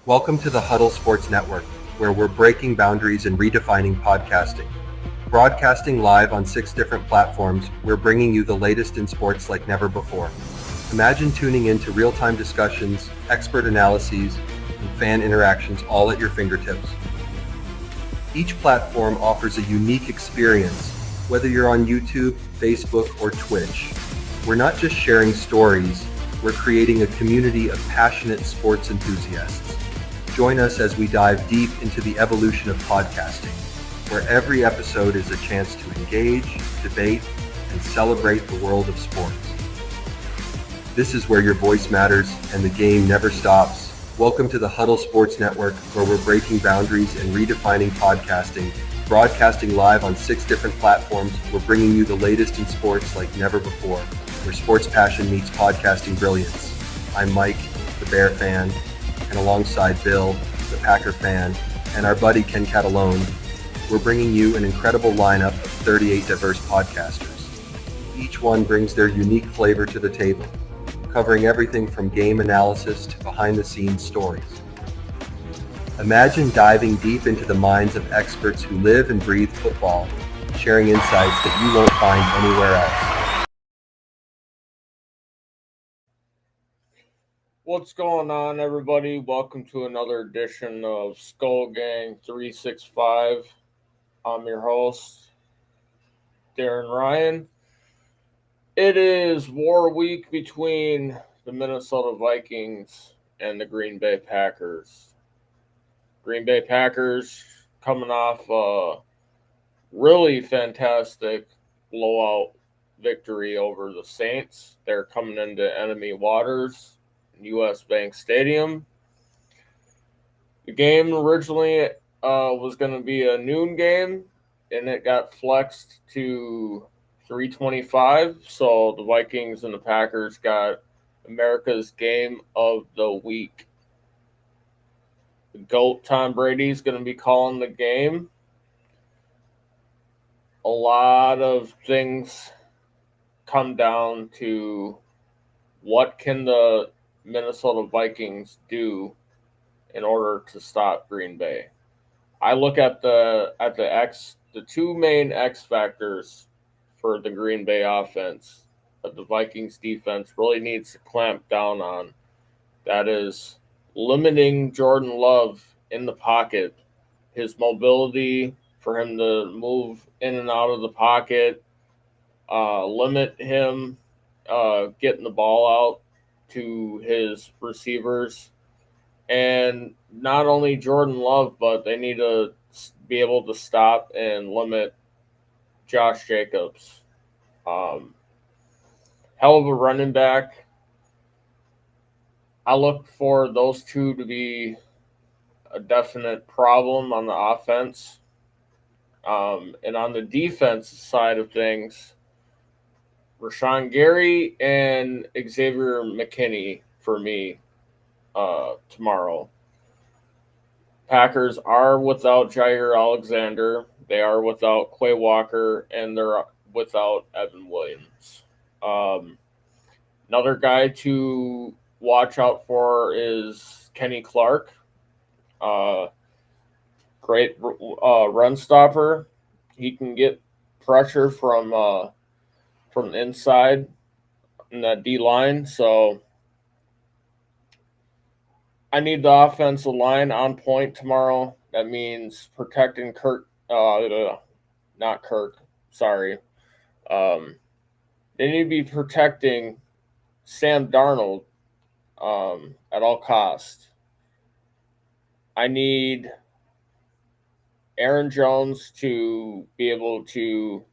Welcome to the Huddle Sports Network, where we're breaking boundaries and redefining podcasting. Broadcasting live on 6 different platforms, we're bringing you the latest in sports like never before. Imagine tuning in to real-time discussions, expert analyses, and fan interactions all at your fingertips. Each platform offers a unique experience, whether you're on YouTube, Facebook, or Twitch. We're not just sharing stories, we're creating a community of passionate sports enthusiasts. Join us as we dive deep into the evolution of podcasting, where every episode is a chance to engage, debate, and celebrate the world of sports. This is where your voice matters and the game never stops. Welcome to the Huddle Sports Network, where we're breaking boundaries and redefining podcasting. Broadcasting live on 6 different platforms, we're bringing you the latest in sports like never before, where sports passion meets podcasting brilliance. I'm Mike, the Bear fan, and alongside Bill, the Packer fan, and our buddy Ken Catalone, we're bringing you an incredible lineup of 38 diverse podcasters. Each one brings their unique flavor to the table, covering everything from game analysis to behind-the-scenes stories. Imagine diving deep into the minds of experts who live and breathe football, sharing insights that you won't find anywhere else. What's going on, everybody? Welcome to another edition of Skol Gang 365. I'm your host, Darren Ryan. It is war week between the Minnesota Vikings and the Green Bay Packers. Green Bay Packers coming off a really fantastic blowout victory over the Saints. They're coming into enemy waters. U.S. Bank Stadium. The game originally was going to be a noon game, and it got flexed to 3:25. So the Vikings and the Packers got America's game of the week. The GOAT Tom Brady is going to be calling the game. A lot of things come down to what can the Minnesota Vikings do in order to stop Green Bay. I look at the two main X factors for the Green Bay offense that the Vikings defense really needs to clamp down on. That is limiting Jordan Love in the pocket, his mobility for him to move in and out of the pocket, limit him getting the ball out to his receivers, and not only Jordan Love, but they need to be able to stop and limit Josh Jacobs. Hell of a running back. I look for those two to be a definite problem on the offense. And on the defense side of things, Rashawn Gary and Xavier McKinney for me tomorrow. Packers are without Jair Alexander. They are without Quay Walker, and they're without Evan Williams. Another guy to watch out for is Kenny Clark. Great run stopper. He can get pressure from the inside in that D line. So I need the offensive line on point tomorrow. That means protecting not Kirk. Sorry. They need to be protecting Sam Darnold at all costs. I need Aaron Jones to be able to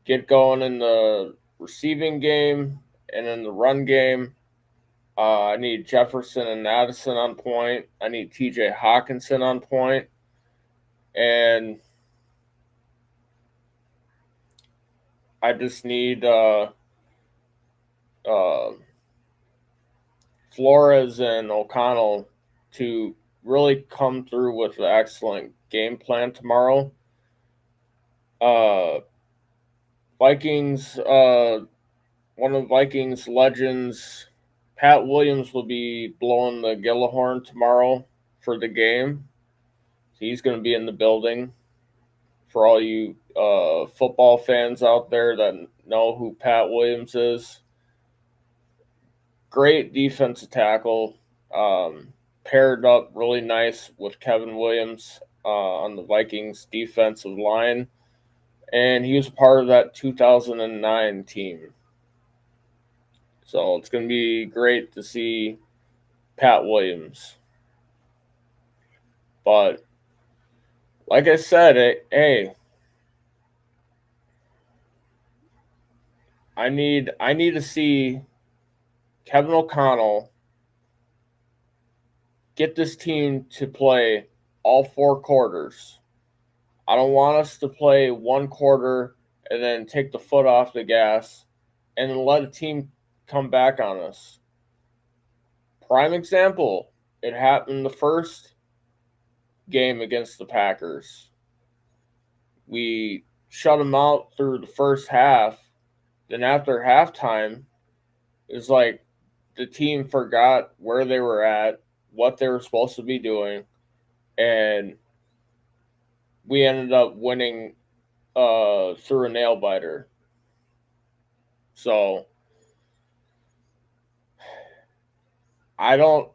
get going in the receiving game and in the run game. I need Jefferson and Addison on point. I need TJ Hawkinson on point. And I just need Flores and O'Connell to really come through with an excellent game plan tomorrow. Vikings, one of the Vikings legends, Pat Williams, will be blowing the Gillahorn tomorrow for the game. He's going to be in the building. For all you football fans out there that know who Pat Williams is, great defensive tackle. Paired up really nice with Kevin Williams on the Vikings defensive line. And he was part of that 2009 team. So it's going to be great to see Pat Williams. But like I said, hey, I need to see Kevin O'Connell get this team to play all 4 quarters. I don't want us to play 1 quarter and then take the foot off the gas and then let a team come back on us. Prime example, it happened the first game against the Packers. We shut them out through the first half. Then after halftime, it's like the team forgot where they were at, what they were supposed to be doing, and we ended up winning through a nail biter. So I don't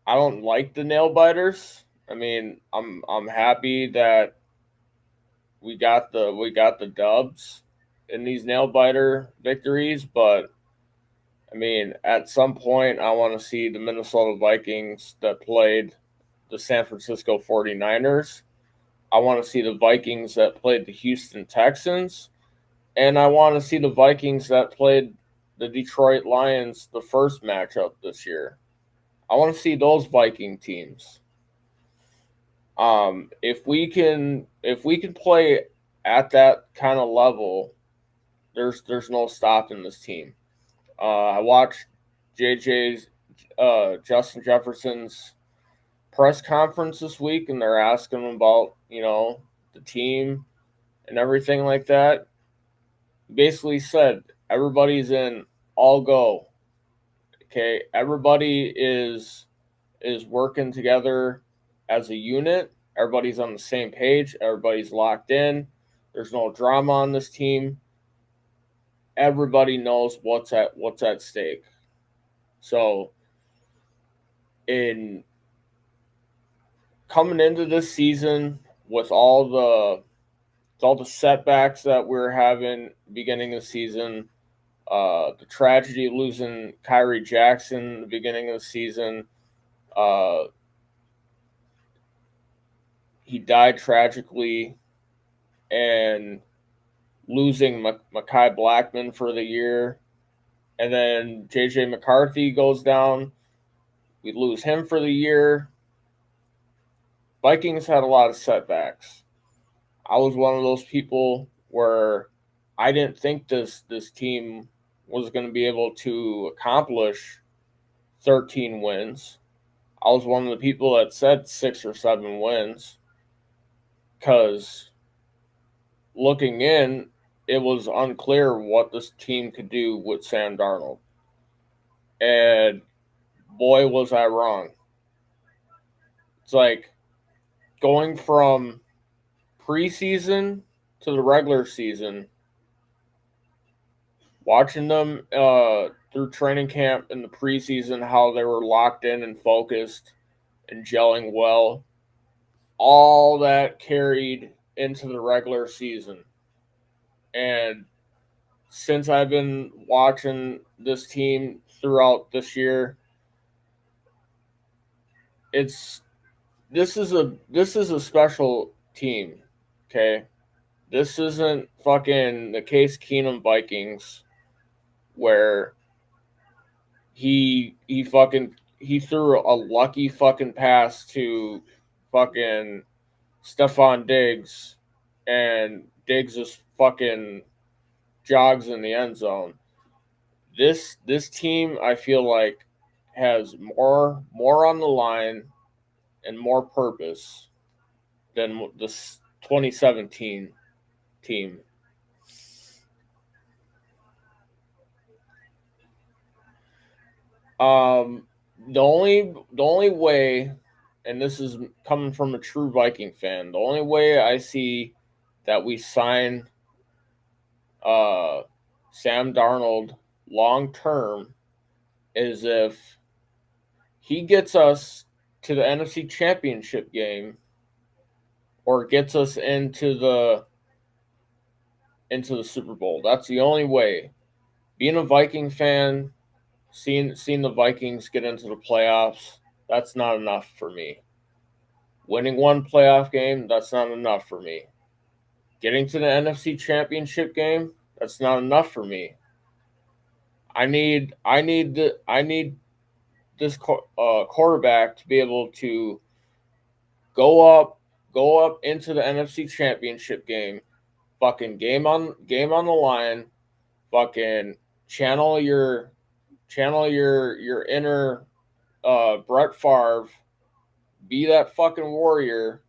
like the nail biters. I mean, I'm happy that we got the dubs in these nail biter victories, but I mean, at some point I want to see the Minnesota Vikings that played the San Francisco 49ers. I want to see the Vikings that played the Houston Texans, and I want to see the Vikings that played the Detroit Lions the first matchup this year. I want to see those Viking teams. If we can play at that kind of level, there's no stopping this team. I watched Justin Jefferson's press conference this week, and they're asking him about the team and everything like that. He basically said everybody's in all go. Okay, everybody is working together as a unit. Everybody's on the same page. Everybody's locked in. There's no drama on this team. Everybody knows what's at stake. So, in coming into this season with all the setbacks that we're having beginning of the season, the tragedy of losing Kyrie Jackson at the beginning of the season, he died tragically, and losing Mekhi Blackman for the year, and then J.J. McCarthy goes down. We lose him for the year. Vikings had a lot of setbacks. I was one of those people where I didn't think this team was going to be able to accomplish 13 wins. I was one of the people that said 6 or 7 wins because looking in, it was unclear what this team could do with Sam Darnold. And boy, was I wrong. It's like going from preseason to the regular season, watching them through training camp in the preseason, how they were locked in and focused and gelling well, all that carried into the regular season. And since I've been watching this team throughout this year, this is a special team, okay? This isn't fucking the Case Keenum Vikings where he threw a lucky fucking pass to fucking Stephon Diggs, and Diggs just fucking jogs in the end zone. This team, I feel like, has more on the line and more purpose than this 2017 team. The only way and this is coming from a true Viking fan, the only way I see that we sign Sam Darnold long term is if he gets us to the NFC Championship game or gets us into the Super Bowl. That's the only way. Being a Viking fan, seeing the Vikings get into the playoffs, that's not enough for me. Winning one playoff game, that's not enough for me. Getting to the NFC Championship game, that's not enough for me. I need this quarterback to be able to go up into the NFC Championship game, fucking game on the line, fucking channel your inner Brett Favre, be that fucking warrior,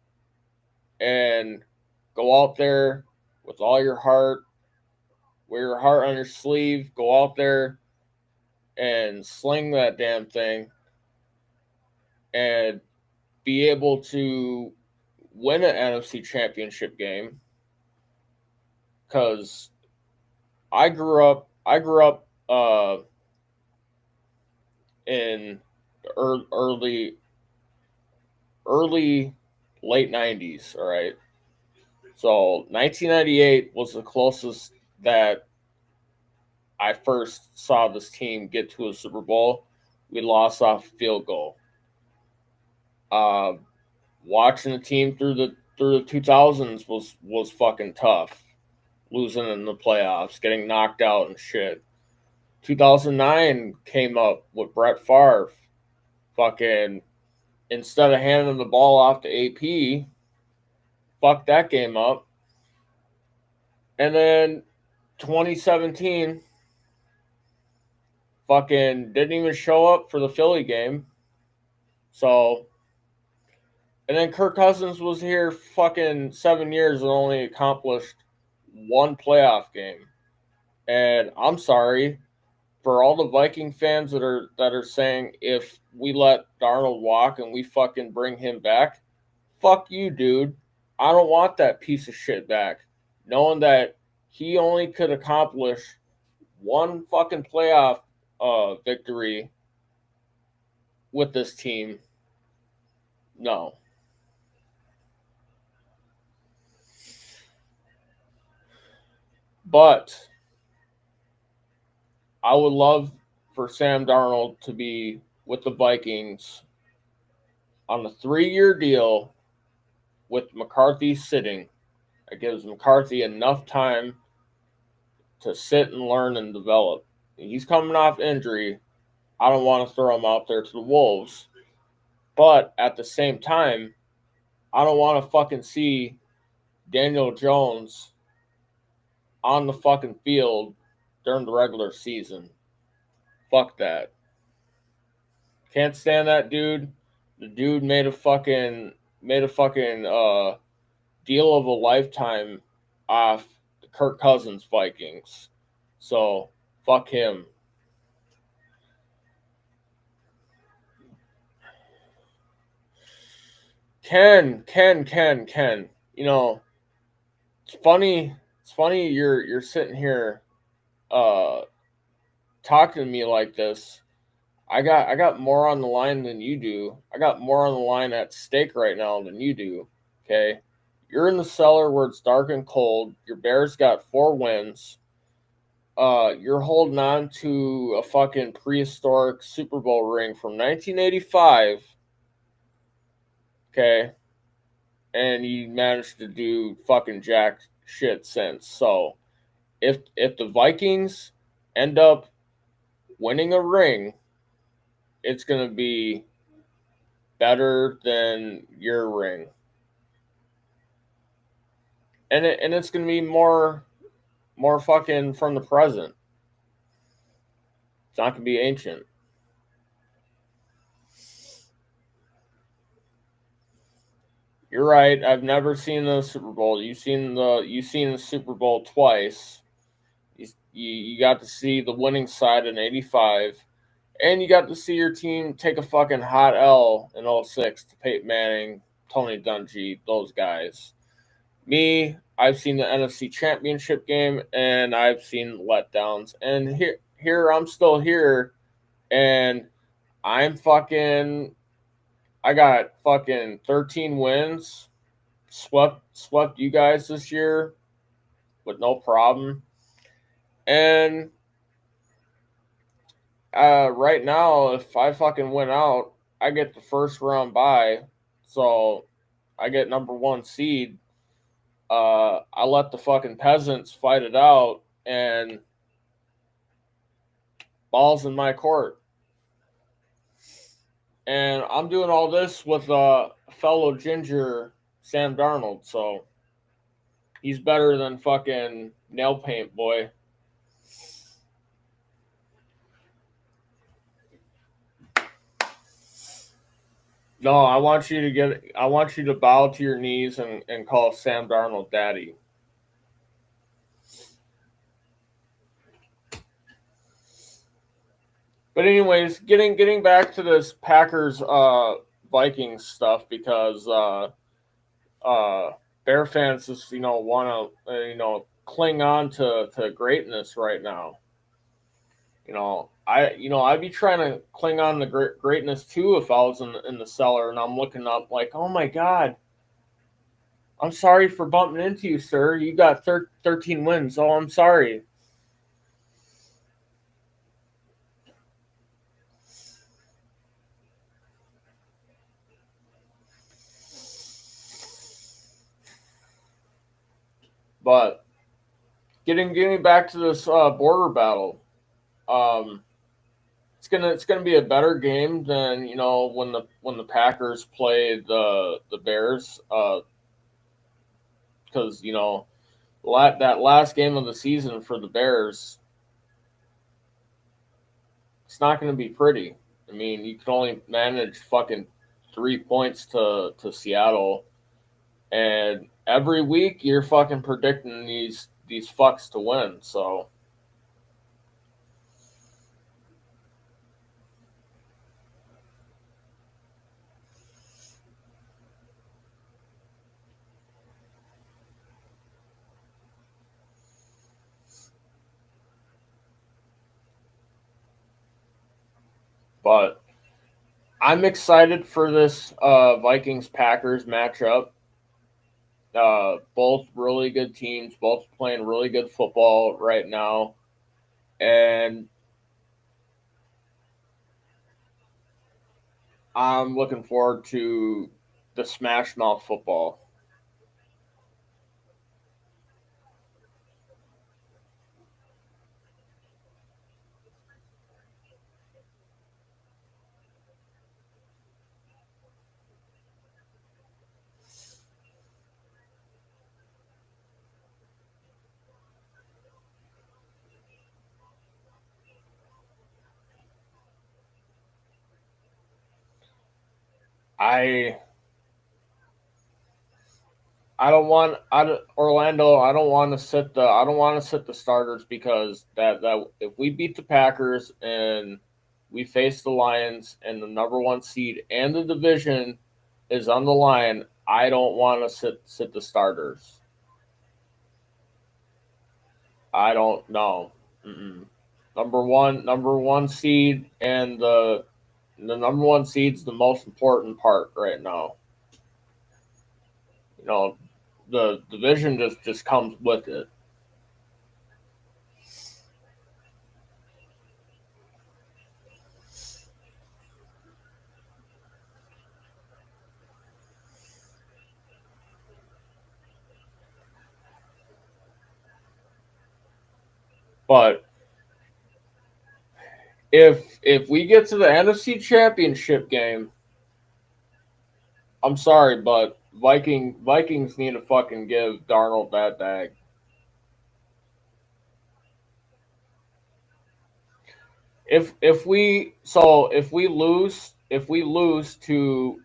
and go out there with all your heart, wear your heart on your sleeve, go out there and sling that damn thing and be able to win an NFC Championship game. Because I grew up in the early late 90s, all right? So 1998 was the closest that I first saw this team get to a Super Bowl. We lost off field goal. Watching the team through the 2000s was fucking tough. Losing in the playoffs, getting knocked out and shit. 2009 came up with Brett Favre. Fucking, instead of handing the ball off to AP, fucked that game up. And then 2017, fucking didn't even show up for the Philly game. So, and then Kirk Cousins was here fucking 7 years and only accomplished one playoff game. And I'm sorry for all the Viking fans that are saying if we let Darnold walk and we fucking bring him back, fuck you, dude. I don't want that piece of shit back. Knowing that he only could accomplish one fucking playoff victory with this team. No. But I would love for Sam Darnold to be with the Vikings on a 3-year deal with McCarthy sitting. It gives McCarthy enough time to sit and learn and develop. He's coming off injury. I don't want to throw him out there to the Wolves. But at the same time, I don't want to fucking see Daniel Jones on the fucking field during the regular season. Fuck that. Can't stand that dude. The dude made a fucking deal of a lifetime off the Kirk Cousins Vikings. So fuck him. Ken. You know, it's funny you're sitting here talking to me like this. I got more on the line than you do. I got more on the line at stake right now than you do. Okay? You're in the cellar where it's dark and cold. Your Bears got 4 wins. You're holding on to a fucking prehistoric Super Bowl ring from 1985. Okay? And you managed to do fucking jack shit since. So, if the Vikings end up winning a ring, it's going to be better than your ring. And it's going to be more fucking from the present. It's not going to be ancient. You're right. I've never seen the Super Bowl. You've seen the Super Bowl twice. You got to see the winning side in '85, And you got to see your team take a fucking hot L in 06 to Peyton Manning, Tony Dungy, those guys. Me, I've seen the NFC Championship game, and I've seen letdowns. And here I'm still here, and I'm fucking. I got fucking 13 wins. Swept you guys this year with no problem. And right now, if I fucking win out, I get the first round bye. So I get number 1 seed. I let the fucking peasants fight it out, and ball's in my court. And I'm doing all this with fellow ginger Sam Darnold, so he's better than fucking nail paint boy. No, I want you to bow to your knees and call Sam Darnold daddy. But anyways, getting back to this Packers Vikings stuff, because Bear fans just want to cling on to greatness right now. I'd be trying to cling on to greatness too if I was in the cellar and I'm looking up like, oh my god, I'm sorry for bumping into you, sir. You got 13 wins. Oh, I'm sorry. But getting back to this border battle, it's gonna be a better game than when the Packers play the Bears, because that last game of the season for the Bears, it's not going to be pretty. I mean, you can only manage fucking 3 points to Seattle, and every week you're fucking predicting these fucks to win. So, but I'm excited for this Vikings Packers matchup. Both really good teams, both playing really good football right now, and I'm looking forward to the smash mouth football. I Orlando. I don't want to sit the starters, because that if we beat the Packers and we face the Lions and the number 1 seed and the division is on the line, I don't want to sit the starters. I don't know. Number one seed, and the number 1 seed's the most important part right now. The division just comes with it. But if we get to the NFC Championship game, I'm sorry, but Vikings need to fucking give Darnold that bag. If we lose to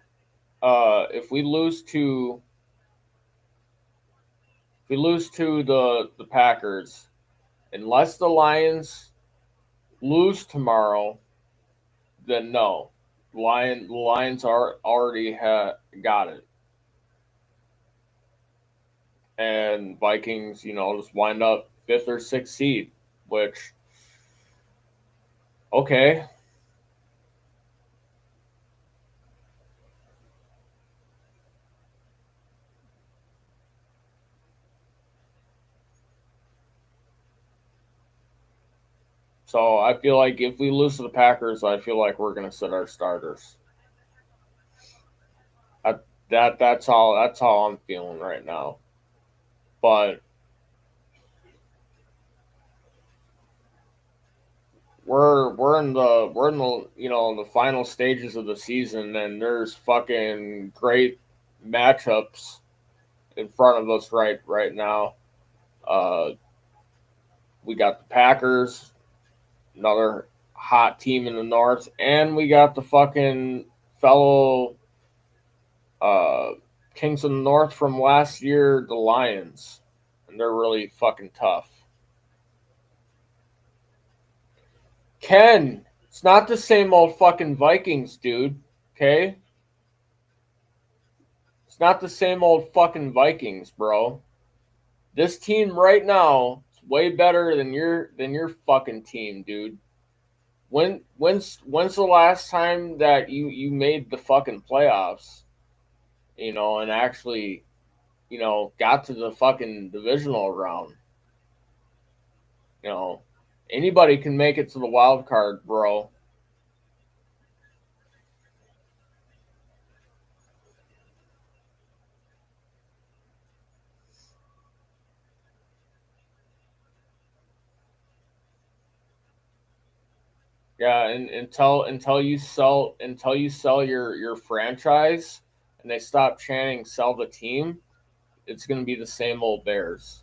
the Packers, unless the Lions lose tomorrow, then no. Lions are already got it. And Vikings, just wind up 5th or 6th seed, which, okay. So I feel like if we lose to the Packers, I feel like we're going to sit our starters. That's how I'm feeling right now. But we're in the the final stages of the season, and there's fucking great matchups in front of us right now. Uh, we got the Packers, another hot team in the North, and we got the fucking fellow uh, Kings of the North from last year, the Lions, and they're really fucking tough. Ken, it's not the same old fucking Vikings, dude. Okay, it's not the same old fucking Vikings, bro. This team right now is way better than your fucking team, dude. When's the last time that you made the fucking playoffs? And actually, got to the fucking divisional round. You know, Anybody can make it to the wild card, bro. Yeah, and until you sell your franchise and they stop chanting sell the team, it's gonna be the same old Bears.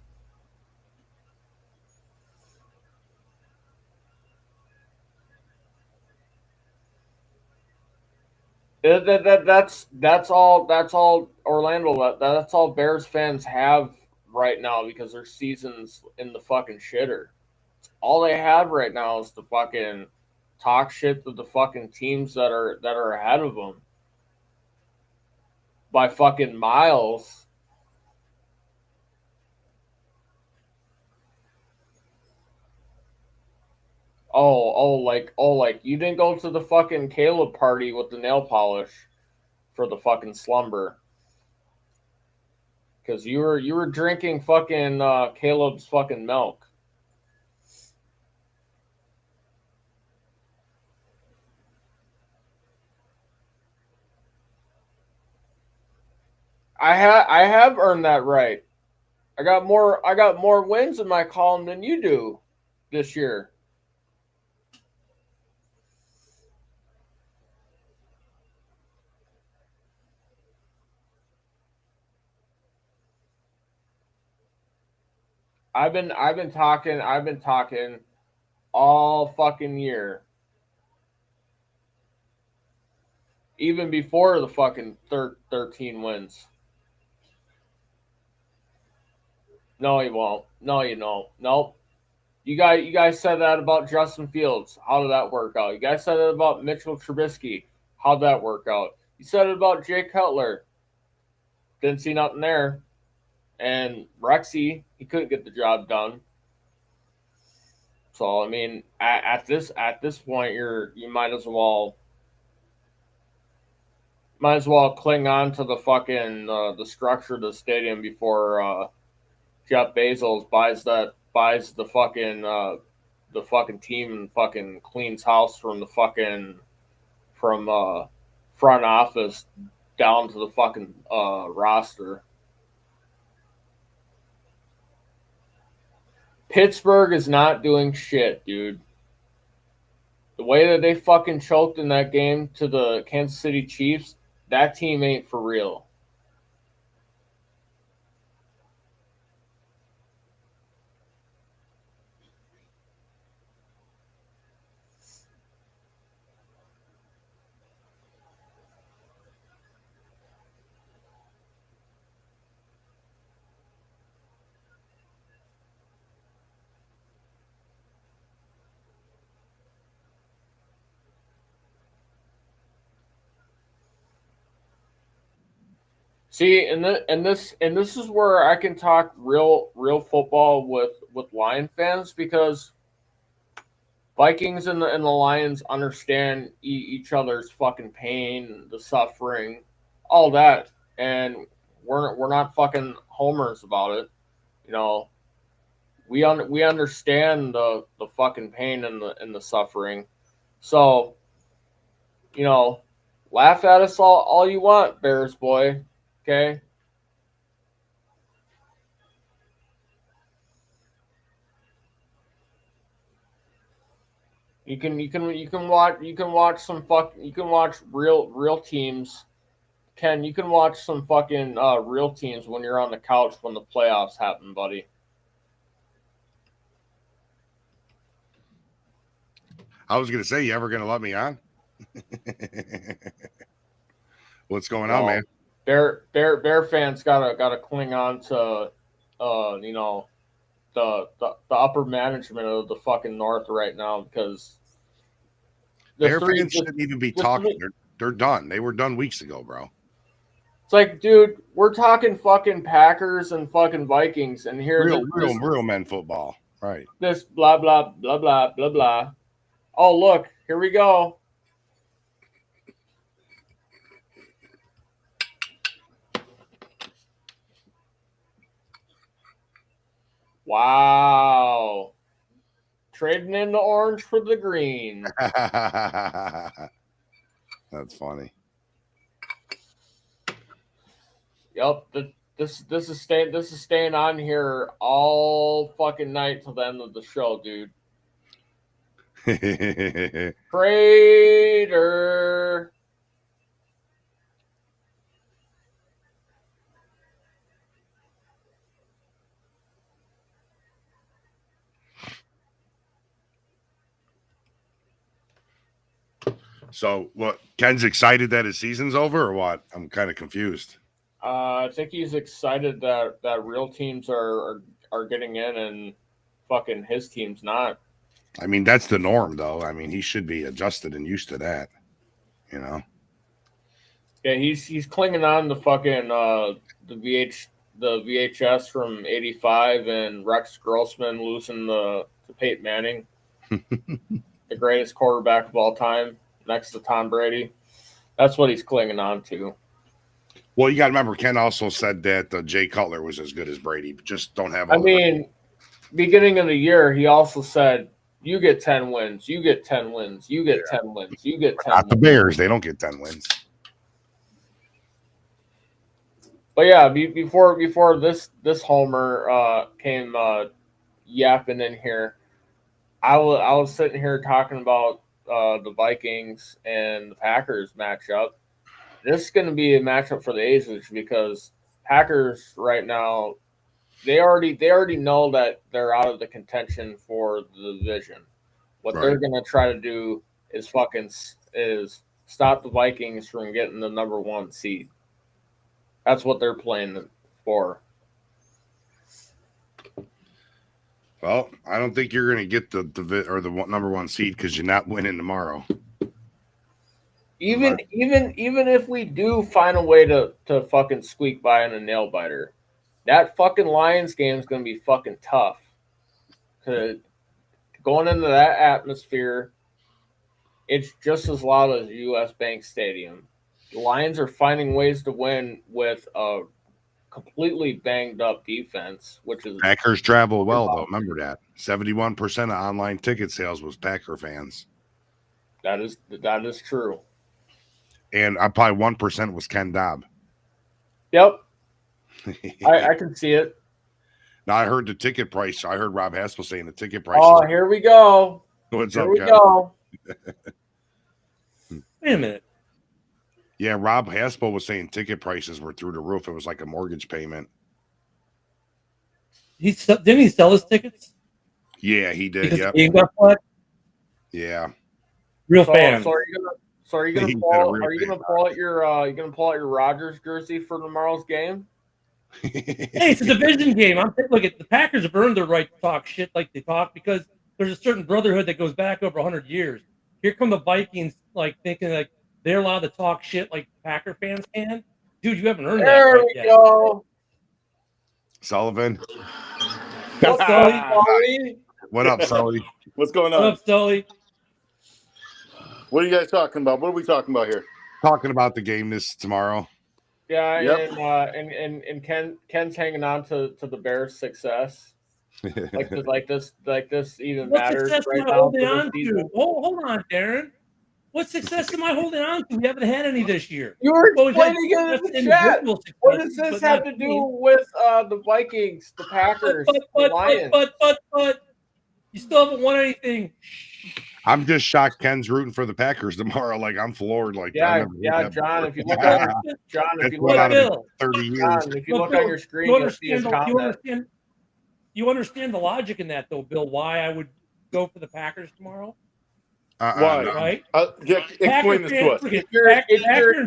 That's all Orlando. That's all Bears fans have right now because their season's in the fucking shitter. All they have right now is to fucking talk shit to the fucking teams that are ahead of them by fucking miles. Like you didn't go to the fucking Caleb party with the nail polish for the fucking slumber because you were drinking fucking Caleb's fucking milk. I have earned that right. I got more wins in my column than you do this year. I've been talking all fucking year, even before the fucking 13 wins. No, you won't. No, you don't. Nope. You guys said that about Justin Fields. How did that work out? You guys said it about Mitchell Trubisky. How'd that work out? You said it about Jay Cutler. Didn't see nothing there. And Rexy, he couldn't get the job done. So I mean, at this point, you might as well cling on to the fucking the structure of the stadium before Jeff Bezos buys the fucking team and fucking cleans house from front office down to the fucking roster. Pittsburgh is not doing shit, dude. The way that they fucking choked in that game to the Kansas City Chiefs, that team ain't for real. See, and this is where I can talk real football with Lion fans, because Vikings and the Lions understand each other's fucking pain, the suffering, all that, and we're not fucking homers about it. You know, we understand the fucking pain and the suffering. So, you know, laugh at us all you want, Bears boy. Okay? You can watch real teams. Ken, you can watch some fucking real teams when you're on the couch when the playoffs happen, buddy. I was gonna say, you ever gonna let me on? What's going on, man? Bear fans gotta cling on to you know, the upper management of the fucking North right now, because Bear fans shouldn't even be talking. They're done. They were done weeks ago, bro. It's like, dude, we're talking fucking Packers and fucking Vikings, and here real men football, right? This blah blah blah blah blah blah. Oh, look, here we go. Wow. Trading in the orange for the green. That's funny. Yep, this is staying on here all fucking night till the end of the show, dude. Crater. So, what? Ken's excited that his season's over, or what? I'm kind of confused. I think he's excited that real teams are getting in and fucking his team's not. I mean, that's the norm, though. I mean, he should be adjusted and used to that. You know. Yeah, he's clinging on to fucking the VHS from '85 and Rex Grossman losing to Peyton Manning, the greatest quarterback of all time, next to Tom Brady. That's what he's clinging on to. Well, you got to remember, Ken also said that Jay Cutler was as good as Brady, just don't have. Beginning of the year, he also said, "You get 10 wins. You get 10 wins. You get 10 wins. You get 10." Not the Bears; they don't get 10 wins. But yeah, before this homer came yapping in here, I was sitting here talking about the Vikings and the Packers matchup. This is going to be a matchup for the ages, because Packers right now, they already know that they're out of the contention for the division. What they're going to try to do is stop the Vikings from getting the number 1 seed. That's what they're playing for. Well, I don't think you're going to get the number 1 seed because you're not winning tomorrow. Even if we do find a way to fucking squeak by in a nail biter, that fucking Lions game is going to be fucking tough. Going into that atmosphere, it's just as loud as U.S. Bank Stadium. The Lions are finding ways to win with a completely banged up defense, which is Packers travel well, though. Remember that 71% of online ticket sales was Packer fans. That is true. And probably 1% was Ken Dobb. Yep, I can see it. Now I heard the ticket price. I heard Rob Haspel saying the ticket price. Oh, here we go. What's here up, we Ken? go. Wait a minute. Yeah, Rob Haspel was saying ticket prices were through the roof. It was like a mortgage payment. Didn't he sell his tickets? Yeah, he did. Yeah. He got flat? Yeah. Real fan. So are you gonna pull out your Rodgers jersey for tomorrow's game? Hey, it's a division game. Look at the Packers have earned their right to talk shit like they talk, because there's a certain brotherhood that goes back over 100 years. Here come the Vikings, like thinking like they're allowed to talk shit like Packer fans can. Dude, you haven't earned There that right we yet. go. Sullivan. What's up, Sully? What up, Sully? What's going What on? up, Sully? What are you guys talking about? What are we talking about here? Talking about the game this tomorrow. Yeah, Yep. and Ken's hanging on to the Bears' success. Like this even What matters success right am I now holding for this on season. to? Hold on, Darren. What success am I holding on to? We haven't had any this year. You were Well, we've had explaining it in the success, chat. individual What does successes, this but have not to do team. with the Vikings, the Packers, the Lions? But you still haven't won anything. I'm just shocked Ken's rooting for the Packers tomorrow. Like I'm floored. Like I never heard that John. before. If you look on your John, if That's you what look out on of your it 30 years. John, if you look on your screen, you'll see his comment. You understand the logic in that, though, Bill? Why I would go for the Packers tomorrow? Why? No. Right? Explain this to us. It's your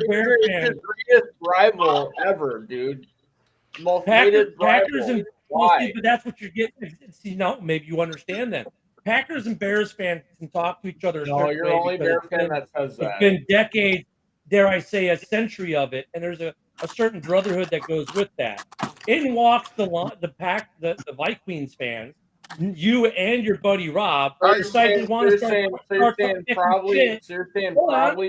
greatest rival ever, dude. Most hated Packers rival. and Why? but that's what you're getting. See, now maybe you understand that. Packers and Bears fans can talk to each other. No, you're the only Bear fan that says that. It's been decades, dare I say, a century of it, and there's a certain brotherhood that goes with that. In walks the Vikings fans, you and your buddy Rob. You're saying probably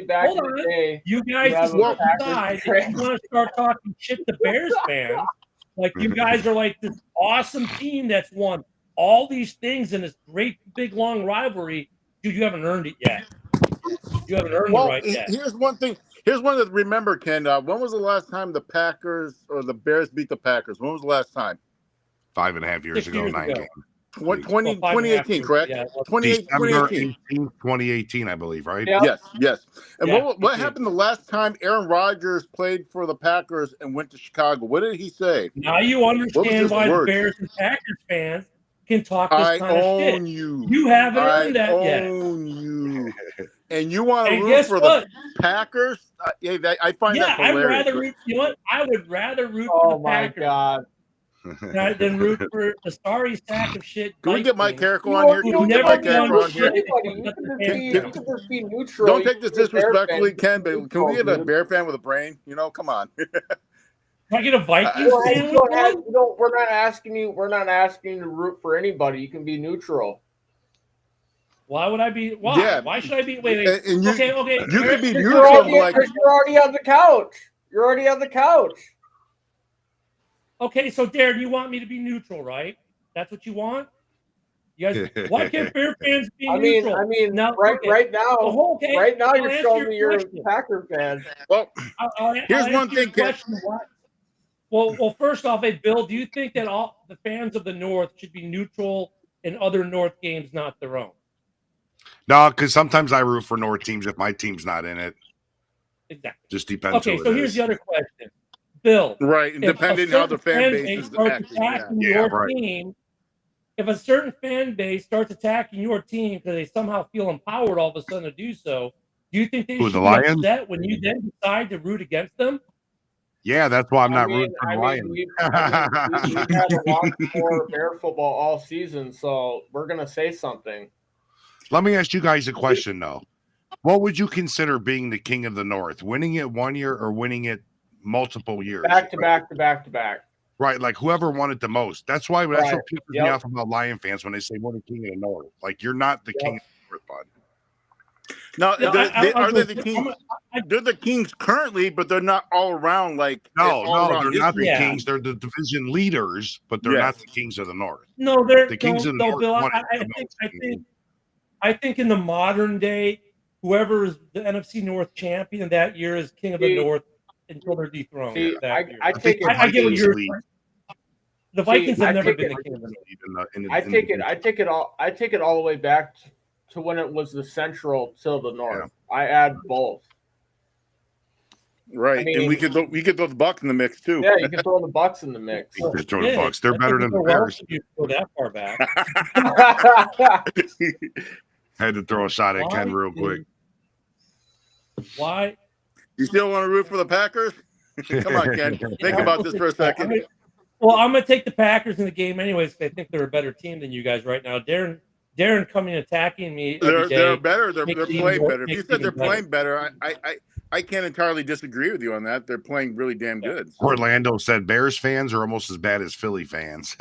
back in the day. You guys just decide that you want to start talking shit to Bears fans. Like you guys are like this awesome team that's won all these things in this great big long rivalry. Dude, you haven't earned it yet. You haven't earned it right yet. Here's one thing. Here's one to remember, Ken. When was the last time the Packers or the Bears beat the Packers? When was the last time? 5.5 years ago, 9 games. 2018, correct? Yeah, 2018. 2018, I believe, right? Yeah. Yes. And what happened the last time Aaron Rodgers played for the Packers and went to Chicago? What did he say? Now you understand why the Bears and Packers fans can talk this kind of shit. You haven't earned that yet. I own you. And you want to root for the Packers? I find that hilarious. I would rather root for the Packers. God. Than root for the sorry sack of shit. Can we get Mike Carrico on here? Can we get Mike Carrico on here? You can just be neutral. Don't take this disrespectfully, Ken, but can we get a Bear fan with a brain? Come on. Can I get a Vikings fan? We're not asking you to root for anybody. You can be neutral. Why would I be? Why? Yeah. Why should I be? Wait. And you, okay. You can be neutral. Because you're already on the couch. You're already on the couch. Okay, so Darren, you want me to be neutral, right? That's what you want? You guys, why can't Bear fans be neutral? I mean, now, right now, you're showing me you're a Packer fan. Well, here's one thing, Ken. Well, first off, hey, Bill, do you think that all the fans of the North should be neutral in other North games, not their own? No, because sometimes I root for North teams if my team's not in it. Exactly. Just depends. Okay, so here's the other question. Bill, right, depending how the fan base is attacking your team, if a certain fan base starts attacking your team because they somehow feel empowered all of a sudden to do so, do you think they should be upset when you then decide to root against them? Yeah, that's why I'm not rooting for the Lions. We've had a lot more Bear football all season, so we're gonna say something. Let me ask you guys a question though. What would you consider being the king of the North? Winning it one year or winning it multiple years? Back to back. Right, like whoever won it the most. That's what pisses me off about Lion fans when they say we're the king of the North. Like you're not the king of the North, bud. No, are they the Kings? They're the Kings currently, but they're not all around. They're not the Kings. They're the division leaders, but they're not the Kings of the North. No, they're the Kings of the North. Bill, I think in the modern day, whoever is the NFC North champion that year is king of the North until they're dethroned. I get what you're saying. The Vikings have never been the king of the North. I take it all the way back to when it was the Central till the North. Yeah. I add both. Right, and we could throw the Bucks in the mix too. Yeah, you can throw the Bucks in the mix. You can throw the Bucks. They're better than the Bears. You go that far back. Had to throw a shot at Ken real quick. Why? You still want to root for the Packers? Come on, Ken. Think about this for a second. I'm going to take the Packers in the game anyways because I think they're a better team than you guys right now. Darren Darren coming attacking me every day. They're better. They're makes it even playing more- better. If you makes it said they're even better. playing better, I can't entirely disagree with you on that. They're playing really damn good. So. Orlando said Bears fans are almost as bad as Philly fans.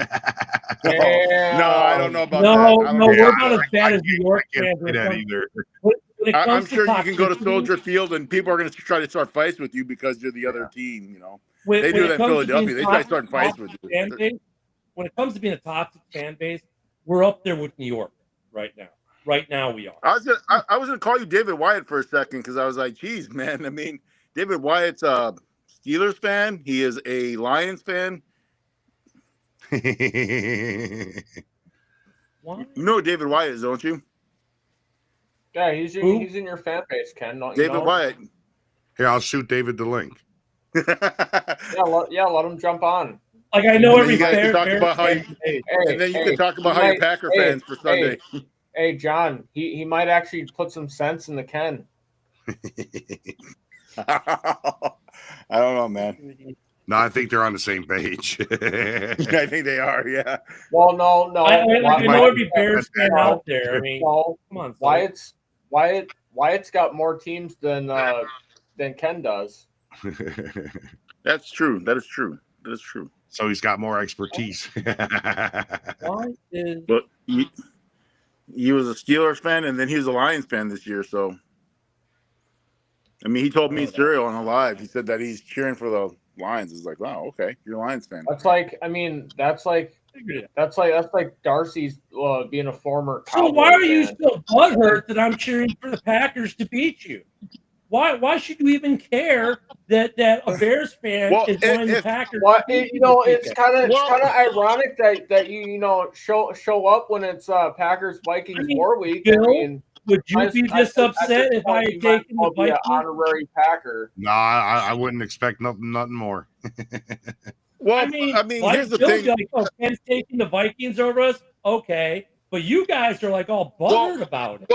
Damn. No, I don't know about No, that. I don't no, know we're about about as bad as New York I can't fans. say when it that comes- either. when it I'm comes sure you can go to toxicity, Soldier Field and people are going to try to start fights with you because you're the other team. You know, they do when it that in comes to Philadelphia. being They try to toxic start fights with fan you. base, when it comes to being a toxic fan base, we're up there with New York right now. Right now, we are. I was gonna call you David Wyatt for a second because I was like, geez, man. I mean, David Wyatt's a Steelers fan. He is a Lions fan. Why? You know who David Wyatt is, don't you? Yeah, he's Who? in your fan base, Ken. Don't you David know? Wyatt. Here, I'll shoot David the link. Yeah, let him jump on. Like I know And then every you guys can Bears talk about how fan you- base. And then you can talk about how you're Packer fans for Sunday. Hey, John, he might actually put some sense in the Ken. I don't know, man. No, I think they're on the same page. I think they are. Yeah. Well, no. I know every Why- Bears fan out there. I mean, No, come on, Sully. Wyatt's got more teams than Ken does. That's true. That is true. That is true. So he's got more expertise. Why is But he was a Steelers fan, and then he was a Lions fan this year. So, I mean, he told me Serial on a live. He said that he's cheering for the Lions. It's like, wow, okay, you're a Lions fan. That's like Darcy's being a former. So Cowboy why are you fan. so butthurt that I'm cheering for the Packers to beat you? Why should you even care that a Bears fan is wanting the Packers? Well, to beat it's you? kind of ironic that you show up when it's Packers Vikings war week. Bill, would you be just upset if I had taken the Vikings? Honorary Packer. No, I wouldn't expect nothing more. Well, I mean, here's the Bill's thing. like, oh, Ken's taking the Vikings over us. Okay, but you guys are like all buttered about it.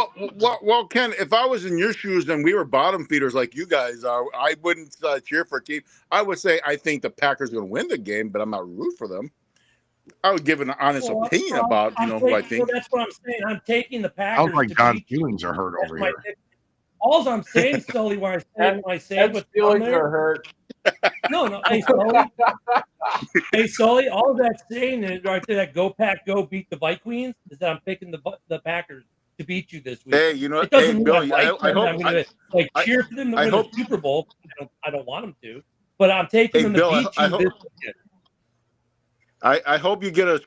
Well, Ken, if I was in your shoes and we were bottom feeders like you guys are, I wouldn't cheer for a team. I would say I think the Packers are going to win the game, but I'm not root for them. I would give an honest opinion about who I think. Well, that's what I'm saying. I'm taking the Packers. Sounds like to John's beat you. feelings are hurt over here. All I'm saying, Sully, when I say what's on feelings there, are hurt. No, hey Sully, all that's saying is right there that go Pack, go beat the Vikings is that I'm picking the Packers to beat you this week. Hey, you know, it doesn't mean Bill, I like them. I'm going to cheer for them to win the Super Bowl. I don't want them to, but I'm taking them to beat you this weekend. I hope you get a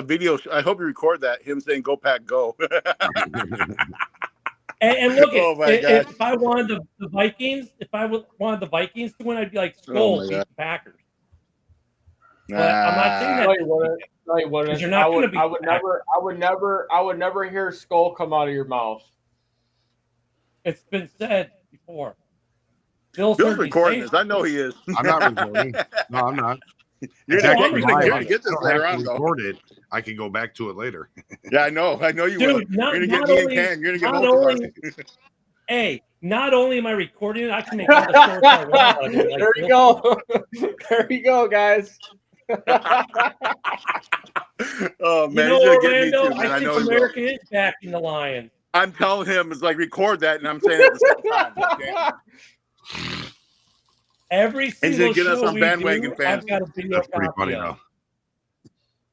video. I hope you record that him saying "Go Pack, go." And look, if God. I wanted the Vikings, wanted the Vikings to win, I'd be like, Skol, beat the Packers. But I'm not saying that. No, you wouldn't. You're not going to be. I would never hear Skol come out of your mouth. It's been said before. Bill's recording this. I know he is. I'm not recording. No, I'm not. You're exactly going to get this later on, though. Record it. I can go back to it later. Yeah, I know you will. Dude, You're going to get me and Ken. You're going to get both of us. Hey, not only am I recording it, I can make all the shorts I want. Like, there you go. There you go, guys. Oh, man. You know, He's going to get me Orlando, too, man. I think America is backing the Lions. I'm telling him, it's like, record that, and I'm saying it at the same time. Okay? Every single get us show on we bandwagon do, fans. I've got a video That's pretty copy funny, of. though.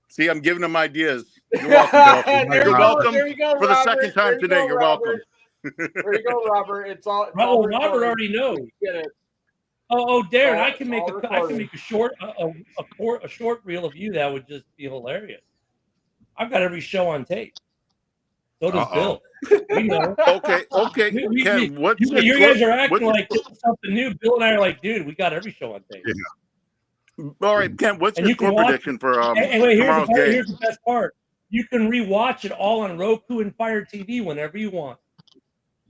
See, I'm giving him ideas. You're welcome, Bill. You're welcome there you go, for the Robert. second time today. You're welcome. There you go, Robert. It's all. Well, Robert already knows. Get it. Oh, Darren, It's I can make a short reel of you that would just be hilarious. I've got every show on tape. So does Bill. We know. Okay. Ken, you guys are acting like this is something new. Bill and I are like, dude, we got every show on tape. Yeah. All right, Ken, what's your score prediction for here's tomorrow's game? Here's the best part. You can rewatch it all on Roku and Fire TV whenever you want.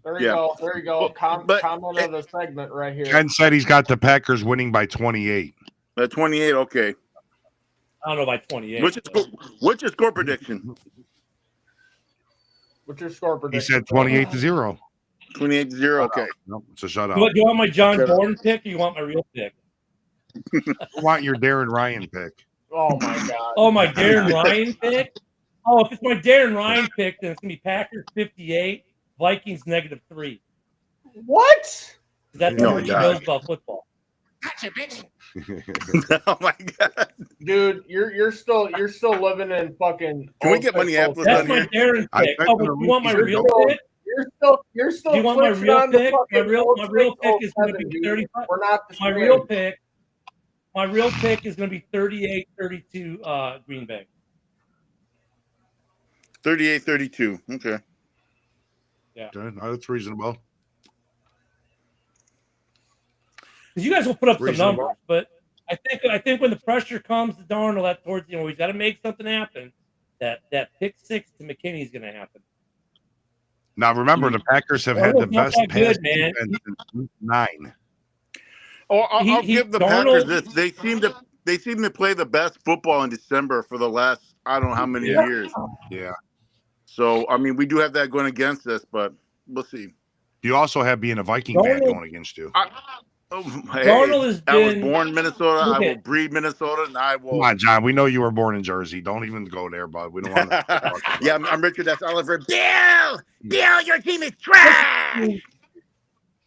There you go. There you go. Comment of the segment right here. Ken said he's got the Packers winning by 28. 28, okay. I don't know by 28. What's your score prediction? What's your score prediction? He said 28-0. 28-0, okay. Nope, so shut up. Do you want my John Gordon pick or you want my real pick? I want your Darren Ryan pick. Oh, my God. Oh, my Darren Ryan pick? Oh, if it's my Darren Ryan pick, then it's gonna be Packers 58, Vikings -3. What? That's No, what he God. knows about football. Gotcha, bitch. Oh my God! Dude, you're still living in fucking. Can we get Minneapolis That's on my here? Darren I pick. bet Oh, the but you want my rookies real don't. pick? You're still. Do you want my twitching real on the pick? My fucking real pick is going to 06, be 07, 35. We're not the My same. real pick. My real pick is going to be 38-32 Green Bay. 38-32. Okay. Yeah. Okay, no, that's reasonable. Because you guys will put up some Reasonable. numbers, but I think when the pressure comes to Darnold at towards he's got to make something happen. That pick six to McKinney is going to happen. Now remember, the Packers have had the Darnold's not best that pass good, man. defense since week 9. Oh, I'll give the Darnold- Packers this. They seem to play the best football in December for the last I don't know how many years. Yeah. So I mean, we do have that going against us, but we'll see. You also have being a Viking fan Darnold- going against you. Hey, Darnold has I was been- born in Minnesota. I Okay. will breed Minnesota, and I will. Come on, John. We know you were born in Jersey. Don't even go there, bud. We don't want to. Yeah, I'm Richard. That's Oliver. Bill, your team is trash.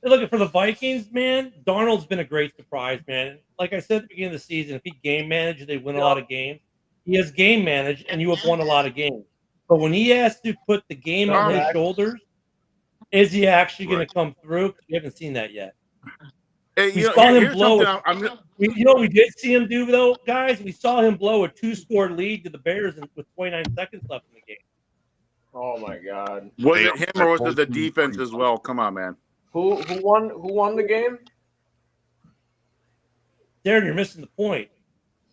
Look, for the Vikings, man, Darnold's been a great surprise, man. Like I said at the beginning of the season, if he game managed, they win a lot of games. He has game managed, and you have won a lot of games. But when he has to put the game on his shoulders, is he actually going to come through? We haven't seen that yet. Hey, We saw him here's blow. something You know what we did see him do, though, guys? We saw him blow a 2-score lead to the Bears with 29 seconds left in the game. Oh my God! Was it him or was it the defense as well? Come on, man. Who won the game? Darren, you're missing the point.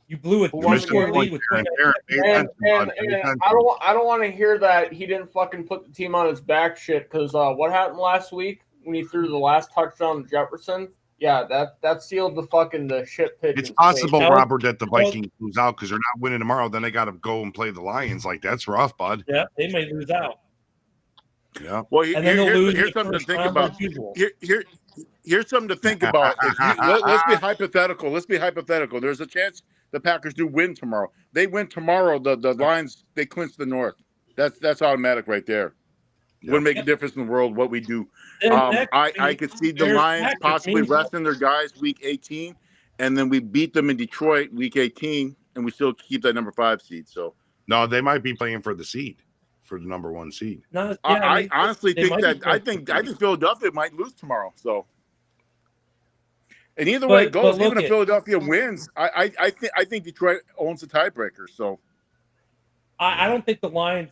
You blew a Who won the 2-score game? lead with 29 And I don't want to hear that he didn't fucking put the team on his back shit because what happened last week when he threw the last touchdown to Jefferson? Yeah, that sealed the shit pitch. It's possible, Robert, that the Vikings lose out because they're not winning tomorrow. Then they got to go and play the Lions. Like, that's rough, bud. Yeah, they may lose out. Yeah. Well, here's something to think about. Here's something to think about. Let's be hypothetical. There's a chance the Packers do win tomorrow. They win tomorrow. The Lions, they clinch the North. That's automatic right there. Yeah. Wouldn't make a difference in the world what we do. I could see the Lions possibly resting their guys week 18, and then we beat them in Detroit week 18, and we still keep that number 5 seed. So no, they might be playing for the seed, for the number 1 seed. I honestly think that I think Philadelphia might lose tomorrow. So, and either way it goes, even if Philadelphia wins, I think Detroit owns the tiebreaker. So. I don't think the Lions.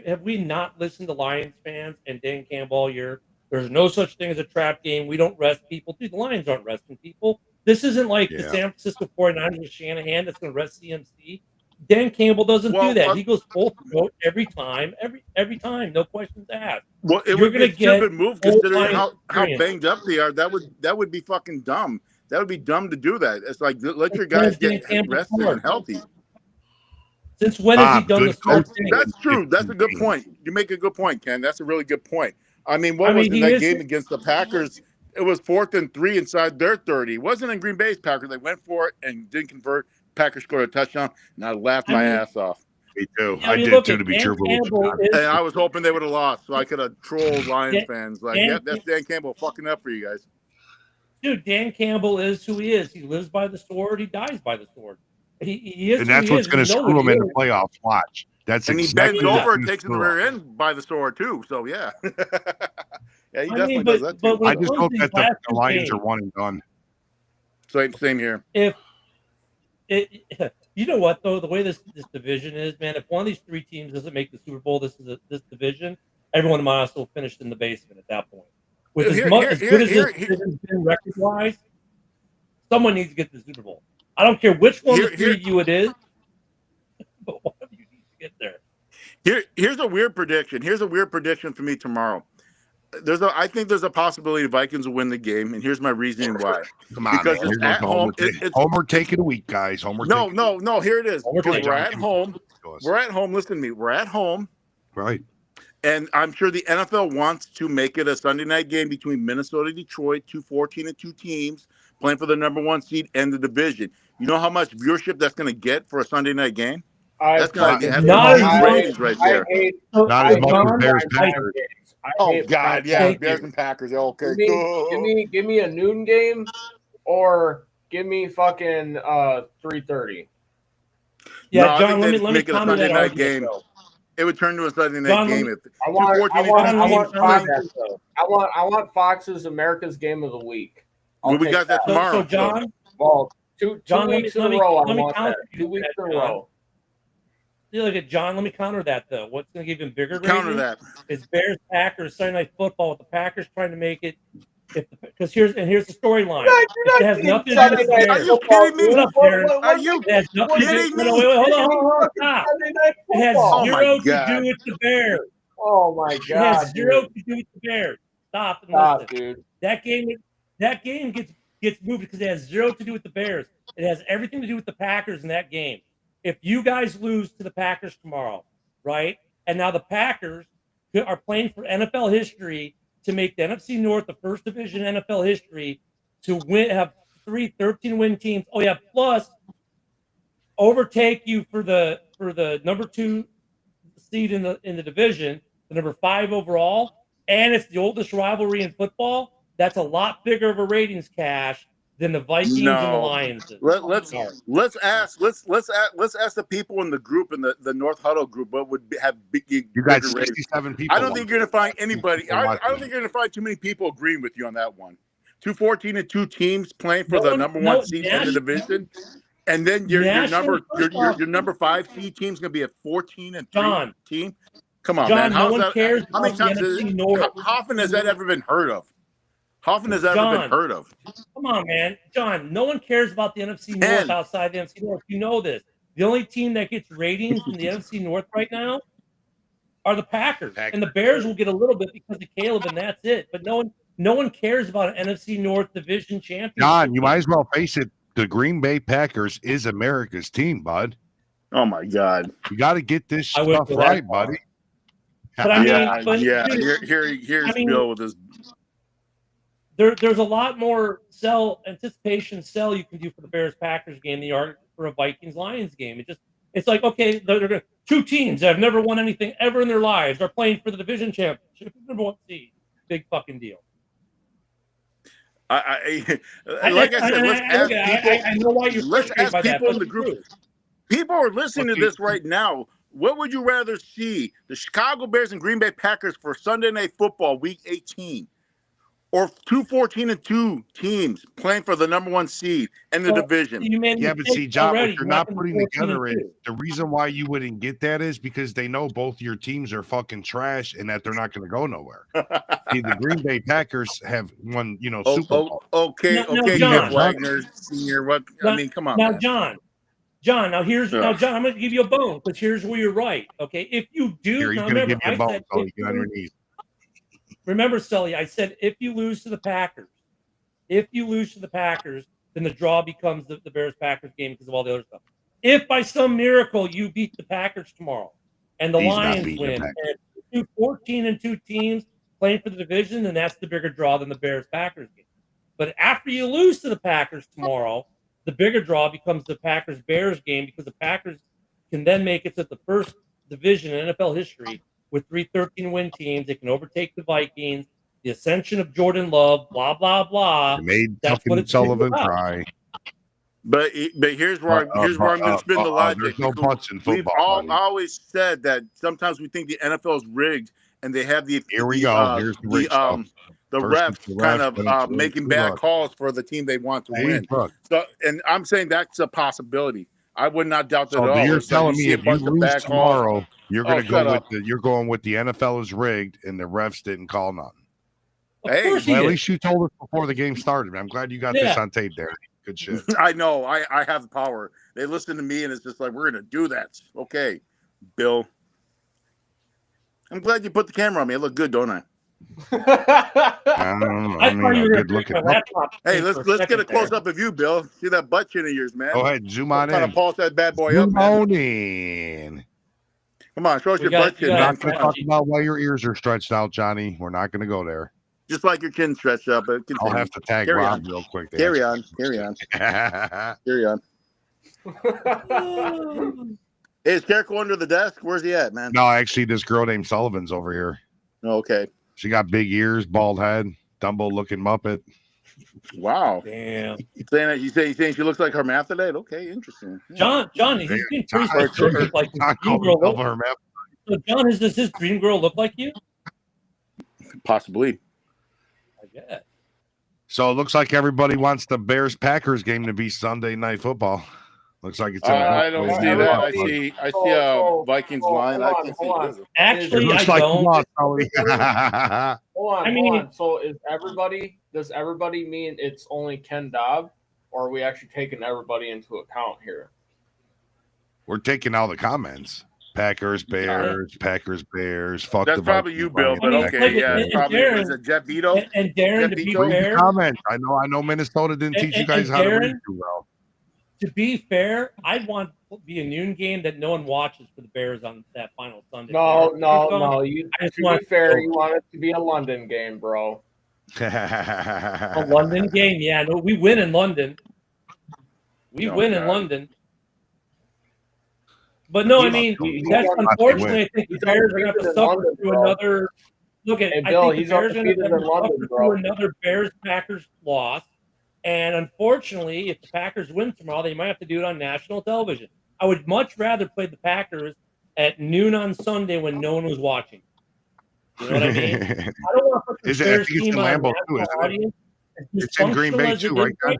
Have we not listened to Lions fans and Dan Campbell all year? There's no such thing as a trap game. We don't rest people. Dude, the Lions aren't resting people. This isn't like the San Francisco 49ers with Shanahan that's going to rest CMC. Dan Campbell doesn't do that. He goes full throat every time, every time, no questions asked. Well, it would be a stupid move considering how banged up they are. That would be fucking dumb. That would be dumb to do that. It's like let your guys get rested and healthy. Since when has he done the smart thing? That's true. That's a good point. You make a good point, Ken. That's a really good point. I mean, what was in that game against the Packers? It was 4th and 3 inside their 30. It wasn't in Green Bay's Packers. They went for it and didn't convert. Packers scored a touchdown, and I laughed my ass off. Me too. I did too, to be truthful. And I was hoping they would have lost, so I could have trolled Lions fans. Like, that's Dan Campbell fucking up for you guys. Dude, Dan Campbell is who he is. He lives by the sword. He dies by the sword. He is, and that's what's going to screw him in the playoffs. Watch. That's and exactly he bends over and takes him the rear end by the sword too. So yeah, yeah, he definitely does that too. I just hope that the Lions are one and done. Same here. You know what though, the way this division is, man. If one of these 3 teams doesn't make the Super Bowl, this division, everyone might as well finished in the basement at that point. With as good as this division's been record wise, someone needs to get the Super Bowl. I don't care which one of the 3 of you it is, but one of you needs to get there. Here's a weird prediction. Here's a weird prediction for me tomorrow. I think there's a possibility the Vikings will win the game, and here's my reasoning why. Come on, because it's at home. Homer take it a week, guys. Homer. No. Here it is. We're at home. We're at home. Listen to me. We're at home. Right. And I'm sure the NFL wants to make it a Sunday night game between Minnesota and Detroit, 2 teams playing for the number 1 seed and the division. You know how much viewership that's going to get for a Sunday night game? That's gotta be Not as much. ratings right there. Not as much as Bears Packers. Oh God, yeah, Thank Bears you. and Packers. Okay, Give me a noon game, or give me fucking 3:30. Yeah, No, I John, think let they me make it a counter Sunday that night argument, game. though. It would turn to a Sunday night John, game if I want 214 Fox. I want Fox's America's Game of the Week. Well, we got that tomorrow. So John, Well, two John, weeks in a row. I want that. counter 2 weeks in a John. row. You look at John. Let me counter that though. What's going to give him bigger Counter ratings that. is Bears Packers Sunday Night Football with the Packers trying to make it. Because here's the storyline. It has nothing to do with the Bears. Are you kidding me? Shut up, Darren. Are you It has nothing to do. kidding me? No, wait, hold on. Stop. It has Oh my zero to God. do with the Bears. Oh my It God! has zero dude. to do with the Bears. Stop and Stop, listen. dude. That game gets moved because it has zero to do with the Bears. It has everything to do with the Packers in that game. If you guys lose to the Packers tomorrow, right? And now the Packers are playing for NFL history to make the NFC North the first division in NFL history to have 13-win teams. Oh yeah, plus overtake you for the number 2 seed in the division, the number 5 overall, and it's the oldest rivalry in football. That's a lot bigger of a ratings cash than the Vikings and the Lions. Let's ask the people in the group in the North Huddle group what would have You got 67 people. I don't think you're going to find anybody. I don't think you're going to find too many people agreeing with you on that one. 2-14-2 teams playing for the number 1 seed in the division, and then your number 5 seed team's going to be a 14-3 team. Come on, John, man. no one cares. How many times how often has that ever been heard of? How often has that ever been heard of? Come on, man. John, no one cares about the NFC North outside the NFC North. You know this. The only team that gets ratings in the NFC North right now are the Packers. And the Bears will get a little bit because of Caleb, and that's it. But no one cares about an NFC North division championship. John, you might as well face it. The Green Bay Packers is America's team, bud. Oh, my God. You got to get this stuff right, buddy. But I mean, here's Bill with his. There's a lot more anticipation you can do for the Bears-Packers game than you are for a Vikings-Lions game. It's like, okay, they're 2 teams that have never won anything ever in their lives are playing for the division championship. Number 1 seed. Big fucking deal. I said, let's ask people. I know why you're frustrated by that. In the group. People are listening to this right now. What would you rather see? The Chicago Bears and Green Bay Packers for Sunday Night Football Week 18? Or 2-14-2 teams playing for the number 1 seed in the division. Yeah, but see, John, what you're not putting together is the reason why you wouldn't get that is because they know both your teams are fucking trash and that they're not going to go nowhere. See, the Green Bay Packers have won, Super Bowl. Okay, John, Wagner Senior. What? I mean, come on. Now, man. John, John, I'm going to give you a bone because here's where you're right. Okay, if you do, Here, he's going to give you a bone, so you get on your knees. Remember, Sully, I said if you lose to the Packers, then the draw becomes the Bears-Packers game because of all the other stuff. If by some miracle you beat the Packers tomorrow and the Lions win, and 2-14-2 teams playing for the division, then that's the bigger draw than the Bears-Packers game. But after you lose to the Packers tomorrow, the bigger draw becomes the Packers-Bears game because the Packers can then make it to the first division in NFL history with 3 13-win teams. They can overtake the Vikings, the ascension of Jordan Love, blah, blah, blah. It made fucking Sullivan cry. But here's where I'm going to spin the logic. There's no butts in football. We've always said that sometimes we think the NFL is rigged, and they have the here we go. Here's the refs kind of making bad calls for the team they want to win. So, and I'm saying that's a possibility. I would not doubt that at all. You're telling me if you lose tomorrow, you're going to go with you're going with the NFL is rigged and the refs didn't call nothing. Hey, at least you told us before the game started. I'm glad you got this on tape, Derek. Good shit. I know. I have the power. They listen to me, and it's just like we're going to do that. Okay, Bill. I'm glad you put the camera on me. I look good, don't I? I don't know. I mean, good looking. Hey, let's get a close up of you, Bill. See that butt chin of yours, man. Go ahead, zoom on in. Kind of pulse that bad boy up, man. In. Come on, show us your butt chin. We're not going to talk about why your ears are stretched out, Johnny. We're not going to go there. Just like your chin stretched out. But I'll have to tag Rob real quick. Carry on. Is Carrico under the desk? Where's he at, man? No, actually, this girl named Sullivan's over here. Okay. She got big ears, bald head, Dumbo-looking Muppet. Wow. Damn. You saying she looks like hermaphrodite? Okay, interesting. John, he's being pretty Or- specific. Like his dream girl so John, does his dream girl look like you? Possibly. I guess. So it looks like everybody wants the Bears-Packers game to be Sunday Night Football. Looks like it's. I don't see that. I see a Vikings line. I can see it. Actually, it looks I like don't. hold on. So does everybody mean it's only Ken Dobb, or are we actually taking everybody into account here? We're taking all the comments. Packers, Bears, Packers, Bears. Fuck. That's probably you, Bill. But okay, yeah, it's probably is it Jeff Vito? And Darren, to be fair, comments. I know Minnesota didn't teach you guys how to read too well. To be fair, I'd want to be a noon game that no one watches for the Bears on that final Sunday. No. To be fair, you want it to be a London game, bro. A London game, yeah. No, we win in London. In London. But no, I mean, that's unfortunately. I think the Bears are going to have to suffer through another. Look at, Bill, I think the Bears are going to have to suffer through another Bears-Packers loss. And unfortunately, if the Packers win tomorrow, they might have to do it on national television. I would much rather play the Packers at noon on Sunday when no one was watching. You know what I mean? I don't want to put the Bears team on a national audience. It's in Green Bay too, right?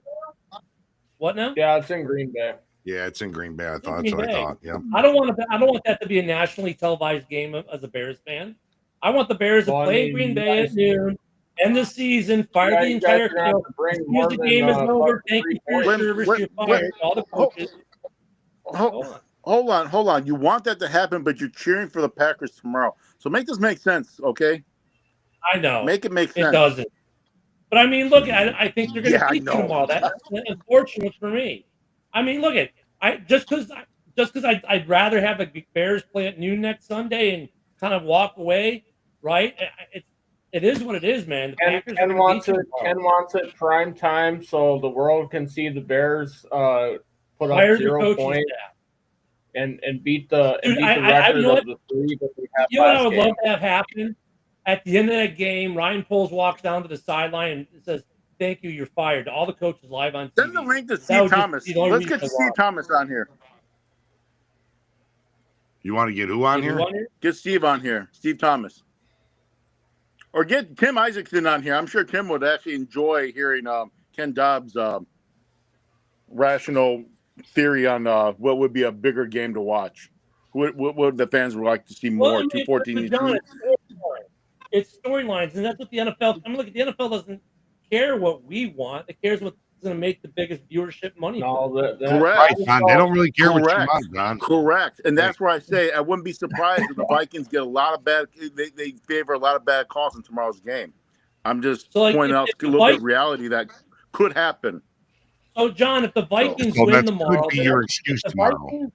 What now? Yeah, it's in Green Bay. Yeah, it's in Green Bay. I thought. That's what I thought. Yeah. I don't want that to be a nationally televised game as a Bears fan. I want the Bears to play in Green Bay at noon. End the season, fire the entire field. The game is over. Thank you for your service. You're fired. All the coaches. Hold on. You want that to happen, but you're cheering for the Packers tomorrow. So make this make sense, okay? I know. Make it make sense. It doesn't. But I mean, look, I think they're going to beat tomorrow. That's unfortunate for me. I mean, look at just because I'd rather have the Bears play at noon next Sunday and kind of walk away, right? It is what it is, man. Ken wants it prime time so the world can see the Bears put up 0 points and beat the record of the 3 that we have. You know what I would love to have happen? At the end of that game, Ryan Poles walks down to the sideline and says, "Thank you, you're fired." All the coaches live on TV. Send the link to Steve Thomas. Let's get Steve Thomas on here. You want to get who on here? Get Steve on here. Steve Thomas. Or get Tim Isaacson on here. I'm sure Tim would actually enjoy hearing Ken Dobbs' rational theory on what would be a bigger game to watch. What would the fans would like to see more? 214. It's storylines, and that's what the NFL. I mean, look, the NFL doesn't care what we want; it cares what's going to make the biggest viewership money. Correct. Right, John. They don't really care what you want, John. Correct, and that's where I say I wouldn't be surprised if the Vikings get a lot of bad. They favor a lot of bad calls in tomorrow's game. I'm just pointing out a little bit of reality that could happen. So, John, if the Vikings win tomorrow, could be your excuse tomorrow.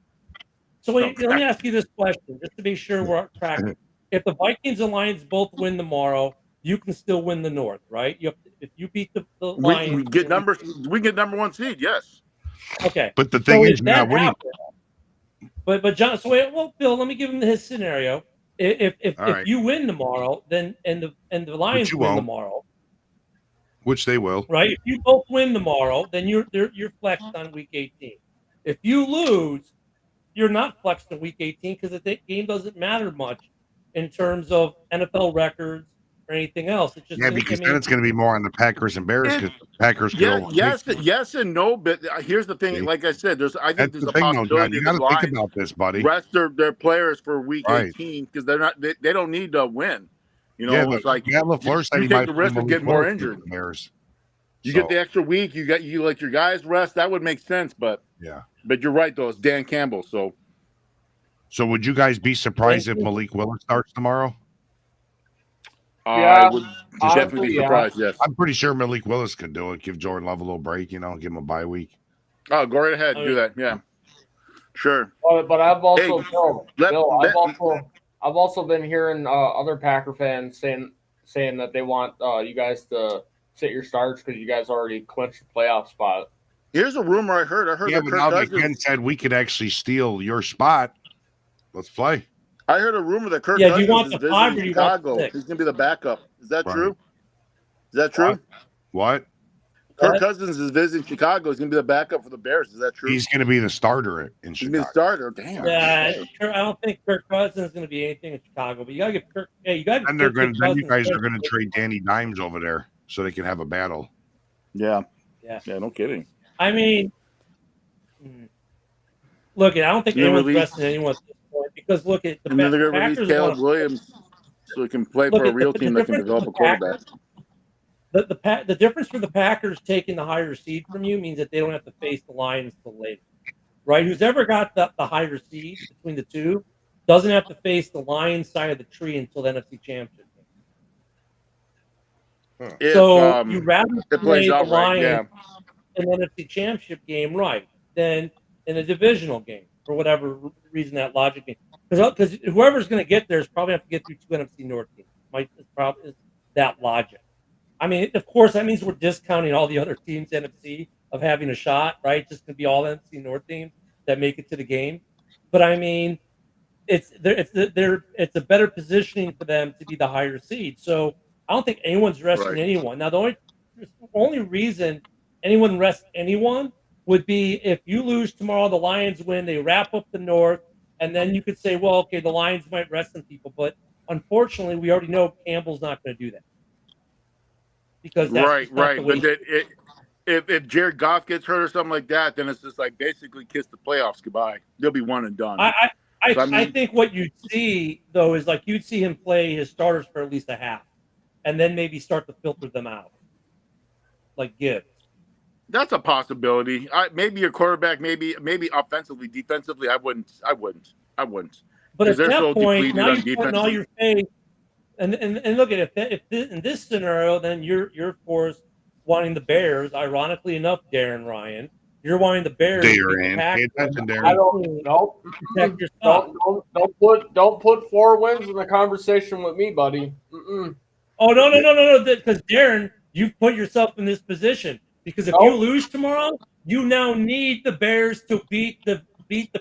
So wait, let me ask you this question, just to be sure we're tracking. If the Vikings and Lions both win tomorrow, you can still win the North, right? If you beat the Lions, we get number 1 seed, yes. Okay. But the thing is, you're not winning. But John, so wait, well, Bill, let me give him his scenario. If you win tomorrow, then and the Lions win tomorrow, which they will, right? If you both win tomorrow, then you're flexed on week 18. If you lose, you're not flexed on week 18 because the game doesn't matter much in terms of NFL records or anything else. It's just because then it's going to be more on the Packers and Bears because the Packers yes and no, but here's the thing. Like I said, I think there's a possibility. You got to think about this, buddy. Rest their players for week 18 because they don't need to win. You know, it's like LaFleur said you take the risk of getting more injured. You get the extra week. You let your guys rest. That would make sense, but but you're right though. It's Dan Campbell, So would you guys be surprised if Malik Willis starts tomorrow? I would definitely be surprised, yes. I'm pretty sure Malik Willis could do it. Give Jordan Love a little break, give him a bye week. Oh, go right ahead. Do that. Yeah. Sure. But I've also I've also been hearing other Packer fans saying that they want you guys to sit your starts because you guys already clinched the playoff spot. Here's a rumor I heard. But now that Ken said we could actually steal your spot. Let's play. I heard a rumor that Kirk do you Cousins want is the visiting 5 or do you want Chicago. the 6? He's going to be the backup. Is that Right. true? Is that true? What? Kirk Cousins is visiting Chicago. He's going to be the backup for the Bears. Is that true? He's going to be the starter in He's going to be the Chicago. starter. Damn. Yeah, I don't think Kirk Cousins is going to be anything in Chicago, but you got to give Kirk. Yeah, you got to. And then you guys are going to trade Danny Dimes over there so they can have a battle. Yeah. Yeah. No kidding. I mean, look, I don't think anyone's resting anyone at this point because look at the and then they're going to Packers. release Caleb Williams so he can play for a real team that can develop a quarterback. The difference for the Packers taking the higher seed from you means that they don't have to face the Lions till later, right? Who's ever got the higher seed between the two doesn't have to face the Lions side of the tree until the NFC Championship game. So you rather play the Lions in the NFC Championship game, right, than in a divisional game for whatever reason that logic game. Because whoever's going to get there is probably have to get through 2 NFC North teams. It's probably that logic. I mean, of course, that means we're discounting all the other teams NFC of having a shot, right? It's just going to be all NFC North teams that make it to the game. But I mean, it's a better positioning for them to be the higher seed. So I don't think anyone's resting anyone. Now, the only reason anyone rests anyone would be if you lose tomorrow, the Lions win, they wrap up the North, and then you could say, well, okay, the Lions might rest some people. But unfortunately, we already know Campbell's not going to do that. Because that's right. But if Jared Goff gets hurt or something like that, then it's just like basically kiss the playoffs goodbye. They'll be one and done. I think what you'd see though is like you'd see him play his starters for at least a half, and then maybe start to filter them out, like Gibbs. That's a possibility. Maybe your quarterback, maybe offensively, defensively, I wouldn't. But at that point, now you're putting all your faith. And look at if in this scenario, then you're of course wanting the Bears. Ironically enough, Darren Ryan, you're wanting the Bears. Darren, pay attention, Darren. I don't put 4 wins in the conversation with me, buddy. Oh no! Because Darren, you've put yourself in this position because if you lose tomorrow, you now need the Bears to beat the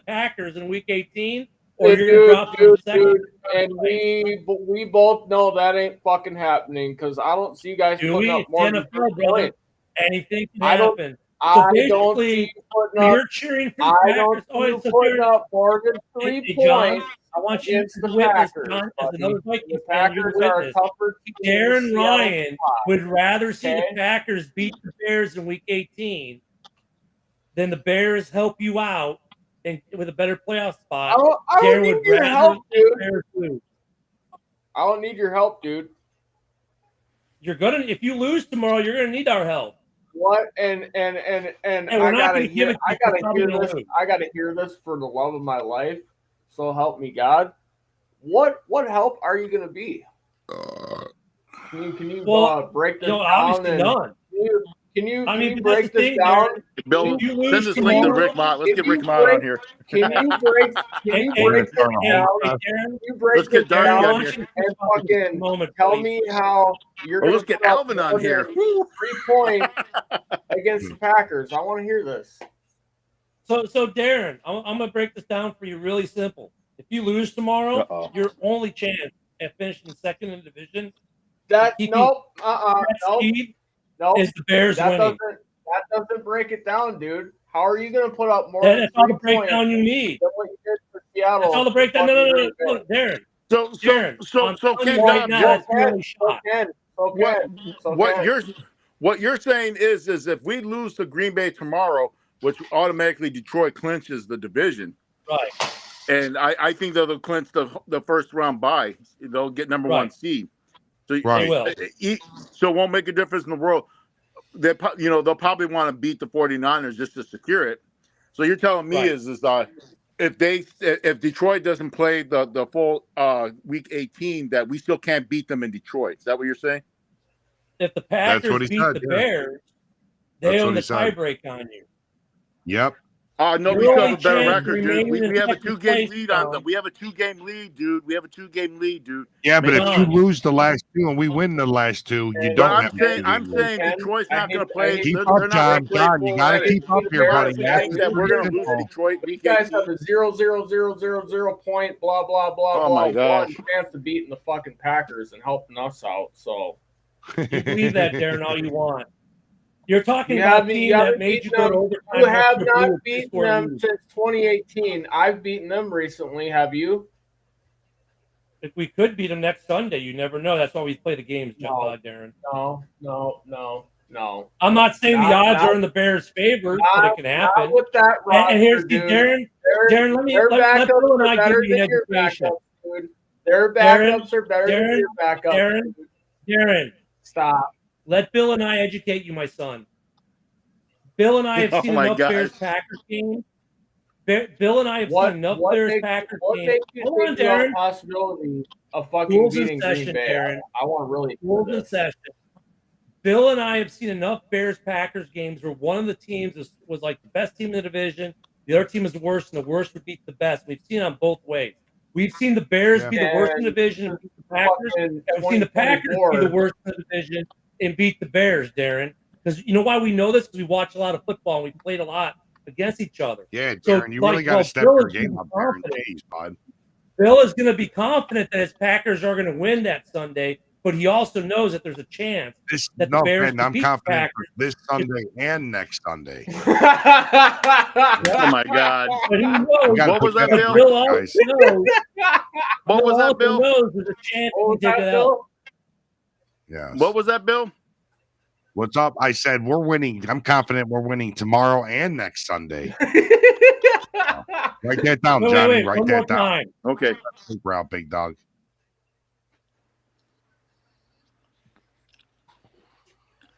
Packers in Week 18. Or Dude, and we both know that ain't fucking happening because I don't see you guys putting up more than 30 points. Anything can happen. You're cheering for the Packers. I don't see you putting up more than 3 points. I want you to witness, John, as another Vikings fan, you're the witness. Darren Ryan would rather see the Packers beat the Bears in Week 18 than the Bears help you out and with a better playoff spot. I don't need your help, dude. I don't need your help, dude. If you lose tomorrow, you're gonna need our help. What? And I gotta hear this for the love of my life. So help me God. What help are you gonna be? Can you break this down? Can you break this down? Bill, send this link to Rick Mott. Let's get Rick Mott on here. Can you break this down? Let's get Darby on here and fucking tell me how you're going to get Alvin on here. 3 points against the Packers. I want to hear this. So Darren, I'm going to break this down for you really simple. If you lose tomorrow, your only chance at finishing second in the division nope. Is the Bears winning. That doesn't break it down, dude. How are you going to put up more That's all the breakdown you need. That's all the breakdown. No, Darren. What you're saying is if we lose to Green Bay tomorrow, which automatically Detroit clinches the division. Right. And I think they'll clinch the first round bye. They'll get number 1 seed. So, so it won't make a difference in the world. They'll probably want to beat the 49ers just to secure it. So you're telling me is if Detroit doesn't play the full Week 18, that we still can't beat them in Detroit. Is that what you're saying? If the Packers beat the Bears, they own the tiebreak on you. Yep. No, we Your still have only a better chance record, dude. remaining We in have a second 2-game place, lead on them. John. We have a 2-game lead, dude. We have a 2-game lead, dude. Yeah, but if you John. lose the last two and we win the last two, you But don't But have I'm saying Ken, Detroit's I not going hate- to play. Keep They're up, not John. going to play John, full you got to edit. keep up the here, buddy. Bears, You I have think to that keep we're it going to lose to simple. Detroit You week guys have 18. a 0.00000 point blah blah blah Oh, blah my gosh. one chance of beating the fucking Packers and helping us out. So You believe that, Darren, all you want. You're talking you about a haven't team you that haven't made you beaten go to them. overtime. You have after not blue beaten score them lead. since 2018. I've beaten them recently. Have you? If we could beat them next Sunday, you never know. That's why we play the games, No. Darren. No. I'm not saying the odds Not- are in the Bears' favor, but it can happen. Not with that roster, And here's dude. Darren, let Their Bill and backups I are give better you an than your education. backups, dude. Their backups are better than your backups. Darren, Stop. let Bill and I educate you, my son. Bill and I have Oh seen my enough gosh. Bears-Packers games. Bill and I have seen enough Bears-Packers What games. makes you Hold on, think you have Darren. a possibility of fucking Rules in beating session, Green Bay? Darren. I want to really hear Rules in this. session. Bill and I have seen enough Bears-Packers games where one of the teams was like the best team in the division, the other team is the worst, and the worst would beat the best. We've seen it on both ways. We've seen the Bears be the worst in the division and beat the Packers, and we've seen the Packers be the worst in the division and beat the Bears, Darren. Because you know why we know this? Because we watch a lot of football and we played a lot against each other. Yeah, So, Darren, you really got to step Bill your is game up there. confident. Jeez, bud. Bill is going to be confident that his Packers are going to win that Sunday, but he also knows that there's a chance that the Bears I'm beat confident the for this Sunday and next Sunday. Oh my God. But he knows. What was that, Bill? Bill also knows. What was that, Bill? Knows there's a chance he can take it out. Yes. What was that, Bill? What's up? I said we're winning. I'm confident we're winning tomorrow and next Sunday. Write that down, Johnny. Wait, Write one that more down. time. Okay. Think we're out, big dog.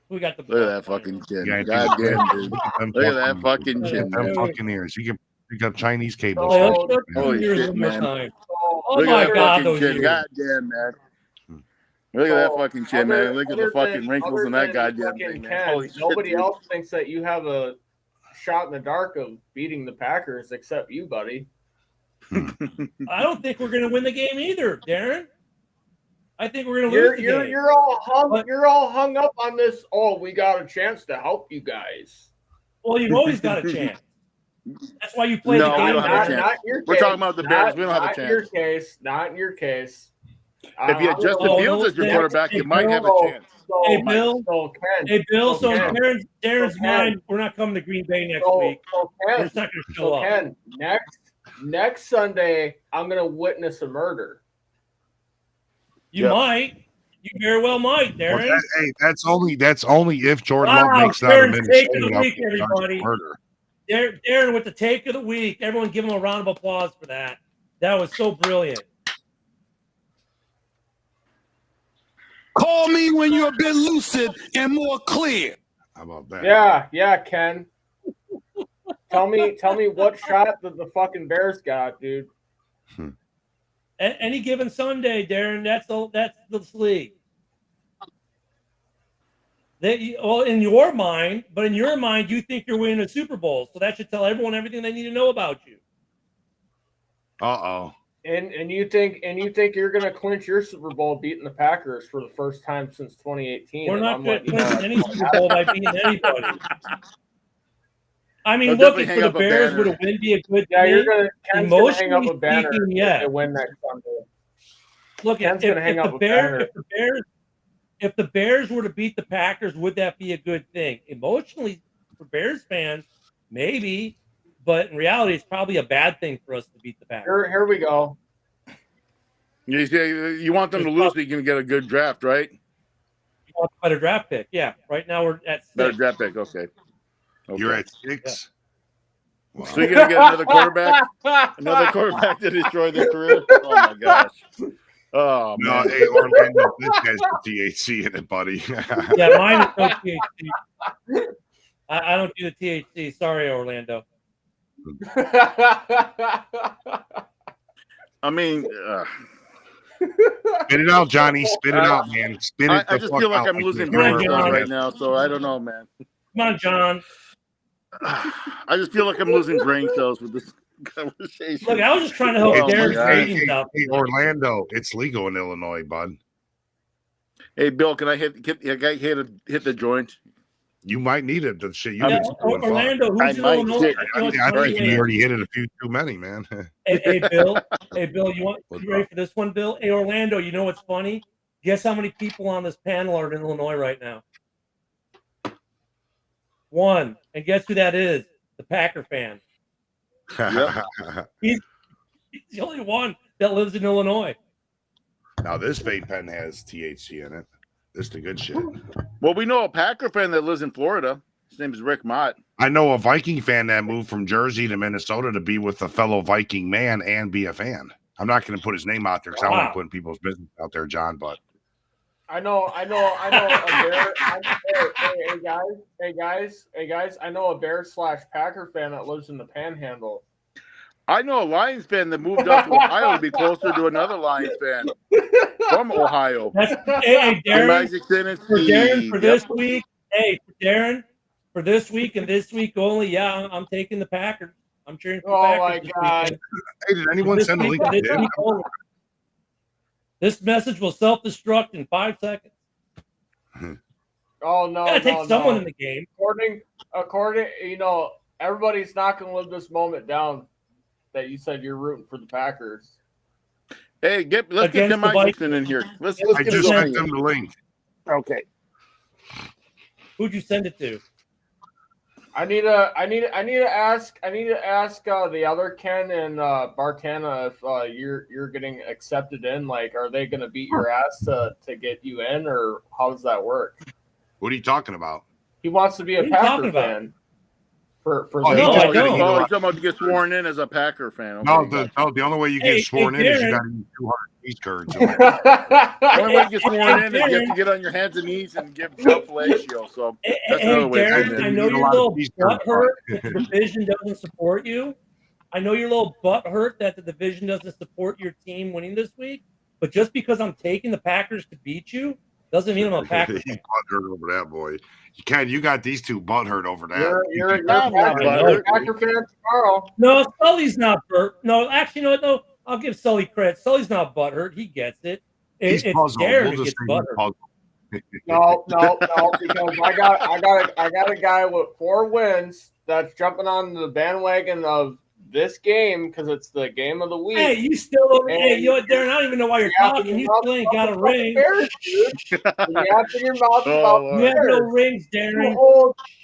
We got the Look at that fucking chin. Yeah, God damn, dude. Look at them Look at that fucking Look chin, at them man. fucking ears. You can pick up Chinese cable. Oh, stations, man. Holy Here's shit, one more man. time. Oh Look my at that God, fucking those chin. ears. God damn, man. Look at that fucking chin, man. Look at the fucking wrinkles in that goddamn thing, man. Holy shit, nobody dude. else thinks that you have a shot in the dark of beating the Packers except you, buddy. I don't think we're going to win the game either, Darren. I think we're going to lose the game. You're all hung up on this. Oh, we got a chance to help you guys. Well, you've always got a chance. That's why you play No, the we game. don't have a chance. Not your We're case. talking about the Bears. We don't have a Not in your chance. case. Not in your case. If you had Justin Fields as your quarterback, you might have a chance. Hey, Bill. So Ken. Hey, Bill. So in Ken. Darren's mind, we're not coming to Green Bay next week. We're just not going to show up. Ken, next Sunday, I'm going to witness a murder. You might. You very well might, Darren. Well, that's only if Jordan Love makes that a Darren's take of the Minnesota week, everybody. murder. Darren with the take of the week. Everyone give him a round of applause for that. That was so brilliant. Call me when you're a bit lucid and more clear. How about that? Yeah, Ken. Tell me what shot the fucking Bears got, dude. Any given Sunday, Darren. That's the league. Well, in your mind, you think you're winning a Super Bowl, so that should tell everyone everything they need to know about you. Uh-oh. And you think you're gonna clinch your Super Bowl beating the Packers for the first time since 2018? We're not going to clinch any Super Bowl by beating anybody. I mean, They'll look, if definitely hang the up a Bears banner. would have win be a good Yeah, thing, Ken's gonna hang up a emotionally banner speaking, if yeah. they win next Sunday. Look, Ken's gonna hang up a banner. If the Bears were to beat the Packers, would that be a good thing? Emotionally, for Bears fans, maybe, but in reality, it's probably a bad thing for us to beat the Packers. Here we go. You want them to lose so you can get a good draft, right? You want a better draft pick, yeah. Right now we're at 6. Better draft pick, okay. You're at 6? Wow. So you're gonna get another quarterback to destroy their career? Oh my gosh. Oh No, man. hey, Orlando, this has the THC in it, buddy. Yeah, mine is no THC. I don't do the THC. Sorry, Orlando. I mean, Spit it out, Johnny. Spit it out, man. Spit it. I just feel like I'm losing Come on, brain cells John. right now, so I don't know, man. Come on, John. I just feel like I'm losing brain cells with this conversation. Look, I was just trying to help Darren's ratings out. Orlando, it's legal in Illinois, bud. Hey, Bill, can I hit the joint? You might need it. The shit you Yeah, been doing. Orlando, who's in Illinois? I think you already hit it a few too many, man. Hey, Bill. Hey, Bill, you ready for this one, Bill? Hey, Orlando, you know what's funny? Guess how many people on this panel are in Illinois right now? One. And guess who that is? The Packer fan. He's the only one that lives in Illinois. Now, this vape pen has THC in it. This is the good shit. Well, we know a Packer fan that lives in Florida. His name is Rick Mott. I know a Viking fan that moved from Jersey to Minnesota to be with a fellow Viking man and be a fan. I'm not going to put his name out there because I don't want to put people's business out there, John, but I know a Bear. Hey guys! I know a Bear/Packer fan that lives in the Panhandle. I know a Lions fan that moved up to Ohio to be closer to another Lions fan from Ohio. Hey, Darren, for this week. Hey, Darren, for this week and this week only. Yeah, I'm taking the Packers. I'm cheering for the Packers. Oh my God! Hey, did anyone send a link? This message will self-destruct in 5 seconds. Oh no! Gotta take someone in the game. According, everybody's not going to live this moment down. That you said you're rooting for the Packers. Hey, let's get Tim Isaacson in here. Let's I just sent them the link. Okay. Who'd you send it to? I need to ask the other Ken and Bartana if you're getting accepted in. Like, are they going to beat your ass to get you in, or how does that work? What are you talking about? He wants to be a Packer fan. For I don't. he's talking about to get sworn in as a Packer fan. Okay. No, the only way you get sworn in is you got to use 200 cheese curds. The only way to get sworn in is you have to get on your hands and knees and give Joe fellatio. So that's another way. Darren, I know you're a little butthurt that the division doesn't support you. I know you're a little butthurt that the division doesn't support your team winning this week. But just because I'm taking the Packers to beat you doesn't mean I'm a Packer fan. He's butthurt over that, boy. You got these two butthurt over that. You're a Packer fan tomorrow. No, Sully's not butthurt. No, actually, no. I'll give Sully credit. Sully's not butthurt. He gets it. It's Darren who gets butthurt. No, because I got a guy with 4 wins that's jumping on the bandwagon of this game because it's the game of the week. Hey, you still Darren, I don't even know why you're talking. You still ain't got a ring. You have your mouth about you have no rings, Darren.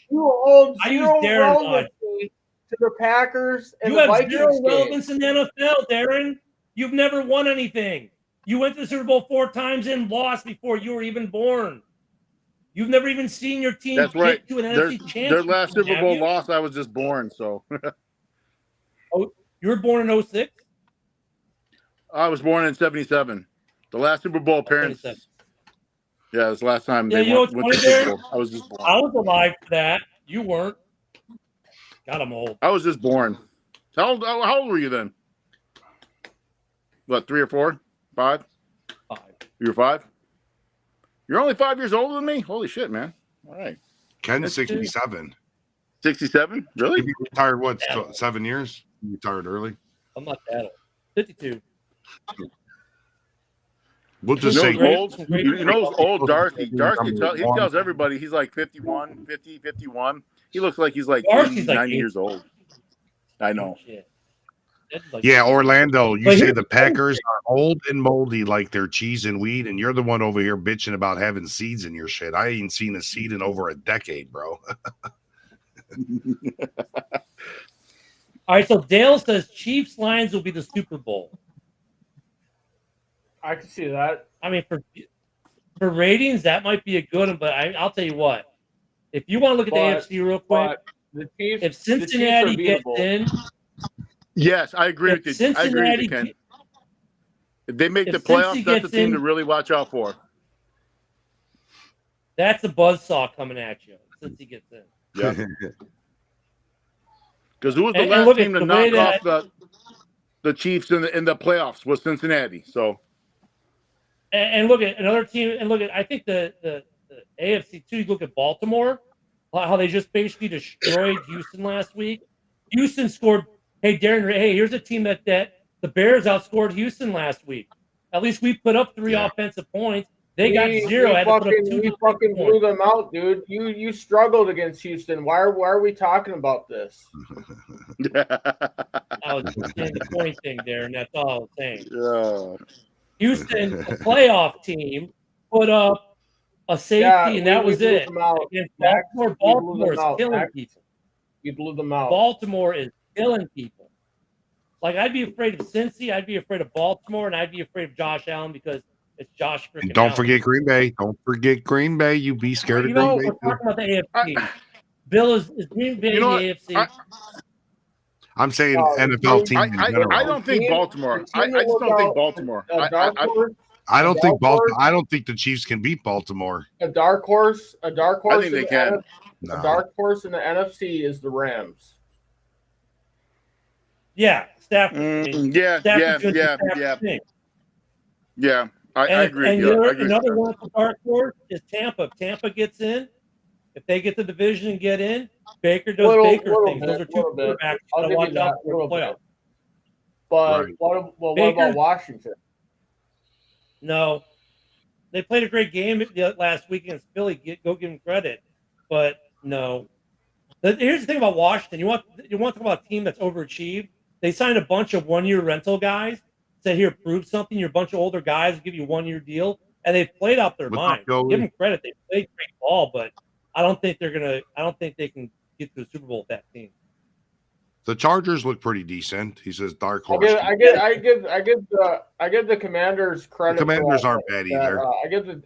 You hold I use Darren to the Packers and you the have Vikings zero game. relevance in the NFL, Darren. You've never won anything. You went to the Super Bowl 4 times and lost before you were even born. You've never even seen your team get to an NFC championship. Their last Super Bowl loss, I was just born, so. Oh, you were born in 06? I was born in 77. The last Super Bowl appearance. 77. Yeah, it was the last time they went to the Super Bowl. I was just born. I was alive for that. You weren't. God, I'm old. I was just born. How old were you then? What, 3 or 4? 5? 5. You were 5? You're only 5 years older than me? Holy shit, man. All right. Ken's 67. 67? Really? You retired, 7 years? You retired early? I'm not that old. 52. We'll just say old. You know old Darcy. Darcy, he tells everybody he's like 51, 50, 51. He looks like he's like 80, 90 years old. I know. Yeah, Orlando, you say the Packers are old and moldy like they're cheese and weed, and you're the one over here bitching about having seeds in your shit. I ain't seen a seed in over a decade, bro. All right, so Dale says Chiefs Lions will be the Super Bowl. I can see that. I mean, for ratings, that might be a good one, but I'll tell you what. If you want to look at the AFC real quick, if Cincinnati gets in. Yes, I agree with you. I agree with you, Ken. If they make the playoffs, that's the team to really watch out for. That's a buzzsaw coming at you since he gets in. Yeah. Because who was the last team to knock off the Chiefs in the playoffs was Cincinnati. So. And look at another team. And look at I think the AFC too. You look at Baltimore. how they just basically destroyed Houston last week. Houston scored. Hey, Darren. Hey, here's a team that the Bears outscored Houston last week. At least we put up 3 offensive points. They got 0. Had to put up 2 we fucking blew them out, dude. You struggled against Houston. Why are we talking about this? I was saying the point thing, Darren. That's all I was saying. Yeah. Houston, a playoff team, put up a safety, and that was it. Against Baltimore is killing people. You blew them out. Baltimore is killing people. Like, I'd be afraid of Cincy, I'd be afraid of Baltimore, and I'd be afraid of Josh Allen because it's Josh freaking And don't Allen. forget Green Bay. Don't forget Green Bay. You be scared of Green Bay. We're talking about the AFC. Bill is Green Bay the AFC. I'm saying NFL team in general. I don't think Baltimore. I just don't think Baltimore. I don't think Baltimore. I don't think the Chiefs can beat Baltimore. A dark horse. I think they can. A dark horse in the NFC is the Rams. Yeah, Stafford. Yeah. I agree. And another one for dark horse is Tampa. If Tampa gets in, if they get the division and get in, Baker does Baker things. Those are 2 quarterbacks to watch out for the playoffs. But what about Washington? No, they played a great game last week against Philly. Go give them credit, but no. Here's the thing about Washington. You want to talk about a team that's overachieved? They signed a bunch of 1-year rental guys. Said, here, prove something. You're a bunch of older guys. Give you a 1-year deal, and they've played out their mind. Give them credit. They played great ball, but I don't think they can get to the Super Bowl with that team. The Chargers look pretty decent. He says dark horse. I give the Commanders credit. The Commanders aren't bad either. I give the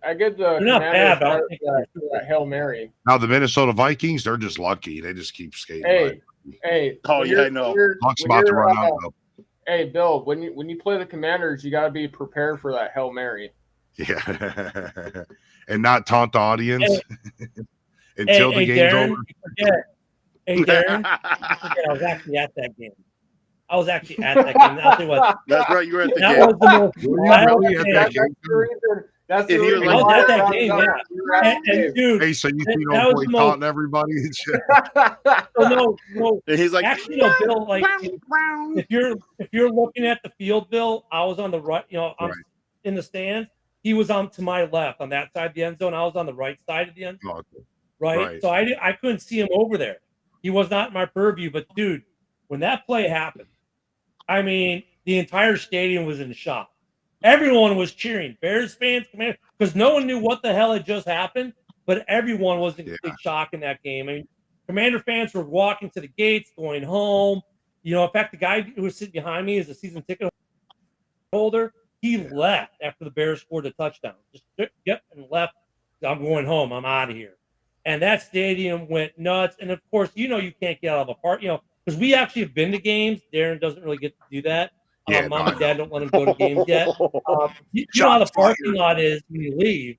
not bad, credit for that Hail Mary. Now the Minnesota Vikings, they're just lucky. They just keep skating. Hey. Oh yeah, I know. Clock's about to run out. Hey, Bill, when you play the Commanders, you got to be prepared for that Hail Mary. Yeah, and not taunt the audience until the game's Darren, over. Hey, Darren, I was actually at that game. I'll tell you what. That's right. You were at the that game. Was the most That's the reason. I was at that game, yeah. And dude, hey, so you see no boy taunting everybody? No. And he's like, actually, no, Bill. Like, if you're looking at the field, Bill, I was on the right. I'm in the stands. He was on to my left on that side of the end zone. I was on the right side of the end zone. Right. So I couldn't see him over there. He was not in my purview. But dude, when that play happened, I mean, the entire stadium was in shock. Everyone was cheering. Bears fans, Commanders, because no one knew what the hell had just happened. But everyone was in complete shock in that game. I mean, Commander fans were walking to the gates, going home. In fact, the guy who was sitting behind me is a season ticket holder. He left after the Bears scored a touchdown. Just and left. I'm going home. I'm out of here. And that stadium went nuts. And of course, you can't get out of a park. Because we actually have been to games. Darren doesn't really get to do that. Mom and Dad don't let him go to games yet. You know how the parking lot is when you leave.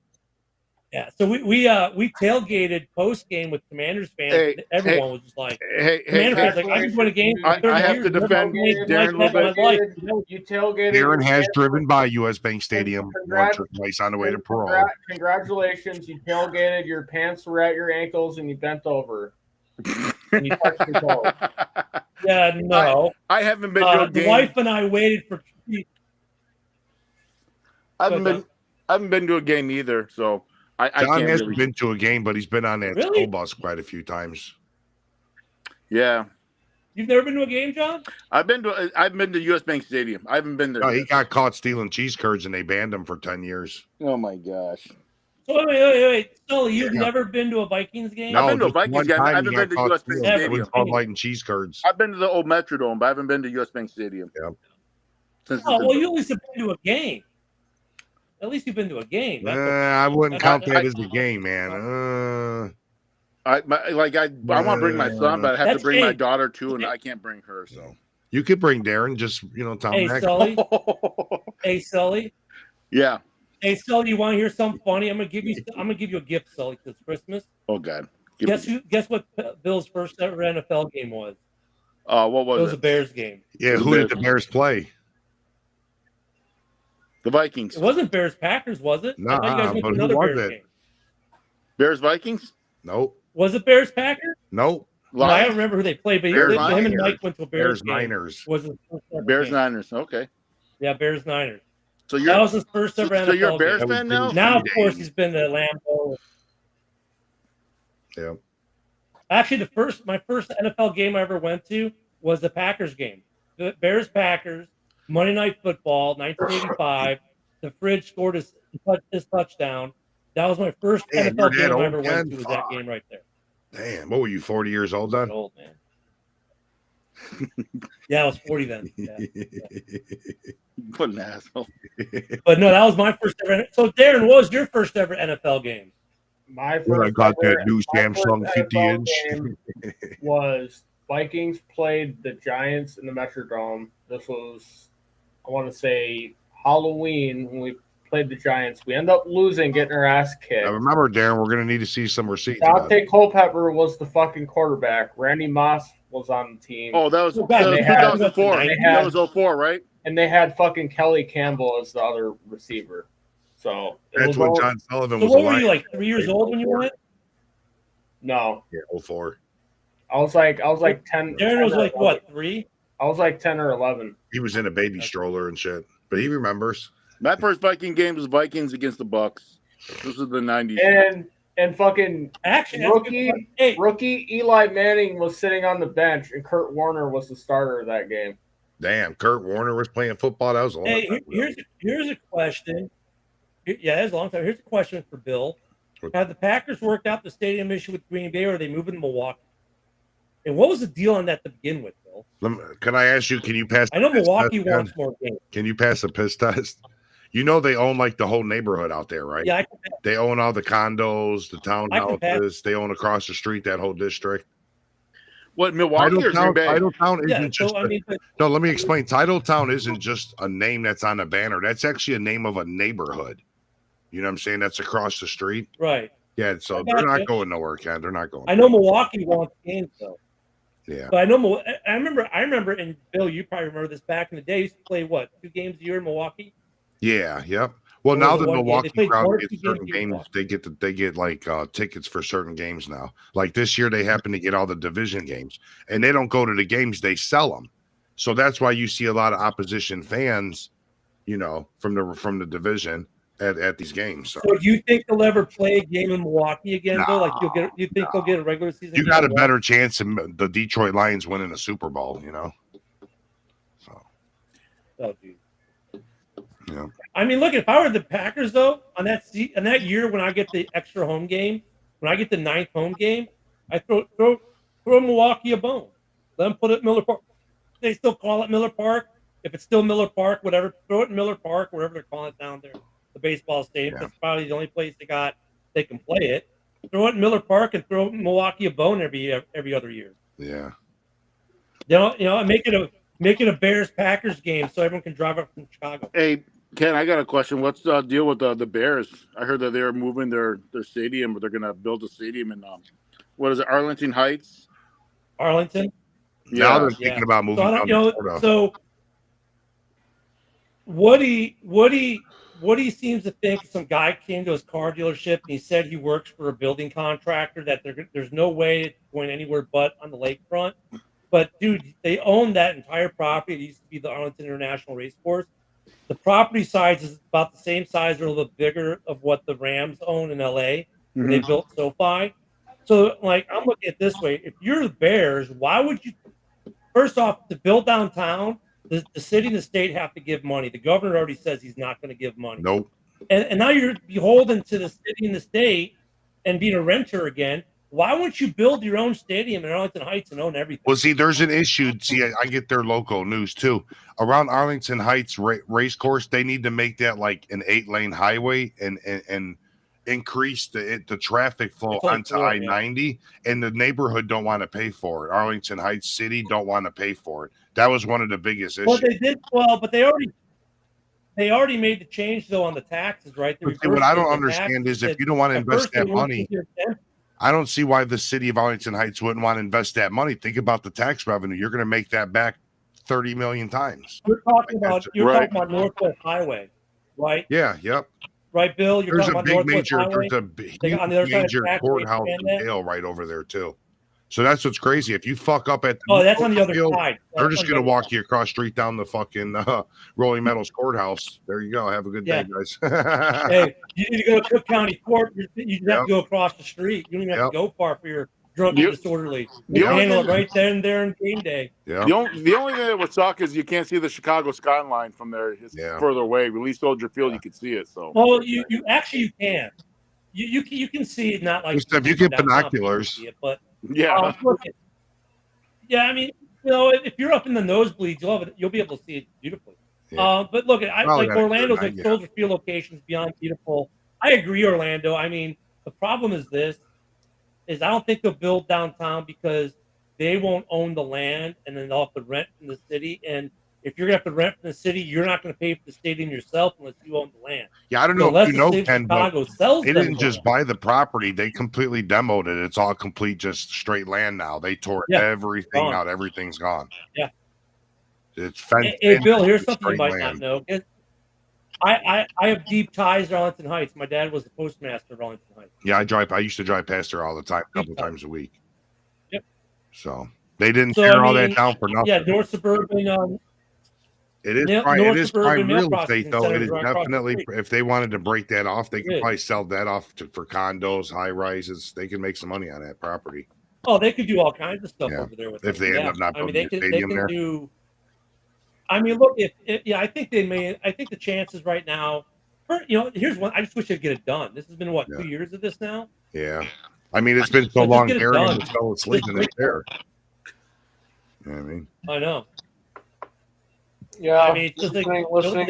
Yeah, so we tailgated post game with Commanders fans. Everyone was just like, Commanders fans like, I've been going to games for 30 years. I have to defend Darren a little bit. You tailgated. Darren has driven by U.S. Bank Stadium once or twice on the way to parole. Congratulations, you tailgated. Your pants were at your ankles, and you bent over. And you touched your toes. Yeah, no. I haven't been to a game. The wife and I waited for. I haven't been to a game either, so I John can't. Hasn't been to a game, but he's been on that school bus quite a few times. Yeah. You've never been to a game, John? I've been to U.S. Bank Stadium. I haven't been there. No, he got caught stealing cheese curds, and they banned him for 10 years. Oh my gosh. So wait. Sully, you've never been to a Vikings game? No, I've been to a Vikings game. I haven't been to U.S. Bank Stadium. It was Bud Light and cheese curds. I've been to the old Metrodome, but I haven't been to U.S. Bank Stadium. Yeah. You at least have been to a game. At least you've been to a game. I wouldn't count that as a game, man. I want to bring my son, but I have to bring my daughter too, and I can't bring her. So you could bring Darren. Just tell him. Hey, Sully. Yeah. Hey, Sully, you want to hear something funny? I'm gonna give you a gift, Sully, because it's Christmas. Oh God. Guess what Bill's first ever NFL game was? What was it? It was a Bears game. Yeah, who did the Bears play? The Vikings. It wasn't Bears Packers, was it? No, but who was it? Bears Vikings? Nope. Was it Bears Packers? Nope. No, I don't remember who they played, but Bears, him and Mike went to a Bears game. Niners. Was his first ever Bears game. Niners. Okay. Yeah, Bears Niners. So that was his first ever NFL So you're a Bears game. fan now? Now, of course, he's been to Lambeau. Yeah. Actually, my first NFL game I ever went to was the Packers game. The Bears Packers, Monday Night Football, 1985. The Fridge scored his touchdown. That was my first NFL game I ever went to. Was that game right there? Damn, what were you, 40 years old then? Old man. Yeah, I was 40 then. Yeah. What an asshole. But no, that was my first ever. So, Darren, what was your first ever NFL game? My when I got ever, that new Samsung 50-inch game was Vikings played the Giants in the Metrodome. This was, I want to say, Halloween when we played the Giants. We end up losing, getting our ass kicked. I remember, Darren, we're going to need to see some receipts. Dante Culpepper was the fucking quarterback. Randy Moss was on the team. Oh, that was 2004. That was 04, right? And they had fucking Kelly Campbell as the other receiver. So that's when John Sullivan was. So what were you, like 3 years old when you went? No. Yeah, 04. I was like 10. Darren was like what, 3? I was like 10 or 11. He was in a baby stroller and shit, but he remembers. My first Viking game was Vikings against the Bucks. This was the 90s. And fucking rookie Eli Manning was sitting on the bench, and Kurt Warner was the starter of that game. Damn, Kurt Warner was playing football. That was a long time ago. Here's a question. Yeah, that's a long time. Here's a question for Bill. Have the Packers worked out the stadium issue with Green Bay, or are they moving to Milwaukee? And what was the deal on that to begin with, Bill? Can I ask you, can you pass? I know Milwaukee wants more games. Can you pass a piss test? You know they own like the whole neighborhood out there, right? Yeah, they own all the condos, the townhouses. They own across the street that whole district. What, Milwaukee or Green Bay? Titletown isn't just. No, let me explain. Titletown isn't just a name that's on a banner. That's actually a name of a neighborhood. You know what I'm saying? That's across the street. Right. Yeah, so they're not going nowhere, Ken. They're not going. I know Milwaukee wants games though. Yeah. But I know. I remember, and Bill, you probably remember this back in the day. You used to play what, 2 games a year in Milwaukee? Yeah. Yep. Well, now the Milwaukee crowd gets certain games. They get like tickets for certain games now. Like this year, they happen to get all the division games, and they don't go to the games; they sell them. So that's why you see a lot of opposition fans, you know, from the division at these games. So do you think they'll ever play a game in Milwaukee again? Though, like you think they'll get a regular season? You got a better chance of the Detroit Lions winning a Super Bowl, you know. So. Oh, dude. Yeah. I mean, look, if I were the Packers, though, on that year when I get the extra home game, when I get the 9th home game, I throw Milwaukee a bone. Let them put it at Miller Park. They still call it Miller Park. If it's still Miller Park, whatever, throw it in Miller Park, wherever they're calling it down there, the baseball stadium. Yeah. That's probably the only place they can play it. Throw it in Miller Park and throw Milwaukee a bone every other year. Yeah. You know, make it a Bears Packers game so everyone can drive up from Chicago. Hey, Ken, I got a question. What's the deal with the Bears? I heard that they're moving their stadium, but they're going to build a stadium in what is it, Arlington Heights? Arlington. Yeah, now they're thinking about moving. So Woody seems to think some guy came to his car dealership and he said he works for a building contractor, that there's no way it's going anywhere but on the lakefront. But dude, they own that entire property. It used to be the Arlington International Racecourse. The property size is about the same size or a little bigger of what the Rams own in LA. Where they built SoFi. So, like, I'm looking at it this way. If you're the Bears, why would you, first off, to build downtown, the city and the state have to give money. The governor already says he's not going to give money. Nope. And now you're beholden to the city and the state and being a renter again. Why wouldn't you build your own stadium in Arlington Heights and own everything? Well, see, there's an issue. See, I get their local news too. Around Arlington Heights race course, they need to make that like an 8-lane highway and increase the traffic flow onto I-90. And the neighborhood don't want to pay for it. Arlington Heights City don't want to pay for it. That was one of the biggest issues. Well, they did but they already made the change though on the taxes, right? What I don't understand is if you don't want to invest that money. I don't see why the city of Arlington Heights wouldn't want to invest that money. Think about the tax revenue. You're going to make that back 30 million times. You're talking about Northwest Highway, right? Yeah, yep. right, Bill? You're There's talking a about big Northwest major, Highway. there's a They got on the other huge side of the major track, where you courthouse stand and there. jail right over there too. So that's what's crazy. If you fuck up at the Oh, that's on the other field, side. they're just gonna walk you across street down the fucking Rolling Meadows courthouse. There you go. Have a good day, guys. Hey, you need to go to Cook County Court. You just have to go across the street. You don't even have to go far for your drunk and disorderly. You can handle it right there and there in game day. Yeah. The only thing that would suck is you can't see the Chicago skyline from there. It's further away. At least Soldier Field, you can see it. So. Well, you can. You can see it, not like just if you get binoculars. See it, but yeah. Yeah, I mean, you know, if you're up in the nosebleeds, you'll be able to see it beautifully. Yeah. But look, like Orlando's like Soldier Field locations beyond beautiful. I agree, Orlando. I mean, the problem is I don't think they'll build downtown because they won't own the land, and then they'll have to rent from the city. And if you're gonna have to rent from the city, you're not gonna pay for the stadium yourself unless you own the land. Yeah, I don't know if you know, Ken, but they didn't just buy the property; they completely demoed it. It's all complete, just straight land now. They tore everything out. Everything's gone. Yeah, it's fenced. Hey, Bill, here's something you might not know. I have deep ties to Arlington Heights. My dad was the postmaster of Arlington Heights. Yeah, I used to drive past there all the time, a couple times a week. Yep. So they didn't tear all that down for nothing. Yeah, North Suburban. It is prime real estate, though. It is definitely. If they wanted to break that off, they could probably sell that off for condos, high rises. They can make some money on that property. Oh, they could do all kinds of stuff over there with if they end up not building a stadium there. I mean, look, I think they may. I think the chances right now, here's one. I just wish they'd get it done. This has been 2 years of this now. Yeah, I mean, it's been so long. Aaron fell asleep in it there. You know what I mean? I know. Yeah, I mean, listening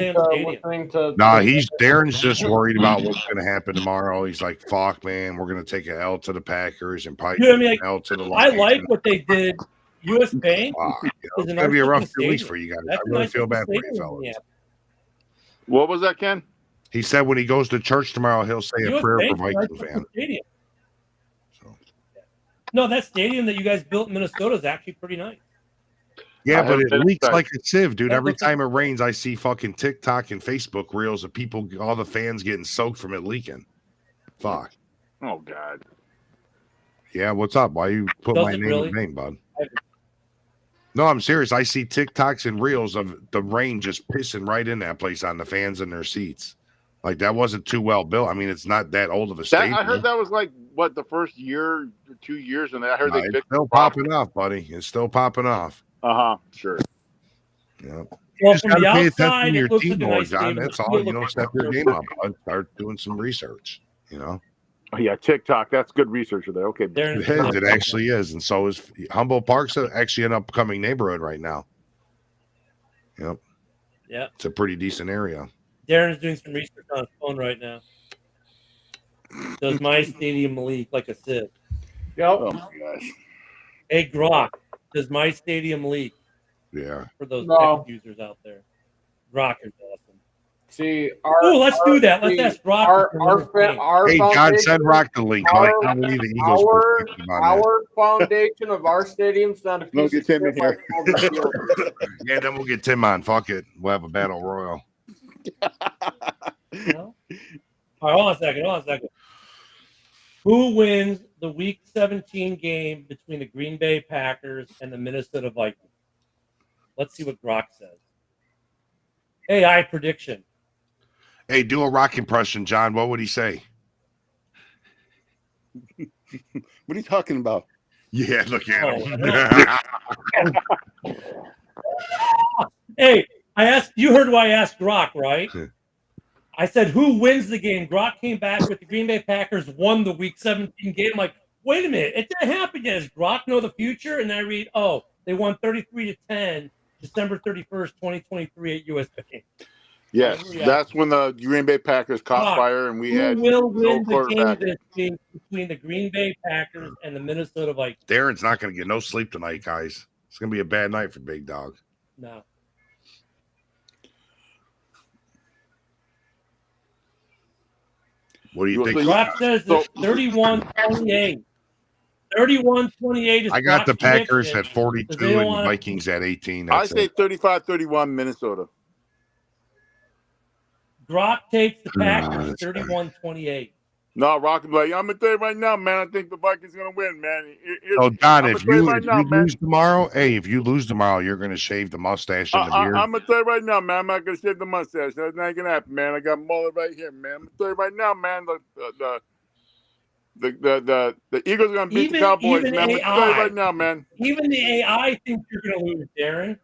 to. Nah, Darren's just worried about what's going to happen tomorrow. He's like, "Fuck, man, we're going to take an L to the Packers and probably an L to the Lions." I like what they did. U.S. Bank. It's going to be a rough 2 weeks for you guys. I really feel bad for you fellas. What was that, Ken? He said when he goes to church tomorrow, he'll say a prayer for Viking fans. No, that stadium that you guys built in Minnesota is actually pretty nice. Yeah, but it leaks like a sieve, dude. Every time it rains, I see fucking TikTok and Facebook reels of people, all the fans getting soaked from it leaking. Fuck. Oh, God. Yeah, what's up? Why you put my name, bud? No, I'm serious. I see TikToks and reels of the rain just pissing right in that place on the fans in their seats. Like, that wasn't too well built. I mean, it's not that old of a stadium. I heard that was like, the first year or 2 years, and I heard they it's still popping off, buddy. It's still popping off. Sure. Yeah. Well, just from the outside, to your it looks team like a more, nice John. stadium. That's all. You know, step your game up, bud. Start doing some research. You know. Oh, yeah, TikTok. That's good research there. Okay. It actually is, and so is Humboldt Park's actually an upcoming neighborhood right now. Yep. Yeah. It's a pretty decent area. Darren's doing some research on his phone right now. Does my stadium leak like a sieve? Yep. Oh my gosh. Hey, Grok, does my stadium leak? Yeah. For those users out there, Grok is awesome. See, let's do that. Let's ask Grok. Hey, John, send Rock the link. Our foundation of our stadium's not a piece We'll get Tim in here. Yeah, then we'll get Tim on. Fuck it. We'll have a battle royal. All right, hold on a second. Who wins the Week 17 game between the Green Bay Packers and the Minnesota Vikings? Let's see what Grok says. AI prediction. Hey, do a Rock impression, John. What would he say? What are you talking about? Yeah, look at him. Hey, you heard why I asked Grok, right? I said, who wins the game? Grok came back with the Green Bay Packers won the Week 17 game. I'm like, wait a minute. It didn't happen yet. Does Grok know the future? And I read, they won 33-10, December 31st, 2023 at US Bank. Yes, that's when the Green Bay Packers caught fire, and we had no quarterback. Game between the Green Bay Packers and the Minnesota Vikings. Darren's not going to get no sleep tonight, guys. It's going to be a bad night for Big Dog. No. What do you think? Rock says 31-28. 31-28 is I got the Packers prediction. at 42 and Vikings at 18. I say 35-31 Minnesota. Brock takes the Packers 31-28. No, Rock is like, I'm gonna tell you right now, man. I think the Vikings gonna win, man. So Don, I'm if gonna you tell you right now, man. lose tomorrow, if you lose tomorrow, you're gonna shave the mustache and the beard. I'm gonna tell you right now, man. I'm not gonna shave the mustache. That's not gonna happen, man. I got a mullet right here, man. I'm gonna tell you right now, man. The Eagles are gonna beat the Cowboys, man. I'm gonna tell you right now, man. Even the AI thinks you're gonna lose, Darren.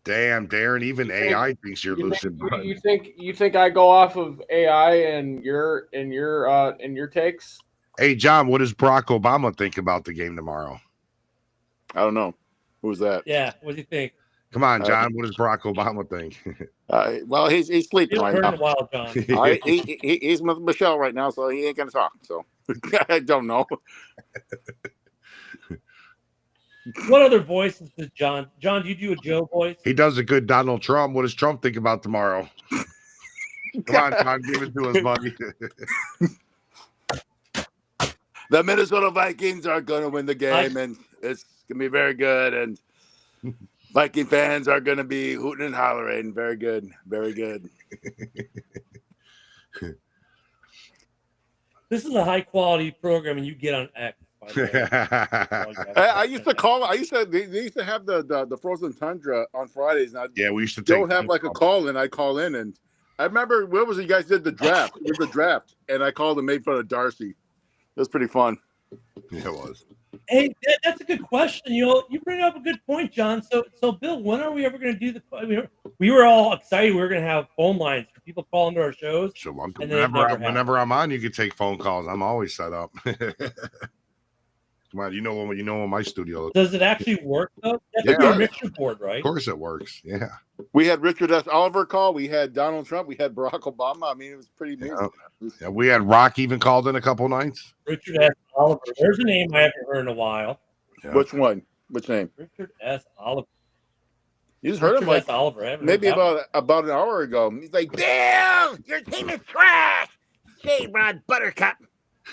Damn, Darren. Even AI thinks you're losing. You think I go off of AI and your takes? Hey, John, what does Barack Obama think about the game tomorrow? I don't know. Who's that? Yeah, what do you think? Come on, John. What does Barack Obama think? Well, he's sleeping right now. In a while, John. He's with Michelle right now, so he ain't gonna talk. So I don't know. What other voices does John? John, do you do a Joe voice? He does a good Donald Trump. What does Trump think about tomorrow? Come on, John, give it to us, buddy. The Minnesota Vikings are going to win the game, and it's going to be very good. And Viking fans are going to be hooting and hollering. Very good. Very good. This is a high-quality program, and you get on X. I used to they used to have the frozen tundra on Fridays. And we used to don't have like a call in. I call in, and I remember what was it? You guys did the draft. It was the draft, and I called and made fun of Darcy. It was pretty fun. Yeah, it was. Hey, that's a good question. You bring up a good point, John. So Bill, when are we ever going to do the? We were all excited. We were going to have phone lines for people calling to our shows. So whenever I'm on, you can take phone calls. I'm always set up. Come on, you know my studio. Does it actually work though? That's Yeah, a mixer board, right? Of course it works. Yeah. We had Richard S. Oliver call. We had Donald Trump. We had Barack Obama. I mean, it was pretty amazing. Yeah, we had Rock even called in a couple nights. Richard S. Oliver. There's a name I haven't heard in a while. Yeah. Which one? Which name? Richard S. Oliver. You just heard him like Oliver. Maybe about an hour ago. He's like, Bill, your team is trash. Say, Rod Buttercup.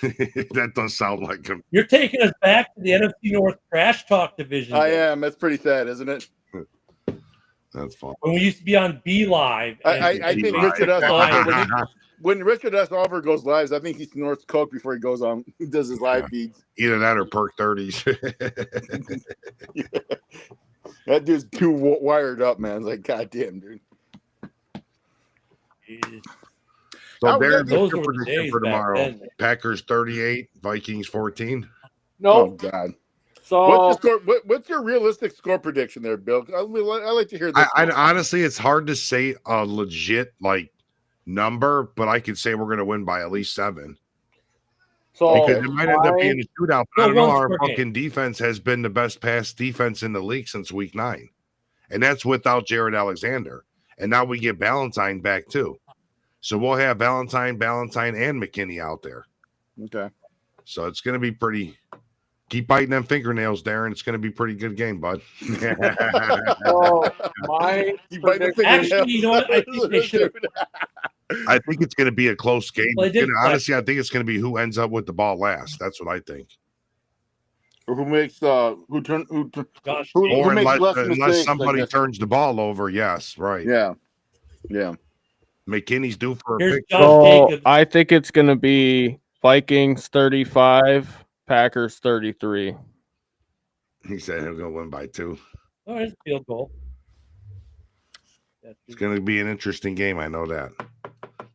That does sound like him. You're taking us back to the NFC North trash talk division. I am. That's pretty sad, isn't it? That's fun. When we used to be on B Live. I think Richard S. Oliver, when Richard S. Oliver goes live, I think he snorts coke before he goes on. He does his live feeds. Either that or perk 30s. Yeah. That dude's too wired up, man. It's like, goddamn, dude. So those were the days for tomorrow. then. Packers 38, Vikings 14. No. Oh God. So what's your realistic score prediction there, Bill? I like to hear this. I honestly, it's hard to say a legit number, but I could say we're going to win by at least 7. So because it might end up being a shootout. But I don't know. Our fucking game. Defense has been the best pass defense in the league since week 9, and that's without Jared Alexander. And now we get Valentine back too. So we'll have Valentine, and McKinney out there. Okay. So it's going to be pretty. Keep biting them fingernails, Darren. It's going to be a pretty good game, bud. So my actually, you know what? I think they should. I think it's going to be a close game. Well, honestly, I think it's going to be who ends up with the ball last. That's what I think. Or who makes who unless less mistakes, somebody turns the ball over. Yes, right. Yeah. McKinney's due for a Here's pick. So I think it's going to be Vikings 35, Packers 33. He said he'll go win by 2. Oh, it's a field goal. It's going to be an interesting game. I know that.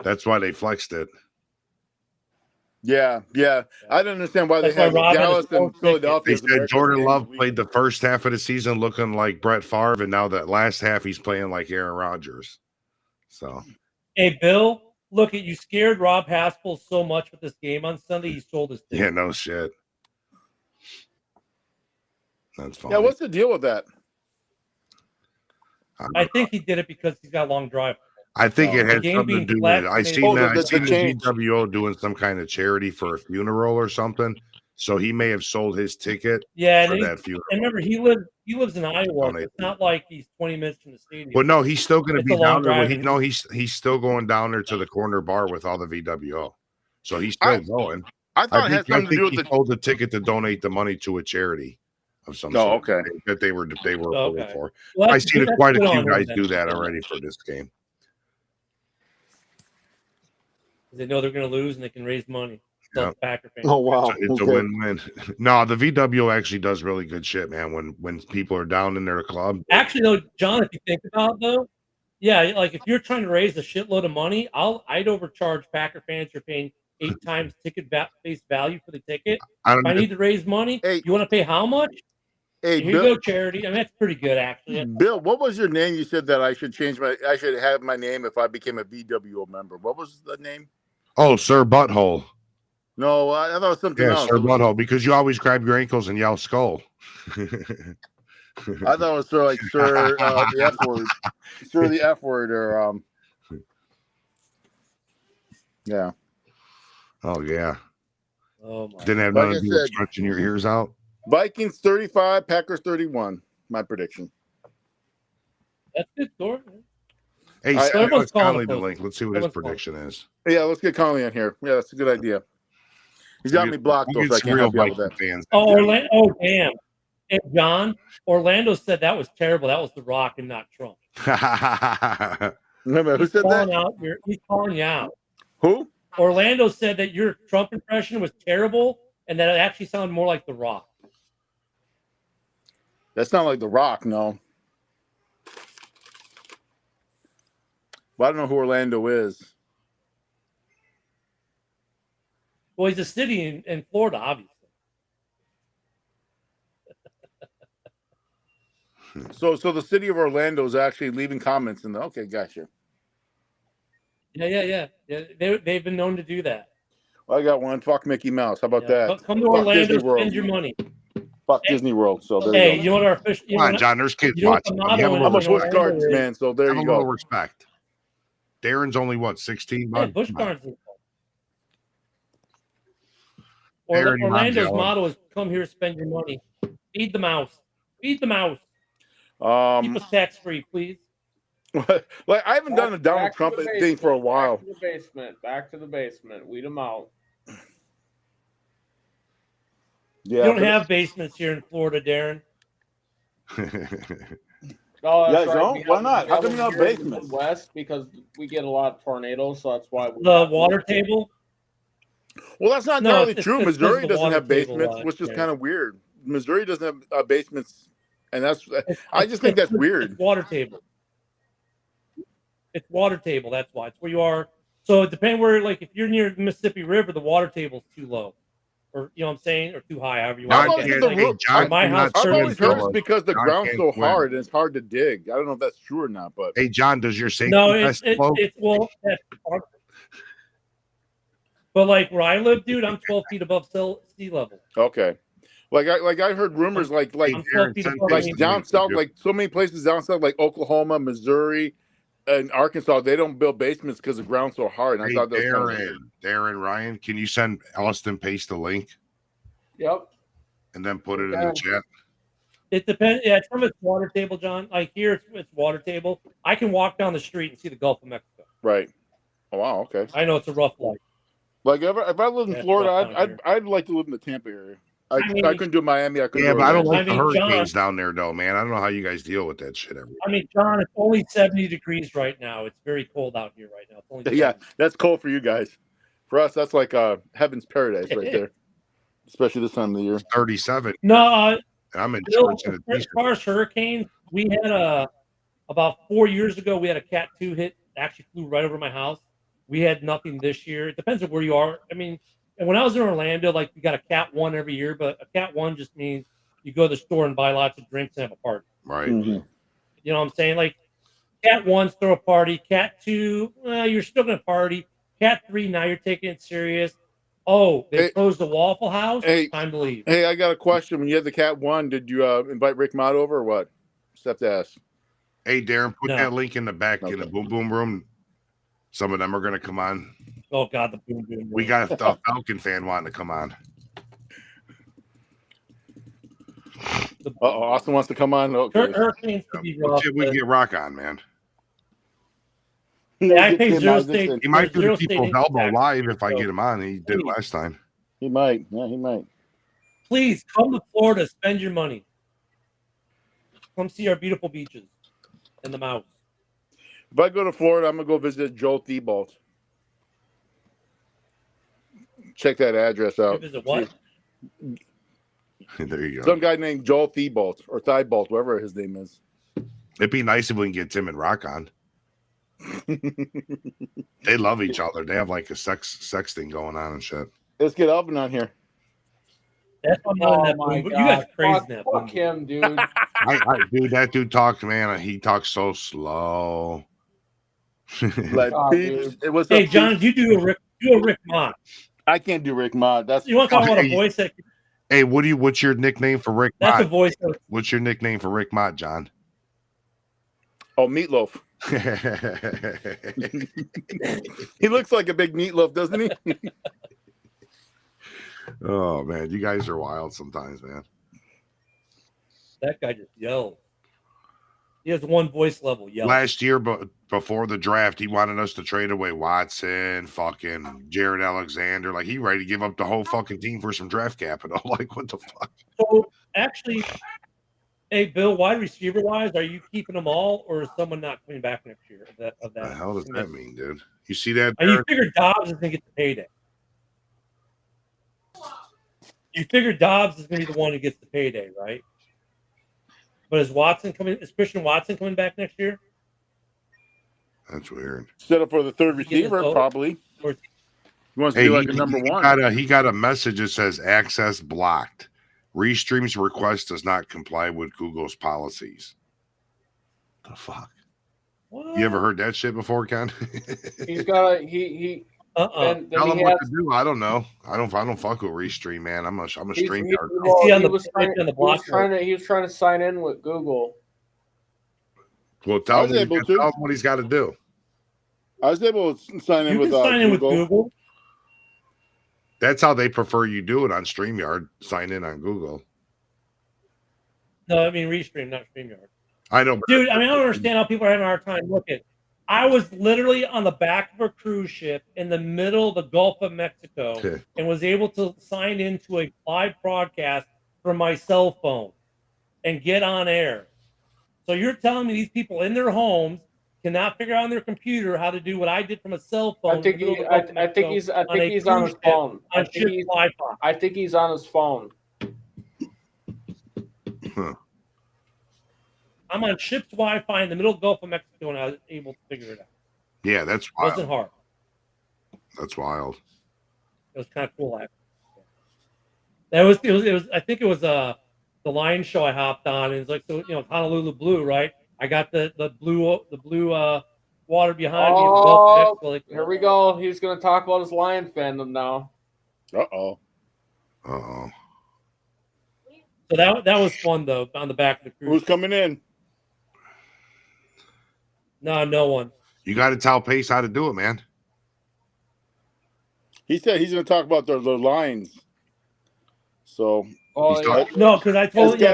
That's why they flexed it. Yeah. I don't understand why they have Dallas and Philadelphia. They said Jordan Love played the first half of the season looking like Brett Favre, and now that last half he's playing like Aaron Rodgers. So, hey, Bill, look at you scared Rob Haspel so much with this game on Sunday. He sold his team. Yeah, no shit. That's fine. Yeah, what's the deal with that? I think he did it because he's got a long drive. I think it had something to do with it. I seen the change. VWO doing some kind of charity for a funeral or something. So he may have sold his ticket for that funeral. And remember, he lives in Iowa. It's not like he's 20 minutes from the stadium. But no, he's still going to be down there. He's still going down there to the corner bar with all the VWO. So he's still going. I thought it had something to do with he sold the ticket to donate the money to a charity of some sort. Okay. That they were pulling for. Well, I've seen quite a few guys do that already for this game. They know they're going to lose and they can raise money. So Packer fans. Oh wow, it's a win-win. No, the VWO actually does really good shit, man. When people are down in their club. Actually, though, John, if you think about it, though, yeah, like if you're trying to raise a shitload of money, I'd overcharge Packer fans for paying 8 times ticket face value for the ticket. If I need to raise money, you want to pay how much? Hey, Here Bill, you go, charity. I mean, that's pretty good, actually. Bill, what was your name? You said that I should have my name if I became a VWO member. What was the name? Oh, Sir Butthole. No, I thought it was something else. Sir Butthole, because you always grab your ankles and yell skull. I thought it was Sir the F word. Sir the F word or yeah. Oh yeah. Oh my. Didn't have none of you stretching your ears out. Vikings 35, Packers 31. My prediction. That's good score. Hey, let's Conley the link. Let's see what his prediction is. Yeah, let's get Conley in here. Yeah, that's a good idea. He's got me blocked though, so I can't help you out with that. Fans. Oh, oh, damn. Hey, John, Orlando said that was terrible. That was The Rock and not Trump. Remember, who said that? He's calling you out. Who? Orlando said that your Trump impression was terrible and that it actually sounded more like The Rock. That's not like The Rock, no. But I don't know who Orlando is. Well, he's a city in Florida, obviously. So the city of Orlando is actually leaving comments in the. Okay, gotcha. Yeah. They've been known to do that. Well, I got one. Fuck Mickey Mouse. How about that? Come to Orlando, spend your money. Fuck Disney World. So there you go. You know what our official? Come on, John. There's kids watching. I'm a Busch Gardens man, so there you go. A little respect. Darren's only 16. Yeah, Busch Gardens. Orlando's motto is "Come here, spend your money, feed the mouse, feed the mouse." Keep us tax free, please. Like I haven't done a Donald Trump thing for a while. Back to the basement. Weed them out. Yeah, you don't have basements here in Florida, Darren. Oh, you guys don't? Why not? How come you don't have basements? West, because we get a lot of tornadoes, so that's why. The water table. Well, that's not entirely true. Missouri doesn't have basements, which is kind of weird. Missouri doesn't have basements, and I just think that's weird. It's water table. It's water table. That's why. It's where you are. So it depends where, like, if you're near the Mississippi River, the water table's too low, or you know what I'm saying, or too high. However you want to get it. My house. I've always heard it's because the ground's so hard and it's hard to dig. I don't know if that's true or not, but hey, John, does your safety it's well. But like where I live, dude, I'm 12 feet above sea level. Okay. Like I heard rumors like down south, like so many places down south, like Oklahoma, Missouri, and Arkansas, they don't build basements because the ground's so hard. And I thought that was Darren, Ryan, can you send Austin Pace the link? Yep. And then put it in the chat. It depends. Yeah, some of it's water table, John. Like here, it's water table. I can walk down the street and see the Gulf of Mexico. Right. Oh, wow. Okay. I know it's a rough life. Like if I lived in Florida, I'd like to live in the Tampa area. I couldn't do Miami. I couldn't. Yeah, but I don't like the hurricanes down there, though, man. I don't know how you guys deal with that shit. I mean, John, it's only 70 degrees right now. It's very cold out here right now. It's only 70. That's cold for you guys. For us, that's like heaven's paradise right there. Especially this time of the year. 37. No, I'm in church. As far as hurricanes, we had about 4 years ago. We had a Cat 2 hit. Actually, flew right over my house. We had nothing this year. It depends on where you are. I mean, and when I was in Orlando, like we got a Cat 1 every year, but a Cat 1 just means you go to the store and buy lots of drinks and have a party. Right. Mm-hmm. You know what I'm saying? Like Cat 1's throw a party. Cat 2, you're still going to party. Cat 3, now you're taking it serious. Oh, they closed the Waffle House? Time to leave. Hey, I got a question. When you had the Cat 1, did you invite Rick Mott over or what? Just have to ask. Hey, Darren, put that link in the back in the Boom Boom Room. Some of them are going to come on. Oh, God, the Boom Boom Room. We got a Falcon fan wanting to come on. Austin wants to come on. Okay. Hurricanes could be rough. We can get Rock on, man. Yeah, I pay zero state. He might do the People's Elbow live if I get him on. He did last time. He might. Yeah, he might. Please come to Florida. Spend your money. Come see our beautiful beaches and the mouse. If I go to Florida, I'm gonna go visit Joe Thibault. Check that address out. Visit what? There you go. Some guy named Joel Thibault or Thibault, whatever his name is. It'd be nice if we can get Tim and Rock on. They love each other. They have like a sex thing going on and shit. Let's get Alvin on here. That's why I'm not in that boom. You guys are crazy in that boom. Fuck him, dude. Dude, that dude talks, man. He talks so slow. Like, dude. Hey, John, you do a Rick Mott. I can't do Rick Mott. That's you want to talk about a voice that. Hey, what's your nickname for Rick Mott? That's a voice. What's your nickname for Rick Mott, John? Oh, Meatloaf. He looks like a big meatloaf, doesn't he? Oh man, you guys are wild sometimes, man. That guy just yells. He has one voice level yell. Last year, but before the draft, he wanted us to trade away Watson, fucking Jared Alexander. Like he ready to give up the whole fucking team for some draft capital. Like what the fuck? So actually, hey Bill, wide receiver wise, are you keeping them all, or is someone not coming back next year? Of that The hell does that mean, dude? You see that? And you figure Dobbs is gonna get the payday. You figure Dobbs is gonna be the one who gets the payday, right? But is Christian Watson coming back next year? That's weird. Set up for the third receiver, probably. He wants to be like a number one. He got a message that says access blocked. Restream's request does not comply with Google's policies. The fuck? What? You ever heard that shit before, Ken? He's got he. Tell him what to do. I don't know. I don't fuck with Restream, man. I'm a stream yard. He was trying to sign in with Google. Well, tell him what he's got to do. I was able to sign in with Google. That's how they prefer you do it on StreamYard. Sign in on Google. No, I mean Restream, not StreamYard. I know, dude. I mean, I don't understand how people are having a hard time looking. I was literally on the back of a cruise ship in the middle of the Gulf of Mexico and was able to sign into a live broadcast from my cell phone and get on air. So you're telling me these people in their homes cannot figure out on their computer how to do what I did from a cell phone? I think he's on his phone. I think he's on his phone. Huh. I'm on ship's Wi-Fi in the middle of the Gulf of Mexico, and I was able to figure it out. Yeah, that's wild. It wasn't hard. That's wild. It was kind of cool. It was. I think it was the Lion show I hopped on, and it's like Honolulu Blue, right? I got the blue water behind me. In the Gulf of Mexico, like, here we go. He's going to talk about his Lion fandom now. Uh-oh. So that was fun though. On the back of the cruise. Who's coming in? No one. You got to tell Pace how to do it, man. He said he's going to talk about the lines. So, no, because I told you.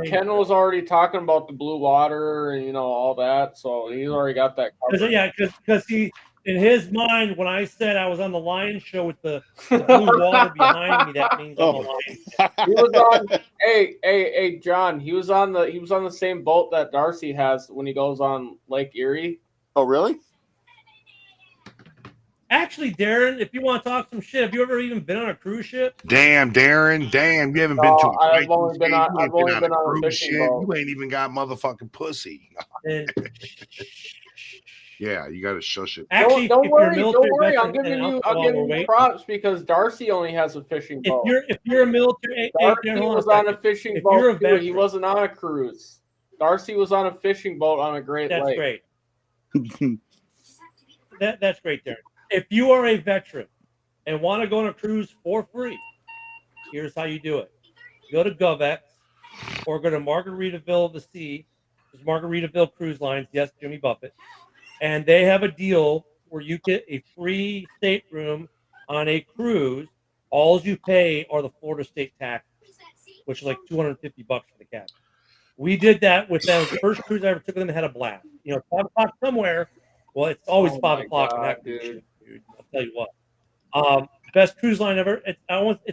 Ken was already talking about the blue water and all that, so he's already got that covered. Because he, in his mind, when I said I was on the Lion show with the blue water behind me, that means I'm a lion. He was on. Hey, John. He was on the same boat that Darcy has when he goes on Lake Erie. Oh, really? Actually, Darren, if you want to talk some shit, have you ever even been on a cruise ship? Damn, Darren. Damn, you haven't been to a I've only been on a cruise ship. You ain't even got motherfucking pussy. Yeah, you got to shush it. Actually, don't worry. I'm giving you props because Darcy only has a fishing boat. If you're a military, Darcy was on a fishing boat too. He wasn't on a cruise. Darcy was on a fishing boat on a Great Lake. Great. That's great, Darren. If you are a veteran and want to go on a cruise for free, here's how you do it. Go to GovX or go to Margaritaville of the Sea. There's Margaritaville Cruise Lines. Yes, Jimmy Buffett. And they have a deal where you get a free stateroom on a cruise. All you pay are the Florida state taxes, which is like $250 for the cabin. We did that with them. The first cruise I ever took with them had a blast. 5 o'clock somewhere. Well, it's always 5 o'clock in that cruise ship, dude. I'll tell you what. Best cruise line ever. It's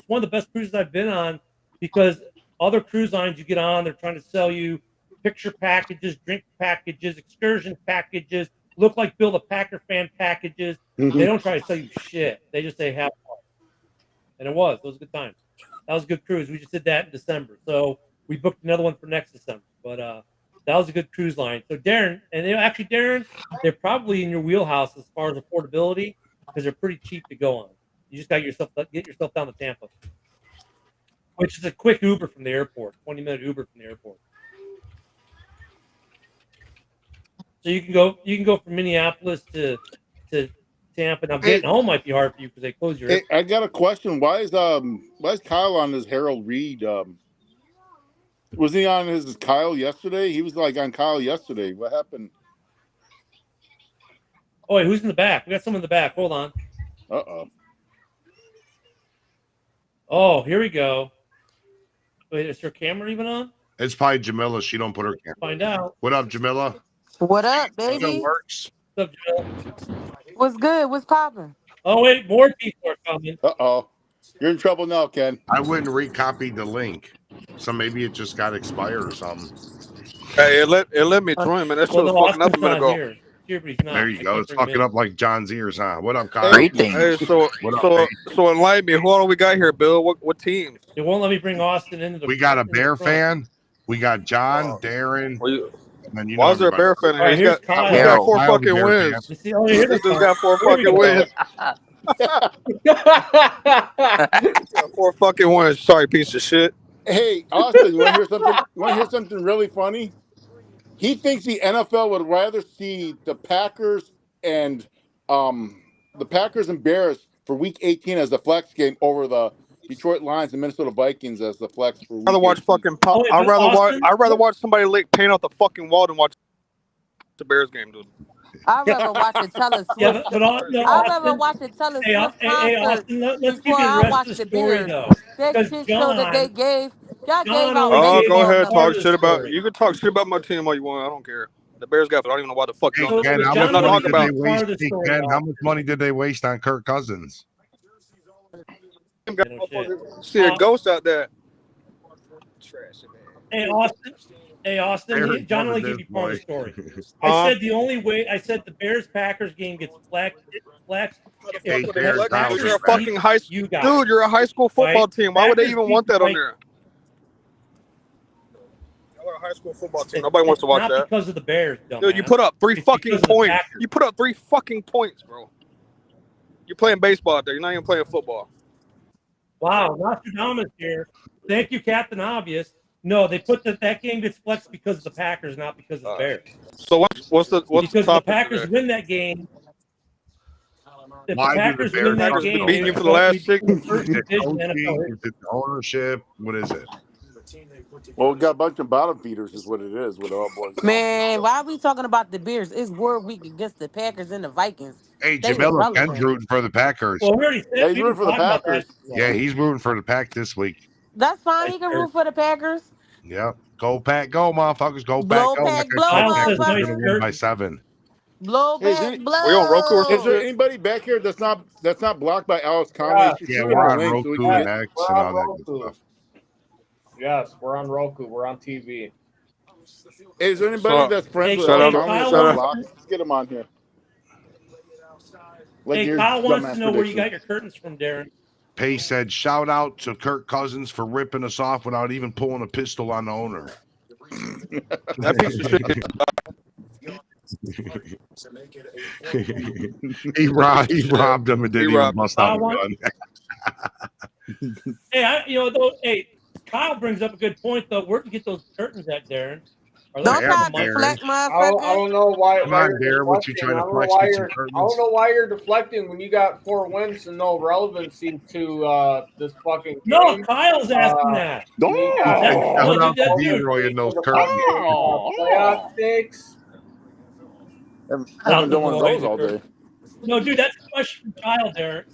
one of the best cruises I've been on because other cruise lines you get on, they're trying to sell you picture packages, drink packages, excursion packages, look like Bill the Packer fan packages. They don't try to sell you shit. They just say have fun. And it was a good time. That was a good cruise. We just did that in December. So we booked another one for next December. But that was a good cruise line. So Darren, and Darren, they're probably in your wheelhouse as far as affordability because they're pretty cheap to go on. You just got get yourself down to Tampa, which is a quick Uber from the airport, 20-minute Uber from the airport. So you can go from Minneapolis to Tampa. Now getting home might be hard for you because they close your. Hey, I got a question. Why is Kyle on his Harold Reed? Was he on his Kyle yesterday? He was like on Kyle yesterday. What happened? Oh wait, who's in the back? We got someone in the back. Hold on. Uh-oh. Oh, here we go. Wait, is her camera even on? It's probably Jamila. She don't put her camera. Find out. What up, Jamila? What up, baby? It works. What's up, Jamila? What's good? What's popping? Oh wait, more people are coming. Uh-oh. You're in trouble now, Ken. I wouldn't recopy the link. So maybe it just got expired or something. Hey, it let me join, man. That shit was fucking up a minute ago. Here, there you go. It's fucking up like John's ears, huh? What up, Kyle? Hey, so enlighten me. Who all we got here, Bill? What teams? They won't let me bring Austin into the. We got a Bear fan. We got John, Darren. And then why is there a Bear fan here? He's got 4 fucking wins. This dude's got 4 fucking wins. 4 fucking wins. Sorry, piece of shit. Hey, Austin, you want to hear something really funny? He thinks the NFL would rather see the Packers and Bears for Week 18 as the flex game over the Detroit Lions and Minnesota Vikings as the flex for. I'd rather watch I'd rather watch somebody lick paint off the fucking wall than watch the Bears game, dude. I'd rather watch it Taylor Swift. Yeah, I'd rather watch it Taylor Swift concert before I watch the Bears. That shit show that they gave. Y'all gave out. Oh, go ahead, talk shit about. You can talk shit about my team all you want. I don't care. The Bears got, but I don't even know why the fuck. Ken, how much money did they waste on Kirk Cousins? See a ghost out there. Hey, Austin. John only gave you part of the story. I said the Bears-Packers game gets flexed. You're a fucking high school dude. You're a high school football team. Why would they even want that on there? You're a high school football team. Nobody wants to watch that. Not because of the Bears, dude. You put up 3 fucking points. You put up 3 fucking points, bro. You're playing baseball out there. You're not even playing football. Wow, Nostradamus here. Thank you, Captain Obvious. No, they put that game gets flexed because of the Packers, not because of the Bears. So what's the because the the Packers win that game. If the Packers win that game, beating you for the last 6. Is it ownership? What is it? Well, we got a bunch of bottom feeders, is what it is. With all boys. Man, why are we talking about the Bears? It's World Week against the Packers and the Vikings. Hey, Jamila, Ken's rooting for the Packers. Well, we already said he's rooting for the Packers. Yeah, he's rooting for the Pack this week. That's fine. He can root for the Packers. Yep. Go Pack, go, motherfuckers. Go blow Pack, go. Motherfuckers. By 7. Blow Pack, blow. We on Roku or something? Is there anybody back here that's not blocked by Alex Conley? Yeah, we're on Roku and X and all that good stuff. Yes, we're on Roku. We're on TV. Hey, is there anybody that's friends with Alex Conley? Let's get him on here. Kyle wants to know where you got your curtains from, Darren. Pace said, shout out to Kirk Cousins for ripping us off without even pulling a pistol on the owner. That piece of shit. he robbed him and then he must have gun. Kyle brings up a good point, though. Where'd you get those curtains at, Darren? Don't try to deflect, motherfucker. I don't know why. Come on, Darren, what you trying to flex? I don't know why you're deflecting when you got 4 wins and no relevancy to this fucking game. No, Kyle's asking that. Shout out to D-Roy in those curtains. Playoff stakes. Haven't done one of those all day. No, dude, that's a question from Kyle, Darren.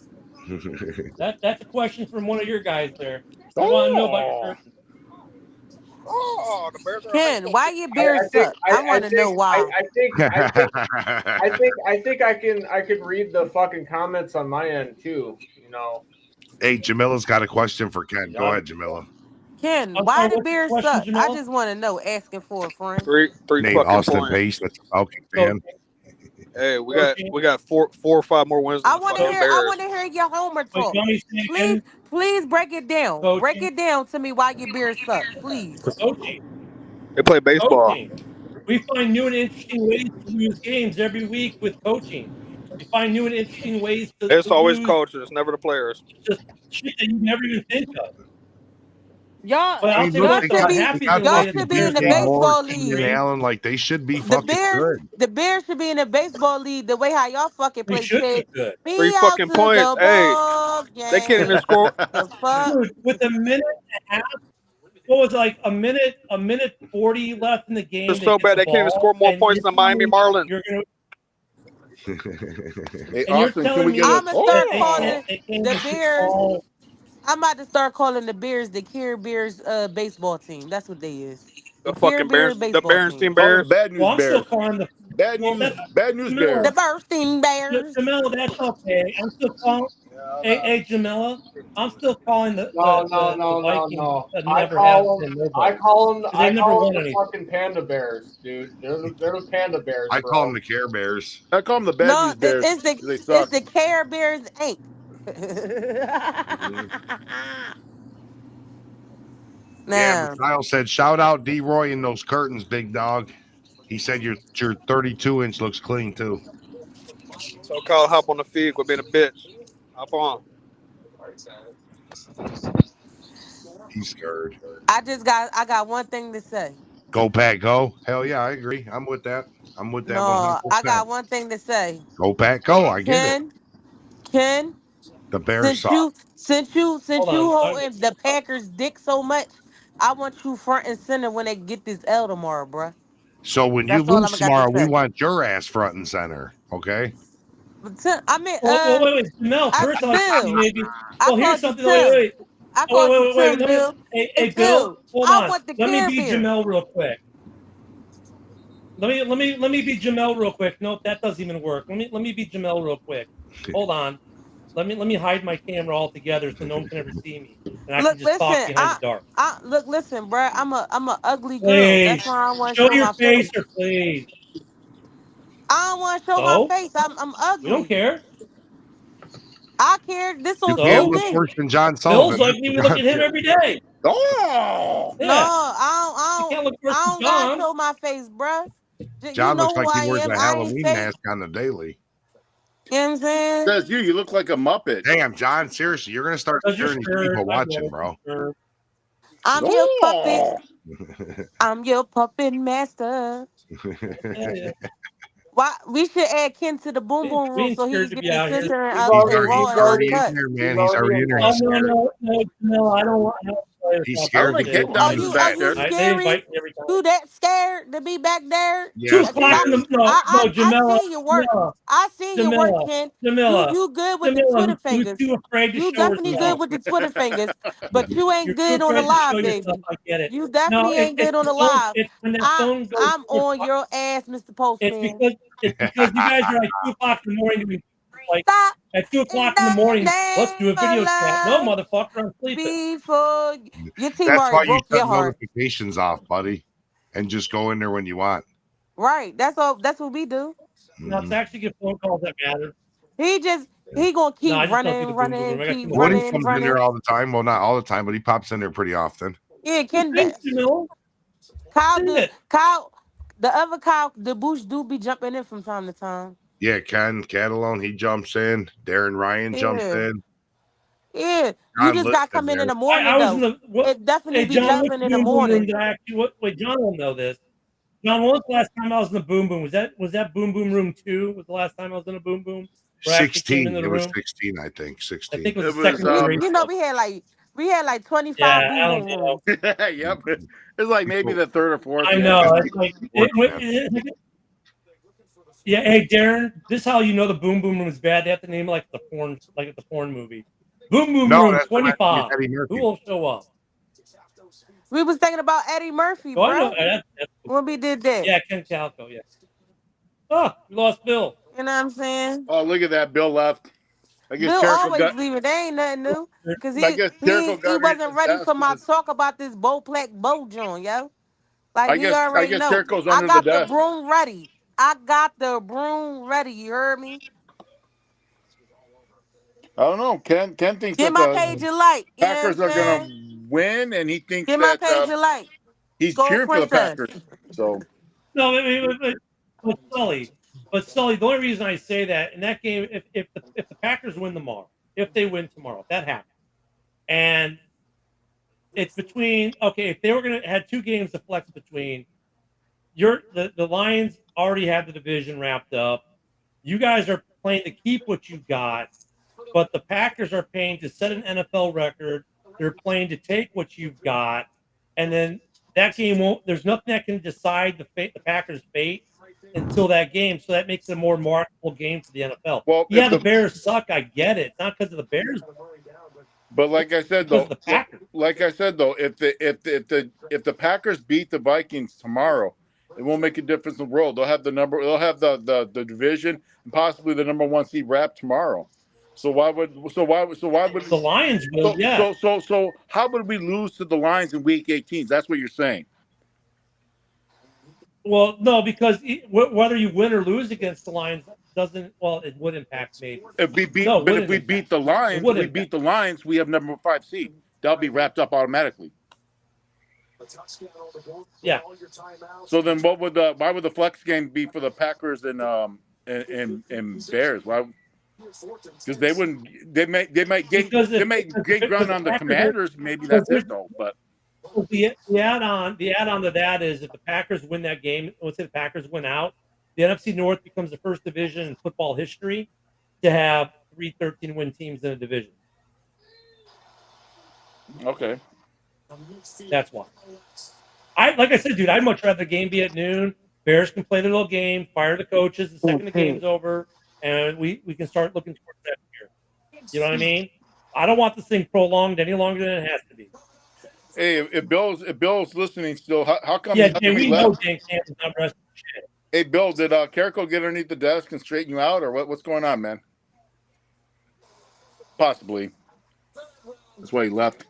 That's a question from one of your guys there. I want to know about your curtains. The Bears Ken, why your Bears suck? I want to know why. I think I could read the fucking comments on my end too. You know. Hey, Jamila's got a question for Ken. Go ahead, Jamila. Ken, why the Bears suck? I just want to know. Asking for a friend. Three Nate fucking Austin points. Pace, that's a Falcon fan. Hey, we got four or five more wins than I the want to fucking hear. I Bears. want to hear your homer Wait, talk. let me say Please, again. please break it down. Break Coaching. it down to me why your Bears suck, please. Coaching. They play baseball. Coaching. We find new and interesting ways to lose games every week with coaching. We find new and interesting ways to It's always lose. coaches, never the players. Just shit that you never even think of. Y'all, But I'll tell you y'all what, though, should I'm be happy the y'all way that the should be in Bears the DJ are. Moore, baseball Keenan league. Allen, like they should be The fucking Bears, good. the Bears should be in the baseball league. The way how y'all fucking They play should be kids. good. 3 Me out fucking to points. the Hey, ball they can't game. even score. The fuck. Dude, with a minute and a half, what was it, like a minute 40 left in the game? It's so bad they can't even score more points than the Miami Marlins. You're gonna, Hey, and you're Austin, can telling we me get a I'ma start they calling can't the just Bears. call. I'm about to start calling the Bears the Care Bears baseball team. That's what they is. The The Care fucking Bears Bears, the baseball Bears team. team call them Bears. bad news Well, I'm still bears? calling the. Bad Well, news, that's bad news The bears. Jamila. bursting Bears. Jamila, that's okay. I'm still calling. Hey, Jamila, I'm still calling the No, the no, the, the no, no, Vikings no. never have been nobody. I They've never call won them the anything. fucking panda bears, dude. They're the panda bears, I bro. call them the Care Bears. I call them the bad No, news bears. it's the They it's suck. the Care Bears Inc. Yeah, but Now, Kyle said, "Shout out D-Roy and those curtains, big dog." He said your 32-inch looks clean too. So Kyle, hop on the feed. Quit being a bitch. Hop on. He's scared. I got one thing to say. Go Pack, go! Hell yeah, I agree. I'm with that. I'm with that No, I 100%. got one thing to say. Go Pack, go! I get it. Ken, The Bears since suck. you since you Hold since you on. holding the Packers dick so much, I want you front and center when they get this L tomorrow, bruh. So when you That's all I'm lose got to tomorrow, we say. want your ass front and center. Okay. I mean, Wait. Jamel, first I thought you Bill. maybe. I Well, here's called you something. Tim. Wait. I Oh, called you wait. Tim, Bill. Hey, Bill, Bill, hold I on. want the Let me Care be Bears. Jamel real quick. Let me be Jamel real quick. Nope, that doesn't even work. Let me be Jamel real quick. Hold on. Let me hide my camera altogether so no one can ever see me, and I can Look, just talk listen. behind the dark. Listen, bruh. I'm a ugly girl. That's Please why I don't want to show show your my face, face. or please. I don't want to show my So face. I'm we don't ugly. care. I care. This You on can't So look TV. worse than John Bill's Sullivan. ugly. We look at him every day. Oh, No, Yeah, you I can't look worse I than don't gotta John. show my face, bruh. You John know looks who like he I wears am. a I ain't Halloween fake. mask on the daily. You know what I'm saying? says you. You look like a Muppet. Damn, John, seriously, you're gonna start Does your scaring these shirt? people I watching, know bro. your shirt. I'm your puppet. Oh, I'm your puppet master. Yeah. Why we should add Ken to the boom boom We room ain't so he scared can to get be the out here. center he's and already, raw he's he's and already already, in uncut. there, man. he's He's already already in in there. there. Oh He's scared. no, I don't want to play with He's that scared How many of the bullshit. kickdowns is Are back you there? They scary? invite me every time. You that scared to be back there? Two Yes, he o'clock in is. the no, I Jamila, seen your work. I seen your work, Jamila, Ken. Jamila, You good with the Jamila, Twitter who's fingers. too afraid to You show definitely good herself. with the Twitter fingers, but you You're ain't too good on the afraid to show live, yourself. baby. I get it. You No, definitely ain't good on the live. it's when that phone goes I'm 2 on o'clock. your ass, Mr. It's Postman. because you guys are like 2 o'clock in the morning doing like Stop at two in o'clock in the the morning. Let's do a name of video chat. No, love motherfucker, I'm sleeping. before your team That's already why you broke shut your heart. notifications off, buddy, and just go in there when you want. Right. That's all. That's what we do. No, it's actually get phone calls that matter. He gonna No, keep I just don't do running, the boom boom running, room. I got keep too much Woody bullshit. running, comes in there running. all the time. Well, not all the time, but he pops in there pretty often. Yeah, Ken. Thanks, Jamil. Kyle, the other Kyle, the Bush do be jumping in from time to time. Yeah, Ken Catalone, he jumps in. Darren Ryan jumps Yeah, in. yeah. You John just got to List in come in there. the morning I was in though. the what? It definitely Hey, be John, which jumping in the boom boom room morning. did I actually? Wait, John will know this. John, when was the last time I was in the boom boom? Was that boom boom room 2? Was the last time I was in a boom boom? Where I actually came 16. into the It was room? 16, I think. I 16. think it was It the was second or eighth. You know, we had like 25 Yeah, boom I don't boom know. rooms. Yep. It's like maybe the third or fourth. I Yeah. know. It's like Sportsman. yeah. Hey, Darren, this is how you know the boom boom room is bad. They have to name it like the porn movie. Boom boom No, room that's what I think 25. it's Eddie Who Murphy. will show up? We was thinking about Eddie Murphy, Oh, I know. bruh, when we did that. Yeah, Ken Calco. Yeah. Oh, we lost Bill. You know what I'm saying? Oh, look at that. Bill left. I guess Bill Jericho always got. leaving. They ain't nothing new. Cause I guess Jericho he got ready wasn't to ready desk. for my talk about this Bowplack Bow joint, yo. Like I he guess already know. Jericho's I under the got the desk. broom ready. I got the broom ready. You heard me? I don't know. Ken thinks Get that my the page a like. You know what I'm Packers are gonna saying? win, and he thinks Get my that page a like. he's Skol cheering for the Princess. Packers. So No, but Sully, the only reason I say that in that game, if the Packers win tomorrow, if they win tomorrow, if that happens, and it's between if they were gonna had two games to flex between, the Lions already had the division wrapped up. You guys are playing to keep what you got, but the Packers are paying to set an NFL record. They're playing to take what you've got, and then that game won't. There's nothing that can decide the Packers' fate until that game. So that makes it a more marketable game for the NFL. well, Yeah, the Bears suck. I get it. It's not because of the Bears, but like I said because though, of the Packers. if the Packers beat the Vikings tomorrow, it won't make a difference in the world. They'll have the number. They'll have the division and possibly the number one seed wrapped tomorrow. So why would The Lions will? Yeah. So how would we lose to the Lions in Week 18? That's what you're saying. Well, no, because whether you win or lose against the Lions doesn't. Well, it would impact me. If we beat the Lions, we have number 5 seed. That'll be wrapped up automatically. Yeah. So then, why would the flex game be for the Packers and Bears? Why? Because they wouldn't. They might gain ground on the Commanders. Maybe that's it though. But the add-on to that is if the Packers win that game, let's say the Packers win out, the NFC North becomes the first division in football history to have 3 13-win teams in a division. Okay. That's why. Like I said, dude, I'd much rather the game be at noon. Bears can play the little game, fire the coaches the second the game's over, and we can start looking towards that year. You know what I mean? I don't want this thing prolonged any longer than it has to be. Hey, if Bill's listening still, how come? Yeah, how Jay, come we he know left? Dan Campbell's not resting shit. Hey, Bill, did Carrico get underneath the desk and straighten you out, or what's going on, man? Possibly. That's why he left.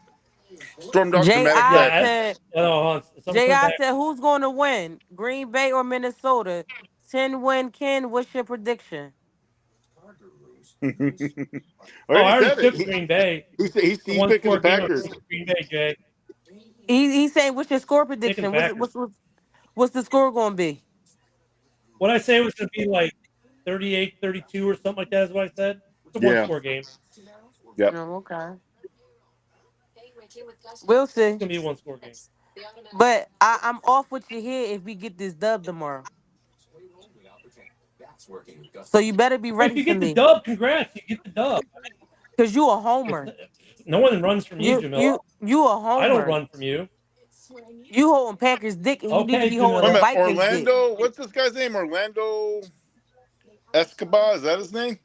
Stormed out J.I. dramatic. said, who's going to win? Green Bay or Minnesota? 10-win, Ken. What's your prediction? I already took Green Bay. He's picking the Packers. Green Bay, Jay. He's saying, what's your score prediction? What's the score going to be? What I say was going to be like 38-32 or something like that is what I said. It's a one-score game. Yeah. Oh, okay. We'll see. It's going to be a one-score game. But I'm off with you here if we get this dub tomorrow. So you better be ready for me. If you get the dub, congrats. You get the dub. Because you a homer. No one runs from you, Jamil. You a homer. I don't run from you. You holding Packers dick and you need to be holding the Vikings Orlando, dick. what's this guy's name? Orlando Escobar, is that his name?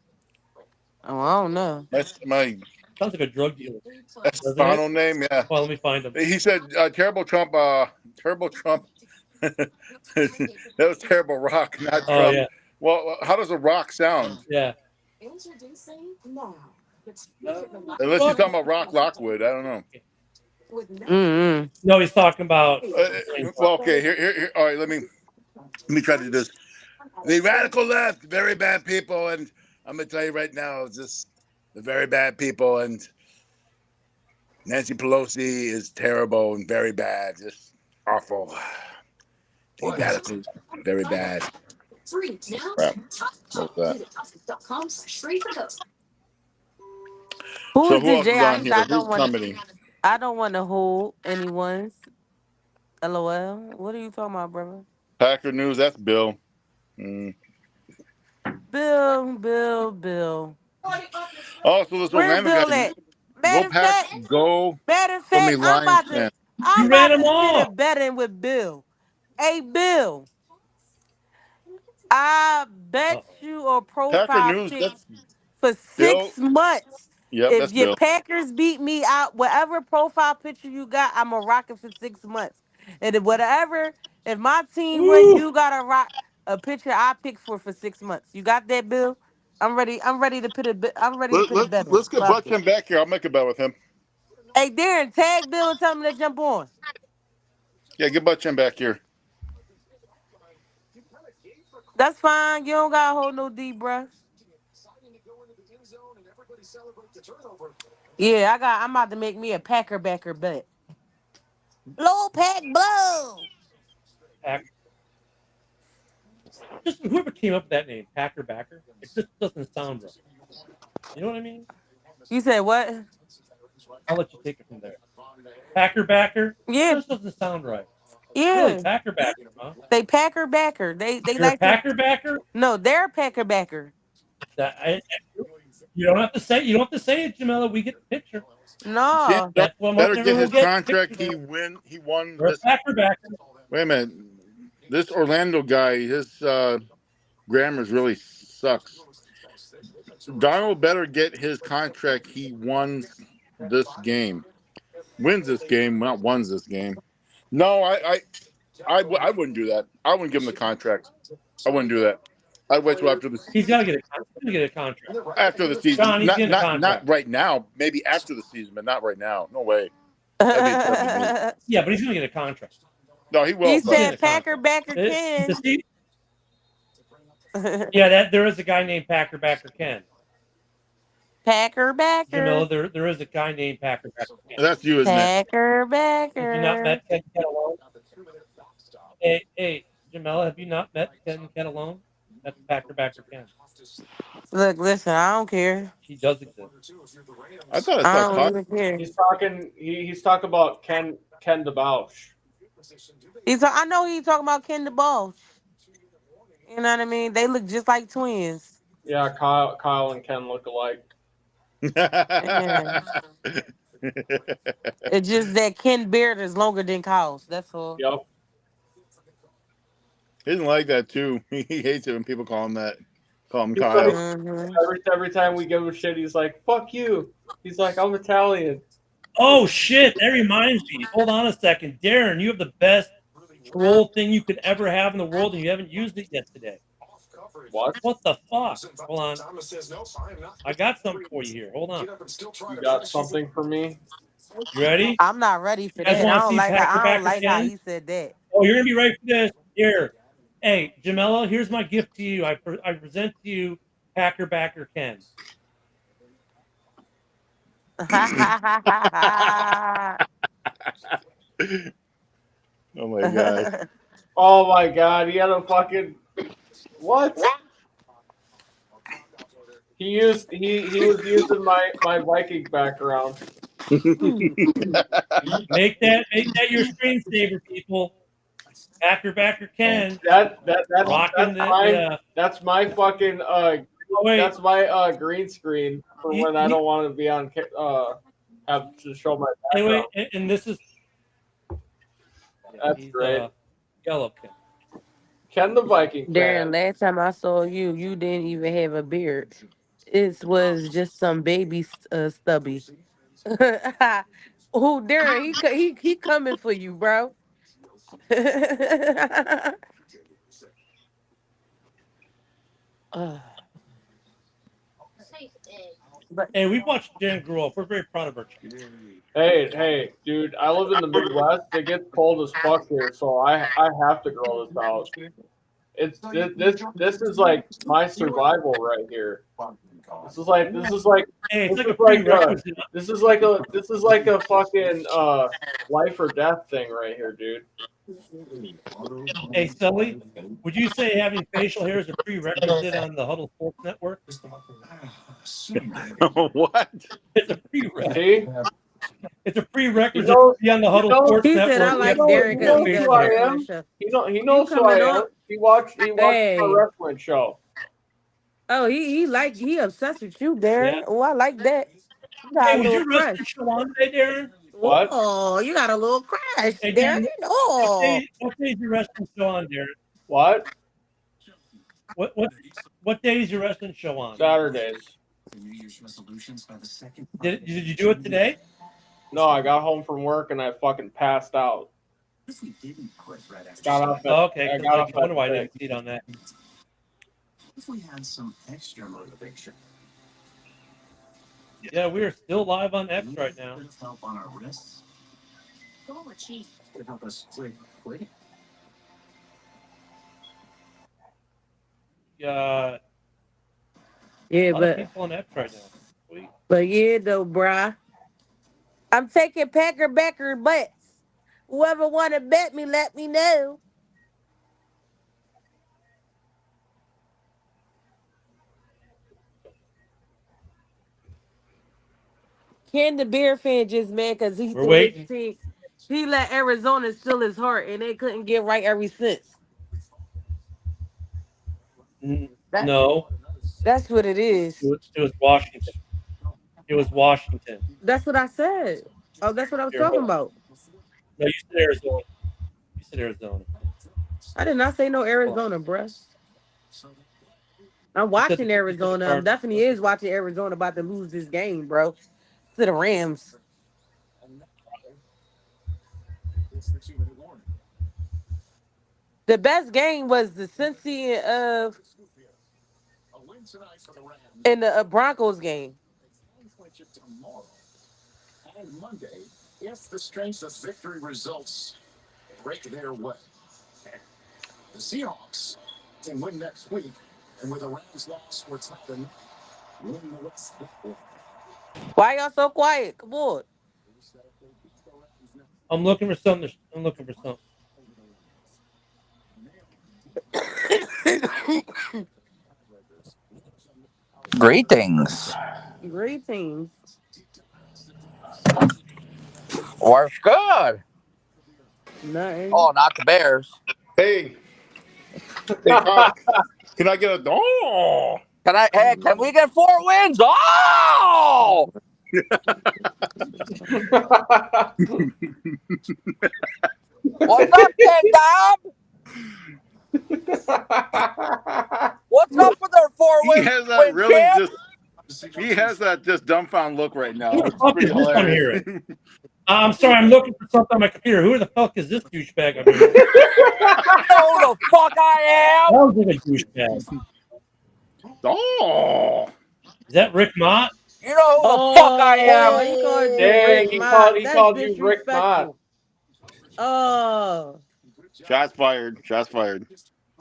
Oh, I don't know. That's my sounds like a drug dealer. Espano name, yeah. Well, let me find him. He said terrible Trump. That was terrible rock, not Trump. Yeah. Well, how does a rock sound? Yeah. Unless he's talking about Rock Lockwood, I don't know. No, he's talking about. Well, okay. Here. All right, let me try to do this. The radical left, very bad people, and I'm gonna tell you right now, just the very bad people, and Nancy Pelosi is terrible and very bad, just awful. The radicals, very bad. Crap. What's that? Who is else this, is on Jay? here? I don't want to hold anyone's. LOL. What are you talking about, brother? Packer News, that's Bill. Bill. Oh, so this Orlando guy. Matter of fact, I'm about to sit a bet in with Bill. Hey, Bill. I bet you a profile pic for 6 months. Yep, if your Packers beat me out, whatever profile picture you got, I'm a rock it for 6 months. And if my team win, you gotta rock a picture I picked for 6 months. You got that, Bill? I'm ready to put a bet. Let's get Butch back here. I'll make a bet with him. Hey, Darren, tag Bill and tell him to jump on. Yeah, get Butch back here. That's fine. You don't gotta hold no deep breath. Yeah, I'm about to make me a Packer backer bet. Blow pack blow. Just whoever came up with that name, Packer Backer, it just doesn't sound right. You know what I mean? You said what? I'll let you take it from there. Packer Backer, Yeah, just doesn't sound right. Really, yeah. Packer Backer, huh? They Packer backer. They You're a like to. Packer Backer? No, they're a Packer backer. You don't have to say. You don't have to say it, Jamila. We get the picture. Jim No. That's what most better get everyone his will get. contract. Picture. He won You're a this. Packer Backer. Wait a minute. This Orlando guy, his grammar's really sucks. Donald better get his contract. He won this game. Wins this game, not won this game. No, I wouldn't do that. I wouldn't give him the contract. I wouldn't do that. I'd wait till after He's got to get a contract. after the season. John, he's getting a Not contract. right now. Maybe after the season, but not right now. No way. That'd be terrible move. Yeah, but he's going to get a contract. No, he will. He But said Packer backer Ken. Yeah, there is a guy named Packer Backer Ken. Packer backer. Jamila, there is a guy named Packer Backer Ken. that's you, isn't it? Packer backer. Have you not met Ken Catalone? Hey, Jamila, have you not met Ken Catalone? That's Packer Backer Ken. Look, listen, I don't care. He does exist. I thought I I saw don't even care. He's talking about Ken DeBausch. I know he's talking about Ken DeBausch. You know what I mean? They look just like twins. Yeah, Kyle and Ken look alike. Yeah. It's just that Ken beard is longer than Kyle's. That's all. Yep. He didn't like that too. He hates it when people call him that. Call him He's Kyle. like, Mhm. every time we give him shit, he's like, "Fuck you." He's like, "I'm Italian." Oh shit! That reminds me. Hold on a second, Darren. You have the best troll thing you could ever have in the world, and you haven't used it yet today. What? What the fuck? Hold on. I got something for you here. Hold on. You got something for me? You ready? I'm not ready for You guys that. I wanna don't see like Packer how, I Backer don't like how Ken? he said that. Oh, you're gonna be ready for this. Here. Hey, Jamila, here's my gift to you. I present to you Packer Backer Ken. Oh my god. Oh my god, he had a fucking what? He was using my Viking background. Make that your screensaver, people. Backer Ken. That's my fucking that's my green screen for when I don't want to be on have to show my background. Anyway, and this is That's great. Yellow Ken. Ken the Viking Darren, fan. last time I saw you, you didn't even have a beard. It was just some baby stubby. Who Darren? He coming for you, bro. Hey, we watched Darren grow up. We're very proud of our child. Hey, dude! I live in the Midwest. It gets cold as fuck here, so I have to grow this out. This is like my survival right here. This is like Hey, it's this like is like prerequisite. this is like a fucking life or death thing right here, dude. Hey, Sully, would you say having facial hair is a prerequisite on the Huddle Sports Network? What? It's a prerequisite. See? It's a prerequisite to be on the Huddle Sports He Network. said I like You know- Derek you know because he who I does am? that show. He knows who I coming am. on? He watched Hey. a wrestling show. Oh, he obsessed with you, Darren. Yeah. Oh, I like that. You got Hey, a was little your wrestling crush. show on today, Darren? What? Oh, you got a little crush, Hey, Darren. Darren, Oh, What day is your wrestling show on, Darren? What? What day is your wrestling show on? Saturdays. Did you do it today? No, I got home from work and I fucking passed out. Got up at, Oh, okay. I 'Cause got I up wonder at why I didn't 6. see it on that. Yeah, we are still live on X right now. Yeah, a lot of but people on X right now. Sweet. yeah, though, bruh. I'm taking Packer Becker butts. Whoever want to bet me, let me know. Ken the Bear fan just mad because he We're threw his waiting. team. He let Arizona steal his heart, and they couldn't get right ever since. That No, that's what it is. it was Washington. It was Washington. That's what I said. Oh, that's what I was You're talking wrong. about. No, you said Arizona. You said Arizona. I did not say no Hold on. Arizona, bruh. I'm You said watching you said the Arizona. I'm Cardinals. definitely is watching Arizona about to lose this game, bro. To the Rams. The best game was the Cincy in the Broncos game. Why y'all so quiet? Come on. I'm looking for something. I'm looking for something. Greetings. Greetings. What's good? Nothing. Oh, not the Bears. Hey, hey, Kyle, can I get a oh? Can we get 4 wins? Oh! What's up, Ken Dom? What's up with our 4 He win, has that win really champ? he has that just dumbfound look right now. Who the It's fuck pretty is this I'm hilarious. hearing? I'm sorry, I'm looking for something on my computer. Who the fuck is this douchebag I'm hearing? You know who the fuck I am? Sounds like a douchebag. Oh, Is that Rick Mott? You know who the fuck I am? Oh, he called you Dang, Rick Mott. he That's called you Rick Mott. disrespectful. Oh, shots fired! Shots fired!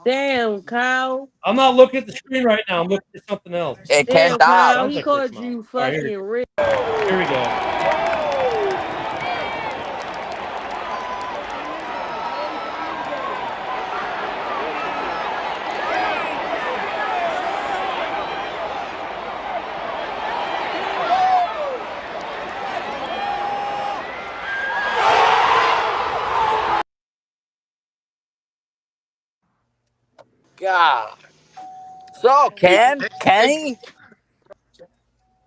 damn, Kyle. I'm not looking at the screen right now. I'm looking at something else. Hey, Ken Damn, Dom. Kyle. Sounds He like Rick called Mott. you All right, fucking Rick. here we go. God. So, Kenny,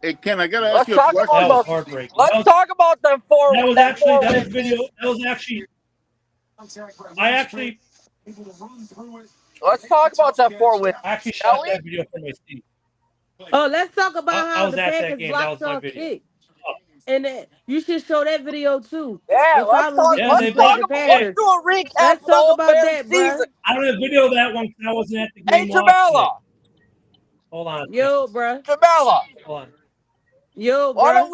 Hey, Ken, I gotta ask let's you a talk question. about That was those. heartbreaking. Let's talk about them four. That was That actually 4 that was win video. team. That was actually. I actually Let's talk about that 4 win. shot Shall we? that video from my seat. Oh, let's talk about I how was the at that Packers game. That was blocked my our video. kick. And you should show that video too. Yeah, The following week Yeah, when let's we they played talk the blocked. about. Let's Okay, Packers. do a recap Let's of the talk whole about Bears that, season. bruh. I don't have video of that one because I wasn't at the Hey, game watching it. Jamela. Hold on. Yo, bruh. Jamela. Hold on. Yo, Why bruh. don't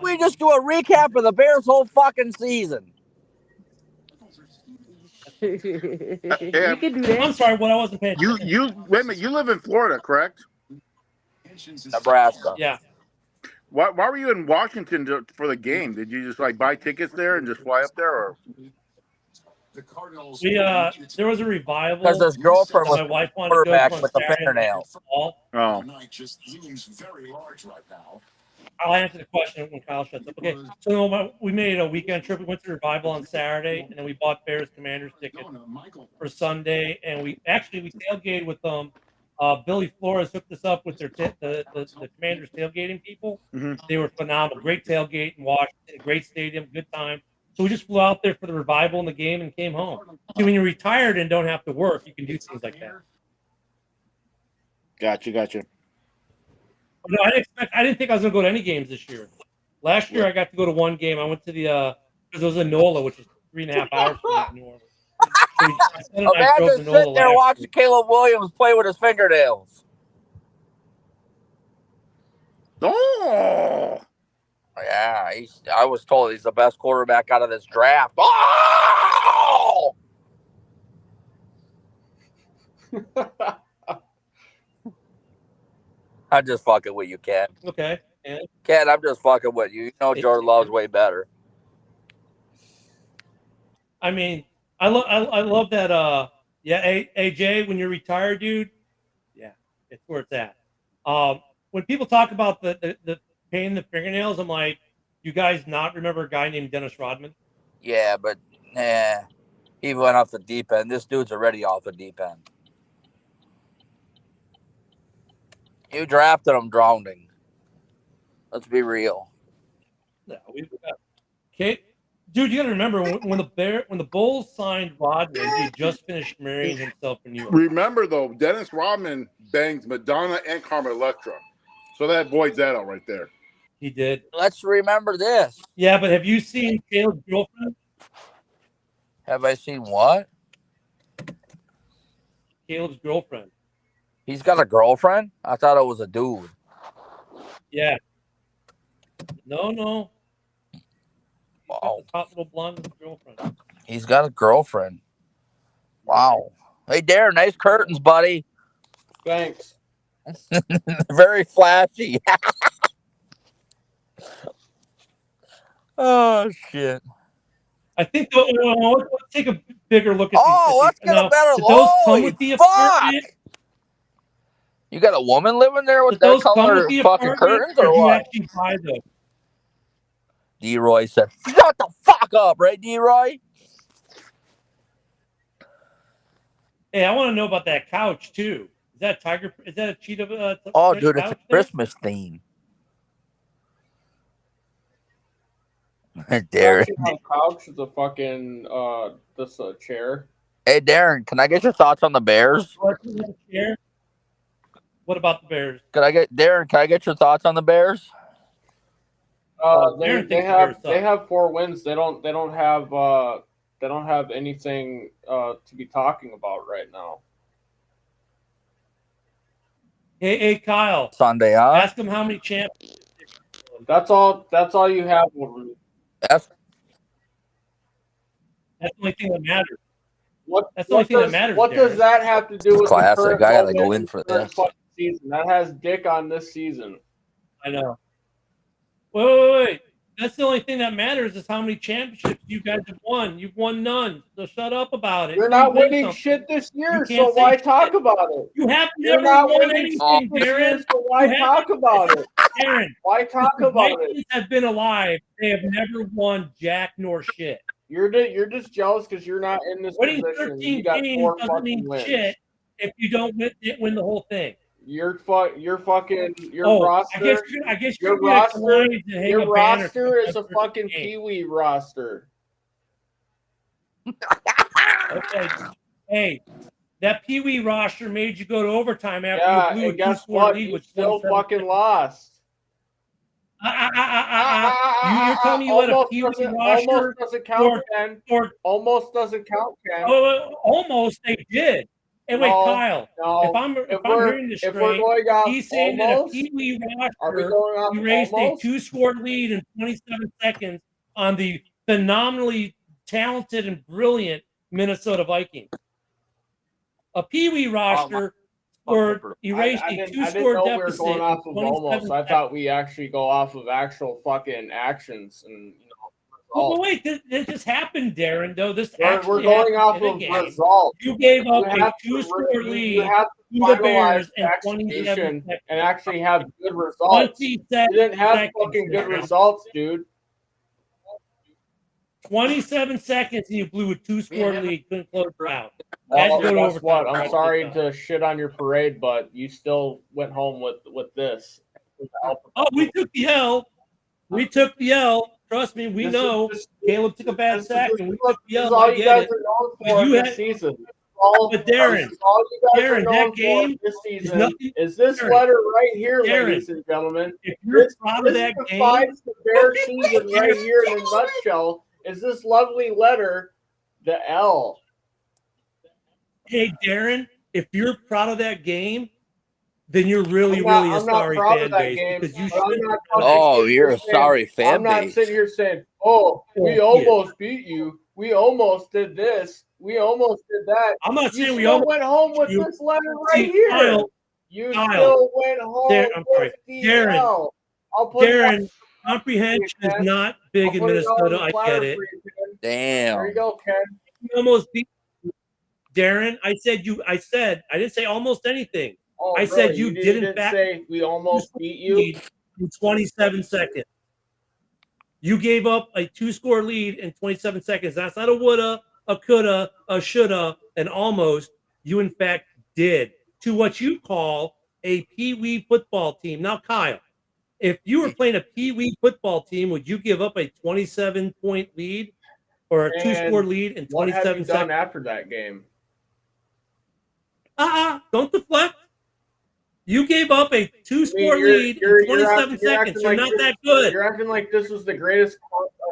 we just do a recap of the Bears' whole fucking season? We Hey, can do that. I'm sorry. What I wasn't paying attention. you wait a minute. You live in Florida, correct? Nebraska. Yeah. Why were you in Washington for the game? Did you just like buy tickets there and just fly up there, or? We there was a Because revival his girlfriend that was my wife wanted to go to quarterback on with the Saturday night in fingernails. the fall. Oh, I'll answer the question when Kyle shuts up. Okay, so we made a weekend trip. We went to Revival on Saturday, and then we bought Bears Commanders tickets for Sunday, and we tailgated with them. Billy Flores hooked us up with the Commanders tailgating people. mm-hmm. They were phenomenal. Great tailgate in Washington, great stadium, good time. So we just flew out there for the Revival and the game and came home. See, when you're retired and don't have to work, you can do things like that. Gotcha. No, I didn't think I was going to go to any games this year. Last year, I got to go to one game. I went to the because it was in NOLA, which is 3.5 hours from New Orleans. So Imagine sitting there watching Caleb Williams play with his fingernails. Oh, yeah. I was told he's the best quarterback out of this draft. Oh! I'm just fucking with you, Ken. Okay. And Ken, I'm just fucking with you. You know Jordan Love's way better. I mean, I love that. Yeah, AJ, when you're retired, dude. Yeah, it's where it's at. When people talk about the pain in the fingernails, I'm like, you guys not remember a guy named Dennis Rodman? Yeah, but he went off the deep end. This dude's already off the deep end. You drafted him drowning. Let's be real. No, okay, dude, you got to remember when the Bulls signed Rodman, he had just finished marrying himself in New York. Remember though, Dennis Rodman banged Madonna and Carmen Electra, so that voids that out right there. He did. Let's remember this. Yeah, but have you seen Caleb's girlfriend? Have I seen what? Caleb's girlfriend. He's got a girlfriend? I thought it was a dude. Yeah. No. Wow. Hot little blonde girlfriend. He's got a girlfriend. Wow. Hey, Darren, nice curtains, buddy. Thanks. Very flashy. Oh, shit. I think let's take a bigger look at these. Let's get a better look. Those come with the apartment. You got a woman living there with that color fucking curtains or what? You actually buy those? D-Roy said, shut the fuck up, right, D-Roy? Hey, I want to know about that couch, too. Is that Tiger? Is that a cheetah? Dude, it's a Christmas theme. Darren. Couch is a fucking this chair. Hey, Darren, can I get your thoughts on the Bears? What about the Bears? Can I get your thoughts on the Bears? They have 4 wins. They don't have anything to be talking about right now. Hey, Kyle. Sunday, huh? Ask him how many champions. That's all you have over me. That's the only thing that matters. That's the only thing that matters. What does that have to do with classic? The current I gotta go in for this season? That has dick on this season. I know. Wait. That's the only thing that matters is how many championships you guys have won. You've won none. So shut up about it. You're not winning shit this year, so why talk about it? You have You're never not won winning anything, this year, Darren. so why talk about it? Darren, why talk about it? Vikings have been alive. They have never won jack nor shit. You're just jealous because you're not in this Winning position. 13 You got games 4 doesn't fucking mean wins. shit if you don't win the whole thing. Your roster. I guess your roster is a fucking Pee-wee roster. Okay. Hey, that Pee-wee roster made you go to overtime after you blew a 2-score lead, which still fucking lost. You're telling me you let a Pee-wee roster almost doesn't count, Ken. Almost doesn't count, Ken. Almost they did. Hey, wait, Kyle. If I'm hearing this straight, he's saying that a Pee-wee roster erased a 2-score lead in 27 seconds on the phenomenally talented and brilliant Minnesota Vikings. A Pee-wee roster erased a 2-score deficit. We were going off of almost. I thought we actually go off of actual fucking actions and. Well, wait, this just happened, Darren, though. We're going off of results. You gave up a 2-score lead to the Bears in 27 seconds. And actually have good results. You didn't have fucking good results, dude. 27 seconds and you blew a 2-score lead. Couldn't close it out. Guess what? I'm sorry to shit on your parade, but you still went home with this. Oh, we took the L. We took the L. Trust me, we know. Caleb took a bad sack, and we took the L. All you guys are known for this season. But Darren, that game this season is this letter right here, ladies and gentlemen. If you're proud of that game, defines the Bear season right here in a nutshell. Is this lovely letter the L? Hey, Darren, if you're proud of that game, then you're really a sorry fan base. Because you should. You're a sorry fan base. I'm not sitting here saying, we almost beat you. We almost did this. We almost did that. I'm not saying we almost went home with this letter right here. You Kyle, still went home I'm sorry, with the Darren. L. I'll put Darren, comprehension is not big in Minnesota. I get it. Damn. There you go, Ken. You almost beat Darren. I didn't say almost anything. Oh, I really? said you did in didn't fact say we almost beat you in 27 seconds. You gave up a 2-score lead in 27 seconds. That's not a woulda, a coulda, a shoulda, an almost. You, in fact, did to what you call a pee-wee football team. Now, Kyle, if you were playing a pee-wee football team, would you give up a 27-point lead or a 2-score lead in 27 What have you done seconds? after that game? Don't deflect. You gave up a 2-score lead in 27 seconds. You're not that good. You're acting like this was the greatest.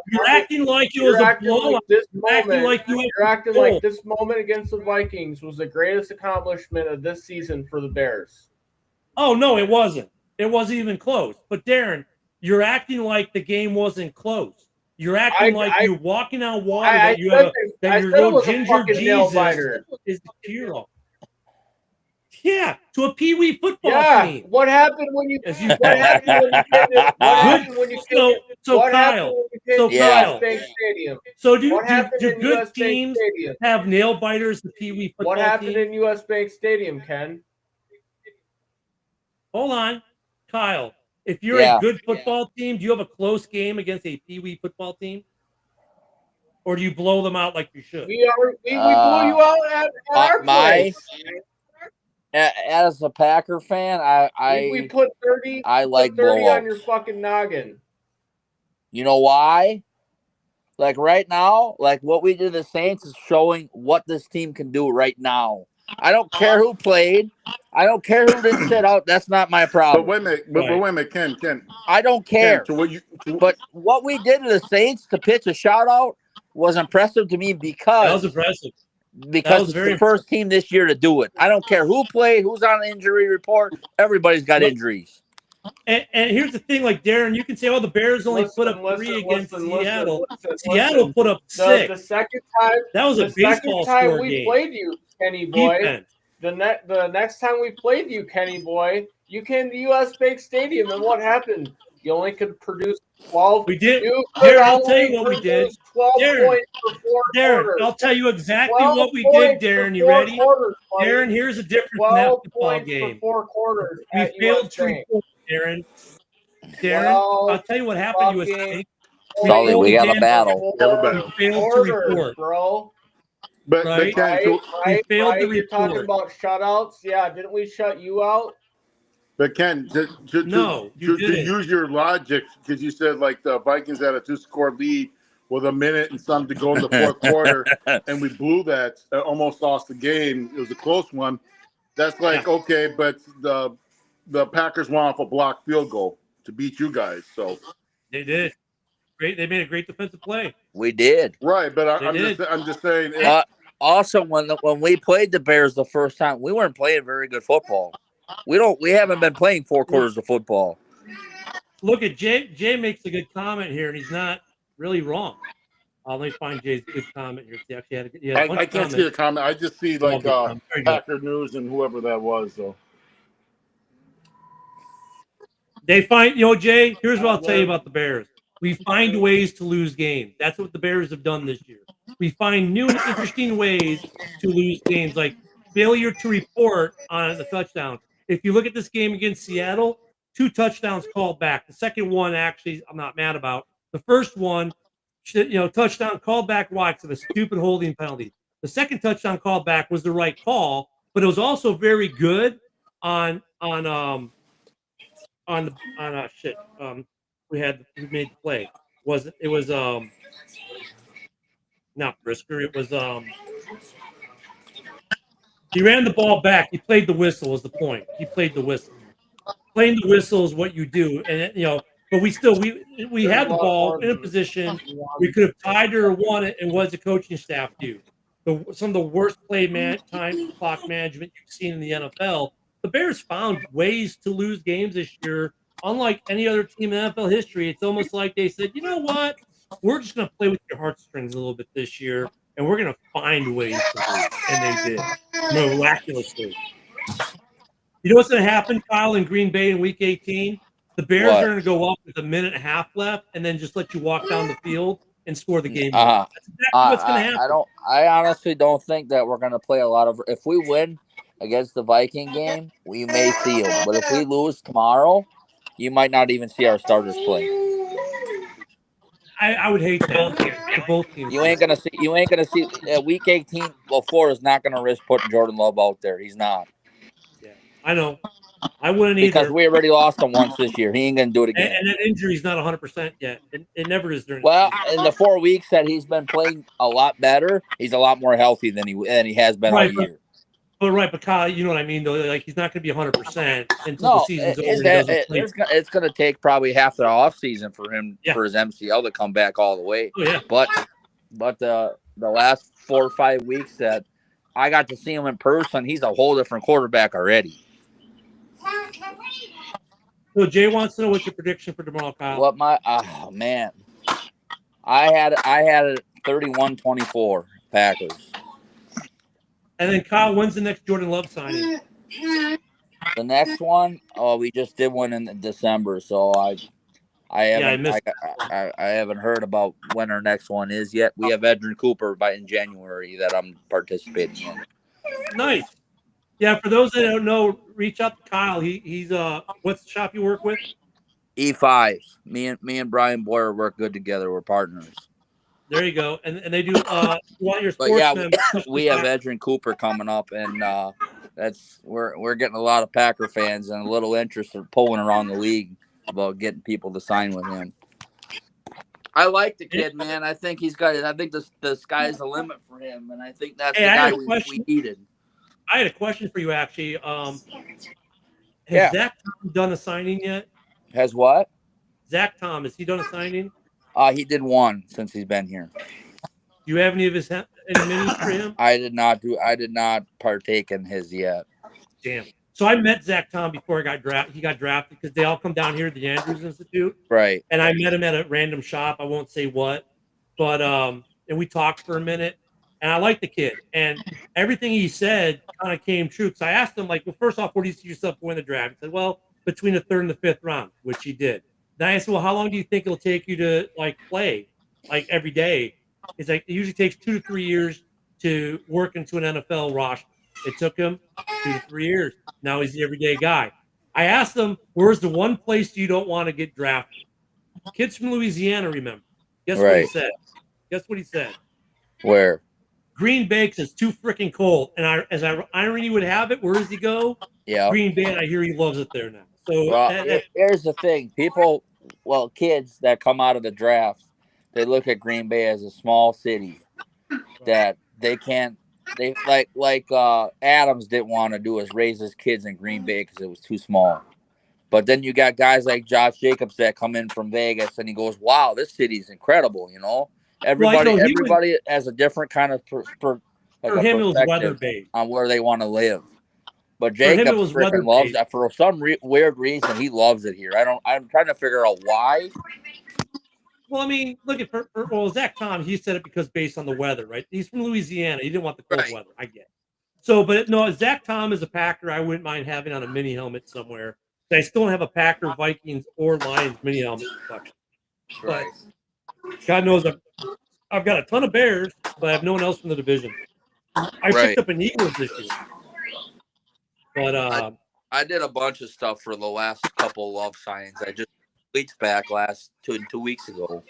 You're acting like it was a blowout. You're acting like this moment against the Vikings was the greatest accomplishment of this season for the Bears. Oh, no, it wasn't. It wasn't even close. But, Darren, you're acting like the game wasn't close. You're acting like you're walking on water that your little ginger Jesus is the hero. Yeah, to a pee-wee football team. What happened when you? What happened when you? Kyle. Stadium? So do good teams have nail biters? The pee-wee football team. What happened in U.S. Bank Stadium, Ken? Hold on, Kyle. If you're a good football team, do you have a close game against a pee-wee football team? Or do you blow them out like you should? We blew you out at our place. As a Packer fan, we put 30. I like 30 on your fucking noggin. You know why? Like right now, like what we did to the Saints is showing what this team can do right now. I don't care who played. I don't care who didn't sit out. That's not my problem. But wait a minute, Ken. I don't care. Ken, but what we did to the Saints to pitch a shout out was impressive to me because that was impressive. Because it's the first team this year to do it. I don't care who played, who's on the injury report. Everybody's got injuries. And here's the thing, like Darren, you can say, "Oh, the Bears only put up 3 against Seattle." Seattle put up 6. The second time that was a baseball score we game. Played you, Kenny boy. The next time we played you, Kenny boy, you came to U.S. Bank Stadium, and what happened? You only could produce 12. We did. Darren, I'll tell you what we did. 12 points for 4 quarters. I'll tell you exactly what we did, Darren. You ready? Darren, here's the difference in that football game. For 4 quarters. We failed to report, Darren. I'll tell you what happened, U.S. Bank. Sully, we got a battle. We failed to report, bro. But we failed to report. You're talking about shutouts. Yeah, didn't we shut you out? But Ken, to use your logic, because you said like the Vikings had a 2-score lead with a minute and some to go in the fourth quarter, and we blew that, almost lost the game. It was a close one. That's like okay, but the Packers went off a blocked field goal to beat you guys. So they did. Great. They made a great defensive play. We did. Right, but I'm just saying. Also, when we played the Bears the first time, we weren't playing very good football. We haven't been playing 4 quarters of football. Look at Jay. Jay makes a good comment here, and he's not really wrong. Let me find Jay's good comment here. He actually had I can't see the comment. I just see like Packer News and whoever that was. So they find, Jay. Here's what I'll tell you about the Bears. We find ways to lose games. That's what the Bears have done this year. We find new and interesting ways to lose games, like failure to report on the touchdown. If you look at this game against Seattle, 2 touchdowns called back. The second one, actually, I'm not mad about. The first one, touchdown called back. Why? Because of a stupid holding penalty. The second touchdown called back was the right call, but it was also very good on we made the play. It was not Brisker. It was he ran the ball back. He played the whistle was the point. He played the whistle. Playing the whistle is what you do, and but we had the ball in a position we could have tied it or won it, and what does the coaching staff do? Some of the worst time clock management you've seen in the NFL. The Bears found ways to lose games this year. Unlike any other team in NFL history, it's almost like they said, you know what? We're just going to play with your heartstrings a little bit this year, and we're going to find ways to lose. And they did, miraculously. You know what's going to happen, Kyle, in Green Bay in Week 18? The Bears What? are going to go up with a minute and a half left, and then just let you walk down the field and score the game. That's exactly what's going to happen. I honestly don't think that we're going to play a lot of. If we win against the Viking game, we may see them. But if we lose tomorrow, you might not even see our starters play. I would hate that for both teams. You ain't gonna see. Week 18 before is not gonna risk putting Jordan Love out there. He's not. Yeah, I know. I wouldn't because either. we already lost him once this year. He ain't gonna do it again. And that injury's not 100% yet. It never is during. Well, in the 4 weeks that he's been playing a lot better, he's a lot more healthy than he has been all year. But Kyle, you know what I mean, though. Like he's not going to be 100% until the season's over. It's going to take probably half the off season for him for his MCL to come back all the way. Oh, yeah. But the last 4 or 5 weeks that I got to see him in person, he's a whole different quarterback already. So Jay wants to know what's your prediction for tomorrow, Kyle. Man, I had it 31-24 Packers. And then Kyle, when's the next Jordan Love signing? The next one, we just did one in December, so I haven't heard about when our next one is yet. We have Edrin Cooper in January that I'm participating in. Nice. Yeah, for those that don't know, reach out to Kyle. He's what's the shop you work with? E5. Me and Brian Boyer work good together. We're partners. There you go. And they do want your sportsmen. We have Edrin Cooper coming up, and we're getting a lot of Packer fans and a little interest in pulling around the league about getting people to sign with him. I like the kid, man. I think the sky's the limit for him, and I think that's the guy we needed. I had a question for you, actually. Has Zach Tom done a signing yet? Has what? Zach Tom, has he done a signing? He did one since he's been here. Do you have any minis for him? I did not partake in his yet. Damn. So I met Zach Tom before he got drafted because they all come down here at the Andrews Institute. Right. And I met him at a random shop. I won't say what, but and we talked for a minute. And I like the kid. And everything he said kind of came true. Because I asked him, like, well, first off, where do you see yourself going in the draft? He said, well, between the 3rd and the 5th round, which he did. Then I said, well, how long do you think it'll take you to, like, play, like, every day? He's like, it usually takes 2 to 3 years to work into an NFL roster. It took him 2 to 3 years. Now he's the everyday guy. I asked him, where's the one place you don't want to get drafted? Kids from Louisiana, remember. Guess what he said? Guess what he said? Where? Green Bay, because it's too freaking cold. And as irony would have it, where does he go? Yeah. Green Bay, and I hear he loves it there now. So here's the thing. Kids that come out of the draft, they look at Green Bay as a small city that they can't. They like Adams didn't want to do is raise his kids in Green Bay because it was too small. But then you got guys like Josh Jacobs that come in from Vegas and he goes, "Wow, this city's incredible," you know. Everybody has a different kind of for him it was weather-based on where they want to live. But Jacobs freaking loves that for some weird reason. He loves it here. I'm trying to figure out why. Well, I mean, look at Zach Tom. He said it because based on the weather, right? He's from Louisiana. He didn't want the cold weather. I get it. So, but no, Zach Tom is a Packer. I wouldn't mind having on a mini helmet somewhere. I still don't have a Packer, Vikings, or Lions mini helmet collection. But God knows I've got a ton of Bears, but I have no one else from the division. I picked up an Eagles this year. But I did a bunch of stuff for the last couple of love signs. I just cleats back two weeks ago.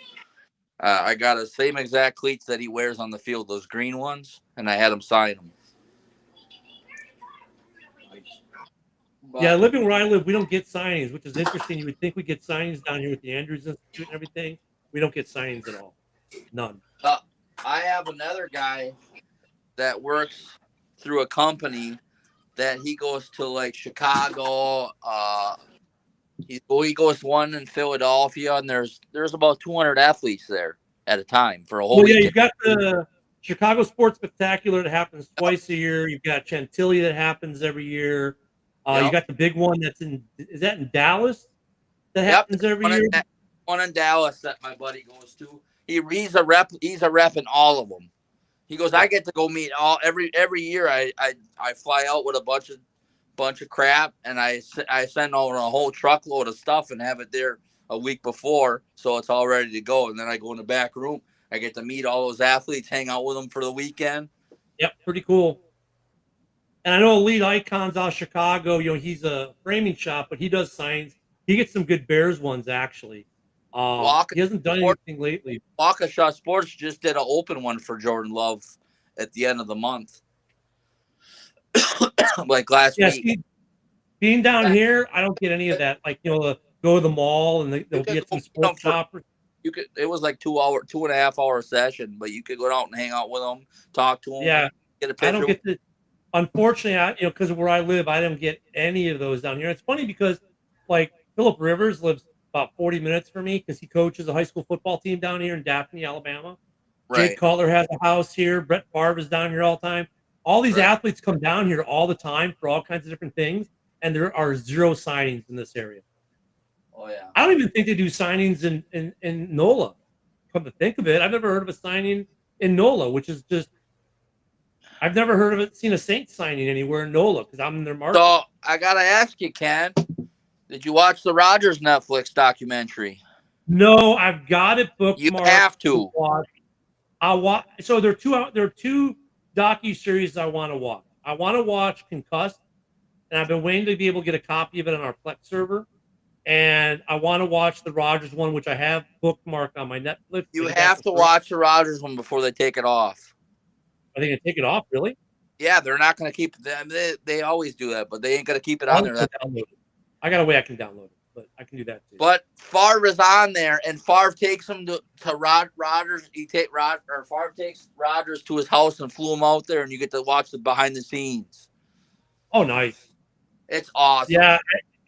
I got the same exact cleats that he wears on the field, those green ones, and I had him sign them. Yeah, living where I live, we don't get signings, which is interesting. You would think we get signings down here with the Andrews Institute and everything. We don't get signings at all. None. I have another guy that works through a company that he goes to like Chicago. He goes one in Philadelphia, and there's about 200 athletes there at a time for a whole weekend. Yeah, you've got the Chicago Sports Spectacular that happens twice a year. You've got Chantilly that happens every year. You got the big one is that in Dallas? That happens every year. One in Dallas that my buddy goes to. He's a rep in all of them. He goes, I get to go meet every year. I fly out with a bunch of bunch of crap, and I send over a whole truckload of stuff and have it there a week before, so it's all ready to go. And then I go in the back room. I get to meet all those athletes, hang out with them for the weekend. Yep, pretty cool. And I know Elite Icons out of Chicago. He's a framing shop, but he does signs. He gets some good Bears ones actually. He hasn't done anything lately. Waukesha Sports just did an open one for Jordan Love at the end of the month. Like last week. See, being down here, I don't get any of that. Like, go to the mall and they'll get some sports shoppers. It was like 2.5 hour session, but you could go out and hang out with them, talk to them. Yeah. Get a picture. I don't get the, unfortunately, because of where I live, I don't get any of those down here. It's funny because like Phillip Rivers lives about 40 minutes from me because he coaches a high school football team down here in Daphne, Alabama. Right. Jake Cutler has a house here. Brett Favre is down here all the time. All these athletes come down here all the time for all kinds of different things, and there are 0 signings in this area. Oh, yeah. I don't even think they do signings in NOLA. Come to think of it, I've never heard of a signing in NOLA, which is just – I've never heard of it, seen a Saints signing anywhere in NOLA because I'm in their market. So I got to ask you, Ken, did you watch the Rodgers Netflix documentary? No, I've got it bookmarked. You have to. Watch. I'll watch. So there are two docu-series I want to watch. I want to watch Concussed, and I've been waiting to be able to get a copy of it on our Plex server. And I want to watch the Rodgers one, which I have bookmarked on my Netflix. You have to watch the Rodgers one before they take it off. Are they going to take it off, really? Yeah, they're not going to keep it. They always do that, but they ain't going to keep it on there. I got a way I can download it, but I can do that too. But Favre is on there, and Favre takes him to Rodgers. Favre takes Rodgers to his house and flew him out there, and you get to watch the behind the scenes. Oh, nice! It's awesome. Yeah,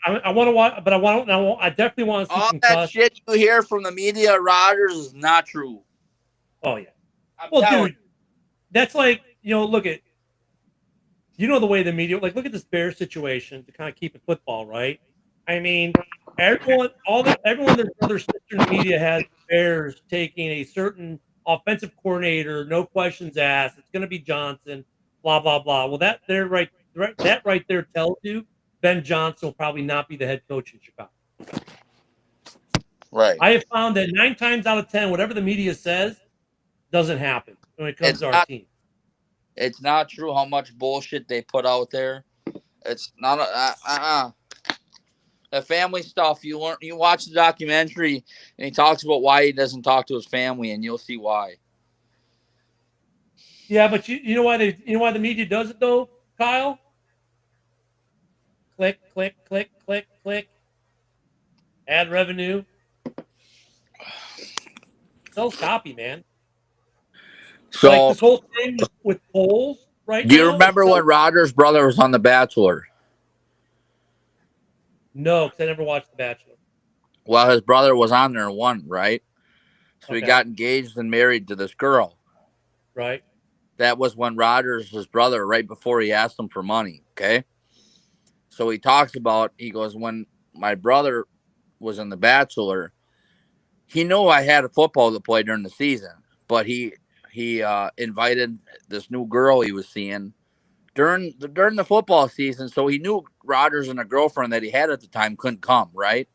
I want to watch, but I definitely want to see all that shit you hear from the media. Rodgers is not true. Oh yeah. Dude, that's like look at. The way the media, look at this Bears situation to kind of keep it football, right? I mean, everyone their brother, sister in the media has Bears taking a certain offensive coordinator, no questions asked. It's going to be Johnson, blah, blah, blah. Well, that right there tells you Ben Johnson will probably not be the head coach in Chicago. Right. I have found that 9 times out of 10, whatever the media says doesn't happen when it comes to our team. It's not true how much bullshit they put out there. It's not the family stuff. You watch the documentary, and he talks about why he doesn't talk to his family, and you'll see why. Yeah, but you know why the media does it though, Kyle? Click, click, click, click, click. Ad revenue. Sells copy, man. So like this whole thing with polls, right? Do you remember when Rodgers' brother was on The Bachelor? No, because I never watched The Bachelor. Well, his brother was on there and won, right? So he got engaged and married to this girl. Right. That was when Rodgers, his brother, right before he asked him for money, okay? So he talks about, he goes, when my brother was in The Bachelor, he knew I had a football to play during the season, but he invited this new girl he was seeing during the football season. So he knew Rodgers and a girlfriend that he had at the time couldn't come, right?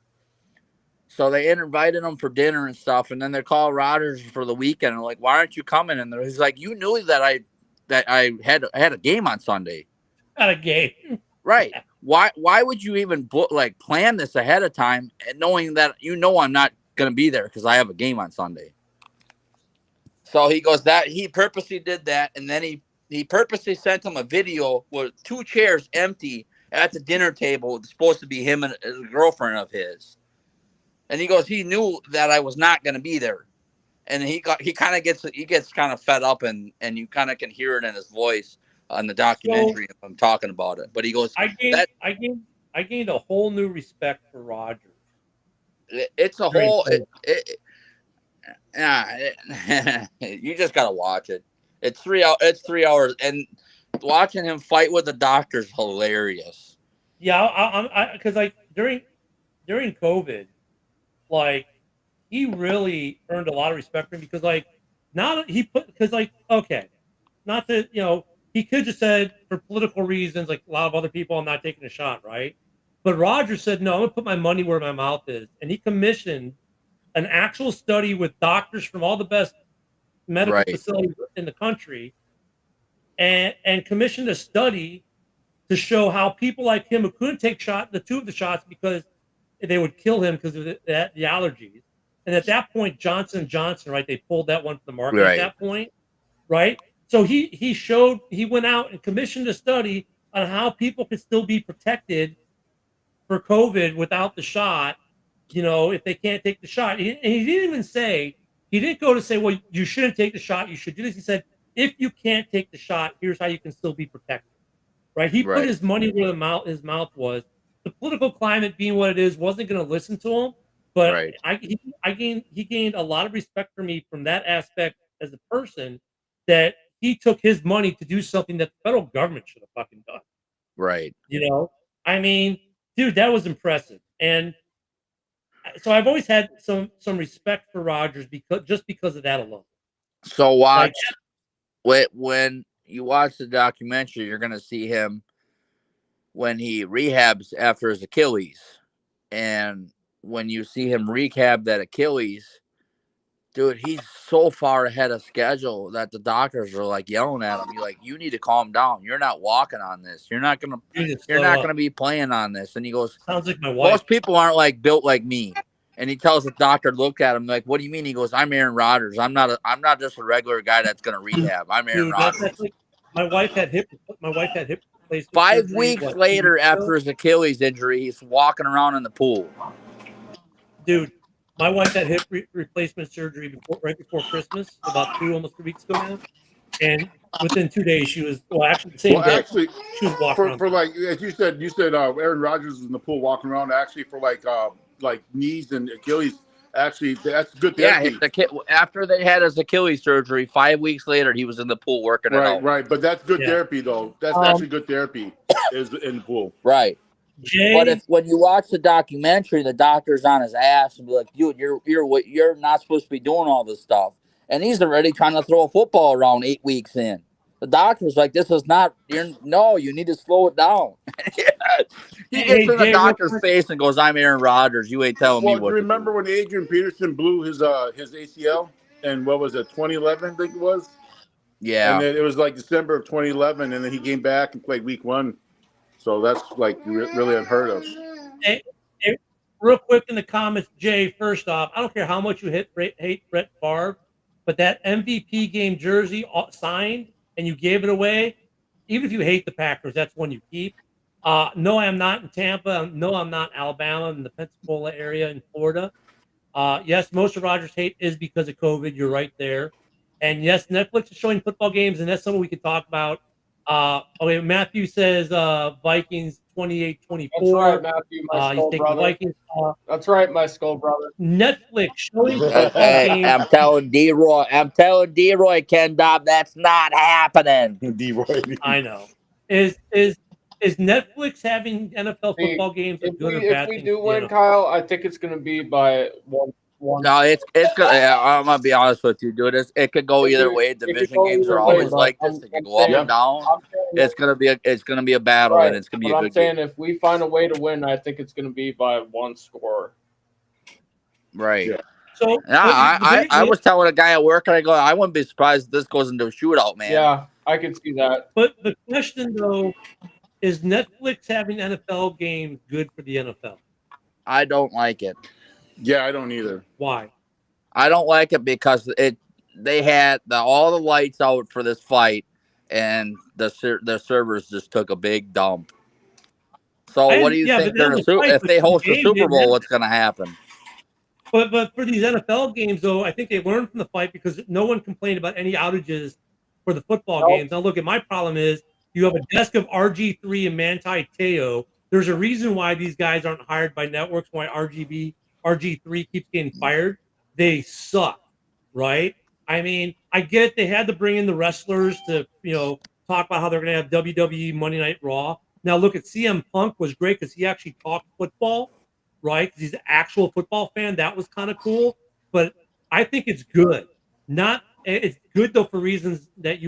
So they invited him for dinner and stuff, and then they called Rodgers for the weekend and like, why aren't you coming? And he's like, you knew that I had a game on Sunday. Had a game, right? Why would you even plan this ahead of time and knowing that I'm not gonna be there because I have a game on Sunday? So he goes that he purposely did that, and then he purposely sent him a video with 2 chairs empty at the dinner table. It's supposed to be him and a girlfriend of his. And he goes, he knew that I was not going to be there, and he gets kind of fed up, and you kind of can hear it in his voice on the documentary. So, I'm talking about it, but he goes, I gained a whole new respect for Rodgers. It's a whole. You just gotta watch it. It's 3 hours. It's 3 hours, and watching him fight with the doctor's hilarious. Yeah, because during COVID, he really earned a lot of respect for him because not that he could have said for political reasons, like a lot of other people, I'm not taking a shot, right? But Rogers said, no, I'm gonna put my money where my mouth is, and he commissioned an actual study with doctors from all the best medical Right. facilities in the country, and commissioned a study to show how people like him who couldn't take the two of the shots because they would kill him because of the allergies. And at that point, Johnson & Johnson, right, they pulled that one from the market at that point, right? So he went out and commissioned a study on how people could still be protected for COVID without the shot, if they can't take the shot. And he didn't even say, he didn't go to say, well, you shouldn't take the shot, you should do this. He said, if you can't take the shot, here's how you can still be protected. Right? He put his money where his mouth was. The political climate being what it is, wasn't going to listen to him. But he gained a lot of respect for me from that aspect as a person, that he took his money to do something that the federal government should have fucking done. Right. I mean, dude, that was impressive. And so I've always had some respect for Rogers because of that alone. So when you watch the documentary, you're gonna see him when he rehabs after his Achilles, and when you see him rehab that Achilles, dude, he's so far ahead of schedule that the doctors are like yelling at him. You're like, you need to calm down. You're not walking on this. You're not gonna be playing on this. And he goes, sounds like my wife. Most people aren't like built like me. And he tells the doctor, look at him like, what do you mean? He goes, I'm Aaron Rodgers. I'm not just a regular guy that's gonna rehab. I'm Aaron Rodgers. That's like, my wife had hip replacement 5 surgery, weeks later, after his Achilles injury, he's walking around in the pool. Dude, my wife had hip replacement surgery right before Christmas, about almost 3 weeks ago now, and within 2 days she was the same day. Actually, she was walking around. For like as you said Aaron Rodgers was in the pool walking around. Actually, for like knees and Achilles, actually that's good therapy. Yeah, after they had his Achilles surgery, 5 weeks later he was in the pool working it out. Right, but that's good therapy though. That's actually good therapy is in the pool. Right. But when you watch the documentary, the doctor's on his ass and be like, dude, you're not supposed to be doing all this stuff. And he's already trying to throw a football around 8 weeks in. The doctor's like, this is not, you need to slow it down. He gets in the doctor's face and goes, I'm Aaron Rodgers. You ain't telling me what do you remember when Adrian Peterson blew his ACL? And what was it, 2011, I think it was? Yeah. And then it was like December of 2011, and then he came back and played week 1. So that's like really unheard of. Hey, real quick in the comments, Jay, first off, I don't care how much you hate Brett Favre, but that MVP game jersey signed and you gave it away, even if you hate the Packers, that's one you keep. No, I'm not in Tampa. No, I'm not in Alabama, in the Pensacola area in Florida. Yes, most of Rogers' hate is because of COVID. You're right there. And yes, Netflix is showing football games, and that's something we could talk about. Okay, Matthew says Vikings 28-24. That's right, Matthew, my Skol brother. Vikings, that's right, my Skol brother. Netflix showing games. I'm telling D-Roy, Ken Dobb, that's not happening. D-Roy. I know. Is Netflix having NFL football games a good or bad thing? If we do win, Kyle, I think it's going to be by one. No, it's good. I'm gonna be honest with you, dude. It could go either way. Division games are always like this. They can go up and down. It's gonna be a battle, and it's gonna be a good game. If we find a way to win, I think it's gonna be by one score. Right. Yeah. So I was telling a guy at work, and I wouldn't be surprised if this goes into a shootout, man. Yeah, I could see that. But the question though is, Netflix having NFL games good for the NFL? I don't like it. Yeah, I don't either. Why? I don't like it because they had all the lights out for this fight, and the servers just took a big dump. So what do you think? If they host a Super Bowl, what's going to happen? But for these NFL games, though, I think they learned from the fight because no one complained about any outages for the football games. Now, look, my problem is you have a desk of RG3 and Manti Te'o. There's a reason why these guys aren't hired by networks, why RG3 keeps getting fired. They suck, right? I mean, I get it. They had to bring in the wrestlers to, talk about how they're going to have WWE Monday Night Raw. Now, look at CM Punk was great because he actually talked football, right? Because he's an actual football fan. That was kind of cool. But I think it's good. It's good, though, for reasons that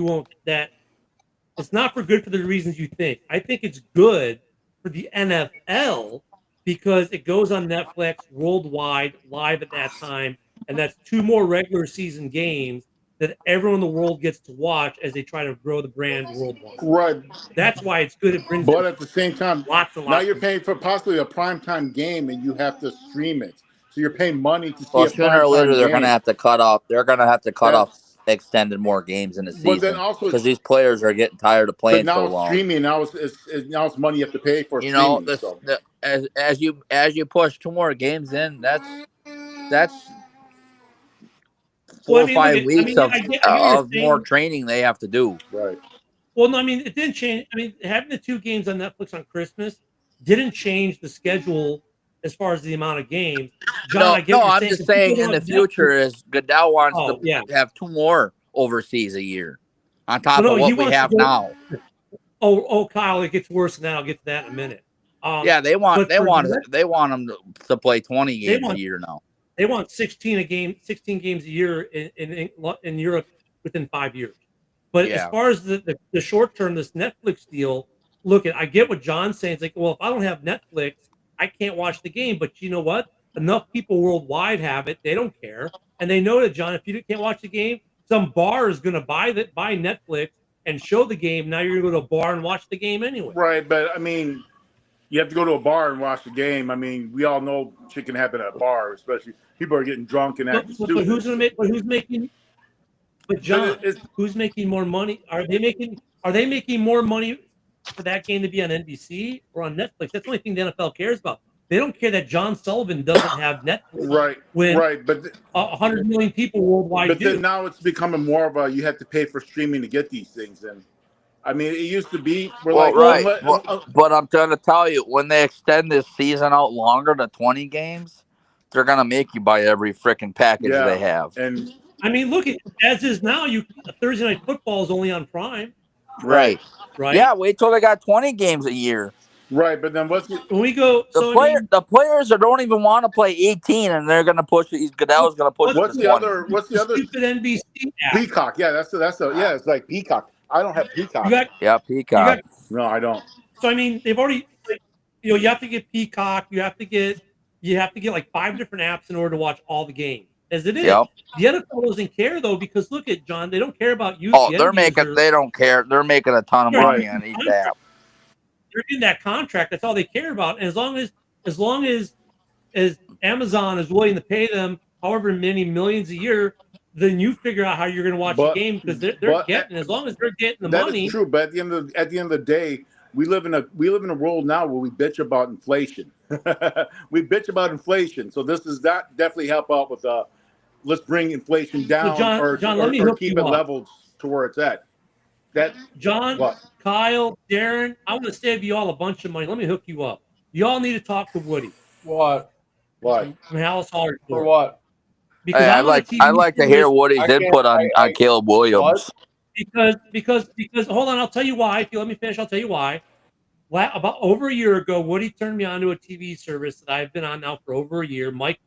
It's not for good for the reasons you think. I think it's good for the NFL because it goes on Netflix worldwide, live at that time, and that's 2 more regular season games that everyone in the world gets to watch as they try to grow the brand worldwide. Right. That's why it's good. It brings But at the same time, lots and now lots. you're paying for possibly a primetime game and you have to stream it. So you're paying money to see Well, a sooner or later primetime they're game. gonna have to cut off. They're gonna have to cut off That's, extended more games in the but then season also, because these players are getting tired of but playing now so it's long. streaming. Now it's money you have to pay for You know, streaming. So as you push 2 more games in, that's 4 Well, or 5 weeks I get what you're of more saying. training they have to do. right. Well, no, I mean, it didn't change. I mean, having the 2 games on Netflix on Christmas didn't change the schedule as far as the amount of games. John, I get what you're I'm saying. just saying in the future is Goodell wants Oh, to yeah. have 2 more overseas a year on top Well, no, of he what we wants to have go- now. Oh, Kyle, it gets worse than that. I'll get to that in a minute. Yeah, they want but for them to play 20 They games want- a year now. they want 16 games a year in Europe within 5 years. But as Yeah. far as the short term, this Netflix deal, look, I get what John's saying. It's like, well, if I don't have Netflix, I can't watch the game. But you know what? Enough people worldwide have it; they don't care, and they know that, John. If you can't watch the game, some bar is going to buy Netflix and show the game. Now you're going to go to a bar and watch the game anyway. Right, but I mean, you have to go to a bar and watch the game. I mean, we all know shit can happen at a bar, especially people are getting drunk and acting stupid. But who's going to make? But who's making? But John, But who's making more money? Are they making more money for that game to be on NBC or on Netflix? That's the only thing the NFL cares about. They don't care that John Sullivan doesn't have Netflix. Right, but 100 million people worldwide But do. then now it's becoming more of a you have to pay for streaming to get these things. And I mean, it used to be but I'm trying to tell you, when they extend this season out longer to 20 games, they're gonna make you buy every freaking package they have. And I mean, look at as is now. Thursday Night Football is only on Prime. Right. Right. Yeah. Wait till they got 20 games a year. Right, but then when we go, the players that don't even want to play 18, and they're going to push it. Goodell's going to push. What's the other? What's the other? Stupid NBC app. Peacock. Yeah, it's like Peacock. I don't have Peacock. Peacock. No, I don't. So I mean, they've already, you have to get Peacock. You have to get like 5 different apps in order to watch all the games. As it is, Yep. The NFL doesn't care though, because look at John. They don't care about you. Oh, they don't care. They're making a ton of money on each app. They're in that contract. That's all they care about. And as long as Amazon is willing to pay them however many millions a year, then you figure out how you're going to watch the game, because they're getting, as long as they're getting the money. That is true, but at the end of the day, we live in a world now where we bitch about inflation. We bitch about inflation, so this does that definitely help out with let's bring inflation down, John, let me or hook keep you it up. leveled to where it's at. John, Kyle, Darren, I want to save you all a bunch of money. Let me hook you up. You all need to talk to Woody. What? Why? From Hallis Hall For what? Because I'd like to hear Woody's input on Caleb Williams. Because hold on, I'll tell you why. If you let me finish, I'll tell you why. About over a year ago, Woody turned me on to a TV service that I've been on now for over a year. Mike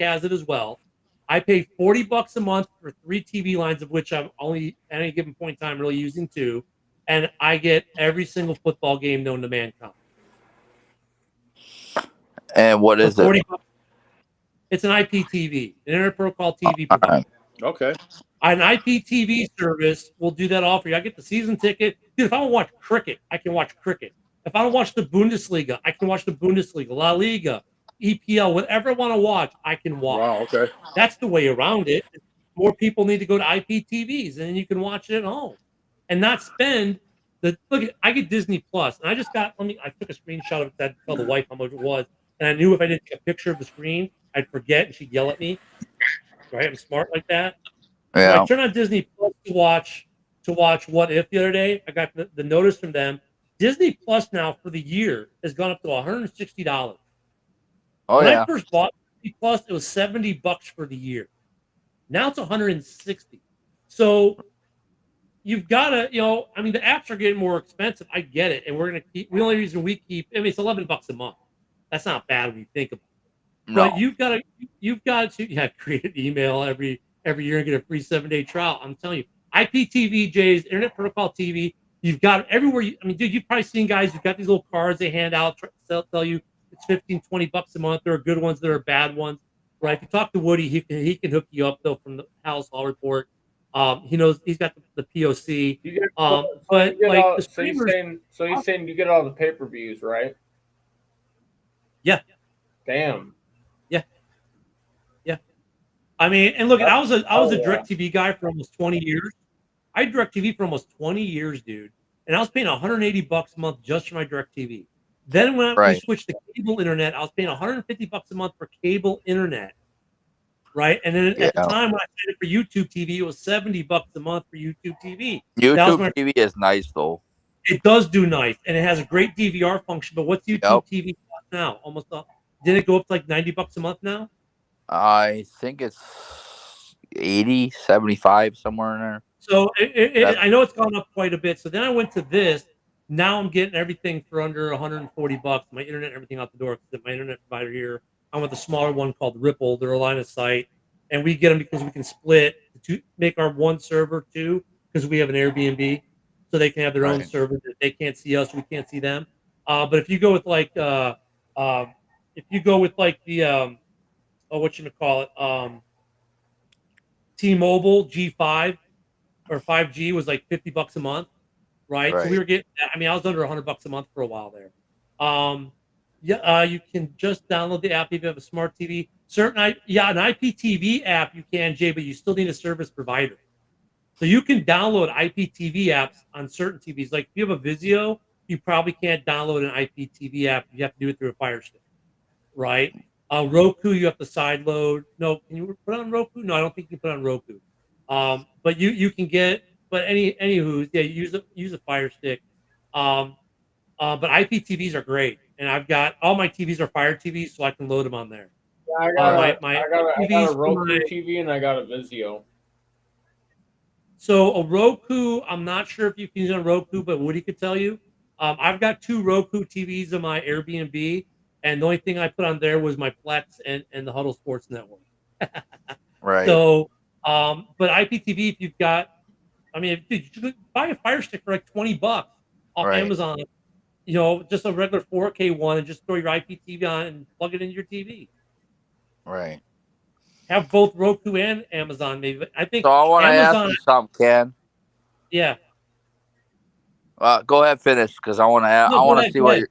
has it as well. I pay $40 a month for 3 TV lines, of which I'm only at any given point in time really using 2, and I get every single football game known to mankind. And what is it? It's an IPTV, an Internet Protocol TV provider. Okay. An IPTV service will do that all for you. I get the season ticket. Dude, if I want to watch cricket, I can watch cricket. If I want to watch the Bundesliga, I can watch the Bundesliga, La Liga, EPL, whatever I want to watch, I can watch. Wow, okay. That's the way around it. More people need to go to IPTVs, and then you can watch it at home and not spend I get Disney Plus, and I took a screenshot of it to tell the wife how much it was, and I knew if I didn't take a picture of the screen, I'd forget, and she'd yell at me. Right? I'm smart like that. Yeah. So I turned on Disney Plus to watch What If the other day. I got the notice from them. Disney Plus now for the year has gone up to $160. When I first bought Disney Plus, it was $70 for the year. Now it's $160. So you've got to, the apps are getting more expensive. I get it, and we're gonna keep. The only reason we keep, it's $11 a month. That's not bad when you think about it. No. But you've got to create an email every year and get a free 7-day trial. I'm telling you, IPTV, Jay's Internet Protocol TV, You've got everywhere. I mean, dude, you've probably seen guys who've got these little cards they hand out, tell you it's $15-$20 a month. There are good ones, there are bad ones, right? If you talk to Woody, he can hook you up though from the House Hall report. He knows he's got the POC. But like the streamers, so he's saying you get all the pay-per-views, right? Yeah. Damn. Yeah. Yeah. I mean, and look, I was a DirecTV guy for almost 20 years. I had DirecTV for almost 20 years, dude. And I was paying $180 a month just for my DirecTV. Then when we switched to cable internet, I was paying $150 a month for cable internet. Right. And then at the time when I paid it for YouTube TV, it was $70 a month for YouTube TV. YouTube TV is nice though. It does do nice, and it has a great DVR function. But what's YouTube TV cost now? Almost did it go up to like $90 a month now? I think it's 80, 75, somewhere in there. So I know it's gone up quite a bit. So then I went to this. Now I'm getting everything for under $140. My internet and everything out the door. Because my internet provider here, I'm with a smaller one called Ripple. They're a line of sight, and we get them because we can split to make our one server two because we have an Airbnb, so they can have their own server that they can't see us, we can't see them. But if you go with like the T-Mobile G5 or 5G was like $50 a month, right? So we were getting. I mean, I was under $100 a month for a while there. You can just download the app if you have a smart TV. An IPTV app you can, Jay, but you still need a service provider. So you can download IPTV apps on certain TVs. Like if you have a Vizio, you probably can't download an IPTV app. You have to do it through a Fire Stick, right? Roku, you have to side load. No, can you put it on Roku? No, I don't think you can put it on Roku. But you can get. But anywho, yeah, use a Fire Stick. But IPTVs are great, and I've got all my TVs are Fire TVs, so I can load them on there. Yeah, I got a Roku TV and I got a Vizio. So a Roku, I'm not sure if you can use it on Roku, but Woody could tell you. I've got 2 Roku TVs in my Airbnb, and the only thing I put on there was my Plex and the Huddle Sports Network. Right. So, but IPTV, if you've got, I mean, dude, you should buy a Fire Stick for like $20 off Amazon. You know, just a regular 4K one, and just throw your IPTV on and plug it into your TV. Right. Have both Roku and Amazon, maybe. I think. So I want to ask you something, Ken. Yeah. Go ahead, finish, because I want to. I want to see what you're.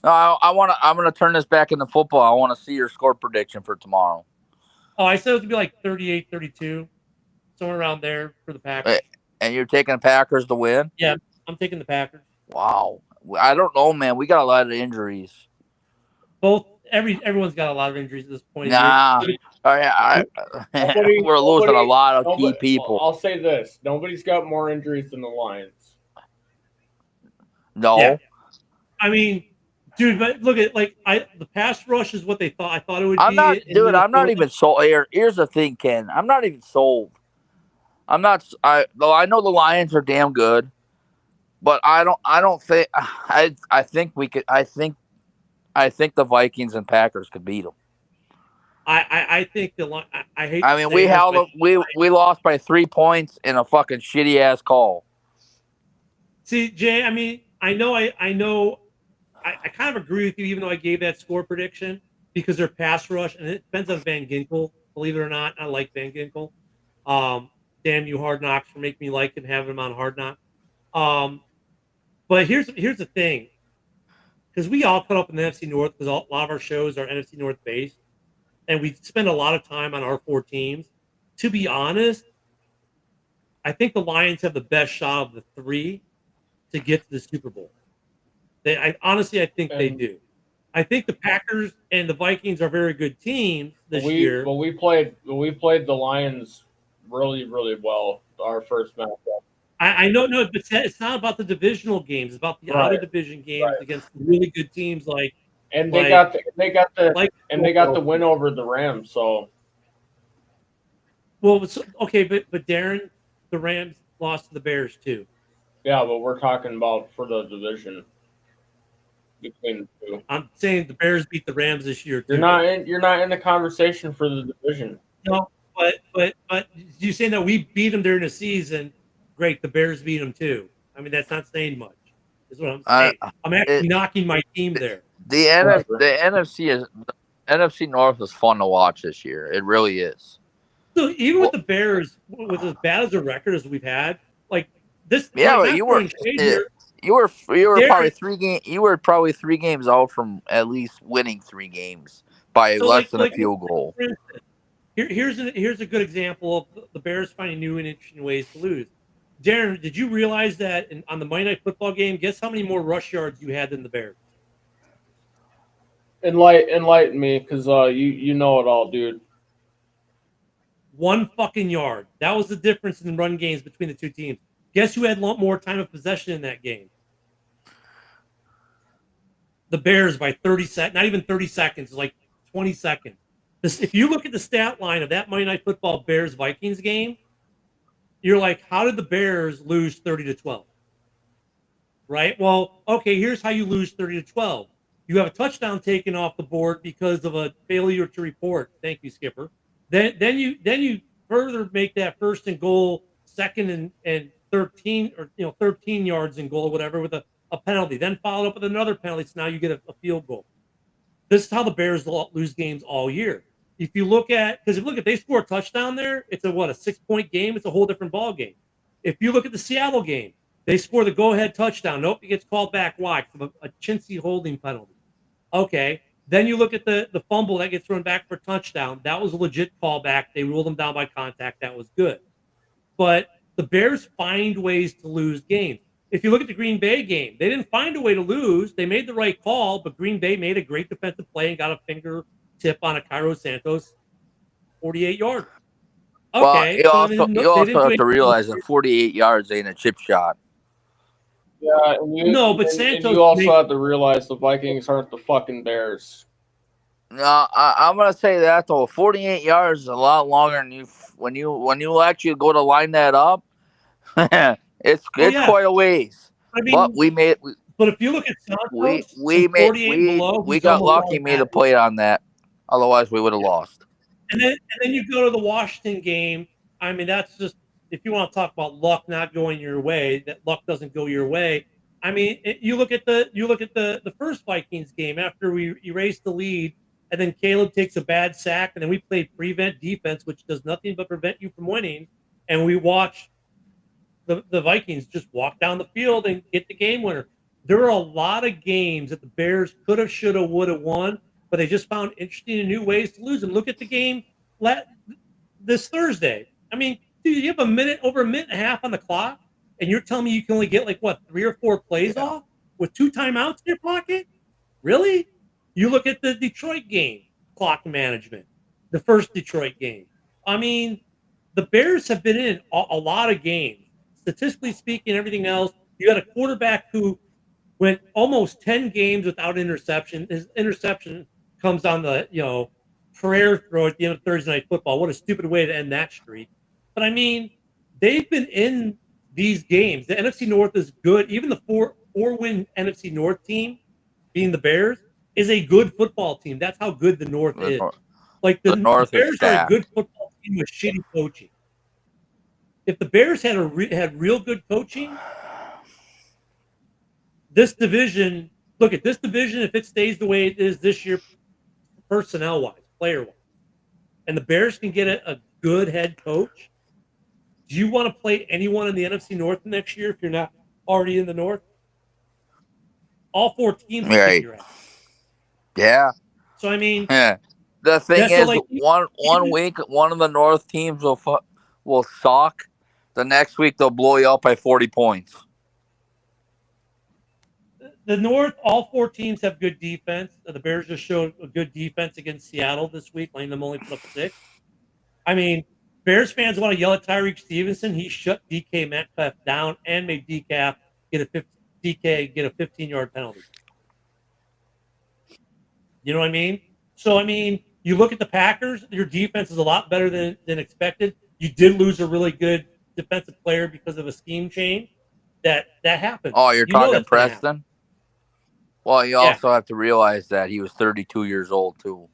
No, I want to. I'm going to turn this back into football. I want to see your score prediction for tomorrow. Oh, I said it would be like 38-32, somewhere around there for the Packers. And you're taking the Packers to win? Yeah, I'm taking the Packers. Wow. I don't know, man. We got a lot of injuries. Everyone's got a lot of injuries at this point. Nah. We're losing a lot of key people. I'll say this. Nobody's got more injuries than the Lions. No. Yeah. I mean, dude, but look at the pass rush is what they thought. I thought it would be. I'm not even sold. Here's the thing, Ken. I'm not even sold. I know the Lions are damn good, but I don't think I think we could. I think the Vikings and Packers could beat them. I think I hate. I mean, we lost by 3 points in a fucking shitty ass call. See, Jay, I mean, I know. I kind of agree with you, even though I gave that score prediction because their pass rush, and it depends on Van Ginkel. Believe it or not, I like Van Ginkel. Damn you, Hard Knocks, for making me like him, having him on Hard Knocks. But here's the thing, because we all cut up in the NFC North because a lot of our shows are NFC North based, and we spend a lot of time on our 4 teams. To be honest, I think the Lions have the best shot of the 3 to get to the Super Bowl. I think they do. I think the Packers and the Vikings are very good teams this year. But we played the Lions really, really well our first matchup. I know, but it's not about the divisional games. It's about the out of division games against really good teams like. And they got the win over the Rams. So. Well, okay, but Darren, the Rams lost to the Bears too. Yeah, but we're talking about for the division. Between the 2. I'm saying the Bears beat the Rams this year too. You're not in the conversation for the division. No, but you saying that we beat them during the season? Great, the Bears beat them too. I mean, that's not saying much. Is what I'm saying. I'm actually knocking my team there. The NFC North is fun to watch this year. It really is. So even with the Bears, with as bad as a record as we've had, like this, Yeah, like, but you were probably 3 games out from at least winning 3 games by less than a field goal. For instance, here's a good example of the Bears finding new and interesting ways to lose. Darren, did you realize that on the Monday Night Football game, guess how many more rush yards you had than the Bears? Enlighten me, because you know it all, dude. 1 fucking yard. That was the difference in run games between the two teams. Guess who had more time of possession in that game? The Bears by 30 seconds, not even 30 seconds, like 20 seconds. If you look at the stat line of that Monday Night Football Bears-Vikings game, you're like, how did the Bears lose 30-12? Right? Well, okay, here's how you lose 30-12. You have a touchdown taken off the board because of a failure to report. Thank you, Skipper. Then you further make that 1st and goal, 2nd and 13, or 13 yards and goal or whatever with a penalty. Then followed up with another penalty, so now you get a field goal. This is how the Bears lose games all year. If you look at, because if they score a touchdown there, it's a 6-point game. It's a whole different ball game. If you look at the Seattle game, they score the go-ahead touchdown. Nope, it gets called back. Why? From a chintzy holding penalty. Okay. Then you look at the fumble that gets thrown back for a touchdown. That was a legit callback. They ruled them down by contact. That was good. But the Bears find ways to lose games. If you look at the Green Bay game, they didn't find a way to lose. They made the right call, but Green Bay made a great defensive play and got a fingertip on a Cairo Santos 48-yard. Okay. Well, you also have to realize that 48 yards ain't a chip shot. Yeah, but Santos. And you also have to realize the Vikings aren't the fucking Bears. No, I'm gonna say that though. 48 yards is a lot longer than when you actually go to line that up. it's quite a ways. I mean, but we made. But if you look at Santos, we got lucky, made a play on that. Otherwise, we would have lost. And then you go to the Washington game. I mean, that's just. If you want to talk about luck not going your way, that luck doesn't go your way. I mean, you look at the first Vikings game after we erased the lead, and then Caleb takes a bad sack, and then we played prevent defense, which does nothing but prevent you from winning. And we watched the Vikings just walk down the field and get the game winner. There are a lot of games that the Bears could have, should have, would have won, but they just found interesting and new ways to lose them. Look at the game this Thursday. I mean, dude, you have over a minute and a half on the clock, and you're telling me you can only get 3 or 4 plays off with 2 timeouts in your pocket? Really? You look at the Detroit game, clock management, the first Detroit game. I mean, the Bears have been in a lot of games. Statistically speaking, everything else, you got a quarterback who went almost 10 games without interception. His interception comes on the, prayer throw at the end of Thursday Night Football. What a stupid way to end that streak. But I mean, they've been in these games. The NFC North is good. Even the four-win NFC North team, being the Bears, is a good football team. That's how good the North is. The Bears are a good football team with shitty coaching. If the Bears had real good coaching, this division, if it stays the way it is this year, personnel-wise, player-wise, and the Bears can get a good head coach, do you want to play anyone in the NFC North next year if you're not already in the North? All 4 teams will kick your ass. Yeah. So, I mean... The thing is, one week, one of the North teams will suck. The next week, they'll blow you up by 40 points. The North, all 4 teams have good defense. The Bears just showed a good defense against Seattle this week, letting them only put up 6. I mean... Bears fans want to yell at Tyreek Stevenson. He shut DK Metcalf down and made DK get a 15-yard penalty. You know what I mean? So, I mean, you look at the Packers, your defense is a lot better than expected. You did lose a really good defensive player because of a scheme change. That happened. Oh, you're talking Preston? Well, you also have to realize that he was 32 years old, too.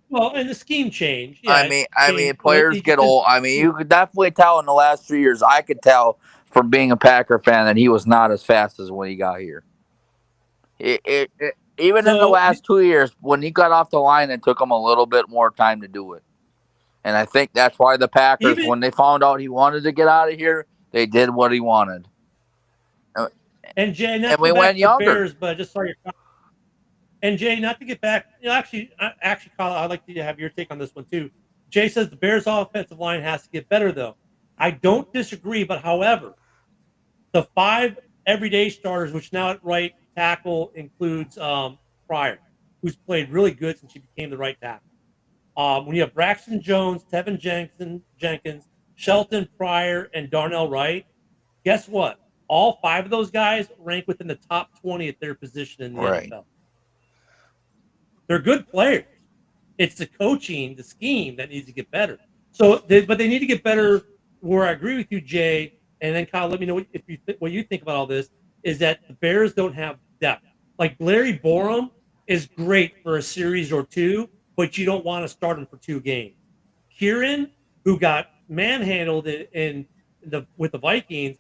Well, and the scheme change. Yeah, I mean, players get old. I mean, you could definitely tell in the last 3 years. I could tell from being a Packer fan that he was not as fast as when he got here. Even in the last 2 years, when he got off the line, it took him a little bit more time to do it. And I think that's why the Packers, when they found out he wanted to get out of here, they did what he wanted. And Jay, not and we went younger. Bears, but I just saw your comment. And Jay, not to get back, actually, Kyle, I'd like to have your take on this one too. Jay says the Bears' offensive line has to get better, though. I don't disagree, but however, the 5 everyday starters, which now at right tackle includes Pryor, who's played really good since he became the right tackle. When you have Braxton Jones, Tevin Jenkins, Shelton Pryor, and Darnell Wright, guess what? All 5 of those guys rank within the top 20 at their position in the NFL. They're good players. It's the coaching, the scheme that needs to get better. But they need to get better. Where I agree with you, Jay, and then Kyle, let me know what you think about all this. Is that the Bears don't have depth? Like Larry Borum is great for a series or 2, but you don't want to start him for 2 games. Kieran, who got manhandled with the Vikings,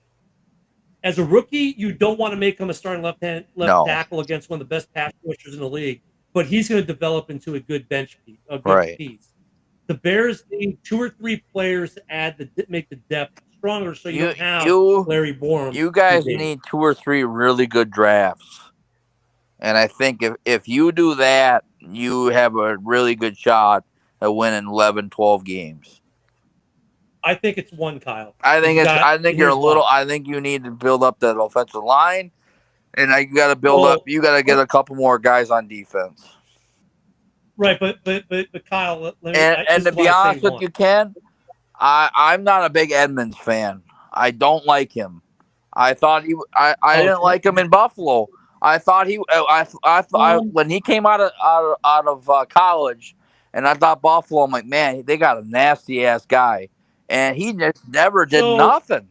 as a rookie, you don't want to make him a starting left tackle against one of the best pass rushers in the league. But he's going to develop into a good bench piece, piece. The Bears need 2 or 3 players to make the depth stronger, so you don't have Larry Borum. You guys need 2 or 3 really good drafts, and I think if you do that, you have a really good shot at winning 11, 12 games. I think it's 1, Kyle. I think you need to build up that offensive line, and you got to build up. You got to get a couple more guys on defense. Right, but Kyle, and to be honest with you, Ken, I'm not a big Edmonds fan. I don't like him. I thought I didn't like him in Buffalo. I thought when he came out of college, and I thought Buffalo, I'm like, man, they got a nasty ass guy. And he just never did nothing.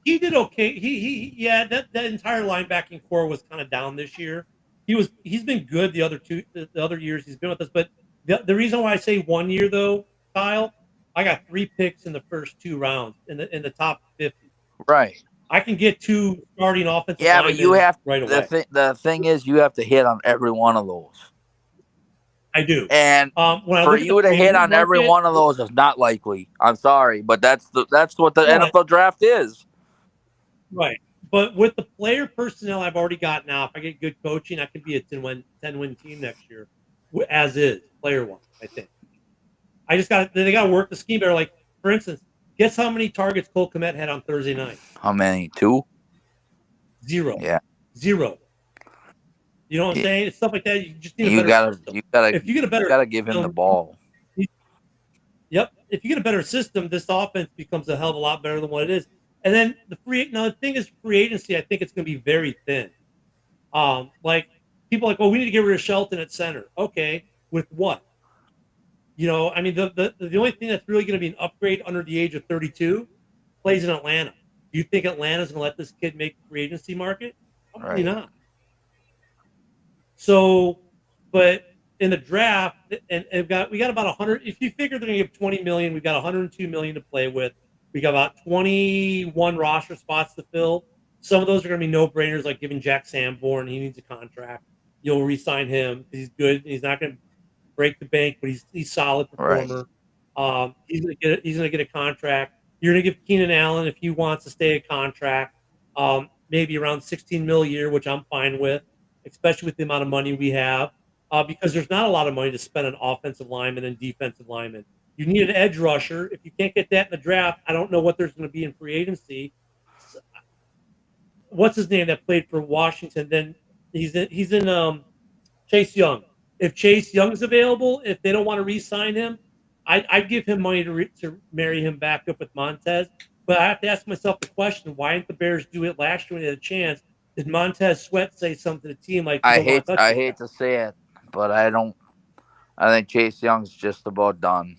He did okay. That entire linebacking core was kind of down this year. He's been good the other years he's been with us. But the reason why I say 1 year though, Kyle, I got 3 picks in the first 2 rounds in the top 50. Right. I can get 2 starting offensive. Yeah, but you have right away. The thing is, you have to hit on every one of those. I do. And for you to hit on every one of those is not likely. I'm sorry, but that's what the NFL draft is. Right. But with the player personnel I've already got now, if I get good coaching, I could be a 10-win team next year, as is, player-wise, I think. They got to work the scheme better. Like, for instance, guess how many targets Cole Kmet had on Thursday night? How many? 2? 0. Yeah. 0. You know what I'm saying? It's stuff like that. You just need you gotta give him the ball. Yep. If you get a better system, this offense becomes a hell of a lot better than what it is. And then the thing is, free agency, I think it's going to be very thin. Like people are like, we need to get rid of Shelton at center. Okay, with what? I mean, the only thing that's really going to be an upgrade under the age of 32 plays in Atlanta. Do you think Atlanta's going to let this kid make the free agency market? Probably not. So, but in the draft, and we got about 100. If you figure they're going to give $20 million, we've got 102 million to play with. We got about 21 roster spots to fill. Some of those are going to be no-brainers, like giving Jack Sanborn. He needs a contract. You'll re-sign him. He's good. He's not going to break the bank, but he's a solid performer. Right. He's going to get a contract. You're going to give Keenan Allen, if he wants to stay, a contract, maybe around $16 million a year, which I'm fine with, especially with the amount of money we have, because there's not a lot of money to spend on offensive linemen and defensive linemen. You need an edge rusher. If you can't get that in the draft, I don't know what there's going to be in free agency. What's his name that played for Washington? Then he's in Chase Young. If Chase Young's available, if they don't want to re-sign him, I'd give him money to marry him back up with Montez. But I have to ask myself the question: why didn't the Bears do it last year when they had a chance? Did Montez Sweat say something to the team like? I hate to say it, but I don't. I think Chase Young's just about done.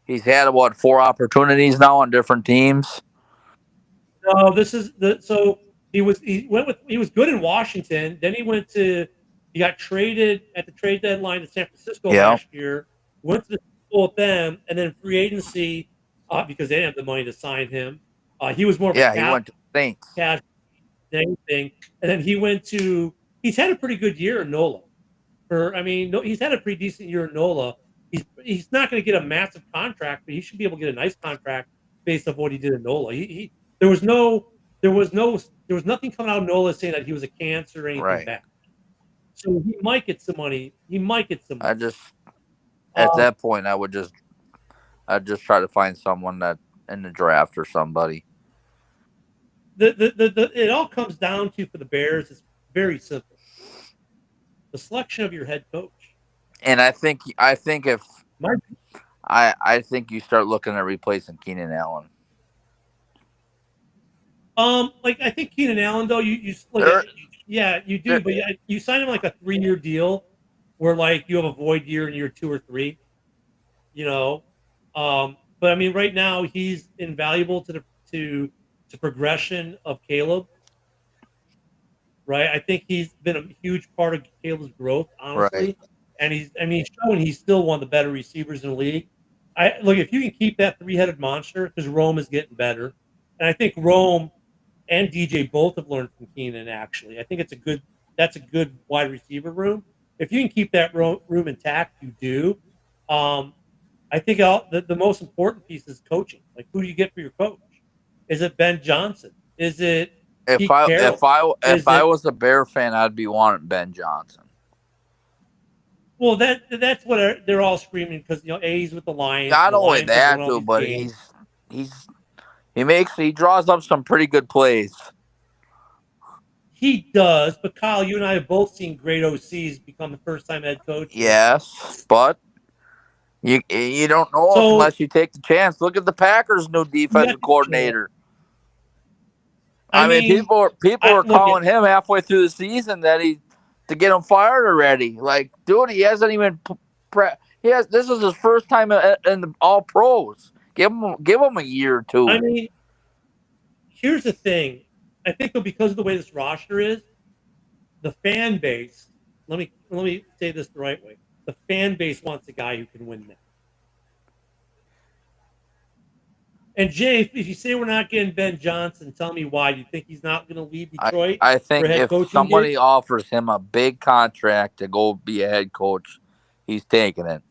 He's had 4 opportunities now on different teams. No, this is so he was good in Washington. Then he got traded at the trade deadline to San Francisco last year. Went to the Super Bowl with them, and then free agency because they didn't have the money to sign him. He was more of he went to Saints. Cash than anything, and then he went to. He's had a pretty good year in NOLA. He's had a pretty decent year in NOLA. He's not going to get a massive contract, but he should be able to get a nice contract based off what he did in NOLA. There was nothing coming out of NOLA saying that he was a cancer or anything bad. So he might get some money. At that point, I'd just try to find someone that in the draft or somebody. It all comes down to, for the Bears, it's very simple. The selection of your head coach. And I think if I think you start looking at replacing Keenan Allen. I think Keenan Allen, though, you do, but you sign him like a 3-year deal where like you have a void year in year 2 or 3, but I mean, right now he's invaluable to progression of Caleb. Right. I think he's been a huge part of Caleb's growth, honestly. Right. And he's showing he's still one of the better receivers in the league. If you can keep that 3-headed monster, because Rome is getting better. And I think Rome and DJ both have learned from Keenan, actually. I think that's a good wide receiver room. If you can keep that room intact, you do. I think the most important piece is coaching. Like, who do you get for your coach? Is it Ben Johnson? Is it If I was a Bear fan, I'd be wanting Ben Johnson. Well, that's what they're all screaming, because A's with the Lions. Not only that, too, but he draws up some pretty good plays. He does, but Kyle, you and I have both seen great OCs become the first-time head coach. Yes, but you don't know unless you take the chance. Look at the Packers' new defensive coordinator. I mean, people were calling him halfway through the season to get him fired already. Like, dude, he hasn't even this is his first time in the All Pros. Give him a year or two. I mean, here's the thing. I think because of the way this roster is, the fan base. Let me say this the right way. The fan base wants a guy who can win that. And Jay, if you say we're not getting Ben Johnson, tell me why. Do you think he's not going to leave Detroit? I think if somebody offers him a big contract to go be a head coach, he's taking it.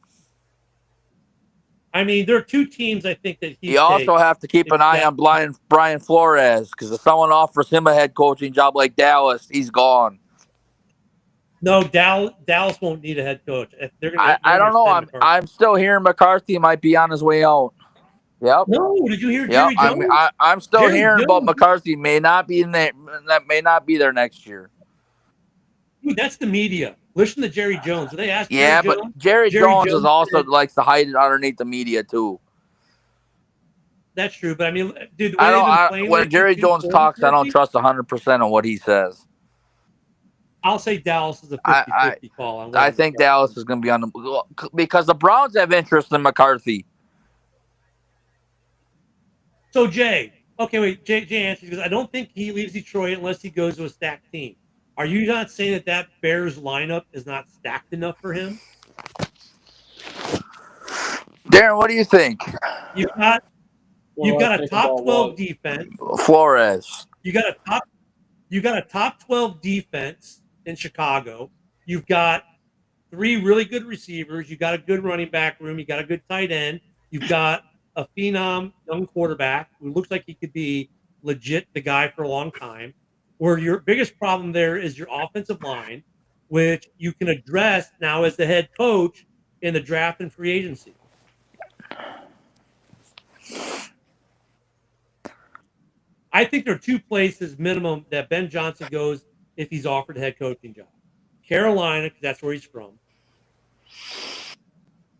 I mean, there are 2 teams I think that you also have to keep an eye on Brian Flores, because if someone offers him a head coaching job like Dallas, he's gone. No, Dallas won't need a head coach. I don't know. I'm still hearing McCarthy might be on his way out. Yep. No, did you hear Jerry Jones? I'm still hearing about McCarthy may not be in there. That may not be there next year. Dude, that's the media. Listen to Jerry Jones. They asked. Yeah, but Jerry Jones is also likes to hide it underneath the media too. That's true, but I mean, dude, when Jerry Jones talks, I don't trust 100% on what he says. I'll say Dallas is a 50-50 call. I think Dallas is going to be on because the Browns have interest in McCarthy. So Jay answers, because I don't think he leaves Detroit unless he goes to a stacked team. Are you not saying that Bears lineup is not stacked enough for him? Darren, what do you think? You've got a top 12 defense. Flores. You got a top 12 defense in Chicago. You've got 3 really good receivers. You got a good running back room. You got a good tight end. You've got a phenom young quarterback who looks like he could be legit the guy for a long time. Where your biggest problem there is your offensive line, which you can address now as the head coach in the draft and free agency. I think there are 2 places minimum that Ben Johnson goes if he's offered a head coaching job. Carolina, because that's where he's from.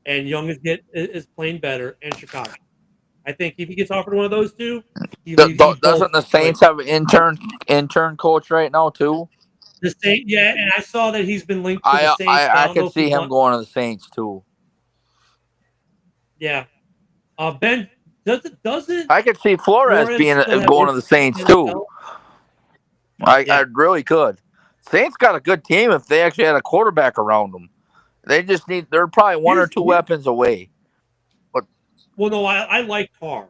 And Young is playing better, and Chicago. I think if he gets offered one of those 2, doesn't the Saints have an intern coach right now too? The Saints, yeah, and I saw that he's been linked to the Saints. I can see him going to the Saints too. Yeah, Ben doesn't. I could see Flores going to the Saints too. I really could. Saints got a good team if they actually had a quarterback around them. They're probably 1 or 2 weapons away. Well, no, I like Carr.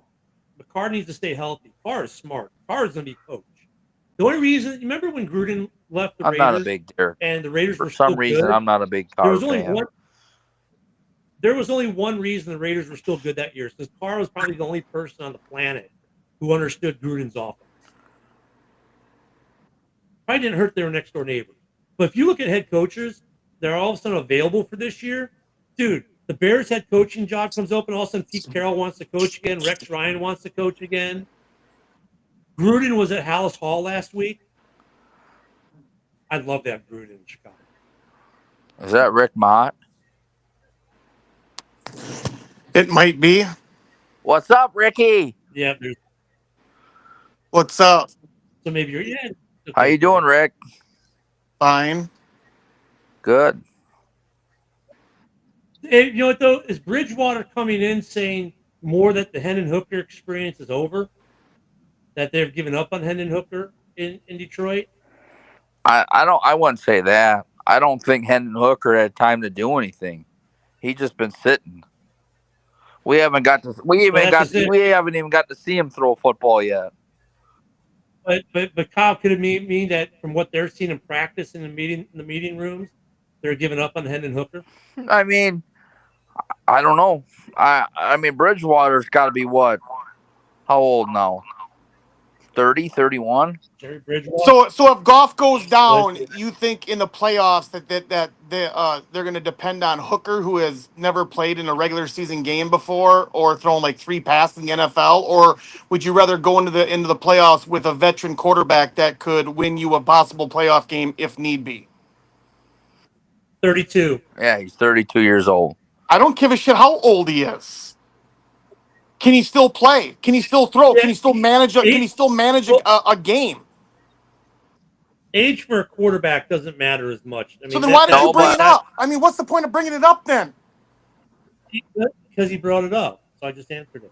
But Carr needs to stay healthy. Carr is smart. Carr is going to be coached. The only reason, you remember when Gruden left the I'm Raiders? not a big Derek. And the Raiders For were some still reason, good? I'm not a big There Carr was only fan. one. There was only one reason the Raiders were still good that year, because Carr was probably the only person on the planet who understood Gruden's offense. Probably didn't hurt their next door neighbor. But if you look at head coaches, they're all of a sudden available for this year. Dude, the Bears head coaching job comes open. All of a sudden, Pete Carroll wants to coach again. Rex Ryan wants to coach again. Gruden was at Hallis Hall last week. I'd love to have Gruden in Chicago. Is that Rick Mott? It might be. What's up, Ricky? Yeah. What's up? So maybe you're. Yeah. How you doing, Rick? Fine. Good. Hey, you know what though? Is Bridgewater coming in saying more that the Hendon Hooker experience is over? That they've given up on Hendon Hooker in Detroit? I wouldn't say that. I don't think Hendon Hooker had time to do anything. He just been sitting. We haven't even got to see him throw a football yet. But Kyle, could it mean that from what they're seeing in practice in the meeting rooms, they're giving up on Hendon Hooker? I mean, I don't know. I mean, Bridgewater's got to be what? How old now? 30, 31? Jerry Bridgewater. So if Goff goes down, you think in the playoffs that they're going to depend on Hooker, who has never played in a regular season game before, or thrown like 3 passes in the NFL, or would you rather go into the playoffs with a veteran quarterback that could win you a possible playoff game if need be? 32. Yeah, he's 32 years old. I don't give a shit how old he is. Can he still play? Can he still throw? Yeah. Can he still manage? Can he still manage a game? Age for a quarterback doesn't matter as much. I mean, so then why did you bring it up? I mean, what's the point of bringing it up then? Because he brought it up, so I just answered it.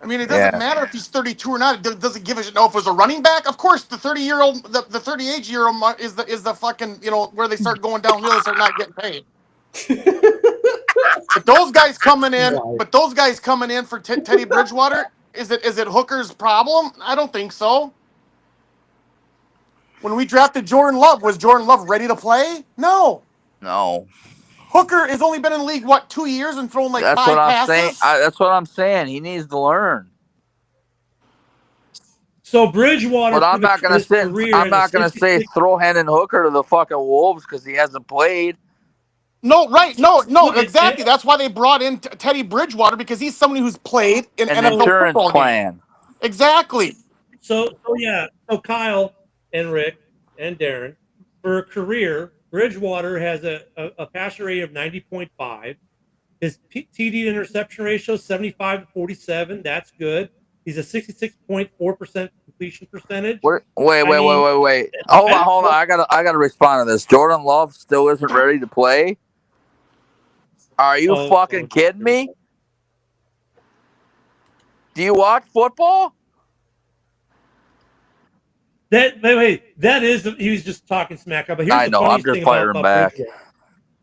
I mean, it doesn't matter if he's 32 or not. It doesn't give a shit. No, if it was a running back, of course, the 30-year-old, the 38-year-old is the fucking, where they start going downhill, they start not getting paid. But those guys coming in for Teddy Bridgewater, is it Hooker's problem? I don't think so. When we drafted Jordan Love, was Jordan Love ready to play? No. Hooker has only been in the league, 2 years and thrown like 5 passes? That's what I'm saying. He needs to learn. So Bridgewater, but I'm not going to say throw Hendon Hooker to the fucking Wolves because he hasn't played. No, right. No, exactly. That's why they brought in Teddy Bridgewater, because he's somebody who's played in an NFL insurance football plan. Game. Exactly. So Kyle and Rick and Darren, for a career, Bridgewater has a passer rate of 90.5. His TD interception ratio is 75-47. That's good. He's a 66.4% completion percentage. Wait. Hold on. I gotta respond to this. Jordan Love still isn't ready to play. Are you fucking kidding me? Do you watch football? That is, he was just talking smack up. But here's the funniest thing about back.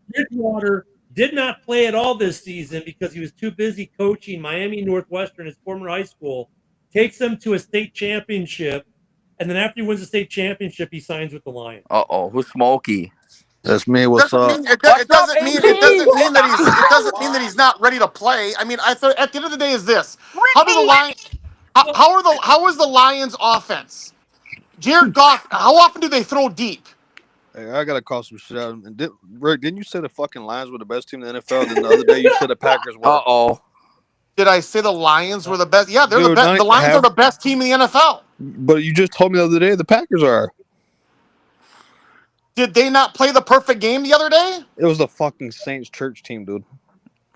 Bridgewater did not play at all this season because he was too busy coaching Miami Northwestern, his former high school. Takes them to a state championship, and then after he wins the state championship, he signs with the Lions. Who's Smokey? That's me. What's up? It doesn't mean that he's not ready to play. I mean, at the end of the day, is this how do the Lions? How is the Lions' offense? Jared Goff. How often do they throw deep? Hey, I gotta call some shit out. Rick, didn't you say the fucking Lions were the best team in the NFL? Then the other day you said the Packers were. Did I say the Lions were the best? Yeah, they're the best. The Lions are the best team in the NFL. But you just told me the other day the Packers are. Did they not play the perfect game the other day? It was the fucking Saints church team, dude.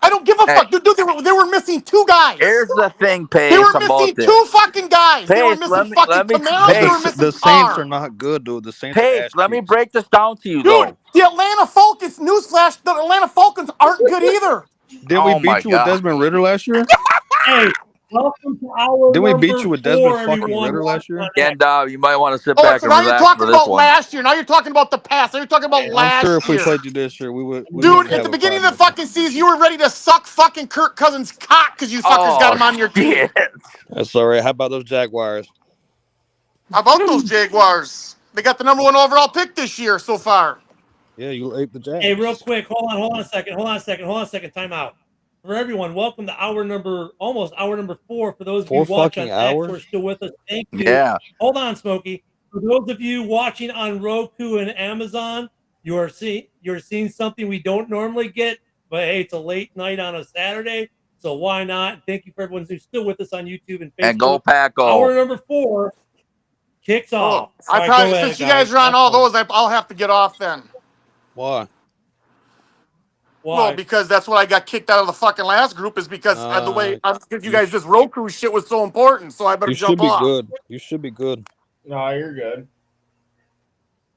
I don't give a fuck, dude. They were missing 2 guys. Here's the thing, Pace. They were missing 2 fucking guys. They were missing fucking Camaro. They were missing the Saints are not good, dude. The Saints are let me break this down to you, dude. The Atlanta Falcons, newsflash, the Atlanta Falcons aren't good either. Didn't we beat you with Desmond Ritter last year? Hey, Welcome to our Didn't we number beat you with Desmond 4, fucking everyone. Ritter last year? And you might want to sit Oh, back so and now you're relax for talking this about one. last year. Now you're talking about the past. Now you're talking about I'm last sure if we year. played you this year, we would. Dude, at the beginning of the fucking season, you were ready to suck fucking Kirk Cousins' cock because you fuckers got him on your team. That's all right. How about those Jaguars? How about those Jaguars? They got the number 1 overall pick this year so far. Yeah, you ate the Jags. Hey, real quick, hold on a second. Time out. For everyone, welcome to almost hour number 4. For those of you 4 watching fucking on X hours? who are still with us, thank you. Yeah. Hold on, Smokey. For those of you watching on Roku and Amazon, you're seeing something we don't normally get, but hey, it's a late night on a Saturday, so why not? Thank you for everyone who's still with us on YouTube and Facebook. And go Pack Go. Hour number 4 kicks off. I All probably, right, go ahead, since you guys are on Have all fun. those, I'll have to get off then. Why? Well, because that's what I got kicked out of the fucking last group is because the way you guys this Roku shit was so important, so I better jump off. Good. You should be good. No, you're good.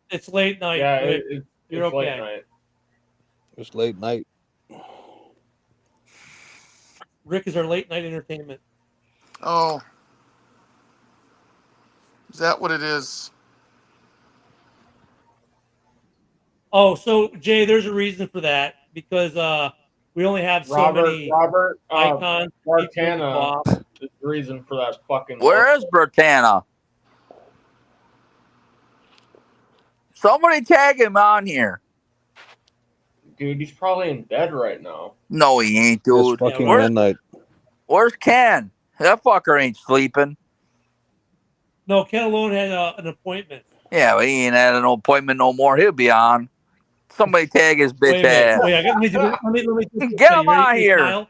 It's late night. Yeah, You're it's okay. late night. It's late night. Rick is our late night entertainment. Oh. Is that what it is? Oh, so Jay, there's a reason for that because we only have so many icons. Bertana is the reason for that fucking. Where is Bertana? Somebody tag him on here. Dude, he's probably in bed right now. No, he ain't, dude. It's fucking midnight. Where's Ken? That fucker ain't sleeping. No, Ken alone had an appointment. Yeah, but he ain't had an appointment no more. He'll be on. Somebody tag his bitch ass. Let me Get him on here.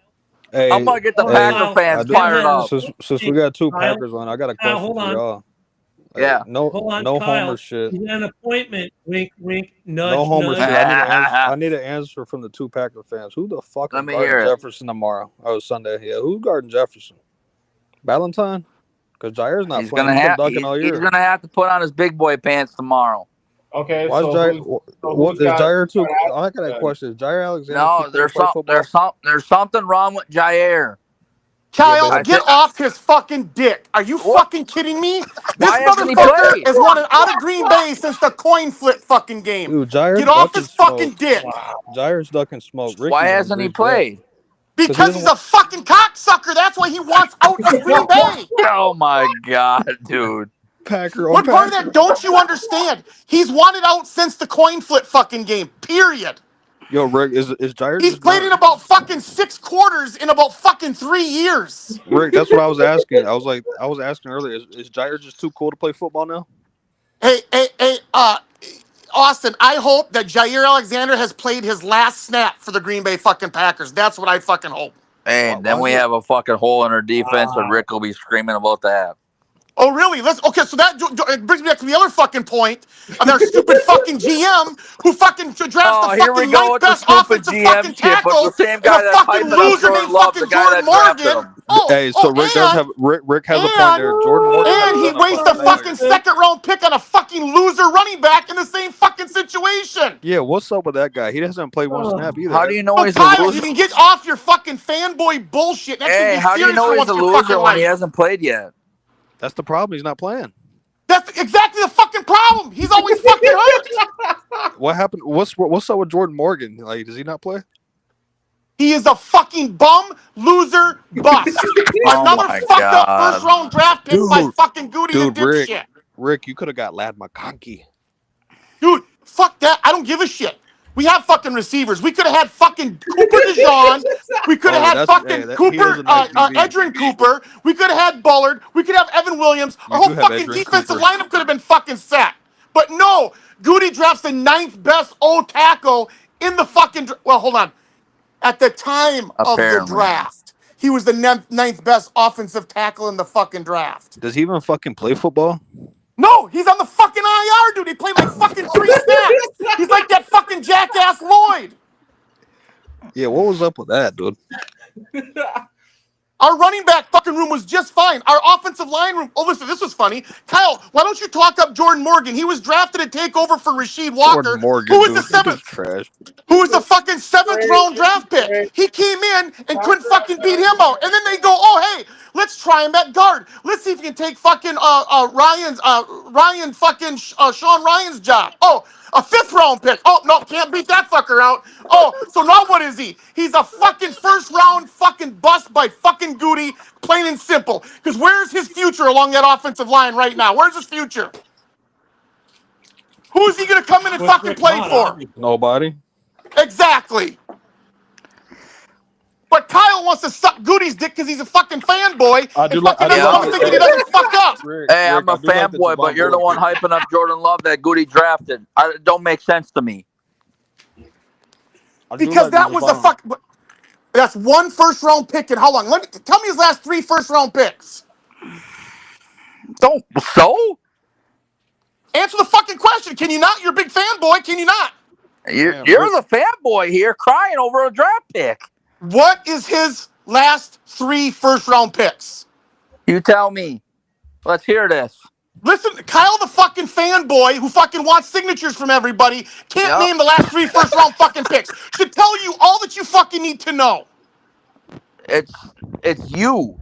Hey, I'm gonna get the Packer fans fired up. Since we got 2 Packers on, I got a question for y'all. Yeah. No Kyle. Homer shit. He had an appointment. Wink, wink. Nudge, No Homer nudge. shit. I need an answer from the 2 Packer fans. Who the fuck is guarding Jefferson tomorrow? Oh, Sunday. Yeah, who's guarding Jefferson? Valentine? Because Jair's not playing. He's gonna have to put on his big boy pants tomorrow. Okay, why is Jair too? I got a question. Is Jair Alexander? No, there's something wrong with Jair. Kyle, get off his fucking dick. Are you fucking kidding me? This Why hasn't he motherfucker played? is running out of Green Bay since the coin flip fucking game. Dude, Jair's get off his fucking dick. Jair's ducking smoke. Why hasn't he played? Because he's a fucking cocksucker. That's why he wants out of Green Bay. Oh my god, dude. Packer. What part of that don't you understand? He's wanted out since the coin flip fucking game. Period. Yo, Rick, is Jair? He's played in about fucking 6 quarters in about fucking 3 years. Rick, that's what I was asking. I was asking earlier. Is Jair just too cool to play football now? Hey, Austin, I hope that Jair Alexander has played his last snap for the Green Bay fucking Packers. That's what I fucking hope. And then we have a fucking hole in our defense, and Rick will be screaming about that. Oh, really? Okay, so that brings me back to the other fucking point of our stupid fucking GM who fucking drafts the fucking ninth best offensive fucking tackle the same guy and a fucking loser named fucking Jordan Morgan. Rick has a point there. Jordan Morgan. And he wastes a fucking second-round pick on a fucking loser running back in the same fucking situation. Yeah, what's up with that guy? He doesn't play one snap either. How do you know he's a Kyle, loser? you can get off your fucking fanboy bullshit. Hey, how do you know he's a loser when he hasn't played yet? That's the problem. He's not playing. That's exactly the fucking problem. He's always fucking hurt. What happened? What's up with Jordan Morgan? Like, does he not play? He is a fucking bum, loser, bust. Another fucked up first-round draft pick by fucking Goody the dipshit. Rick, you could have got Lad McConkey. Dude, fuck that. I don't give a shit. We have fucking receivers. We could have had fucking Cooper DeJean. We could have had fucking Cooper, Edrin Cooper. We could have had Bullard. We could have Evan Williams. Our whole fucking defensive lineup could have been fucking set. But no, Goody drafts the 9th best O tackle in the fucking. Well, hold on. At the time of the draft, he was the 9th best offensive tackle in the fucking draft. Does he even fucking play football? No, he's on the fucking IR, dude. He played like fucking 3 snaps. He's like that fucking jackass Lloyd. Yeah, what was up with that, dude? Our running back fucking room was just fine. Our offensive line room. Oh, listen, this was funny. Kyle, why don't you talk up Jordan Morgan? He was drafted to take over for Rasheed Walker, Jordan Morgan, who was the dude, that dude's seventh. trash. Who was the fucking seventh round draft pick. He came in and couldn't fucking beat him out. And then they go, oh, hey, let's try him at guard. Let's see if he can take fucking Ryan fucking Sean Ryan's job. Oh, a fifth round pick. Oh, no, can't beat that fucker out. Oh, so now what is he? He's a fucking first round fucking bust by fucking Goody, plain and simple. Because where's his future along that offensive line right now? Where's his future? Who is he going to come in and fucking play for? Nobody. Exactly. But Kyle wants to suck Goody's dick because he's a fucking fanboy and fucking doesn't think he doesn't fuck up. Hey, I'm a fanboy, but you're the one hyping up Jordan Love that Goody drafted. It don't make sense to me. Because that was a fuck. That's one first round pick in how long? Tell me his last 3 first round picks. So? Answer the fucking question. Can you not? You're a big fanboy. Can you not? You're the fanboy here crying over a draft pick. What is his last 3 first round picks? You tell me. Let's hear this. Listen, Kyle the fucking fanboy who fucking wants signatures from everybody can't name the last 3 first round fucking picks. Should tell you all that you fucking need to know. It's you.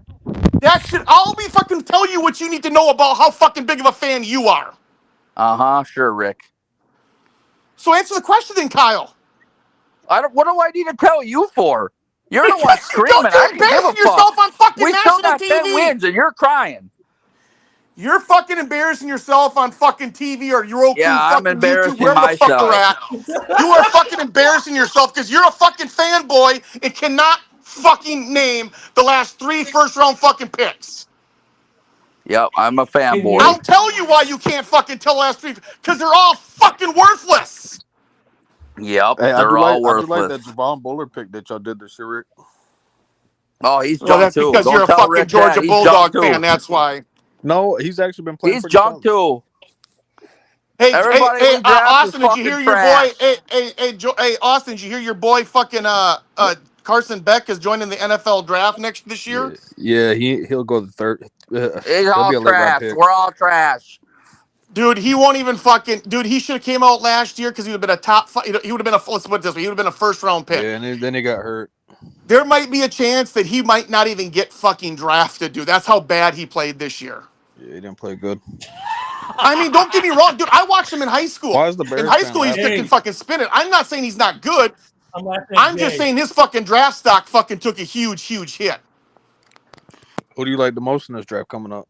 That should all be fucking tell you what you need to know about how fucking big of a fan you are. Sure, Rick. So answer the question then, Kyle. What do I need to tell you for? You're the one screaming. You're embarrassing yourself on fucking we national still got TV. 10 wins and you're crying. You're fucking embarrassing yourself on fucking TV or Roku, I'm embarrassing YouTube, wherever the fuck myself. you're at. You are fucking embarrassing yourself because you're a fucking fanboy and cannot fucking name the last 3 first round fucking picks. Yep, I'm a fanboy. I'll tell you why you can't fucking tell the last 3 because they're all fucking worthless. Yep, hey, they're all worthless. I do like that Javon Bullard pick that y'all did this year, Rick. Oh, he's junk that's too. because Don't you're a tell fucking Rick Georgia that. Bulldog fan. That's why. No, he's actually been playing. He's junk too. Hey, Austin, did you hear your boy? Hey, Austin, did you hear your boy? Fucking Carson Beck is joining the NFL draft this year. Yeah, he'll go the third. He's all trash. We're all trash. Dude, he won't even fucking. Dude, he should have came out last year because he would have been a top. He would have been let's put it this way. He would have been a first round pick. Yeah, and then he got hurt. There might be a chance that he might not even get fucking drafted, dude. That's how bad he played this year. Yeah, he didn't play good. I mean, don't get me wrong, dude. I watched him in high school. Why is the Bears in high school, he's can fucking spin it. I'm not saying he's not good. I'm just saying his fucking draft stock fucking took a huge, huge hit. Who do you like the most in this draft coming up?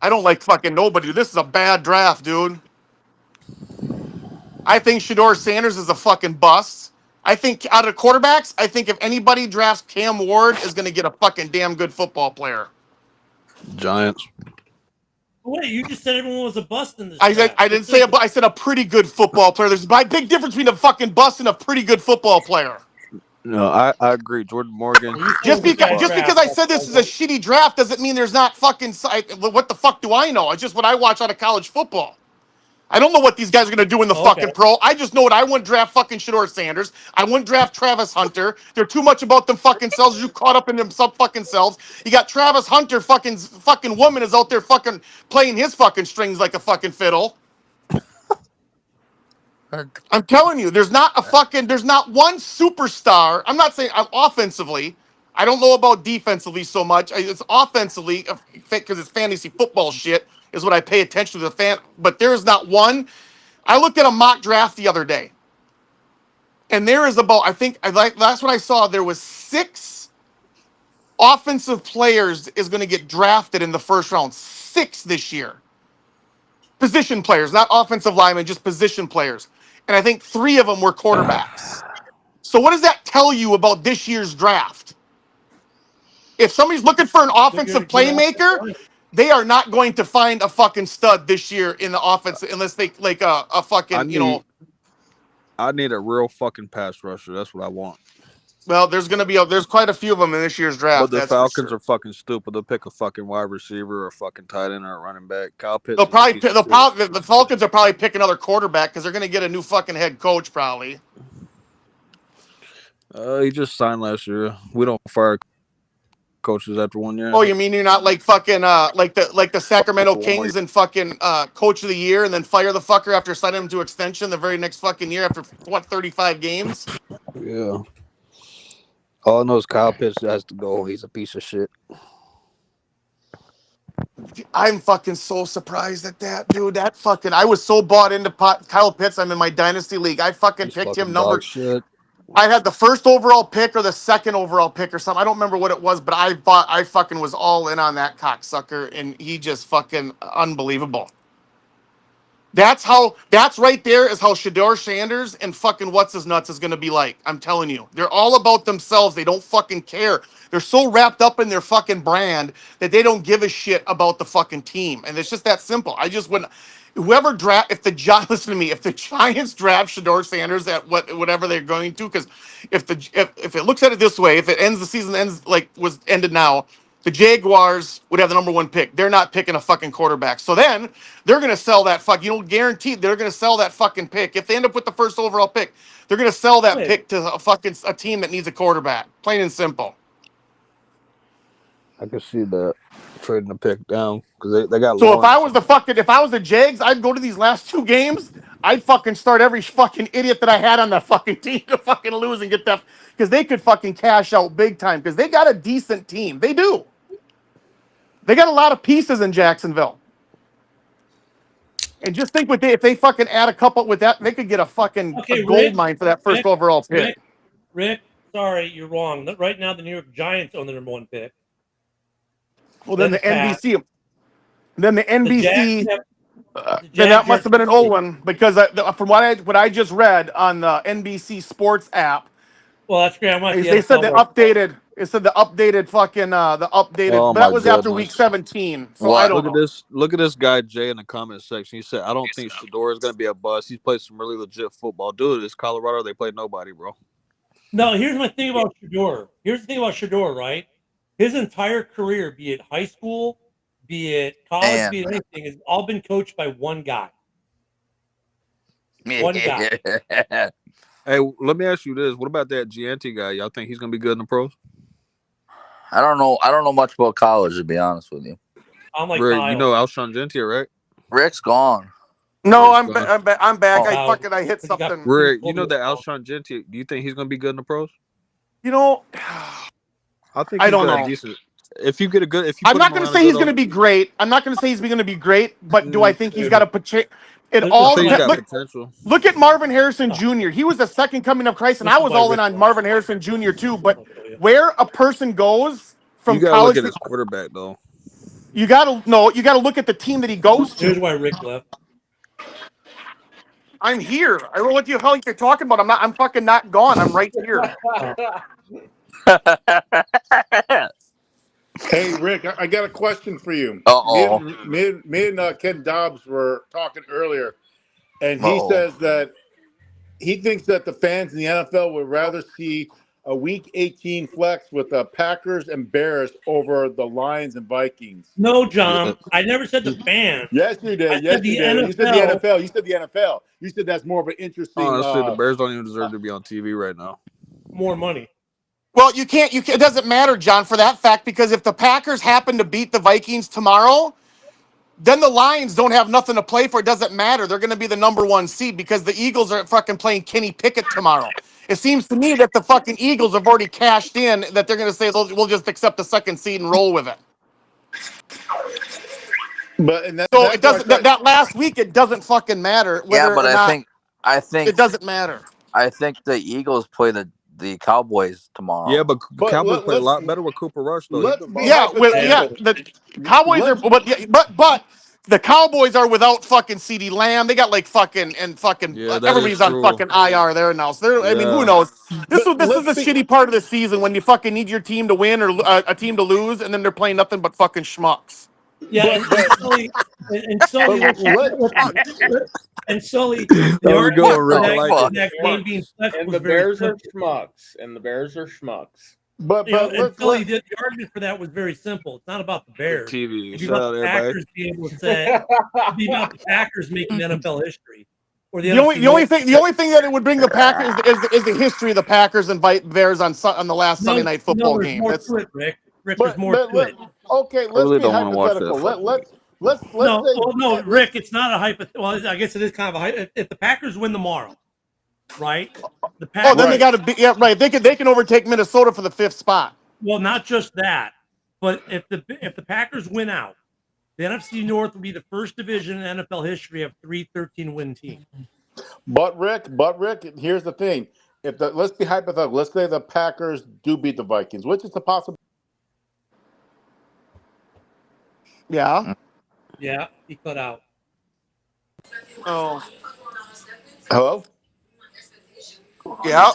I don't like fucking nobody. This is a bad draft, dude. I think Shedeur Sanders is a fucking bust. I think out of quarterbacks, I think if anybody drafts Cam Ward is going to get a fucking damn good football player. Giants. Wait, you just said everyone was a bust in this. I didn't say I said a pretty good football player. There's a big difference between a fucking bust and a pretty good football player. No, I agree. Jordan Morgan. Just because I said this is a shitty draft doesn't mean there's not fucking. What the fuck do I know? It's just what I watch out of college football. I don't know what these guys are going to do in the fucking pro. I just know what I wouldn't draft fucking Shedeur Sanders. I wouldn't draft Travis Hunter. They're too much about them fucking selves. You caught up in them sub fucking selves. You got Travis Hunter fucking woman is out there fucking playing his fucking strings like a fucking fiddle. I'm telling you, there's not one superstar. I'm not saying offensively. I don't know about defensively so much. It's offensively because it's fantasy football shit is what I pay attention to the fan. But there is not one. I looked at a mock draft the other day, and there is about that's what I saw. There was 6 offensive players is going to get drafted in the first round. 6 this year. Position players, not offensive linemen, just position players. And I think 3 of them were quarterbacks. So what does that tell you about this year's draft? If somebody's looking for an offensive playmaker, they are not going to find a fucking stud this year in the offense unless they like a fucking, I need a real fucking pass rusher. That's what I want. Well, there's quite a few of them in this year's draft. But the Falcons are fucking stupid. They'll pick a fucking wide receiver or a fucking tight end or a running back. Kyle Pitts. The Falcons will probably pick another quarterback because they're going to get a new fucking head coach probably. He just signed last year. We don't fire. coaches after 1 year. Oh, you mean you're not like fucking like the Sacramento Kings and fucking coach of the year and then fire the fucker after signing him to extension the very next fucking year after 35 games? Yeah. All I know is Kyle Pitts has to go. He's a piece of shit. I'm fucking so surprised at that, dude. That fucking I was so bought into Kyle Pitts. I'm in my dynasty league. I fucking picked him number. Shit. I had the first overall pick or the second overall pick or something. I don't remember what it was, but I fucking was all in on that cocksucker, and he just fucking unbelievable. That's right there is how Shedeur Sanders and fucking what's his nuts is gonna be like. I'm telling you. They're all about themselves. They don't fucking care. They're so wrapped up in their fucking brand that they don't give a shit about the fucking team. And it's just that simple. I just wouldn't whoever draft if the Giants listen to me, if the Giants draft Shedeur Sanders at whatever they're going to, because if it looks at it this way, if it ends the season ends like was ended now, the Jaguars would have the number 1 pick. They're not picking a fucking quarterback. So then they're going to sell that guaranteed they're going to sell that fucking pick. If they end up with the first overall pick, they're going to sell that pick to a team that needs a quarterback. Plain and simple. I can see that trading the pick down because they got. So if I was the Jags, I'd go to these last 2 games. I'd fucking start every fucking idiot that I had on that fucking team to fucking lose and get that because they could fucking cash out big time because they got a decent team. They do. They got a lot of pieces in Jacksonville. And just think if they fucking add a couple with that, they could get a fucking gold mine for that first overall pick. Rick, sorry, you're wrong. Right now, the New York Giants own the number 1 pick. Well, then the NBC, then that must have been an old one because from what I just read on the NBC Sports app. Well, that's great. They said the updated. It said the updated fucking Oh, but that was after week 17. So I don't know. Look at this guy Jay in the comment section. He said, "I don't think Shedeur is going to be a bust. He's played some really legit football. Dude, it's Colorado. They played nobody, bro." No, here's my thing about Shedeur. Here's the thing about Shedeur, right? His entire career, be it high school, be it college, be it anything, has all been coached by one guy. One guy. Hey, let me ask you this: what about that Gianti guy? Y'all think he's going to be good in the pros? I don't know. I don't know much about college, to be honest with you. I'm like, Rick, you know Alshon Gentia, right? Rick's gone. No, I'm back. I hit something. Rick, you know that Alshon Gentia. Do you think he's going to be good in the pros? You know, I think I don't know. Decent. If you get a good, I'm not going to say he's going to be great. I'm not going to say he's going to be great, but do I think he's got a potential? Potential. Look at Marvin Harrison Jr. He was the second coming of Christ, and I was all in on Marvin Harrison Jr. too. But where a person goes from you gotta college, look at his quarterback though. You got to look at the team that he goes to. Here's why Rick left. I'm here. I don't know what the hell you're talking about. I'm fucking not gone. I'm right here. Hey, Rick, I got a question for you. Me and Ken Dobbs were talking earlier, and he says that he thinks that the fans in the NFL would rather see a Week 18 flex with the Packers and Bears over the Lions and Vikings. No, John. I never said the fans. Yes, you did. Yes, you did. You said the NFL. You said the NFL. You said that's more of an interesting. Honestly, the Bears don't even deserve to be on TV right now. More money. Well, you can't. It doesn't matter, John, for that fact, because if the Packers happen to beat the Vikings tomorrow, then the Lions don't have nothing to play for. It doesn't matter. They're going to be the number 1 seed because the Eagles are fucking playing Kenny Pickett tomorrow. It seems to me that the fucking Eagles have already cashed in that they're going to say we'll just accept the 2nd seed and roll with it. But so it doesn't. That last week it doesn't fucking matter. Yeah, but I think it doesn't matter. I think the Eagles play the Cowboys tomorrow. Yeah, but Cowboys play a lot better with Cooper Rush though. The Cowboys are, but the Cowboys are without fucking CeeDee Lamb. They got like fucking everybody's on fucking IR there now. So I mean, who knows? This is the shitty part of the season when you fucking need your team to win or a team to lose, and then they're playing nothing but fucking schmucks. Yeah, and Sully, the Bears are schmucks, and the Bears are schmucks. The argument for that was very simple. It's not about the Bears. TV. It's about the Packers being able to say. It'd be about the Packers making NFL history. Or the only thing that it would bring the Packers is the history of the Packers and Bears on the last Sunday night football game. More to it, Rick. Rick, there's more to it. Okay, let's be hypothetical. Let's say, Rick, it's not a hypothetical. Well, I guess it is kind of a if the Packers win tomorrow, right? The Packers, then they got to be right. They can overtake Minnesota for the 5th spot. Well, not just that, but if the Packers win out, the NFC North will be the first division in NFL history of 3 13-win teams. But Rick, here's the thing. Let's be hypothetical. Let's say the Packers do beat the Vikings, which is a possibility. Yeah. Yeah, he cut out. Oh. Hello? Yeah.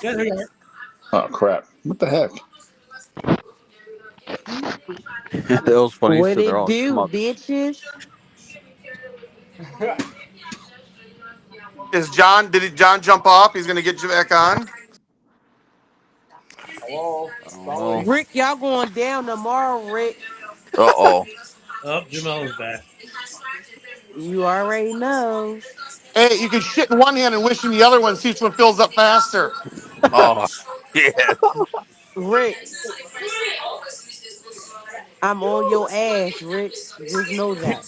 Oh, crap. What the heck? That was funny. What it do, bitches? Did John jump off? He's going to get you back on. Hello? Rick, y'all going down tomorrow, Rick. Uh-oh. Oh, Jamel's back. You already know. Hey, you can shit in one hand and wish in the other one, see which one fills up faster. Oh, yes. Rick, I'm on your ass, Rick. Just know that.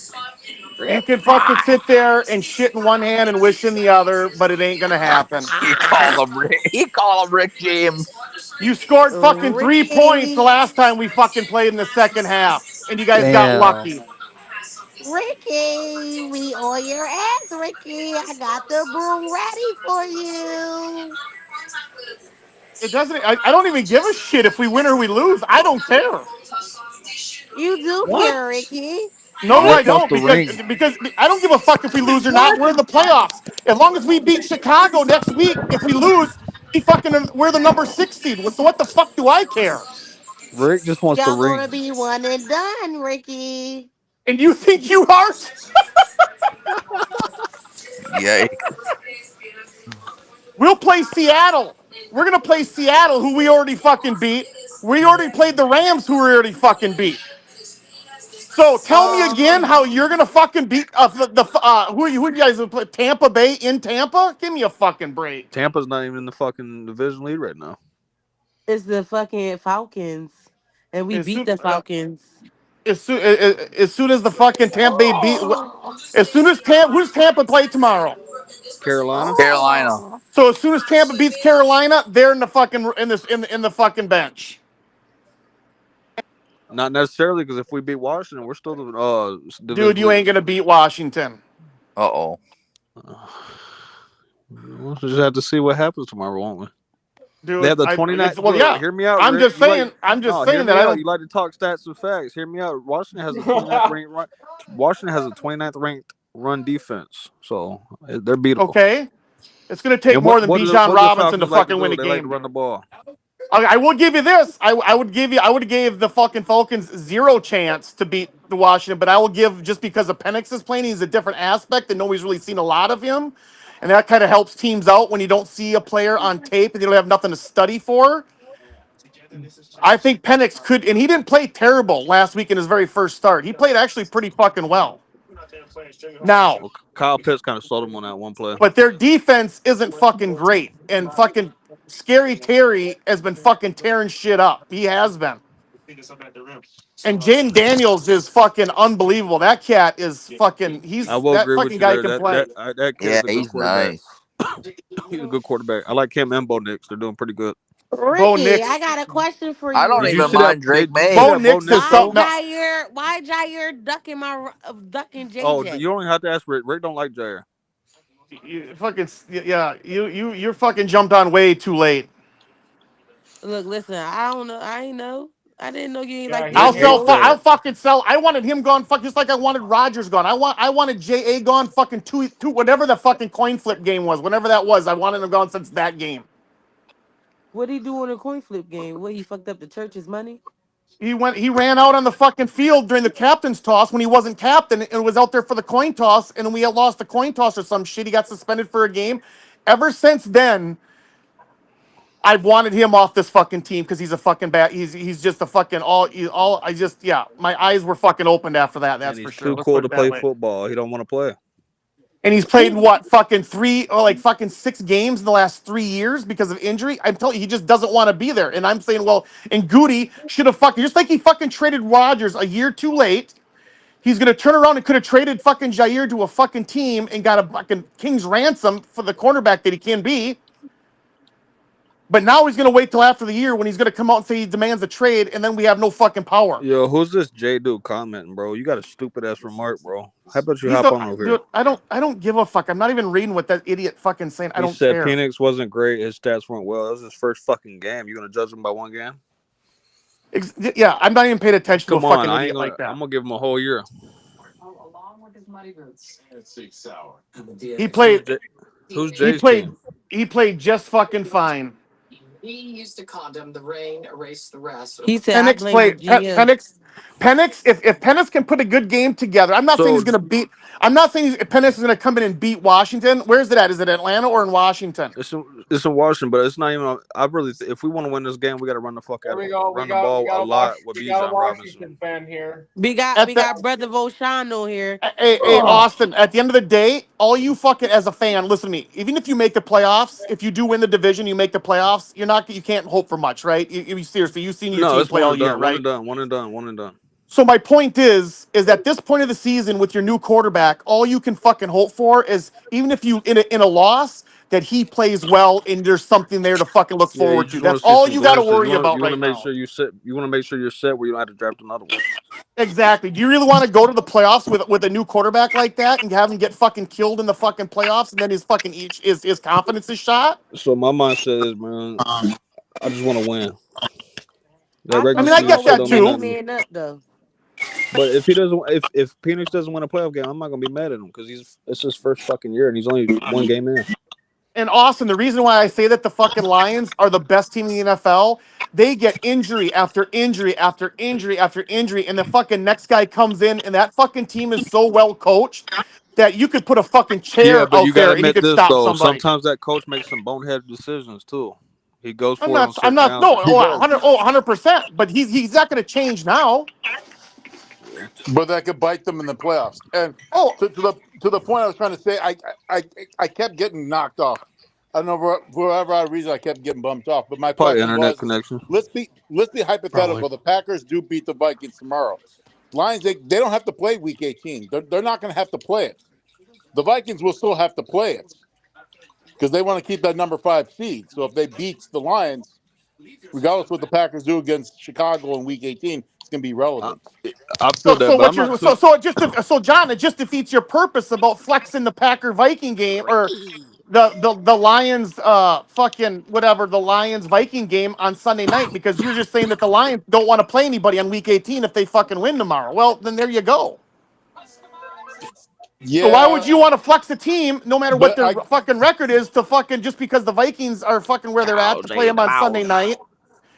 You can fucking sit there and shit in one hand and wish in the other, but it ain't going to happen. He called him Rick James. You scored fucking 3 points the Ricky. last time we fucking played in the second half, and you guys got lucky. Ricky, we on your ass, Ricky. I got the broom ready for you. It doesn't. I don't even give a shit if we win or we lose. I don't care. You do care, Ricky. No, I Rick wants don't, because I don't give a fuck if we lose or not. We're in the playoffs. As long as we beat Chicago next week, if we lose, we're the number 6 seed. So what the fuck do I care? Rick just wants the Y'all ring. gonna be one and done, Ricky. And you think you aren't? Yikes. We'll play Seattle. We're gonna play Seattle, who we already fucking beat. We already played the Rams, who we already fucking beat. So tell me again how you're gonna fucking beat who you guys play? Tampa Bay in Tampa? Give me a fucking break. Tampa's not even in the fucking division lead right now. It's the fucking Falcons, and we beat the Falcons. As soon as the fucking Tampa Bay beat, who's Tampa play tomorrow? Carolina. So as soon as Tampa beats Carolina, they're in the fucking in the fucking bench. Not necessarily, because if we beat Washington, we're still the dude. You ain't gonna beat Washington. Uh-oh. We'll just have to see what happens tomorrow, won't we? Dude, they have the 29th. Well, yeah. Hear me out. I'm Rick. just saying. I'm just saying that I don't. You like to talk stats and facts. Hear me out. Washington has a 29th ranked run. Washington has a 29th ranked run defense, so they're beatable. Okay, it's gonna take more than Bijan Robinson to fucking win a game. Like to run the ball. I will give you this. I would give the fucking Falcons 0 chance to beat the Washington, but I will give, just because of Penix is playing, he's a different aspect and nobody's really seen a lot of him. And that kind of helps teams out when you don't see a player on tape and you don't have nothing to study for. I think Penix could, and he didn't play terrible last week in his very first start. He played actually pretty fucking well. Now, Kyle Pitts kind of sold him on that one play. But their defense isn't fucking great. And fucking Scary Terry has been fucking tearing shit up. He has been. And Jaden Daniels is fucking unbelievable. That cat is fucking. That fucking guy can play. That kid's a good quarterback. He's a good quarterback. I like him and Bo Nix. They're doing pretty good. Ricky, I got a question for you. I don't even mind Drake May. Bo Nix is something. Why Jair ducking JJ? Oh, you only have to ask Rick. Rick don't like Jair. You fucking jumped on way too late. Look, listen, I don't know. I ain't know. I didn't know you ain't like. I'll fucking sell. I wanted him gone, just like I wanted Rodgers gone. I wanted JA gone, fucking two, whatever the fucking coin flip game was, whenever that was. I wanted him gone since that game. What did he do in a coin flip game? What, he fucked up the church's money? He ran out on the fucking field during the captain's toss when he wasn't captain and was out there for the coin toss, and we had lost the coin toss or some shit. He got suspended for a game. Ever since then, I've wanted him off this fucking team because he's a fucking bad. He's just a fucking my eyes were fucking opened after that. That's for sure. Too cool to play football. He don't want to play. And he's played what fucking 6 games in the last 3 years because of injury. I'm telling you, he just doesn't want to be there. And I'm saying, well, and Goody should have fucking just like he fucking traded Rodgers a year too late. He's gonna turn around and could have traded fucking Jair to a fucking team and got a fucking king's ransom for the cornerback that he can be. But now he's gonna wait till after the year when he's gonna come out and say he demands a trade, and then we have no fucking power. Yo, who's this J dude commenting, bro? You got a stupid ass remark, bro. How about you hop on over dude, here? I don't give a fuck. I'm not even reading what that idiot fucking saying. I don't He said care. Penix wasn't great. His stats weren't well. It was his first fucking game. You gonna judge him by one game? Yeah, I'm not even paying attention to a fucking idiot like that. I'm gonna give him a whole year. He played. Who's Jay's team? He played just fucking fine. He said, I blame Played the GM. Penix. If Penix can put a good game together, I'm not saying he's gonna beat. I'm not saying Penix is gonna come in and beat Washington. Where's it at? Is it Atlanta or in Washington? It's in Washington, but it's not even. If we want to win this game, we got to run the fuck out. Run the ball a lot with Bijan Robinson. Fan here. We got brother Voshano here. Hey, Austin. At the end of the day, all you fucking as a fan, listen to me. Even if you make the playoffs, if you do win the division, you make the playoffs. You can't hope for much, right? You seriously, you've seen your team play all year, right? One and done. So my point is at this point of the season with your new quarterback, all you can fucking hope for is even if you in a loss that he plays well and there's something there to fucking look forward to. That's all you got to worry about right now. You want to make sure you're set where you don't have to draft another one. Exactly. Do you really want to go to the playoffs with a new quarterback like that and have him get fucking killed in the fucking playoffs and then his fucking his confidence is shot? So my mindset is, man, I just want to win. I get that too. But if if Penix doesn't win a playoff game, I'm not gonna be mad at him because it's his first fucking year and he's only one game in. And Austin, the reason why I say that the fucking Lions are the best team in the NFL, they get injury after injury after injury after injury, and the fucking next guy comes in, and that fucking team is so well coached that you could put a fucking chair out there and you could stop somebody. Sometimes that coach makes some boneheaded decisions too. He goes for it. 100%. But he's not going to change now. But that could bite them in the playoffs. And to the point I was trying to say, I kept getting knocked off. I don't know for whatever reason I kept getting bumped off. But my question was, connection. Let's be hypothetical. Probably. The Packers do beat the Vikings tomorrow. Lions they don't have to play Week 18. They're not going to have to play it. The Vikings will still have to play it because they want to keep that number 5 seed. So if they beat the Lions, regardless of what the Packers do against Chicago in Week 18, it's going to be relevant. I feel So John, it just defeats your purpose about flexing the Packer Viking game or the Lions the Lions Viking game on Sunday night because you're just saying that the Lions don't want to play anybody on Week 18 if they fucking win tomorrow. Well, then there you go. Yeah. So why would you want to flex a team no matter what their fucking record is to fucking just because the Vikings are fucking where they're at to play them on Sunday night?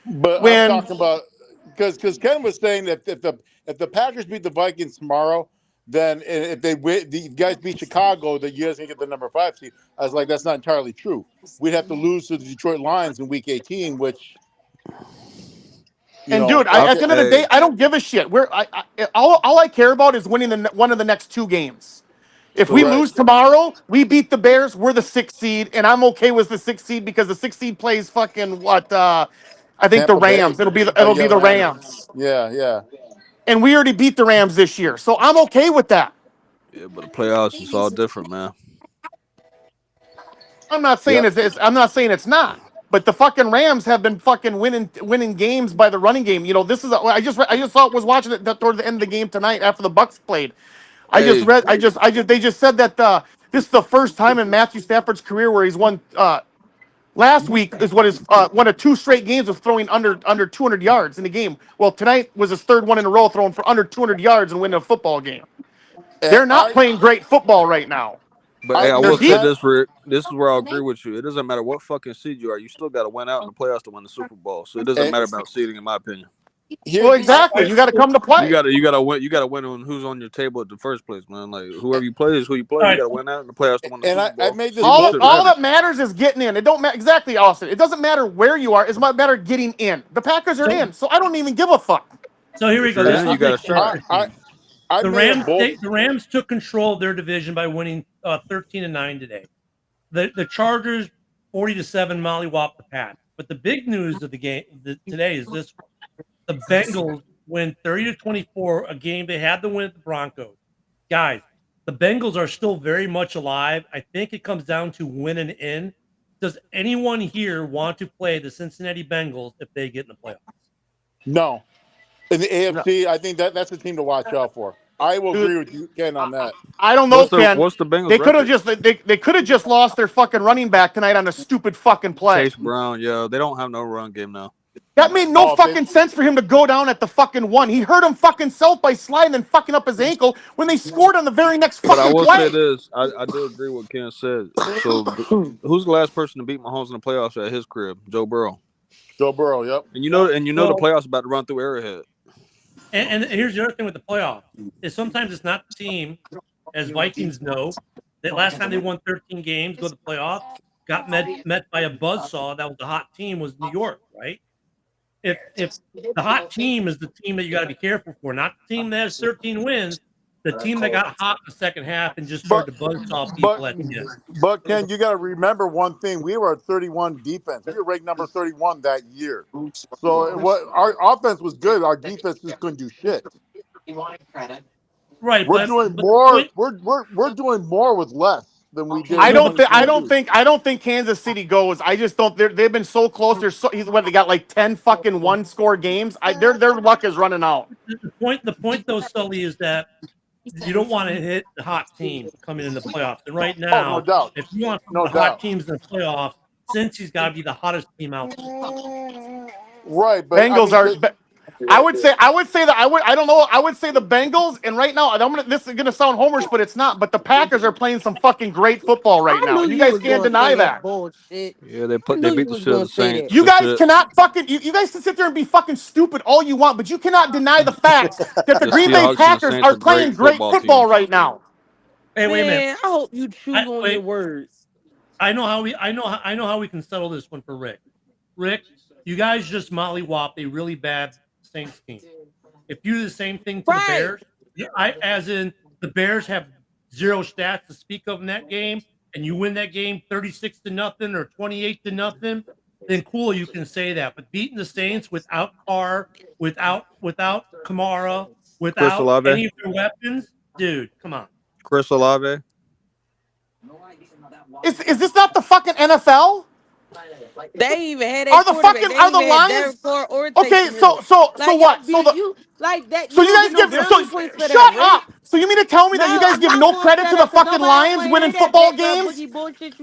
But I'm talking about because Ken was saying that if the Packers beat the Vikings tomorrow, then if they win, the guys beat Chicago, that you guys can get the number 5 seed. I was like, that's not entirely true. We'd have to lose to the Detroit Lions in Week 18, which. At the end of the day, I don't give a shit. All I care about is winning one of the next 2 games. If we lose tomorrow, we beat the Bears, we're the 6th seed, and I'm okay with the 6th seed because the 6th seed plays fucking I think Tampa the Rams. Bay. It'll be the Rams. Yeah. And we already beat the Rams this year, so I'm okay with that. Yeah, but the playoffs is all different, man. I'm not saying it's not. But the fucking Rams have been fucking winning games by the running game. You know, this is I just was watching it toward the end of the game tonight after the Bucs played. They just said that this is the first time in Matthew Stafford's career where he's won. Last week is what his one of 2 straight games of throwing under 200 yards in a game. Well, tonight was his 3rd one in a row throwing for under 200 yards and winning a football game. They're not playing great football right now. But I will say this, Rick. This is where I'll agree with you. It doesn't matter what fucking seed you are. You still got to win out in the playoffs to win the Super Bowl. So it doesn't matter about seeding, in my opinion. Well, exactly. You got to come to play. You got to win. You got to win on who's on your table at the first place, man. Like whoever you play is who you play. You got to win out in the playoffs to win the Super Bowl. I made this all that matters is getting in. It don't matter exactly, Austin. It doesn't matter where you are. It's matter getting in. The Packers are in, so I don't even give a fuck. So here we go. You got to start. The Rams took control of their division by winning 13-9 today. The Chargers 40-7 mollywop the Pats. But the big news of the game today is this: the Bengals win 30-24, a game they had to win at the Broncos. Guys, the Bengals are still very much alive. I think it comes down to win and in. Does anyone here want to play the Cincinnati Bengals if they get in the playoffs? No. In the AFC, I think that's a team to watch out for. I will agree with you, Ken, on that. I don't know, Ken. What's the Bengals They could have record? just they could have just lost their fucking running back tonight on a stupid fucking play. Chase Brown, yeah, they don't have no run game now. That made no fucking sense for him to go down at the fucking one. He hurt him fucking self by sliding and fucking up his ankle when they scored on the very next fucking play. But I will say this. I do agree with what Ken said. So who's the last person to beat Mahomes in the playoffs at his crib? Joe Burrow. Joe Burrow, yep. And you know the playoffs about to run through Arrowhead. And here's the other thing with the playoffs is sometimes it's not the team, as Vikings know, that last time they won 13 games, go to the playoffs, got met by a buzzsaw that was the hot team was New York, right? If the hot team is the team that you got to be careful for, not the team that has 13 wins, the team that got hot in the second half and just started to buzzsaw people at the end. But Ken, you got to remember one thing: we were at 31 defense. We were ranked number 31 that year. So our offense was good. Our defense just couldn't do shit. Right, we're doing more. We're doing more with less than we did. I don't think Kansas City goes. I just don't. They've been so close. They got like 10 fucking one-score games. Their luck is running out. The point though, Sully, is that you don't want to hit the hot team coming in the playoffs. And right now, no doubt. If you want the hot teams in the playoffs, Cincy's got to be the hottest team out there. Right, but Bengals are. I would say that I don't know. I would say the Bengals, and right now this is gonna sound homerish, but it's not. But the Packers are playing some fucking great football right now. You guys can't deny that. Bullshit. Yeah, they beat the shit out of the Saints. You guys cannot fucking. You guys can sit there and be fucking stupid all you want, but you cannot deny the fact that the Green Bay Packers are playing great football right now. Hey, wait a minute. I hope you choose on your words. I know how we can settle this one for Rick. Rick, you guys just mollywop a really bad Saints team. If you do the same thing to the Bears, as in the Bears have zero stats to speak of in that game, and you win that game 36-0 or 28-0, then cool, you can say that. But beating the Saints without Carr, without Kamara, without any of their weapons, dude, come on. Chris Olave. Is this not the fucking NFL? They even had are the Lions okay? So what? So you guys give shut up. So you mean to tell me that you guys give no credit to the fucking Lions winning football games?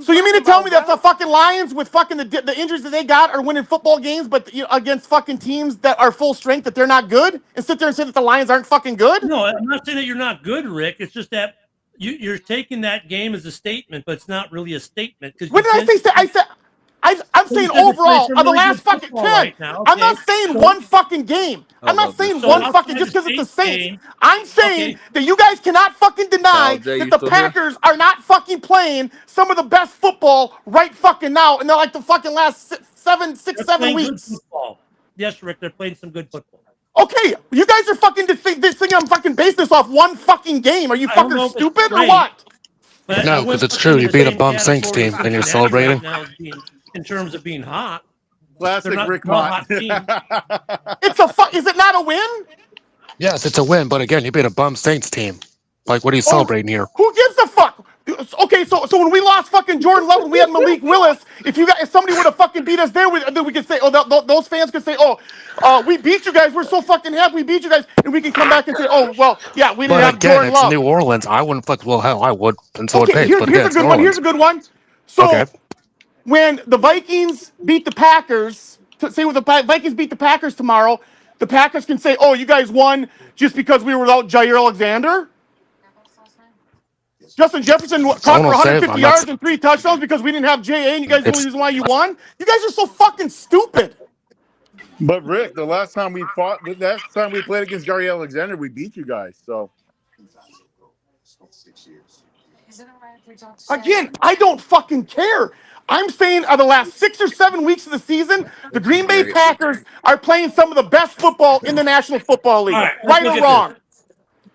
So you mean to tell me that the fucking Lions with fucking the injuries that they got are winning football games, but against fucking teams that are full strength that they're not good, and sit there and say that the Lions aren't fucking good? No, I'm not saying that you're not good, Rick. It's just that you're taking that game as a statement, but it's not really a statement. When did I say? I said. I'm saying overall, on the last fucking 10. Right now, okay. I'm not saying one fucking game. I'm not saying one fucking just because it's the Saints. I'm saying that you guys cannot fucking deny that the Packers are not fucking playing some of the best football right fucking now, and they're like the fucking last 7 weeks. Yes, Rick, they're playing some good football. Okay, you guys are fucking thinking I'm fucking basing this off one fucking game. Are you fucking stupid or what? But no, because it's true. You beat a bum Saints team and you're celebrating. In terms of being hot, classic Rick Mott. Is it not a win? Yes, it's a win, but again, you beat a bum Saints team. Like, what are you celebrating here? Who gives a fuck? Okay, so when we lost fucking Jordan Love, when we had Malik Willis, if somebody would have fucking beat us there, then we could say, those fans could say, we beat you guys. We're so fucking happy we beat you guys, and we can come back and say, yeah, we didn't have Jordan Love. But again, it's New Orleans. I wouldn't fuck. Well, hell, I would. And so okay, here's a good one. Here's a good one. So when the Vikings beat the Packers, say when the Vikings beat the Packers tomorrow, the Packers can say, you guys won just because we were without Jair Alexander. Justin Jefferson caught for 150 yards and 3 touchdowns because we didn't have J.A. and you guys are the only reason why you won? You guys are so fucking stupid. But Rick, the last time we played against Jair Alexander, we beat you guys. So again, I don't fucking care. I'm saying the last 6 or 7 weeks of the season, the Green Bay Packers are playing some of the best football in the National Football League. Right or wrong?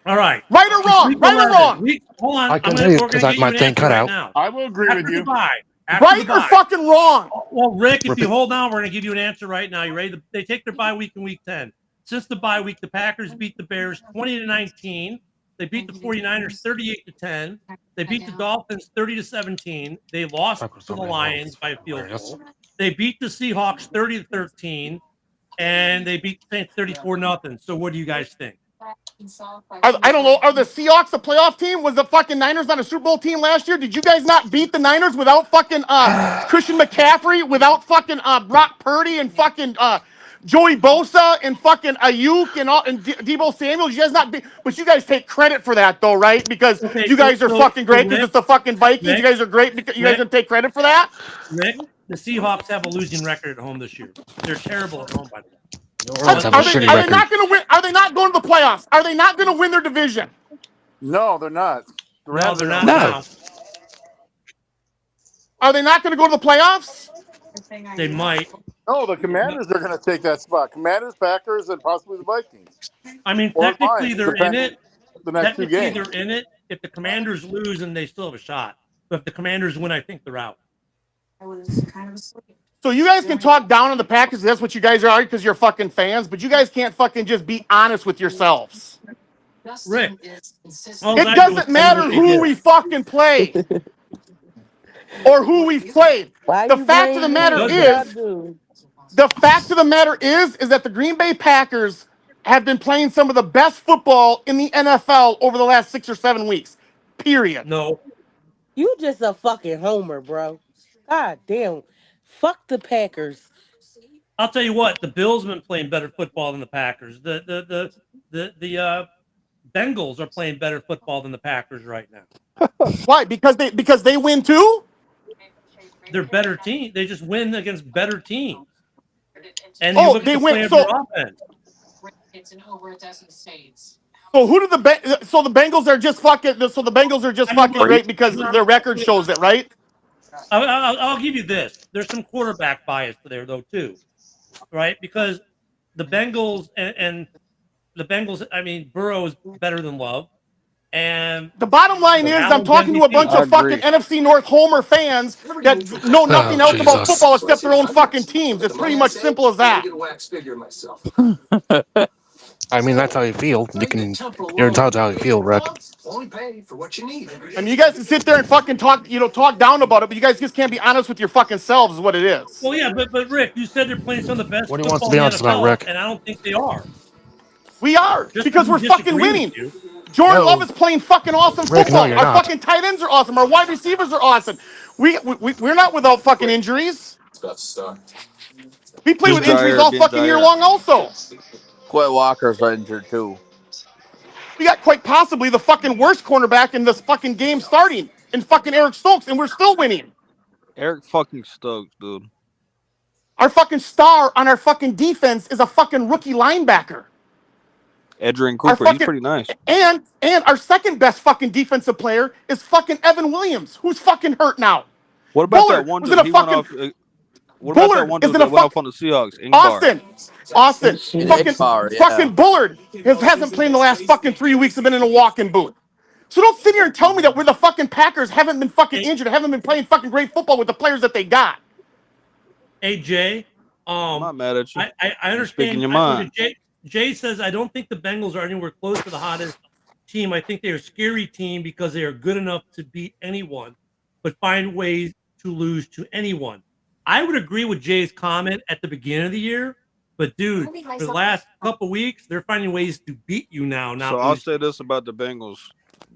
All All right. Right or wrong? Right or wrong? Hold on. I can tell you because I my thing cut out. Now. I will agree After with you. Right or fucking wrong? Well, Rick, if you hold on, we're going to give you an answer right now. You ready? They take their bye week in week 10. Since the bye week, the Packers beat the Bears 20-19. They beat the 49ers 38-10. They beat the Dolphins 30-17. They lost to the Lions by a field goal. They beat the Seahawks 30-13. And they beat the Saints 34-0. So what do you guys think? I don't know. Are the Seahawks a playoff team? Was the fucking Niners not a Super Bowl team last year? Did you guys not beat the Niners without fucking Christian McCaffrey, without fucking Brock Purdy and fucking Joey Bosa and fucking Ayuk and Deebo Samuel? You guys not beat, but you guys take credit for that though, right? Because you guys are fucking great because it's the fucking Vikings. You guys are great because you guys don't take credit for that. Rick, the Seahawks have a losing record at home this year. They're terrible at home, by the way. Are they not going to win? Are they not going to the playoffs? Are they not going to win their division? No, they're not. No, they're not. No. Are they not going to go to the playoffs? They might. No, the Commanders are going to take that spot. Commanders, Packers, and possibly the Vikings. I mean, technically they're in it. The next two games. They're in it. If the Commanders lose, and they still have a shot. But if the Commanders win, I think they're out. I was kind of asleep. So you guys can talk down on the Packers. That's what you guys are because you're fucking fans. But you guys can't fucking just be honest with yourselves. Rick, it doesn't matter who we fucking play or who we've played. The fact of the matter is that the Green Bay Packers have been playing some of the best football in the NFL over the last 6 or 7 weeks. Period. No. You just a fucking homer, bro. God damn. Fuck the Packers. I'll tell you what, the Bills have been playing better football than the Packers. The Bengals are playing better football than the Packers right now. Why? Because they win too? They're better team. They just win against better teams. And they win. So who did the Bengals are just fucking? So the Bengals are just fucking great because their record shows it, right? I'll give you this. There's some quarterback bias there, though, too, right? Because the Bengals and the Bengals, I mean, Burrow is better than Love. And the bottom line is I'm talking to a bunch of fucking NFC North Homer fans that know nothing else about football except their own fucking teams. It's pretty much simple as that. I mean, that's how you feel. You're entitled to how you feel, Rick. I mean, you guys can sit there and fucking talk down about it, but you guys just can't be honest with your fucking selves is what it is. Well, yeah, but Rick, you said they're playing some of the best. What do you want to be honest about, Rick? And I don't think they are. We are because we're fucking winning. Jordan Love is playing fucking awesome football. Our fucking tight ends are awesome. Our wide receivers are awesome. We're not without fucking injuries. We play with injuries all fucking year long also. Quay Walker's injured too. We got quite possibly the fucking worst cornerback in this fucking game starting in fucking Eric Stokes, and we're still winning. Eric fucking Stokes, dude. Our fucking star on our fucking defense is a fucking rookie linebacker. Adrian Cooper, he's pretty nice. And our second best fucking defensive player is fucking Evan Williams, who's fucking hurt now. What about that one dude he went off? What about that one dude that went off on the Seahawks? Austin. Fucking Bullard hasn't played in the last fucking 3 weeks and been in a walking boot. So don't sit here and tell me that we're the fucking Packers haven't been fucking injured, haven't been playing fucking great football with the players that they got. Hey, Jay. I'm not mad at you. I understand. Your mind. Jay says, I don't think the Bengals are anywhere close to the hottest team. I think they're a scary team because they are good enough to beat anyone, but find ways to lose to anyone. I would agree with Jay's comment at the beginning of the year, but dude, for the last couple weeks, they're finding ways to beat you now. So I'll say this about the Bengals.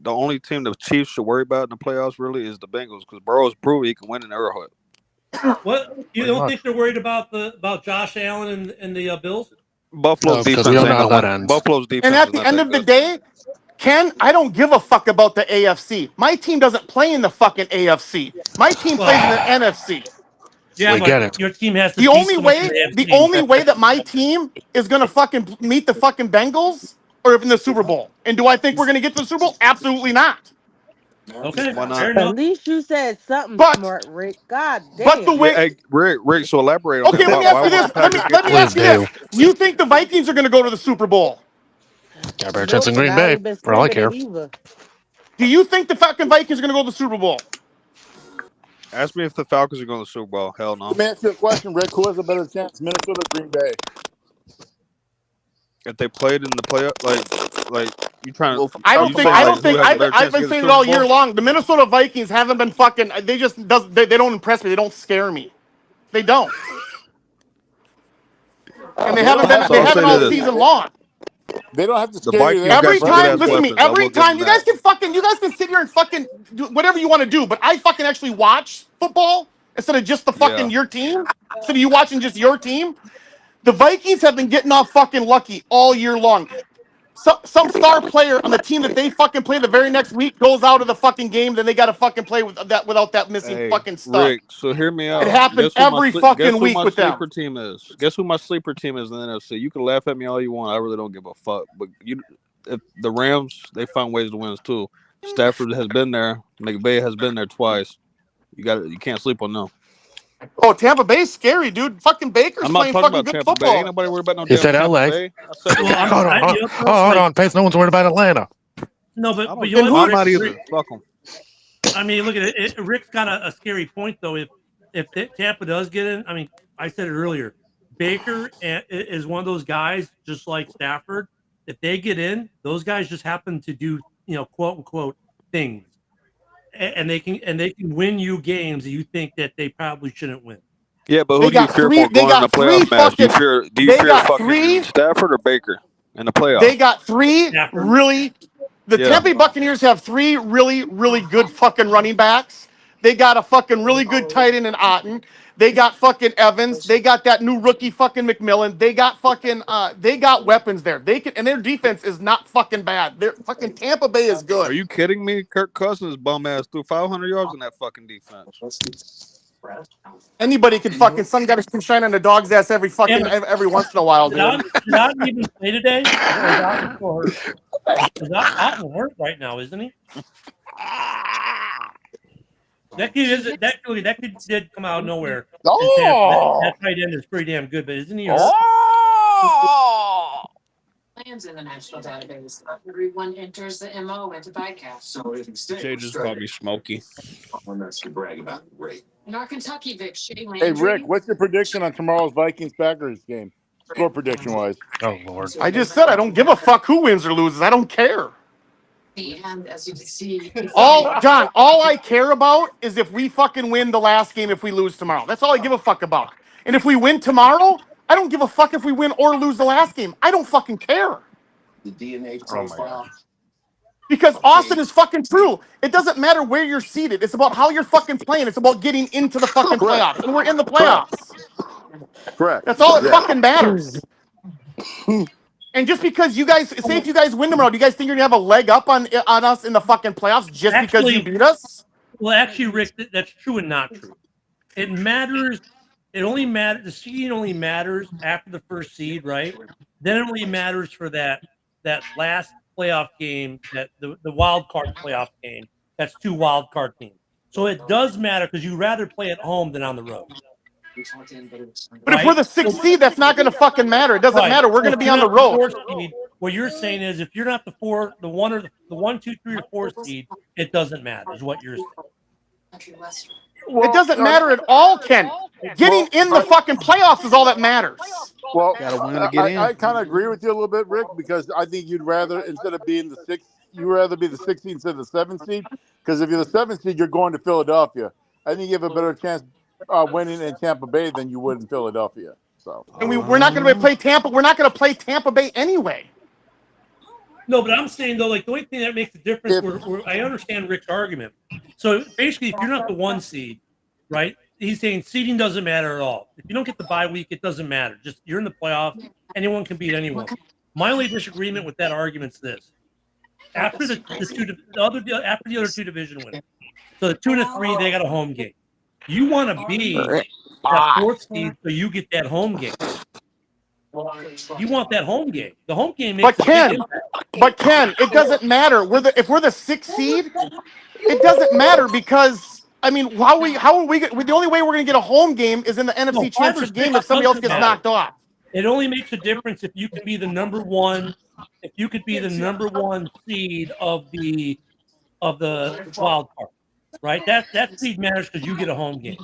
The only team the Chiefs should worry about in the playoffs really is the Bengals because Burrow's proved he can win in Arrowhead. What? You don't think they're worried about Josh Allen and the Bills? Buffalo's defense ain't gonna win. Buffalo's defense. And at the end of the day, Ken, I don't give a fuck about the AFC. My team doesn't play in the fucking AFC. My team plays in the NFC. Yeah, but your team has to. The only way that my team is gonna fucking meet the fucking Bengals or in the Super Bowl. And do I think we're gonna get to the Super Bowl? Absolutely not. Okay, at least you said something smart, Rick. God damn. But the way, hey, Rick, so elaborate on that. Okay, let me ask you this. Let me ask you this. You think the Vikings are going to go to the Super Bowl? Got a better chance in Green Now Bay, they've been for all I sleeping care. in Eva. Do you think the fucking Vikings are going to go to the Super Bowl? Ask me if the Falcons are going to the Super Bowl. Hell no. Let me ask you a question, Rick. Who has a better chance, Minnesota or Green Bay? If they played in the playoff, like you trying to, I don't think. I've been saying it all year long. The Minnesota Vikings haven't been fucking. They just they don't impress me. They don't scare me. They don't. And they haven't been. They haven't all season long. They don't have to The scare you. Vikings Every got some time, good-ass listen to me. weapons. I Every will give time, them you guys can sit here and fucking do whatever you want to do. But I fucking actually watch football instead of just the fucking your team. Instead of you watching just your team. The Vikings have been getting off fucking lucky all year long. Some star player on the team that they fucking play the very next week goes out of the fucking game, then they got to fucking play with that without that missing fucking stud. Rick, so hear me out. It happens every fucking week with them. Team is. Guess who my sleeper team is in the NFC? You can laugh at me all you want. I really don't give a fuck. But if the Rams, they find ways to win too. Stafford has been there. McVay has been there twice. You can't sleep on them. Oh, Tampa Bay's scary, dude. Fucking Baker's playing fucking good Tampa football. Bay. Ain't nobody worried about no He said damn LA. Tampa Bay. Hold on, Pace. No one's worried about Atlanta. No, but I'm you know what, not Rick, either. Fuck them. I mean, look at it. Rick's got a scary point though. If Tampa does get in, I mean, I said it earlier. Baker is one of those guys, just like Stafford. If they get in, those guys just happen to do, quote unquote things, and they can win you games that you think that they probably shouldn't win. Yeah, but who do you fear more going in the playoff match? Do you fear fucking Stafford or Baker in the playoffs? They got three Tampa Bay Buccaneers have three really, really good fucking running backs. They got a fucking really good tight end in Otten. They got fucking Evans. They got that new rookie fucking McMillan. They got fucking they got weapons there. And their defense is not fucking bad. Their fucking Tampa Bay is good. Are you kidding me? Kirk Cousins bum ass threw 500 yards in that fucking defense. Anybody can fucking some guy can shine on the dog's ass every once in a while, dude. Did Otten even play today? Is Otten hurt right now, isn't he? That kid did come out of nowhere. Oh, that tight end is pretty damn good, but isn't he? Lands in the national database. Everyone enters the MO into bycast. So if you stay, Jay just probably smoky. Unless you brag about it, great. In our Kentucky Vic, Shea hey Landry. Rick, what's your prediction on tomorrow's Vikings-Packers game? Score prediction wise. Oh Lord! I just said I don't give a fuck who wins or loses. I don't care. And as you can see, all I care about is if we fucking win the last game, if we lose tomorrow. That's all I give a fuck about. And if we win tomorrow, I don't give a fuck if we win or lose the last game. I don't fucking care. the DNA profile. Because Austin is fucking true. It doesn't matter where you're seated. It's about how you're fucking playing. It's about getting into the fucking playoffs. And we're in the playoffs. Correct. That's all it fucking matters. And just because you guys say if you guys win tomorrow, do you guys think you're gonna have a leg up on us in the fucking playoffs just because you beat us? Well, actually, Rick, that's true and not true. It matters. It only matters. The seeding only matters after the first seed, right? Then it only matters for that last playoff game, that the wild card playoff game. That's 2 wild card teams. So it does matter because you'd rather play at home than on the road. But if we're the 6th seed, that's not going to fucking matter. It doesn't matter. We're going to be on the road. Seed, what you're saying is if you're not the 1, 2, 3, or 4 seed, it doesn't matter. Is what you're saying. It doesn't matter at all, Ken. Getting in the fucking playoffs is all that matters. Well, gotta win to get in. I kind of agree with you a little bit, Rick, because I think you'd rather, instead of being the 6th, you'd rather be the 16th instead of the 7th seed. Because if you're the 7th seed, you're going to Philadelphia. I think you have a better chance winning in Tampa Bay than you would in Philadelphia. So, and we're not going to play Tampa. We're not going to play Tampa Bay anyway. No, but I'm saying though, like the only thing that makes a difference. I understand Rick's argument. So basically, if you're not the 1 seed, right? He's saying seeding doesn't matter at all. If you don't get the bye week, it doesn't matter. Just you're in the playoffs. Anyone can beat anyone. My only disagreement with that argument is this: after the other 2 division winners, so the 2 and the 3, they got a home game. You want to be that 4th seed, so you get that home game. You want that home game. The home game makes Ken, it doesn't matter. If we're the 6th seed, it doesn't matter because I mean, how are we? The only way we're going to get a home game is in the NFC Championship game if somebody else gets knocked off. It only makes a difference if you can be the number 1 if you could be the number one seed of the wild card, right? That seed matters because you get a home game.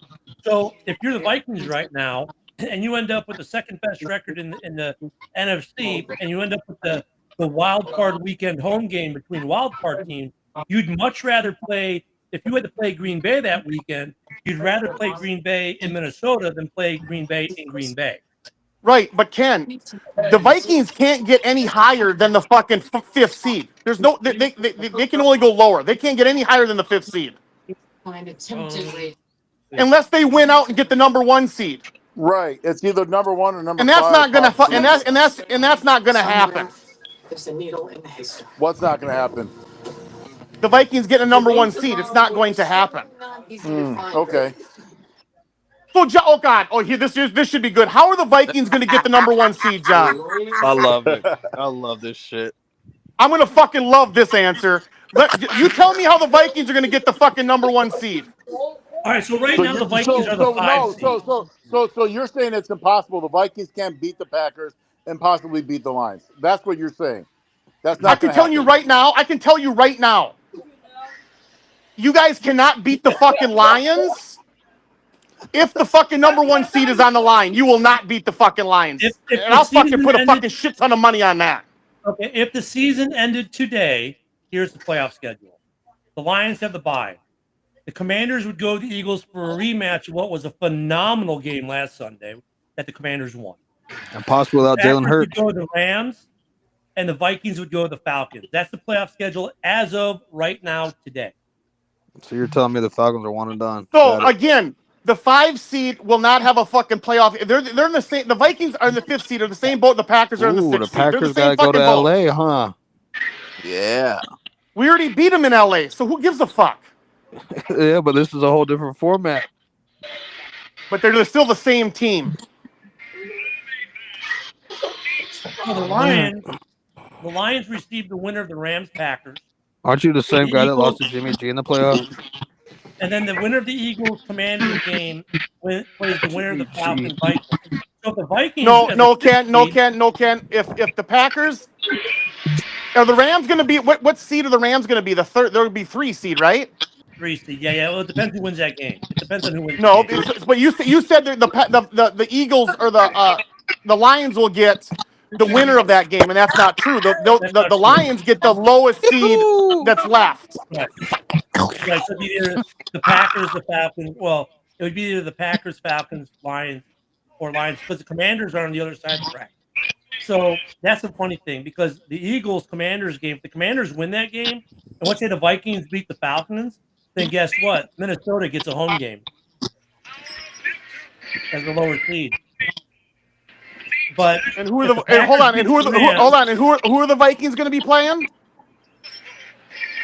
So if you're the Vikings right now and you end up with the second best record in the NFC and you end up with the wild card weekend home game between wild card teams, you'd much rather play, if you had to play Green Bay that weekend, you'd rather play Green Bay in Minnesota than play Green Bay in Green Bay. Right, but Ken, the Vikings can't get any higher than the fucking fifth seed. There's no, they can only go lower. They can't get any higher than the fifth seed. Unless they win out and get the number one seed. Right. It's either number 1 or number 5. And that's not gonna and that's not gonna happen. What's not gonna happen? The Vikings get a number one seed. It's not going to happen. Okay. So, oh God, this should be good. How are the Vikings going to get the number one seed, John? I love it. I love this shit. I'm going to fucking love this answer. You tell me how the Vikings are going to get the fucking number one seed. All right, so now the Vikings are the 5 seed. So you're saying it's impossible. The Vikings can't beat the Packers and possibly beat the Lions. That's what you're saying. That's not. I can tell you right now. I can tell you right now. You guys cannot beat the fucking Lions. If the fucking number one seed is on the line, you will not beat the fucking Lions. And I'll fucking put a fucking shit ton of money on that. Okay, if the season ended today, here's the playoff schedule. The Lions have the bye. The Commanders would go to the Eagles for a rematch of what was a phenomenal game last Sunday that the Commanders won. And possibly without Jalen Hurts. Would go to the Rams, and the Vikings would go to the Falcons. That's the playoff schedule as of right now today. So you're telling me the Falcons are 1 and done? So again, the 5 seed will not have a fucking playoff. They're in the same. The Vikings are in the 5th seed. Are the same boat. The Packers are in the 6th seed. The Packers gotta go to LA, huh? Yeah. We already beat them in LA. So who gives a fuck? Yeah, but this is a whole different format. But they're still the same team. So the Lions received the winner of the Rams-Packers. Aren't you the same guy that lost to Jimmy G in the playoffs? And then the winner of the Eagles-Commanders game plays the winner of the Falcons-Vikings. So if the Vikings... No, Ken. If the Packers... Are the Rams going to be... What seed are the Rams going to be? The third... There would be 3 seed, right? 3 seed. Yeah. Well, it depends who wins that game. It depends on who wins the game. But you said that the Eagles or the Lions will get the winner of that game, and that's not true. The Lions get the lowest seed that's left. Right. Right. So either the Packers, the Falcons. Well, it would be either the Packers, Falcons, Lions, or Lions, because the Commanders are on the other side of the track. So that's the funny thing, because the Eagles-Commanders game, if the Commanders win that game, and let's say the Vikings beat the Falcons, then guess what? Minnesota gets a home game as the lower seed. But and who are the Vikings going to be playing?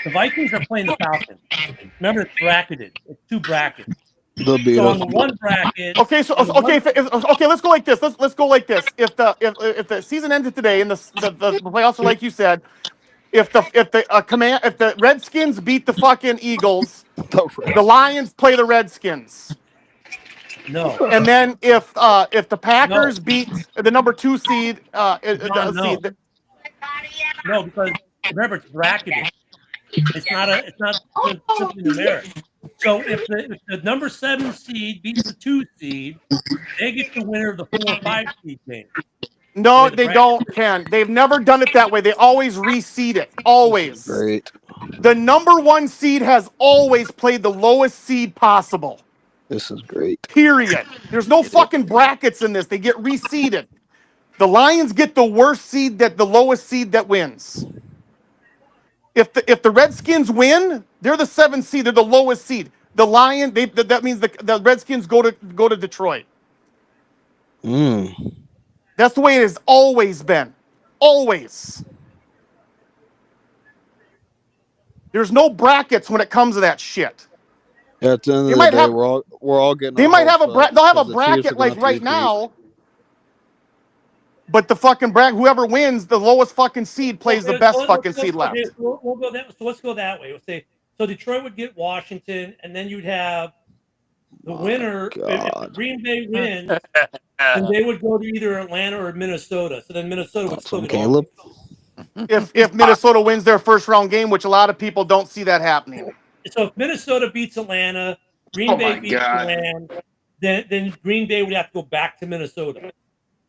The Vikings are playing the Falcons. Remember, it's bracketed. It's 2 brackets. They'll beat so us. on the one bracket. Okay, so let's go like this. Let's go like this. If the season ended today and the playoffs are like you said, if the Redskins beat the fucking Eagles, the Lions play the Redskins. No. And then if the Packers beat the number 2 seed, No, because remember it's bracketed. It's not simply numeric. So if the number 7 seed beats the 2 seed, they get the winner of the 4 or 5 seed game. No, they don't, Ken. They've never done it that way. They always reseed it. Always. Great. The number 1 seed has always played the lowest seed possible. This is great. Period. There's no fucking brackets in this. They get reseeded. The Lions get the worst seed, the lowest seed that wins. If the Redskins win, they're the 7th seed. They're the lowest seed. The Lion, that means the Redskins go to Detroit. That's the way it has always been. Always. There's no brackets when it comes to that shit. Yeah, at the end of the day, we're all getting. They might have they'll have a bracket like right now. But the fucking whoever wins, the lowest fucking seed plays the best fucking seed left. We'll go that. So let's go that way. We'll say so. Detroit would get Washington, and then you'd have the winner. If Green Bay wins, and they would go to either Atlanta or Minnesota. So then Minnesota would still get Caleb. if Minnesota wins their first round game, which a lot of people don't see that happening. So if Minnesota beats Atlanta, Green Bay beats Atlanta, then Green Bay would have to go back to Minnesota.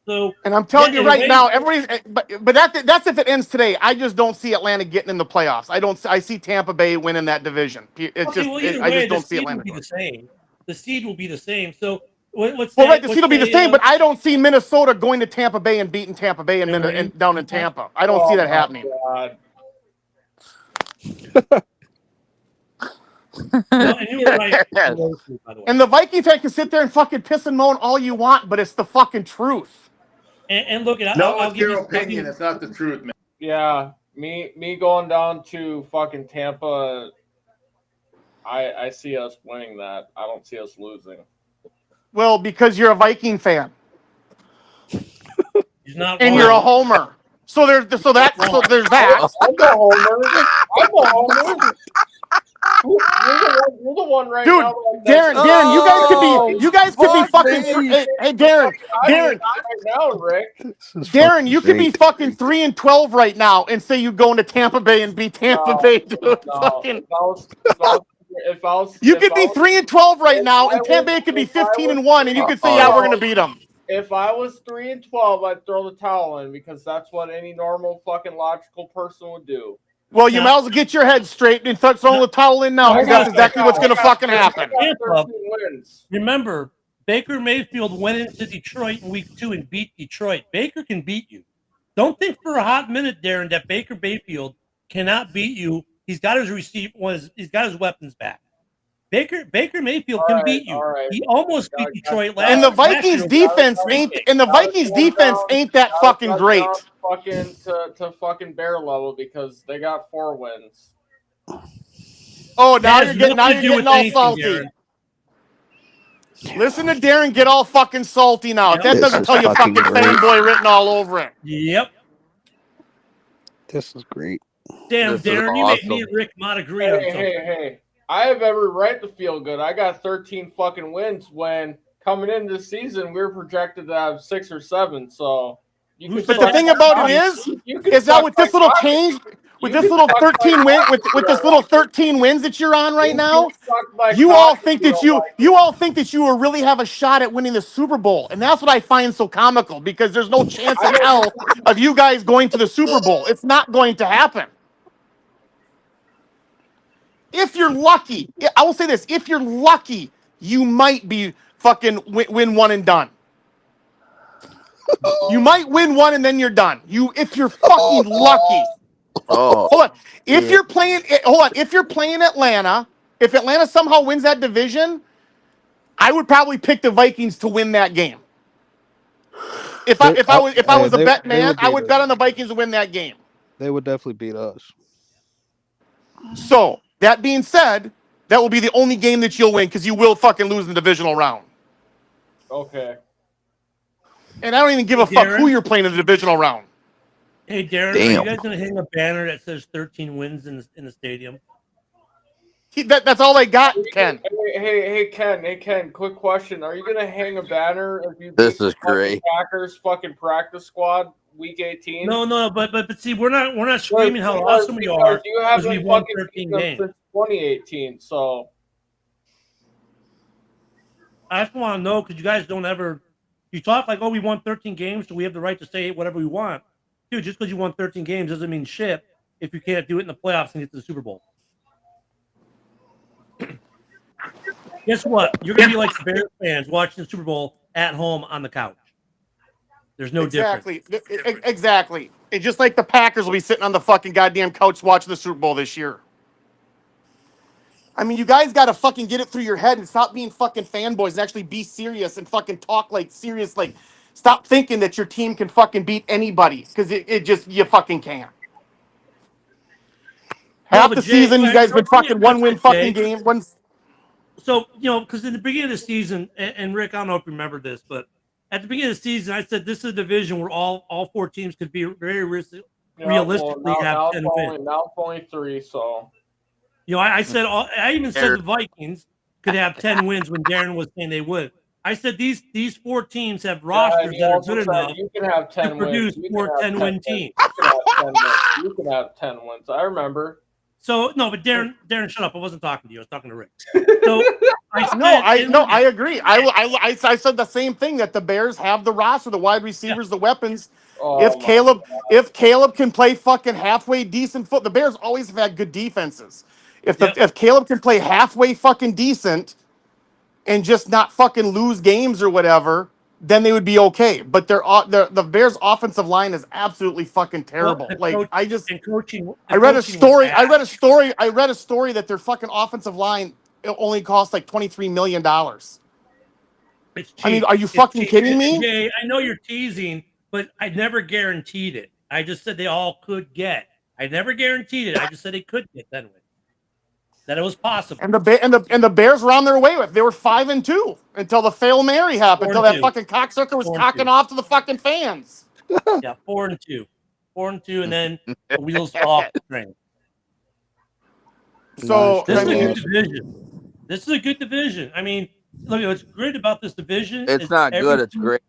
So, and I'm telling you right now, everybody's. But that's if it ends today. I just don't see Atlanta getting in the playoffs. I see Tampa Bay winning that division. It's okay, just well, either I way, just don't see the seed Atlanta. will be the same. The seed will be the same. So what's well, right, the seed will be the same, but I don't see Minnesota going to Tampa Bay and beating Tampa Bay and down in Tampa. I don't see that happening. God. No, and you were right. And the Vikings fan can sit there and fucking piss and moan all you want, but it's the fucking truth. And look at I'll give your opinion. It's not the truth, man. Yeah, me going down to fucking Tampa. I see us winning that. I don't see us losing. Well, because you're a Viking fan. He's not and you're a homer. So there's that. I'm a homer. You're the one right dude, now. Darren, you guys could be fucking. Hey, Darren, right now, Rick. Darren, you could be fucking 3-12 right now and say you go into Tampa Bay and beat Tampa Bay, dude. You could be 3-12 right now, and Tampa Bay could be 15-1, and you could say, yeah, we're gonna beat them. If I was 3-12, I'd throw the towel in because that's what any normal fucking logical person would do. Well, you might as well get your head straight and throw the towel in now, because that's exactly what's going to fucking happen. Remember, Baker Mayfield went into Detroit in week 2 and beat Detroit. Baker can beat you. Don't think for a hot minute, Darren, that Baker Mayfield cannot beat you. He's got his he's got his weapons back. Baker Mayfield can beat you. Right. He almost beat Detroit last year. And the Vikings defense ain't that fucking great. Fucking to fucking Bear level because they got 4 wins. Oh, now you're getting all salty. Darren. Listen to Darren get all fucking salty now. Yep. That doesn't tell you fucking fanboy written all over it. Yep. This is great. Damn, Darren, you made me and Rick not agree on something. Hey. I have every right to feel good. I got 13 fucking wins when coming into the season we were projected to have 6 or 7. So, but the thing about it is that with this little change, with this little 13 win, with this little 13 wins that you're on right now, you all think that you will really have a shot at winning the Super Bowl, and that's what I find so comical because there's no chance in hell of you guys going to the Super Bowl. It's not going to happen. If you're lucky, I will say this: if you're lucky, you might be fucking win one and done. You might win one and then you're done. If you're fucking lucky. Hold on. If you're playing Atlanta, if Atlanta somehow wins that division, I would probably pick the Vikings to win that game. If I was a bet man, I would bet on the Vikings to win that game. They would definitely beat us. So. That being said, that will be the only game that you'll win because you will fucking lose in the divisional round. Okay. And I don't even give a fuck who you're playing in the divisional round. Hey, Darren, are you guys going to hang a banner that says 13 wins in the stadium? That's all I got, Ken. Hey, Ken, quick question. Are you going to hang a banner if you This is great. Packers fucking practice squad? Week 18. No, but see, we're not screaming how awesome we are because we won 13 games since 2018. So I just want to know because you guys don't ever. You talk like, oh, we won 13 games, so we have the right to say whatever we want, dude. Just because you won 13 games doesn't mean shit if you can't do it in the playoffs and get to the Super Bowl. Guess what? You're gonna be like the Bears fans watching the Super Bowl at home on the couch. There's no difference. Exactly. It's just like the Packers will be sitting on the fucking goddamn couch watching the Super Bowl this year. I mean, you guys got to fucking get it through your head and stop being fucking fanboys and actually be serious and fucking talk like serious. Like, stop thinking that your team can fucking beat anybody because you fucking can't. Half the season, you guys been fucking one-win fucking game. So, because in the beginning of the season, and Rick, I don't know if you remember this, but at the beginning of the season, I said this is a division where all 4 teams could be very realistically have 10 wins. Now only 3, so. I said I even said the Vikings could have 10 wins when Darren was saying they would. I said these 4 teams have and rosters he that are also good said enough you can have to 10 wins. produce You 4 can have 10 10-win wins. teams. You can have 10 wins. You can have 10 wins. I remember. So no, but Darren, shut up! I wasn't talking to you. I was talking to Rick. So I agree. I said the same thing, that the Bears have the roster, the wide receivers, the weapons. If Caleb can play fucking halfway decent the Bears always have had good defenses. If Caleb can play halfway fucking decent and just not fucking lose games or whatever, then they would be okay. But the Bears' offensive line is absolutely fucking terrible. I read a story that their fucking offensive line only costs like $23 million. It's cheap. I mean, are you fucking kidding me? Jay, I know you're teasing, but I never guaranteed it. I just said they all could get. I never guaranteed it. I just said they could get that way. That it was possible. And the Bears were on their way with. They were 5-2 until the Fail Mary happened, until that fucking cocksucker was cocking off to the fucking fans. Yeah, 4-2. 4-2, and then the wheels fell off the train. So this is a good division. This is a good division. I mean, look, what's great about this division. It's not good. It's great.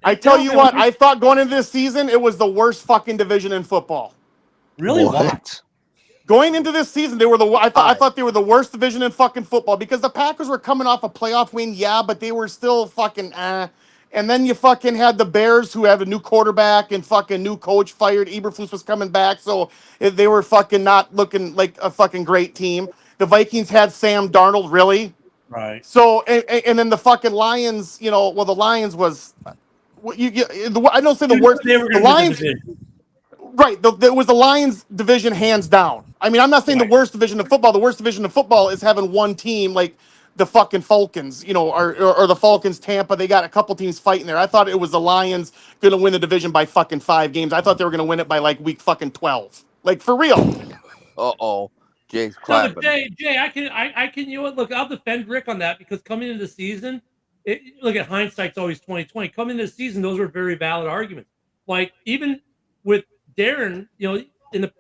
I tell you what, I thought going into this season it was the worst fucking division in football. Really? What? Going into this season, I thought they were the worst division in fucking football because the Packers were coming off a playoff win, yeah, but they were still fucking And then you fucking had the Bears, who have a new quarterback and fucking new coach fired. Eberflus was coming back, so they were fucking not looking like a fucking great team. The Vikings had Sam Darnold, really. Right. So and then the fucking Lions, the Lions was, I don't say the worst. The Lions. Right, it was the Lions division hands down. I mean, I'm not saying the worst division of football. The worst division of football is having one team like the fucking Falcons, or the Falcons Tampa. They got a couple teams fighting there. I thought it was the Lions going to win the division by fucking 5 games. I thought they were going to win it by like week fucking 12. Like, for real. Jay's clapping. No, but Jay, I can, look, I'll defend Rick on that because coming into the season, look at hindsight's always 20/20. Coming into the season, those were very valid arguments. Like, even with Darren, in the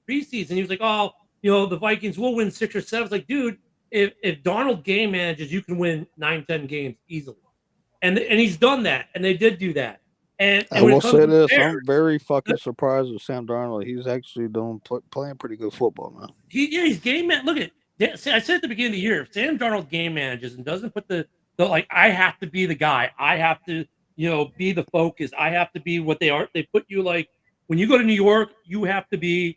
preseason, he was like, "Oh, the Vikings will win 6 or 7." It's like, dude, if Darnold game manages, you can win 9-10 games easily, and he's done that, and they did do that. And I will say this: I'm very fucking surprised with Sam Darnold. He's actually playing pretty good football now. He's game man. Look at, I said at the beginning of the year, if Sam Darnold game manages and doesn't put the like, I have to be the guy. I have to, be the focus. I have to be what they are. They put you like. When you go to New York, you have to be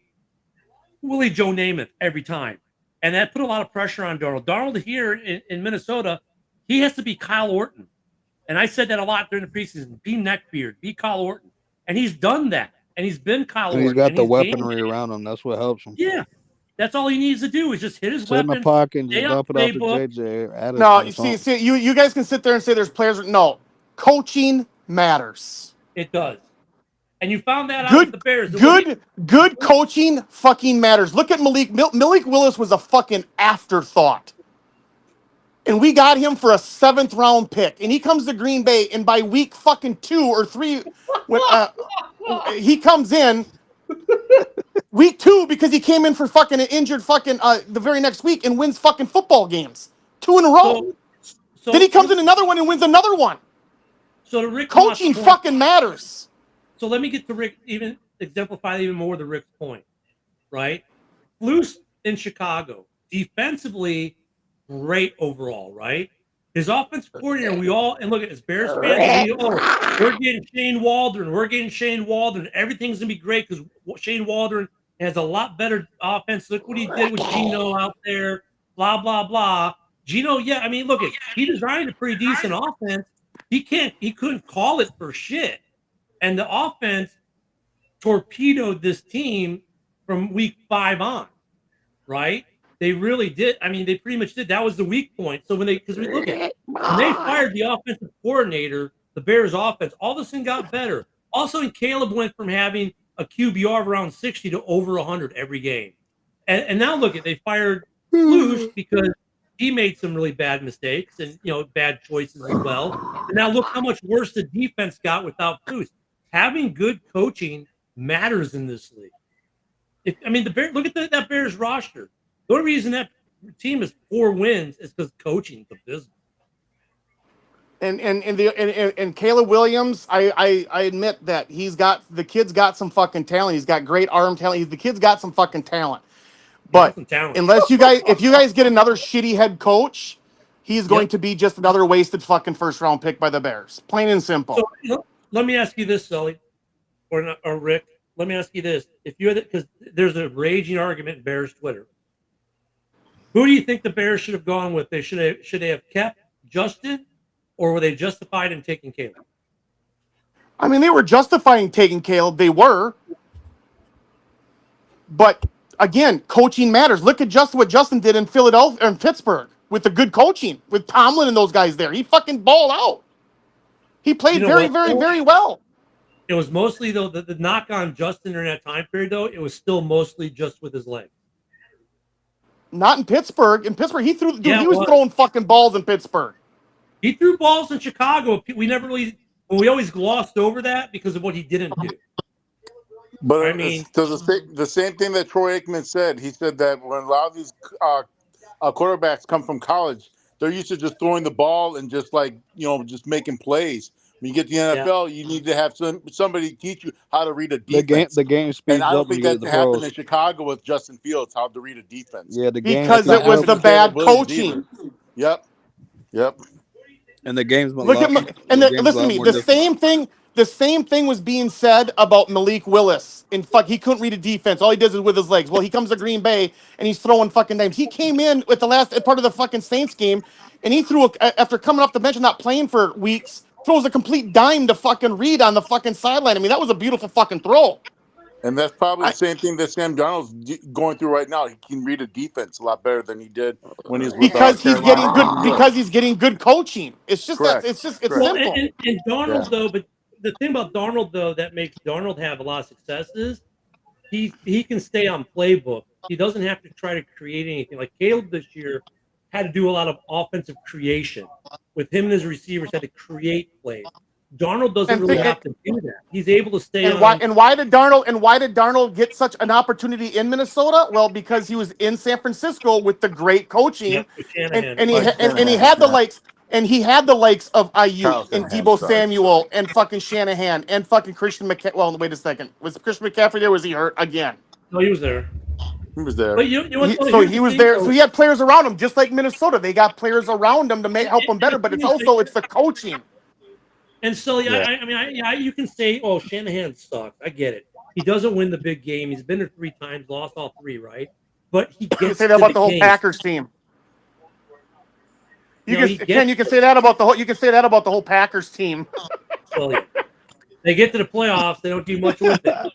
Willie Joe Namath every time. And that put a lot of pressure on Darnold. Darnold here in Minnesota, he has to be Kyle Orton. And I said that a lot during the preseason. Be Neckbeard, be Kyle Orton. And he's done that. And he's been Kyle Orton. He's got the weaponry around him. That's what helps him. Yeah. That's all he needs to do is just hit his weapon. Sit in the pocket and just dump it off to JJ. No, you see, you guys can sit there and say there's players. No, coaching matters. It does. And you found that out with the Bears. Good coaching fucking matters. Look at Malik. Malik Willis was a fucking afterthought. And we got him for a 7th round pick. And he comes to Green Bay, and by week fucking 2 or 3, he comes in week 2 because he came in for fucking an injured fucking the very next week and wins fucking football games. 2 in a row. Then he comes in another one and wins another one. So the Rick coaching fucking matters. So let me get to Rick, even exemplify even more the Rick's point, right? Flus in Chicago, defensively, great overall, right? His offensive coordinator, and look at his Bears fans, we're getting Shane Waldron. Everything's going to be great because Shane Waldron has a lot better offense. Look what he did with Geno out there, blah, blah, blah. Geno, look, he designed a pretty decent offense. He couldn't call it for shit. And the offense torpedoed this team from week 5 on, right? They really did. They pretty much did. That was the weak point. So when they fired the offensive coordinator, the Bears offense, all of a sudden got better. Also, Caleb went from having a QBR of around 60 to over 100 every game. And now look at, they fired Flus because he made some really bad mistakes and, bad choices as well. And now look how much worse the defense got without Flus. Having good coaching matters in this league. The Bears, look at that Bears roster. The only reason that team is 4 wins is because coaching is abysmal. And Caleb Williams, I admit that the kid's got some fucking talent. He's got great arm talent. The kid's got some fucking talent. But if you guys get another shitty head coach, he's going to be just another wasted fucking first round pick by the Bears. Plain and simple. So let me ask you this, Sully, or Rick. Let me ask you this: if you because there's a raging argument in Bears Twitter. Who do you think the Bears should have gone with? Should they have kept Justin, or were they justified in taking Caleb? I mean, they were justifying taking Caleb. They were, but again, coaching matters. Look at what Justin did in Philadelphia and Pittsburgh with the good coaching with Tomlin and those guys there. He fucking balled out. He played very well. It was mostly though the knock on Justin during that time period. Though it was still mostly just with his legs. Not in Pittsburgh. In Pittsburgh, he threw. Dude, he was throwing fucking balls in Pittsburgh. He threw balls in Chicago. We always glossed over that because of what he didn't do. But I mean, the same thing that Troy Aikman said. He said that when a lot of these quarterbacks come from college, they're used to just throwing the ball and just just making plays. When you get to the NFL, you need to have somebody teach you how to read a defense. The game speeds and I don't up when think you get that the happened pros. in Chicago with Justin Fields, how to read a defense. Yeah, the game because it was the bad coaching. Yep. And the game's listen to me. The same thing was being said about Malik Willis. He couldn't read a defense. All he does is with his legs. Well, he comes to Green Bay and he's throwing fucking dimes. He came in with the last part of the fucking Saints game, and he threw after coming off the bench and not playing for weeks, throws a complete dime to fucking Reed on the fucking sideline. I mean, that was a beautiful fucking throw. And that's probably the same thing that Sam Darnold's going through right now. He can read a defense a lot better than he did when he was with because he's getting good coaching. It's just it's simple. And Darnold though, but the thing about Darnold though that makes Darnold have a lot of success is he can stay on playbook. He doesn't have to try to create anything. Like Caleb this year had to do a lot of offensive creation. With him and his receivers had to create plays. Darnold doesn't really have to do that. He's able to stay on. Why did Darnold get such an opportunity in Minnesota? Well, because he was in San Francisco with the great coaching, and he had the likes. And he had the likes of Ayuk and Deebo Samuel and fucking Shanahan and fucking Christian McCaffrey. Well, wait a second. Was Christian McCaffrey there? Or was he hurt again? No, he was there. He was there. But he was there. So he had players around him, just like Minnesota. They got players around him to help him better. But it's the coaching. And so, you can say, "Oh, Shanahan sucks." I get it. He doesn't win the big game. He's been there 3 times, lost all 3, right? But he gets. You can say that about the whole Packers team. You can say that about the whole. You can say that about the whole Packers team. Well, they get to the playoffs. They don't do much with it.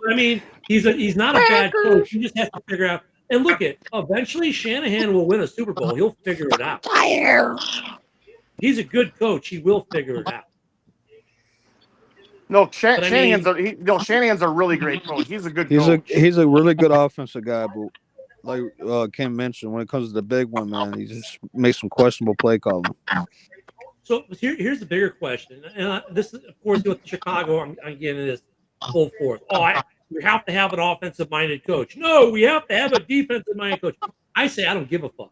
I mean, he's not a bad coach. He just has to figure out. And look eventually Shanahan will win a Super Bowl. He'll figure it out. He's a good coach. He will figure it out. No, Shanahan's a really great coach. He's a good coach. He's a really good offensive guy, but like Kim mentioned, when it comes to the big one, man, he just makes some questionable play calling. So here's the bigger question, and this is, of course, with Chicago. I'm getting this full force. We have to have an offensive-minded coach. No, we have to have a defensive-minded coach. I say I don't give a fuck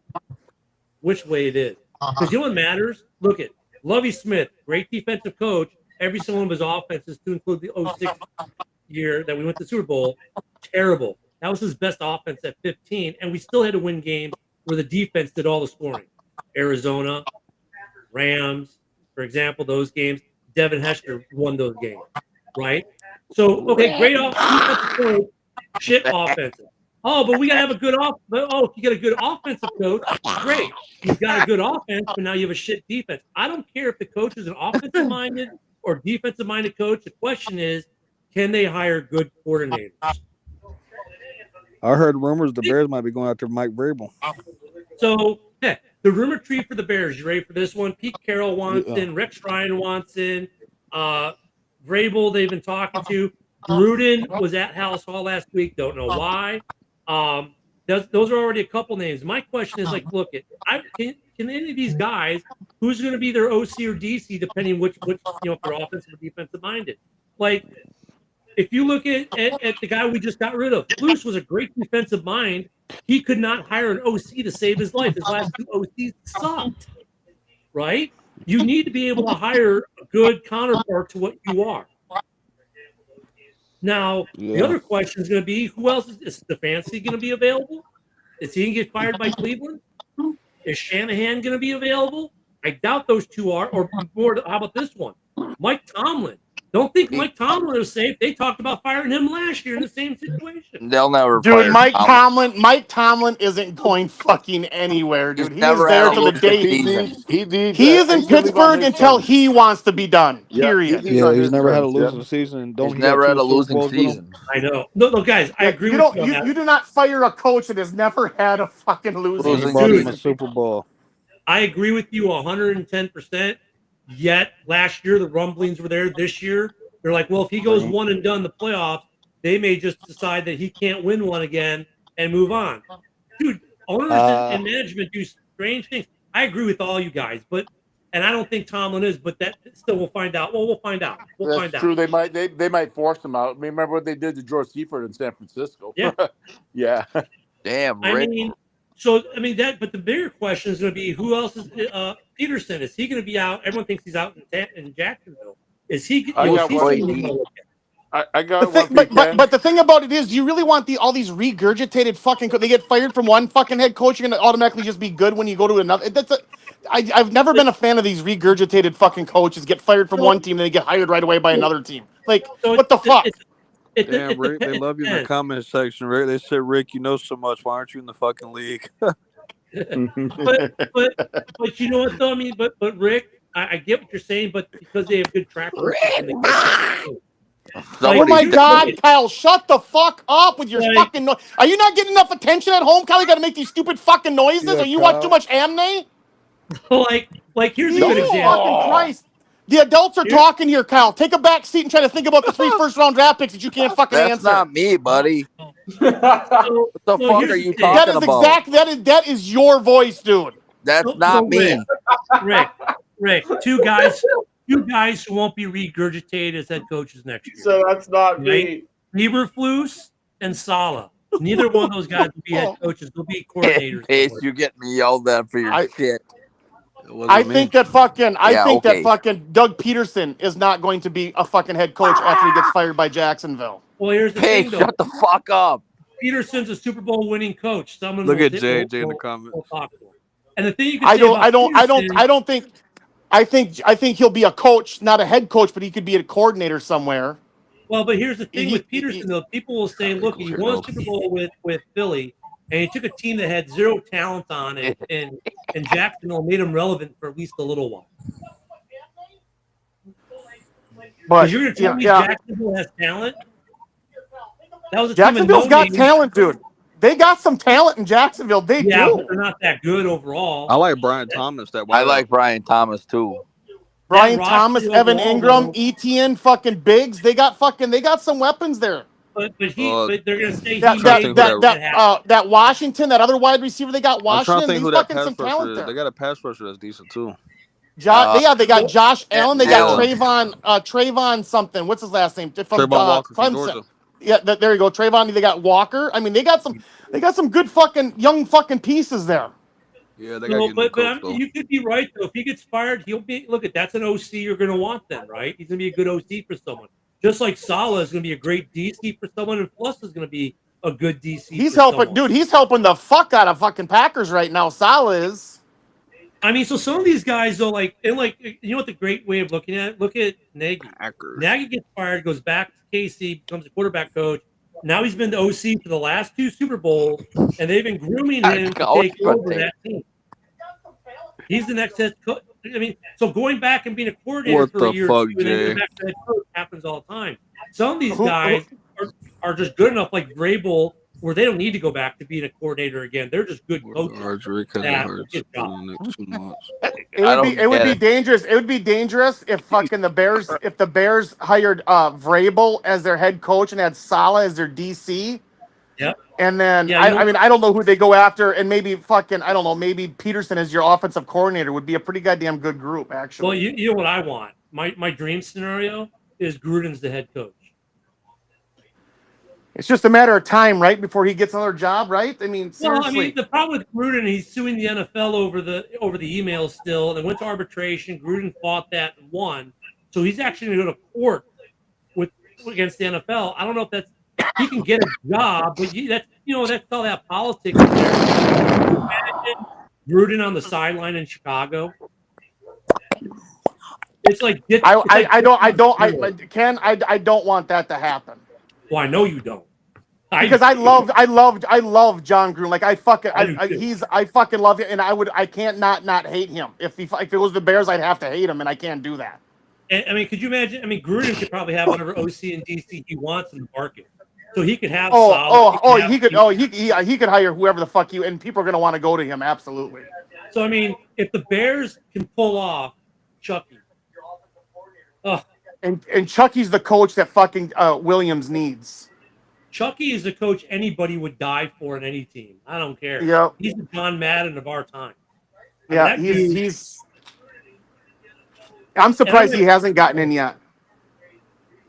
which way it is, because you know what matters. Look at Lovie Smith, great defensive coach. Every single one of his offenses, to include the 2006 year that we went to the Super Bowl, terrible. That was his best offense at 15, and we still had to win games where the defense did all the scoring. Arizona, Rams, for example, those games. Devin Hester won those games, right? So, okay, great offensive coach, shit offensive. Oh, but we got to have a good if you get a good offensive coach, great. You've got a good offense, but now you have a shit defense. I don't care if the coach is an offensive-minded or defensive-minded coach. The question is, can they hire good coordinators? I heard rumors the Bears might be going after Mike Vrabel. So, the rumor tree for the Bears. You ready for this one? Pete Carroll wants in. Rex Ryan wants in. Vrabel, they've been talking to. Gruden was at House Hall last week. Don't know why. Those are already a couple names. My question is, look, can any of these guys, who's going to be their OC or DC, depending which if they're offensive or defensive minded? Like, if you look at the guy we just got rid of, Luce was a great defensive mind. He could not hire an OC to save his life. His last 2 OCs sucked, right? You need to be able to hire a good counterpart to what you are. Now, the other question is going to be, who else is Stefanski going to be available? Is he going to get fired by Cleveland? Is Shanahan going to be available? I doubt those two are. Or more, how about this one? Mike Tomlin. Don't think Mike Tomlin is safe. They talked about firing him last year in the same situation. They'll never Dude, fire Tomlin. Mike Tomlin isn't going fucking anywhere, dude. He's He is never there had a till the losing day. season. He is in Pittsburgh until he wants to be done. Period. He's never had a losing season. Don't He's he got never had 2 a Super losing Bowls with him? season. I know. No, guys, I agree you with don't. you on that. You do not fire a coach that has never had a fucking losing He brought him season. a Super Bowl. I agree with you 110%. Yet last year the rumblings were there. This year they're like, well, if he goes one and done in the playoffs, they may just decide that he can't win one again and move on. Dude, owners and management do strange things. I agree with all you guys, and I don't think Tomlin is, but that still we'll find out. Well, we'll find out. That's true. They might force him out. Remember what they did to George Seifert in San Francisco? Yeah. Yeah. Damn, I Rick. mean, but the bigger question is going to be, who else is Peterson? Is he going to be out? Everyone thinks he's out in Jacksonville. Is he? I got one. But the thing about it is, do you really want all these regurgitated fucking? They get fired from one fucking head coach, you're gonna automatically just be good when you go to another. I've never been a fan of these regurgitated fucking coaches get fired from one team and they get hired right away by another team. Like, what the fuck? Damn, Rick, they love you in the comment section, Rick. They said, Rick, you know so much. Why aren't you in the fucking league? but you know what though? I mean, but Rick, I get what you're saying, but because they have good track record. Oh my God, Kyle! Shut the fuck up with your fucking noise. Are you not getting enough attention at home, Kyle? You got to make these stupid fucking noises. Yeah, Or you Kyle. watch too much Amne? like here's a good example. Fucking Christ. The adults are talking here, Kyle. Take a back seat and try to think about the 3 first-round draft picks that you can't fucking That's answer. not me, buddy. What the fuck are you talking That is about? that is your voice, dude. That's not me. Rick, two guys who won't be regurgitated as head coaches next year. So that's not me. Eberflus and Saleh. Neither one of those guys will be head coaches. They'll be coordinators. Pace, you get me yelled at for your shit. I think that fucking Doug Peterson is not going to be a fucking head coach after he gets fired by Jacksonville. Well, here's the Pace, thing, though. shut the fuck up. Peterson's a Super Bowl winning coach. Someone Look will at say- JJ in the comments. And the thing you can say about Peterson- I think he'll be a coach, not a head coach, but he could be a coordinator somewhere. Well, but here's the thing with Peterson, though. People will say, look, he won a Super Bowl with Philly, and he took a team that had zero talent on it, and Jacksonville made him relevant for at least a little while. But you're going to tell me Jacksonville has talent? That was a Jacksonville's team got talent, dude. They got some talent in Jacksonville. They do. But they're not that good overall. I like Brian Thomas. I like Brian Thomas too. Brian Thomas, Evan Ingram, Etienne, fucking Biggs. They got some weapons there. But they're going to say that Washington, that other wide receiver they got, I'm trying to Washington. think He's who that fucking pass some rusher talent is. there. They got a pass rusher that's decent too. They got Josh Allen. They got Allen. Trayvon something. What's his last name? Trayvon Walker from Clemson. Georgia. Yeah, there you go. Trayvon. They got Walker. I mean, they got some good fucking young fucking pieces there. Yeah, they got but I mean, you could be right though. If he gets fired, he'll be that's an OC you're going to want then, right? He's going to be a good OC for someone. Just like Saleh is going to be a great DC for someone, and Plus is going to be a good DC. He's helping, dude. He's helping the fuck out of fucking Packers right now. Saleh is. I mean, so some of these guys though, you know what the great way of looking at it? Look at Nagy. Nagy gets fired, goes back to KC, becomes a quarterback coach. Now he's been the OC for the last 2 Super Bowls, and they've been grooming him to take over that team. He's the next head coach. I mean, so going back and being a coordinator for a year or 2 and then going back to head coach happens all the time. Some of these guys are just good enough, like Vrabel, where they don't need to go back to being a coordinator again. They're just good coaches. It would be dangerous. It would be dangerous if fucking the Bears hired Vrabel as their head coach and had Saleh as their DC. Yep. And then I mean I don't know who they go after, and maybe maybe Peterson as your offensive coordinator would be a pretty goddamn good group actually. Well, you know what I want. My dream scenario is Gruden's the head coach. It's just a matter of time, right, before he gets another job, right? I mean, seriously. Well, I mean, the problem with Gruden, he's suing the NFL over the emails still. They went to arbitration. Gruden fought that and won, so he's actually going to go to court against the NFL. I don't know if that's he can get a job, but that's all that politics in there. Imagine Gruden on the sideline in Chicago. It's like Ken. I don't want that to happen. Well, I know you don't. Because I love John Gruden. Like I fucking love him, and I can't not hate him. If it was the Bears, I'd have to hate him, and I can't do that. I mean, could you imagine? I mean, Gruden could probably have whatever OC and DC he wants in the market, so he could have. He could hire whoever the fuck and people are gonna want to go to him. Absolutely. So I mean, if the Bears can pull off Chucky, and Chucky's the coach that fucking Williams needs. Chucky is the coach anybody would die for in any team. I don't care. Yeah, he's the John Madden of our time. Yeah, he's. I'm surprised he hasn't gotten in yet.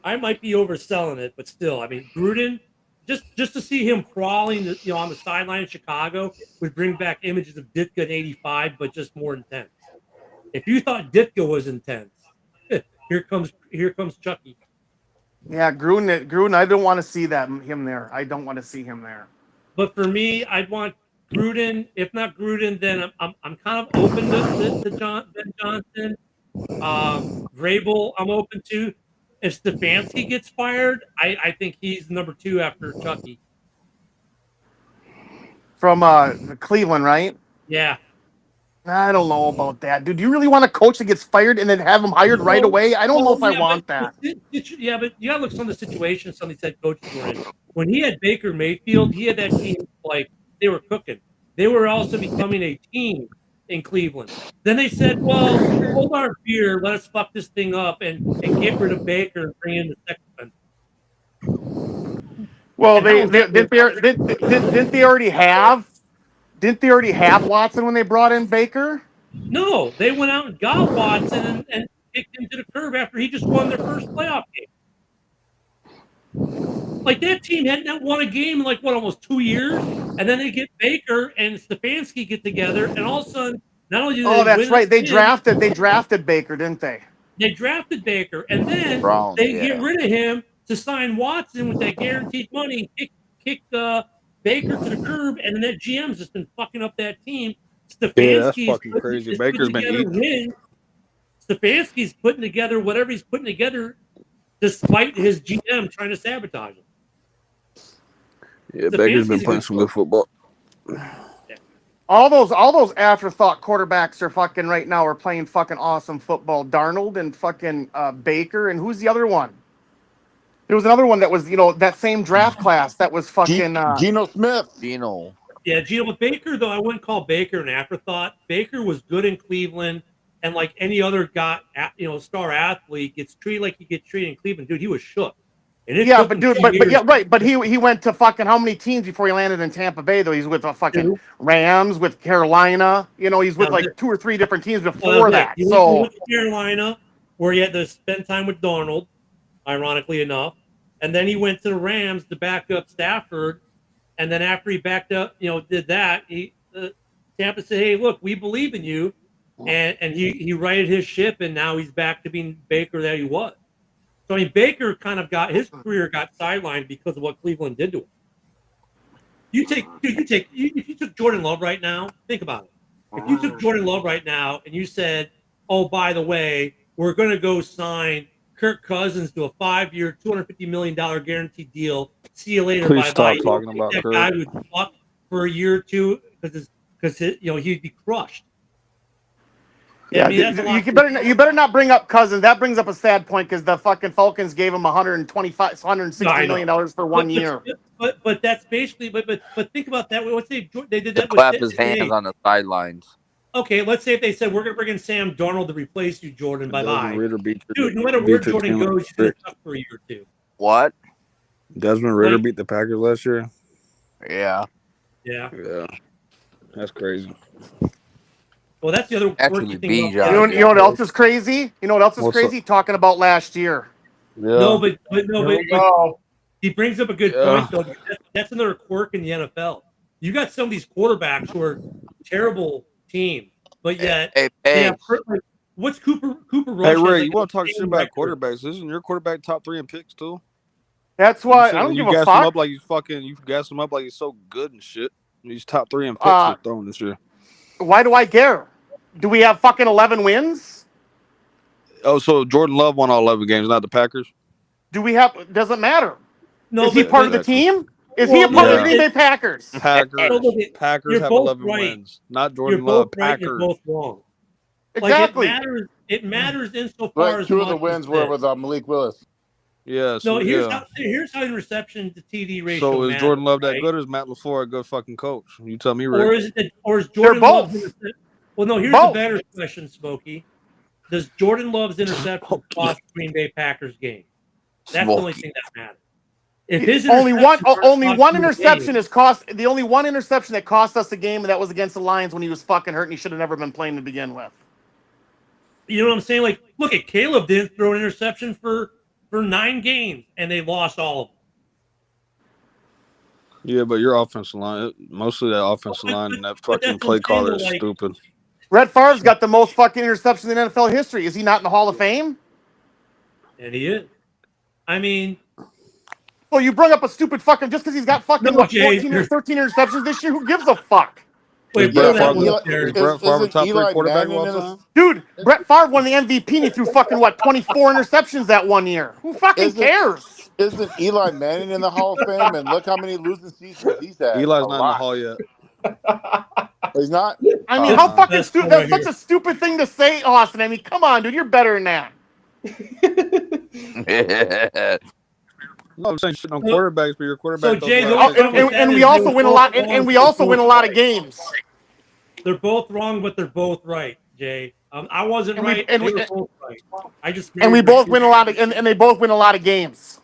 I might be overselling it, but still, I mean, Gruden, just to see him crawling, on the sideline in Chicago would bring back images of Ditka in '85, but just more intense. If you thought Ditka was intense, here comes Chucky. Yeah, Gruden. I don't want to see him there. I don't want to see him there. But for me, I'd want Gruden. If not Gruden, then I'm kind of open to Ben Johnson. Vrabel, I'm open to. If Stefanski gets fired, I think he's number 2 after Chucky. From Cleveland, right? Yeah. I don't know about that, dude. Do you really want a coach that gets fired and then have him hired right away? I don't know if I want that. But you gotta look at some of the situations some of these head coaches were in. When he had Baker Mayfield, he had that team like they were cooking. They were also becoming a team in Cleveland. Then they said, well, hold our beer, let us fuck this thing up and get rid of Baker and bring in the second one. Well, didn't they already have Watson when they brought in Baker? No, they went out and got Watson and kicked him to the curb after he just won their first playoff game. Like that team hadn't won a game in almost 2 years, and then they get Baker and Stefanski get together, and all of a sudden, not only do they that's right, they drafted Baker, didn't they? They drafted Baker, and then they get rid of him to sign Watson with that guaranteed money, kick Baker to the curb, and then that GM's just been fucking up that team. That's fucking crazy. Baker's been eating. Stefanski's putting together whatever he's putting together, despite his GM trying to sabotage him. Yeah, Baker's been playing some good football. All those afterthought quarterbacks are fucking right now are playing fucking awesome football. Darnold and fucking Baker, and who's the other one? There was another one that was, that same draft class that was fucking Geno Smith. Yeah, Geno. But Baker, though, I wouldn't call Baker an afterthought. Baker was good in Cleveland, and like any other guy, star athlete, gets treated like he gets treated in Cleveland. Dude, he was shook. And but he went to fucking how many teams before he landed in Tampa Bay? Though he's with the fucking Rams, with Carolina. He's with 2 or 3 different teams before that. He went to Carolina, where he had to spend time with Darnold, ironically enough, and then he went to the Rams to back up Stafford, and then after he backed up, did that, Tampa said, "Hey, look, we believe in you," and he righted his ship, and now he's back to being Baker that he was. So I mean, Baker kind of his career got sidelined because of what Cleveland did to him. If you took Jordan Love right now, think about it. If you took Jordan Love right now and you said, "Oh, by the way, we're going to go sign Kirk Cousins to a 5-year, $250 million guaranteed deal. See you later. Please bye-bye." stop talking about that Kirk. guy would fuck for a year or two because he'd be crushed. Yeah, you better not bring up Cousins. That brings up a sad point because the fucking Falcons gave him $160 million for 1 year. But that's basically. But think about that. Let's say they did that. To clap his hands on the sidelines. Okay, let's say if they said we're going to bring in Sam Darnold to replace you, Jordan. Bye bye. Dude, no matter where Jordan goes, he's going to suck for a year or two. What? Desmond Ridder beat the Packers last year. Yeah. Yeah. That's crazy. Well, that's the other quirky thing. You know what else is crazy? Talking about last year. Yeah. No, but he brings up a good point though. That's another quirk in the NFL. You got some of these quarterbacks who are terrible teams, but yet they have. What's Cooper Rush? Hey Ray, like you want to talk shit about quarterbacks? Isn't your quarterback top 3 in picks too? That's why I don't give a fuck. You gas him up like you gas him up like he's so good and shit. He's top 3 in picks for throwing this year. Why do I care? Do we have fucking 11 wins? Oh, so Jordan Love won all 11 games, not the Packers? Do we have? Doesn't matter. No, is he part of the team? Is he a part of the Green Bay Packers? Packers have 11 wins, not Jordan Love. Right, Packers. you're both wrong. Exactly. Like it matters insofar as 2 of the wins were with Malik Willis. Yeah. So here's how interception to TD ratio. So is matters, Jordan Love that right? good, or is Matt LaFleur a good fucking coach? You tell me, Rick. Or is Jordan both. Love? Well, no. Here's a better question, Smokey. Does Jordan Love's interception cost Green Bay Packers game? That's the only thing that matters. If his only one interception has cost the only one interception that cost us the game, and that was against the Lions when he was fucking hurt and he should have never been playing to begin with. You know what I'm saying? Like, look at Caleb didn't throw an interception for 9 games, and they lost all of them. Yeah, but your offensive line, mostly that offensive line and that fucking play caller is stupid. Brett Favre's got the most fucking interceptions in NFL history. Is he not in the Hall of Fame? And he is. I mean, well, you bring up a stupid fucking just because he's got fucking 14 or 13 interceptions this year. Who gives a fuck? Wait, Brett Favre top 3 quarterback of all time? Dude, Brett Favre won the MVP and he threw fucking 24 interceptions that one year. Who fucking cares? Isn't Eli Manning in the Hall of Fame? And look how many losing seasons he's had. Eli's not in the Hall yet. He's not. I mean, how fucking stupid? That's such a stupid thing to say, Austin. I mean, come on, dude, you're better than that. No, I'm saying shit on quarterbacks, but your quarterback. So Jay, and we also win a lot, and we also win a lot of games. They're both wrong, but they're both right, Jay. I wasn't right. They were both right. I just we both win a lot of, and they both win a lot of games.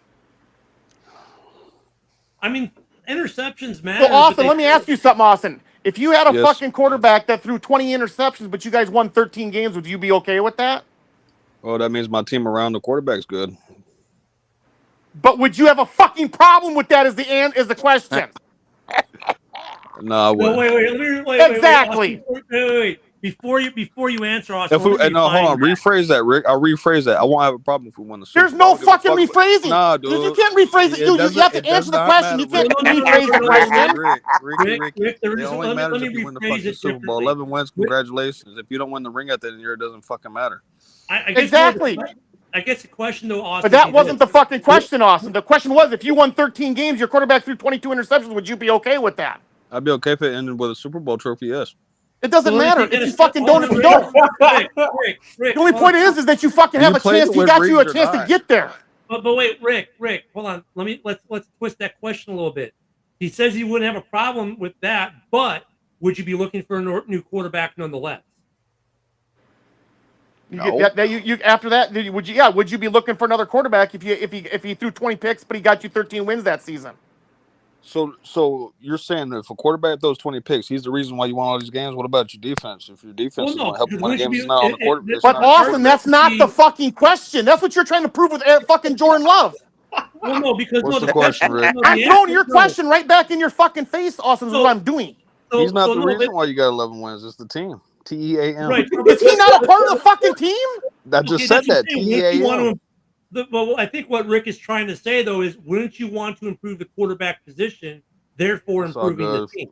I mean, interceptions matter. So, Austin, let me ask you something, Austin. If you had a fucking quarterback that threw 20 interceptions, but you guys won 13 games, would you be okay with that? Well, that means my team around the quarterback's good. But would you have a fucking problem with that? Is the question? No, I wouldn't. Wait. Exactly. Wait. Before you answer, Austin. Hold on. Rephrase that, Rick. I'll rephrase that. I won't have a problem if we win the Super Bowl. There's no fucking rephrasing. Nah, dude. You can't rephrase it. You have to answer the question. You can't rephrase the question. Rick, it only matters if you win the fucking Super Bowl. 11 wins, congratulations. If you don't win the ring at the end of the year, it doesn't fucking matter. Exactly. I guess the question, though, Austin. But that wasn't the fucking question, Austin. The question was, if you won 13 games, your quarterback threw 22 interceptions, would you be okay with that? I'd be okay if it ended with a Super Bowl trophy, yes. It doesn't matter. If you fucking don't, if you don't. The only point is that you fucking have a chance. He got you a chance to get there. But wait, Rick, hold on. Let's twist that question a little bit. He says he wouldn't have a problem with that, but would you be looking for a new quarterback nonetheless? No. After that, would you be looking for another quarterback if he threw 20 picks, but he got you 13 wins that season? So you're saying that if a quarterback throws 20 picks, he's the reason why you won all these games? What about your defense? If your defense is going to help you win games, it's not on the quarterback. But Austin, that's not the fucking question. That's what you're trying to prove with fucking Jordan Love. Well, no, because what's the question, Rick? I'm throwing your question right back in your fucking face, Austin, is what I'm doing. He's not the reason why you got 11 wins. It's the team. TEAM. Right. Is he not a part of the fucking team? I just said that. TEAM. Well, I think what Rick is trying to say, though, is wouldn't you want to improve the quarterback position, therefore improving the team?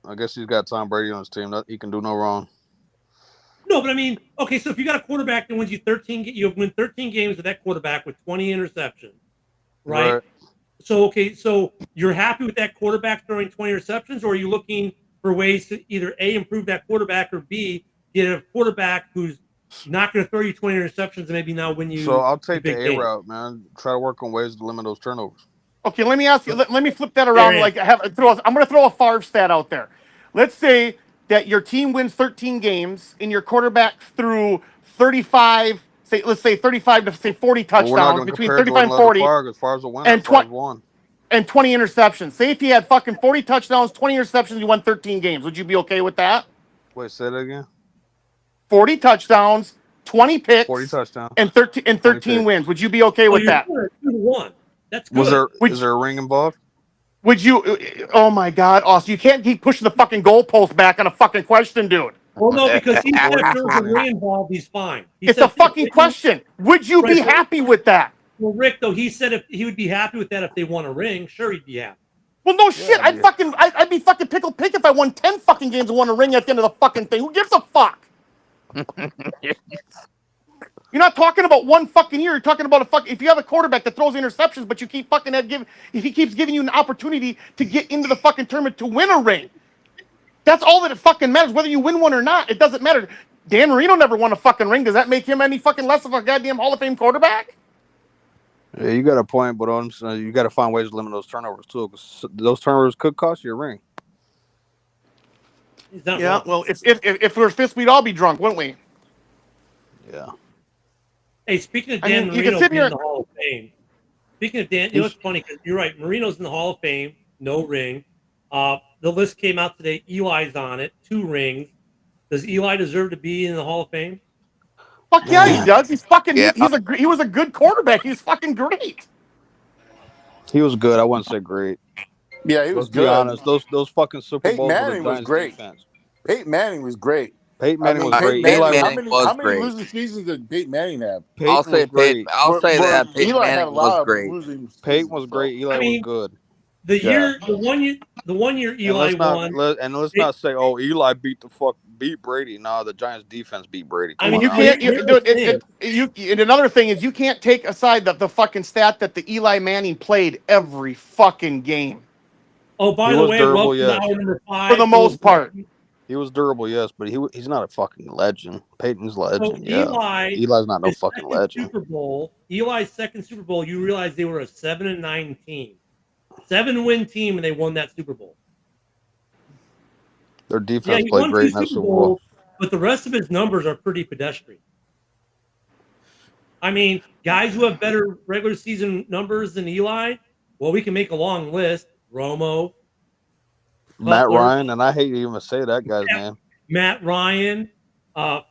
I guess he's got Tom Brady on his team. He can do no wrong. No, but I mean, okay, so if you got a quarterback that wins you 13, you win 13 games with that quarterback with 20 interceptions, right? So, okay, so you're happy with that quarterback throwing 20 interceptions, or are you looking for ways to either A, improve that quarterback, or B, get a quarterback who's not going to throw you 20 interceptions and maybe now win you? So I'll take the A route, man. Try to work on ways to limit those turnovers. Okay, let me ask you. Let me flip that around. I'm going to throw a Favre stat out there. Let's say that your team wins 13 games and your quarterback threw 35. Let's say 35 to 40 touchdowns between 35 and 40, and 20 interceptions. Say if you had fucking 40 touchdowns, 20 interceptions, you won 13 games. Would you be okay with that? Wait, say that again. 40 touchdowns, 20 picks, 40 touchdowns, and 13 wins. Would you be okay with that? 2-1. That's good. Is there a ring involved? Would you? Oh my God, Austin! You can't keep pushing the fucking goalpost back on a fucking question, dude. Well, no, because he said What if are you there was a putting? ring involved, he's fine. He It's said a fucking question. Would you be happy with that? Well, Rick, though, he said if he would be happy with that if they won a ring, sure he'd be happy. Well, no shit. I'd be fucking pickled pink if I won 10 fucking games and won a ring at the end of the fucking thing. Who gives a fuck? You're not talking about one fucking year. You're talking about if you have a quarterback that throws interceptions, but you keep fucking if he keeps giving you an opportunity to get into the fucking tournament to win a ring. That's all that it fucking matters. Whether you win one or not, it doesn't matter. Dan Marino never won a fucking ring. Does that make him any fucking less of a goddamn Hall of Fame quarterback? Yeah, you got a point, but you got to find ways to limit those turnovers too, because those turnovers could cost you a ring. Yeah, wrong. Well, if we were fifth, we'd all be drunk, wouldn't we? Yeah. Hey, speaking of Dan Marino being in the Hall of Fame, speaking of Dan, you know what's funny? Because you're right, Marino's in the Hall of Fame, no ring. The list came out today. Eli's on it, 2 rings. Does Eli deserve to be in the Hall of Fame? Fuck yeah, he does. He's fucking. Yeah. He was a good quarterback. He's fucking great. He was good. I wouldn't say great. Yeah, he was good. Let's be honest. Those fucking Super Bowls Peyton Manning with the was Giants great. defense. Peyton Manning was great. Peyton Manning was great. How many losing seasons did Peyton Manning have? I'll say Peyton Manning was great. Peyton was great. Eli was good. The one year Eli won. Let's not say, oh, Eli beat Brady. No, the Giants defense beat Brady. I mean, you can't. And another thing is you can't take aside the fucking stat that the Eli Manning played every fucking game. Oh, by the way, durable, yes. number 5 for the most part. He was durable, yes, but he's not a fucking legend. Peyton's legend, so yeah. Eli's not no fucking legend. Eli's second Super Bowl, you realize they were a 7-9 team. 7-win team, and they won that Super Bowl. Their defense played great in that Super Bowl. But the rest of his numbers are pretty pedestrian. I mean, guys who have better regular season numbers than Eli, well, we can make a long list. Romo. Matt Ryan, and I hate to even say that guy's name. Matt Ryan,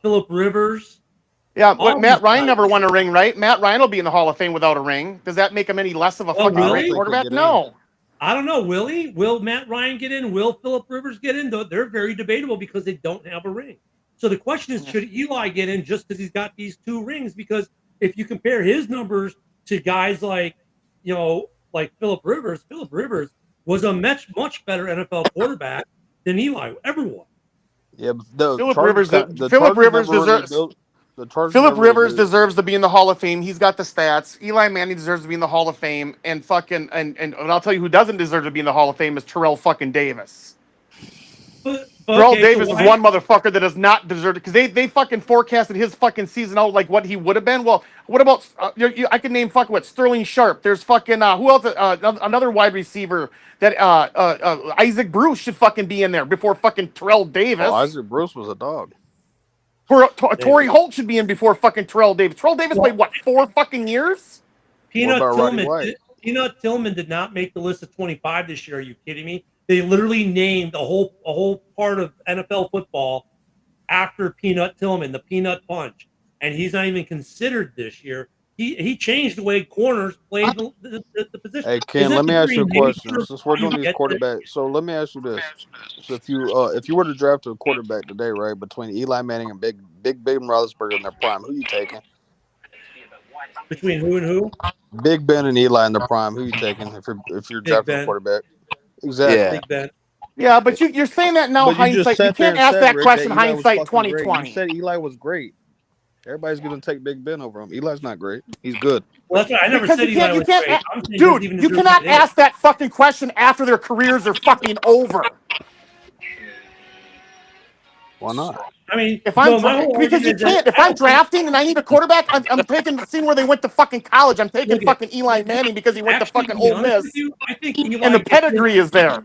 Phillip Rivers. Yeah, but Matt Ryan never won a ring, right? Matt Ryan will be in the Hall of Fame without a ring. Does that make him any less of a fucking great quarterback? No. I don't know. Will Matt Ryan get in? Will Phillip Rivers get in? They're very debatable because they don't have a ring. So the question is, should Eli get in just because he's got these 2 rings? Because if you compare his numbers to guys like Phillip Rivers was a much better NFL quarterback than Eli ever was. Yeah, but Phillip Rivers deserves to be in the Hall of Fame. He's got the stats. Eli Manning deserves to be in the Hall of Fame. And I'll tell you who doesn't deserve to be in the Hall of Fame is Terrell fucking Davis. Terrell Davis is one motherfucker that does not deserve it because they fucking forecasted his fucking season out like what he would have been. Well, what about I can name fucking what Sterling Sharp. There's fucking who else? Another wide receiver that Isaac Bruce should fucking be in there before fucking Terrell Davis. Oh, Isaac Bruce was a dog. Torrey Holt should be in before fucking Terrell Davis. Terrell Davis played what 4 fucking years? Peanut Tillman did not make the list of 25 this year. Are you kidding me? They literally named a whole part of NFL football after Peanut Tillman, the Peanut Punch, and he's not even considered this year. He changed the way corners played the position. Hey Ken, let me ask you a question. Since we're doing these quarterbacks, so let me ask you this: so if you were to draft a quarterback today, right, between Eli Manning and Big Ben Roethlisberger in their prime, who you taking? Between who and who? Big Ben and Eli in their prime. Who you taking if you're drafting a quarterback? Exactly. Yeah. Big Ben. Yeah, but you're saying that now hindsight. You can't ask that question hindsight 2020. You said Eli was great. Everybody's going to take Big Ben over him. Eli's not great. He's good. Well, that's right. I never said Eli was great. Dude, you cannot ask that fucking question after their careers are fucking over. Why not? I mean, because you can't. If I'm drafting and I need a quarterback, I'm taking seeing where they went to fucking college. I'm taking fucking Eli Manning because he went to fucking Ole Miss. I think Eli and the pedigree is there.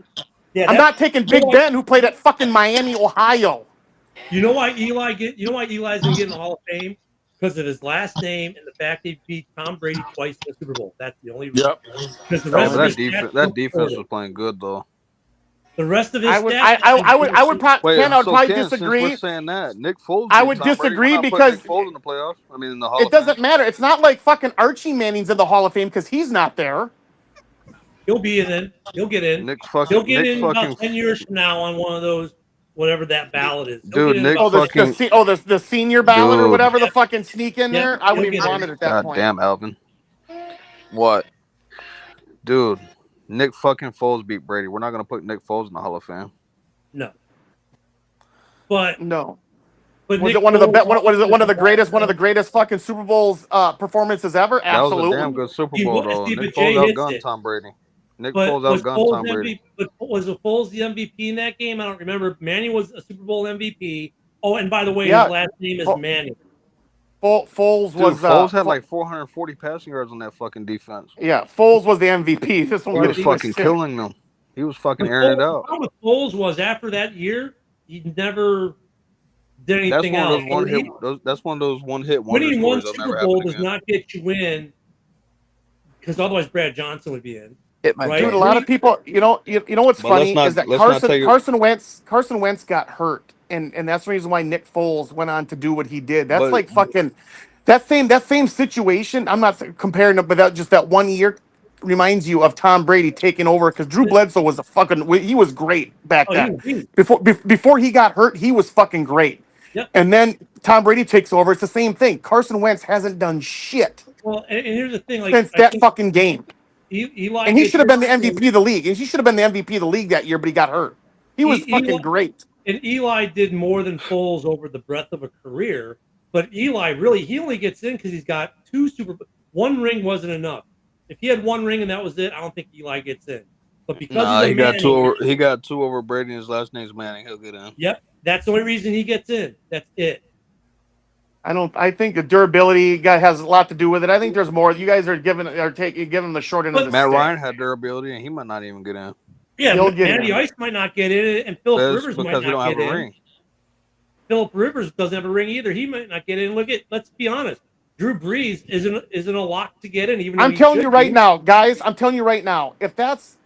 Yeah, I'm not taking Big Ben who played at fucking Miami, Ohio. You know why Eli's gonna get in the Hall of Fame? Because of his last name and the fact he beat Tom Brady twice in the Super Bowl. That's the only reason. Because the rest of that defense was playing good though. The rest of his I would probably disagree. Since we're saying that Nick Foles. I would disagree because Nick Foles in the playoffs. I mean, in the Hall of Fame. It doesn't matter. It's not like fucking Archie Manning's in the Hall of Fame because he's not there. He'll be in. He'll get in. He'll get in about 10 years from now on one of those, whatever that ballot is. He'll Dude, get in Nick about the senior ballot or whatever, the fucking sneak in Yep, there. I wouldn't he'll even get run in. it at that God point. damn, Alvin. What? Dude, Nick fucking Foles beat Brady. We're not gonna put Nick Foles in the Hall of Fame. No. But no. But Was Nick it one of the Foles what is it? One of the greatest, also- fucking Super Bowls performances ever. That was a Absolutely. damn good Super Bowl though. See, Nick but Jay Foles hits outgunned it. Tom Brady. Nick But Foles was outgunned Foles Tom Brady. But was Foles the MVP in that game? I don't remember. Manning was a Super Bowl MVP. Oh, and by the way, Yeah. his last name is Manning. Foles Dude, was Foles had like 440 passing yards on that fucking defense. yeah. Foles was the MVP. This one He was fucking killing them. He was fucking airing it out. The problem with Foles was after that year, he never did That's anything one of else. those one hit. That's one of those one hit wonder Winning one stories that'll Super never Bowl happen does again. not get you in, because otherwise Brad Johnson would be in. Right? Dude, a lot of people, you know what's But let's funny not- is that let's not take it- Carson Wentz got hurt, and that's the reason why Nick Foles went on to do what he did. That's But- like fucking that same situation. I'm not comparing it, but that 1 year reminds you of Tom Brady taking over because Drew Bledsoe was he was great back then. Before he got hurt, he was fucking great. Yep. And then Tom Brady takes over. It's the same thing. Carson Wentz hasn't done shit Well, and here's the thing, like since I that think fucking game. Eli And he gets should have been the hurt. MVP of the league. And he should have been the MVP of the league that year, but he got hurt. He was fucking great. And Eli did more than Foles over the breadth of a career. But Eli he only gets in because he's got one ring wasn't enough. If he had one ring and that was it, I don't think Eli gets in. But because he got two over Brady, and his last name's Manning. He'll get in. Yep, that's the only reason he gets in. That's it. I think the durability guy has a lot to do with it. I think there's more. You guys are giving the short end of the Matt stick. Ryan had durability, and he might not even get in. Yeah, He'll get Matty in. Ice might not get in, and Philip That's Rivers because might he don't not have get a in. ring. Philip Rivers doesn't have a ring either. He might not get in. Let's be honest. Drew Brees isn't a lock to get in. Even I'm telling you right now, guys. I'm telling you right now. If that's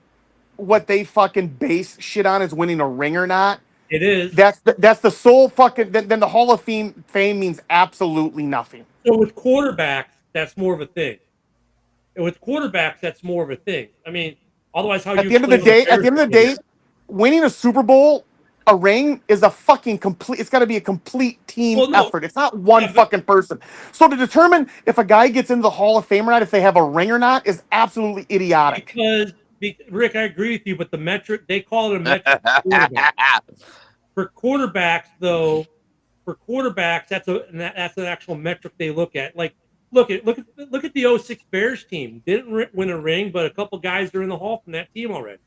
what they fucking base shit on is winning a ring or not, it is. That's the sole fucking. Then the Hall of Fame means absolutely nothing. So with quarterbacks, that's more of a thing. And with quarterbacks, that's more of a thing. I mean, otherwise, At the end of the day, winning a Super Bowl, a ring is a fucking complete. It's got to be a complete team effort. It's not one fucking person. So to determine if a guy gets into the Hall of Fame or not, if they have a ring or not, is absolutely idiotic. Because Rick, I agree with you, but the metric they call it a metric. For quarterbacks, though, that's an actual metric they look at. Like, look at the 06 Bears team. Didn't win a ring, but a couple guys are in the Hall from that team already,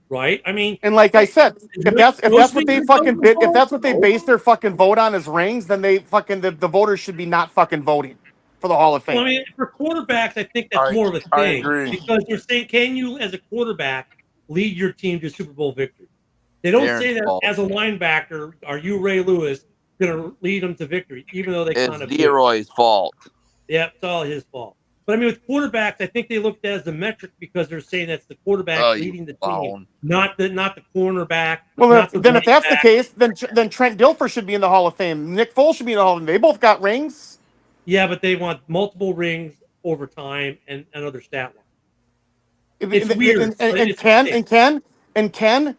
right? I mean, and like I said, if that's what they fucking did, if that's what they base their fucking vote on as rings, then they fucking the voters should be not fucking voting for the Hall of Fame. Well, I mean, for quarterbacks, I think that's more of a thing. I agree. Because they're saying, can you, as a quarterback, lead your team to Super Bowl victory? They don't say that as a linebacker, are you, Ray Lewis, going to lead them to victory, even though they kind of It's Leroy's fault. Yeah, it's all his fault. But I mean, with quarterbacks, I think they looked at it as the metric because they're saying that's the quarterback leading the team, not the cornerback. Well, then if that's the case, then Trent Dilfer should be in the Hall of Fame. Nick Foles should be in the Hall of Fame. They both got rings. Yeah, but they want multiple rings over time and other stat lines. It's weird. And Ken,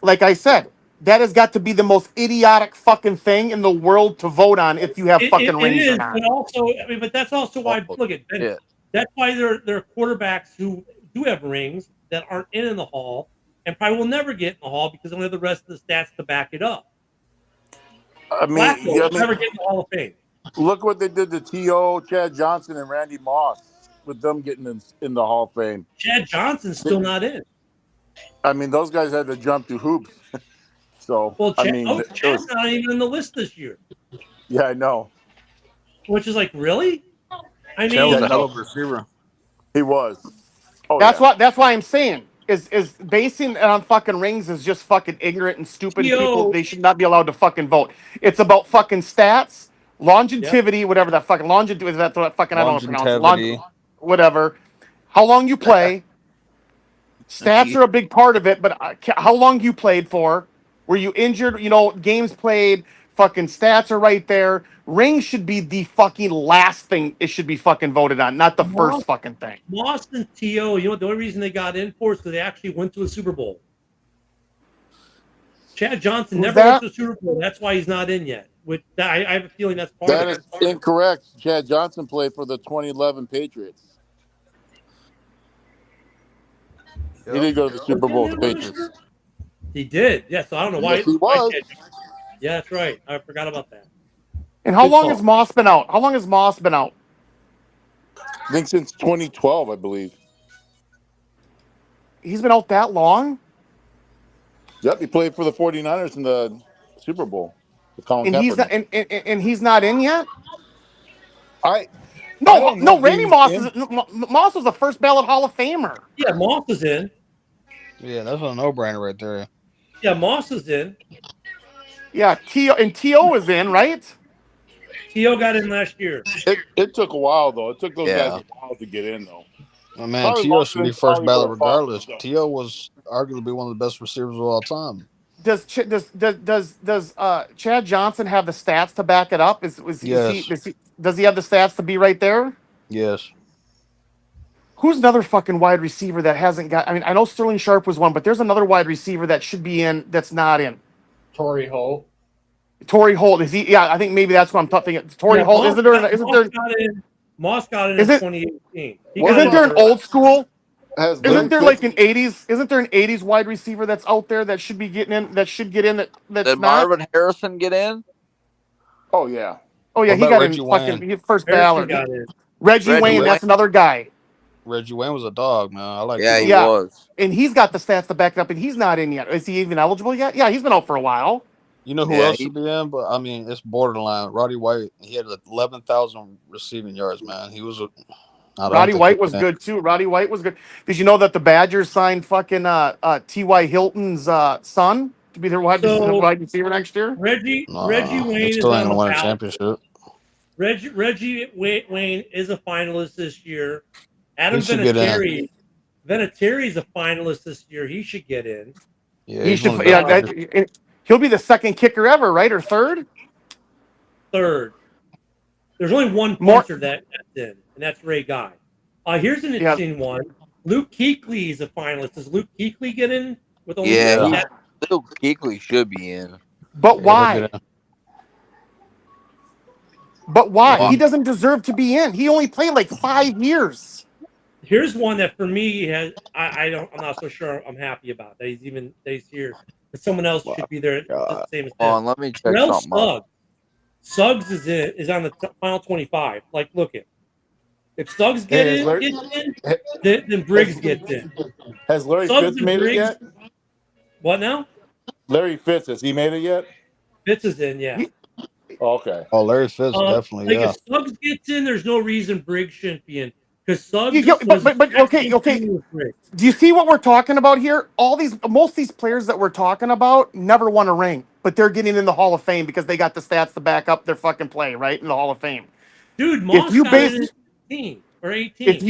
like I said, that has got to be the most idiotic fucking thing in the world to vote on if you have fucking rings or not. But also, I mean, but that's also why. Look at that's why there are quarterbacks who do have rings that aren't in the Hall and probably will never get in the Hall because they don't have the rest of the stats to back it up. I mean, never get in the Hall of Fame. Look what they did to T.O., Chad Johnson, and Randy Moss with them getting in the Hall of Fame. Chad Johnson's still not in. I mean, those guys had to jump through hoops. So, Chad's not even on the list this year. Yeah, I know. Which is like, really? I mean, Chad was a hell of a receiver. He was. That's why I'm saying is basing it on fucking rings is just fucking ignorant and stupid. People, they should not be allowed to fucking vote. It's about fucking stats, longevity, whatever that fucking longevity is. That fucking I don't know how to pronounce it. Whatever. How long you play. Stats are a big part of it, but how long you played for? Were you injured? Games played, Fucking stats are right there. Rings should be the fucking last thing it should be fucking voted on, not the first fucking thing. Moss and T.O., you know what the only reason they got in for is because they actually went to a Super Bowl. Chad Johnson Who's never that? went to a Super Bowl. That's why he's not in yet. I have a feeling that's part That of is it. incorrect. Chad Johnson played for the 2011 Patriots. He did go to the Super Bowl with the Patriots. He did. Yeah, so I don't know why. Yes, he was. Yeah, that's right. I forgot about that. And how Good long call. has Moss been out? How long has Moss been out? I think since 2012, I believe. He's been out that long? Yep, he played for the 49ers in the Super Bowl with Colin And he's not Kaepernick. and he's not in yet? I No, don't know no, if Randy he's Moss in. Moss was a first ballot Hall of Famer. Yeah, Moss is in. Yeah, that's a no-brainer right there. Yeah, Moss is in. Yeah, T.O. is in, right? T.O. got in last year. It took a while though. It took those Yeah. guys a while to get in though. Oh, man, Probably T.O. longer should be than first probably ballot Brett Favre, regardless. though. T.O. was arguably one of the best receivers of all time. Does Chad Johnson have the stats to back it up? Does he have the stats to be right there? Yes. Who's another fucking wide receiver that hasn't got? I mean, I know Sterling Sharp was one, but there's another wide receiver that should be in that's not in. Torrey Holt. Torrey Holt is he? Yeah, I think maybe that's what I'm thinking. Torrey Holt isn't there? Moss got in 2018. Isn't there an old school? Isn't Isn't there like an 80s? Isn't there an 80s wide receiver that's out there that should be getting in? That should get in. That's Did not. Marvin Harrison get in? Oh yeah. Oh yeah, What he about got Reggie in. Wayne? Fucking first Harrison ballot. got in. Reggie Wayne, that's another guy. Reggie Wayne was a dog, man. I like Yeah, him. he was. And he's got the stats to back it up, and he's not in yet. Is he even eligible yet? Yeah, he's been out for a while. You know who else should be in? But I mean, it's borderline. Roddy White. He had 11,000 receiving yards, man. He was a. Roddy White was good too. Roddy White was good. Did you know that the Badgers signed fucking T.Y. Hilton's son to be their wide receiver next year? Reggie Wayne is still on ain't the gonna win a ballot. championship. Reggie Wayne is a finalist this year. Adam He should get Vinatieri is a finalist this year. He should get in. Yeah, He should. Yeah, he'll be the second kicker ever, right, or third? Third. There's only one punter that's in, and that's Ray Guy. Here's an interesting one. Luke Kuechly is a finalist. Does Luke Kuechly get in? With only Luke Kuechly should be in. But why? But why? He doesn't deserve to be in. He only played like 5 years. Here's one that for me has I'm not so sure I'm happy about that he's here. But someone else should be there the same as him. Let me check something out. Suggs is on the final 25. Like, look at if Suggs gets in, then Briggs gets in. Has Larry Suggs Fitz and made Briggs, it yet? What now? Larry Fitz, has he made it yet? Fitz is in, yeah. Okay. Oh, Larry Fitz definitely. Like if Suggs gets in, there's no reason Briggs shouldn't be in because Suggs. But okay. Do you see what we're talking about here? Most of these players that we're talking about never won a ring, but they're getting in the Hall of Fame because they got the stats to back up their fucking play, right? In the Hall of Fame. Dude, Moss got in 18 or 18.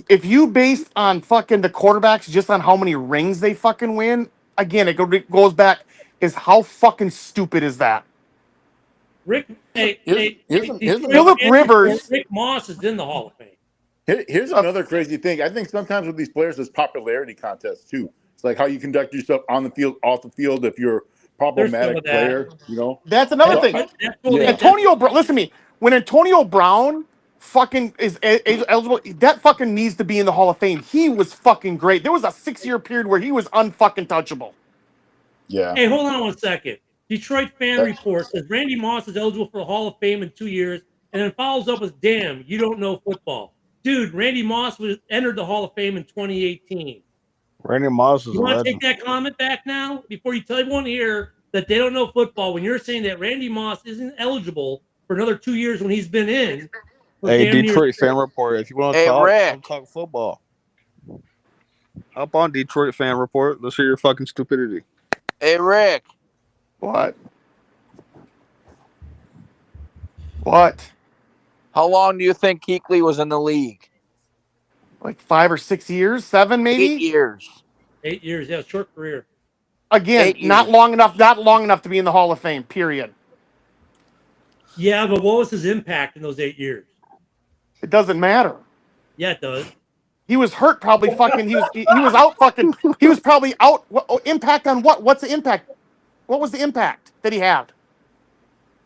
If you base on fucking the quarterbacks just on how many rings they fucking win, again, it goes back is how fucking stupid is that? Rick, Phillip Rivers. Rick Moss is in the Hall of Fame. Here's another crazy thing. I think sometimes with these players, there's popularity contests too. It's like how you conduct yourself on the field, off the field. If you're a problematic player, you know. That's another thing. Antonio Brown. Listen to me. When Antonio Brown fucking is eligible, that fucking needs to be in the Hall of Fame. He was fucking great. There was a 6-year period where he was unfucking touchable. Yeah. Hey, hold on 1 second. Detroit Fan Report says Randy Moss is eligible for the Hall of Fame in 2 years, and then follows up with, "Damn, you don't know football." Dude, Randy Moss entered the Hall of Fame in 2018. Randy Moss is You a want to legend. take that comment back now before you tell everyone here that they don't know football when you're saying that Randy Moss isn't eligible for another 2 years when he's been in? Hey, Detroit Fan Report, if you want to talk football, up on Detroit Fan Report. Let's hear your fucking stupidity. Hey, Rick. What? How long do you think Kuechly was in the league? Like 5 or 6 years, 7 maybe. 8 years. 8 years, yeah, short career. Again, not long enough to be in the Hall of Fame. Period. Yeah, but what was his impact in those 8 years? It doesn't matter. Yeah, it does. He was hurt probably fucking. He was out fucking. He was probably out. Impact on what? What's the impact? What was the impact that he had?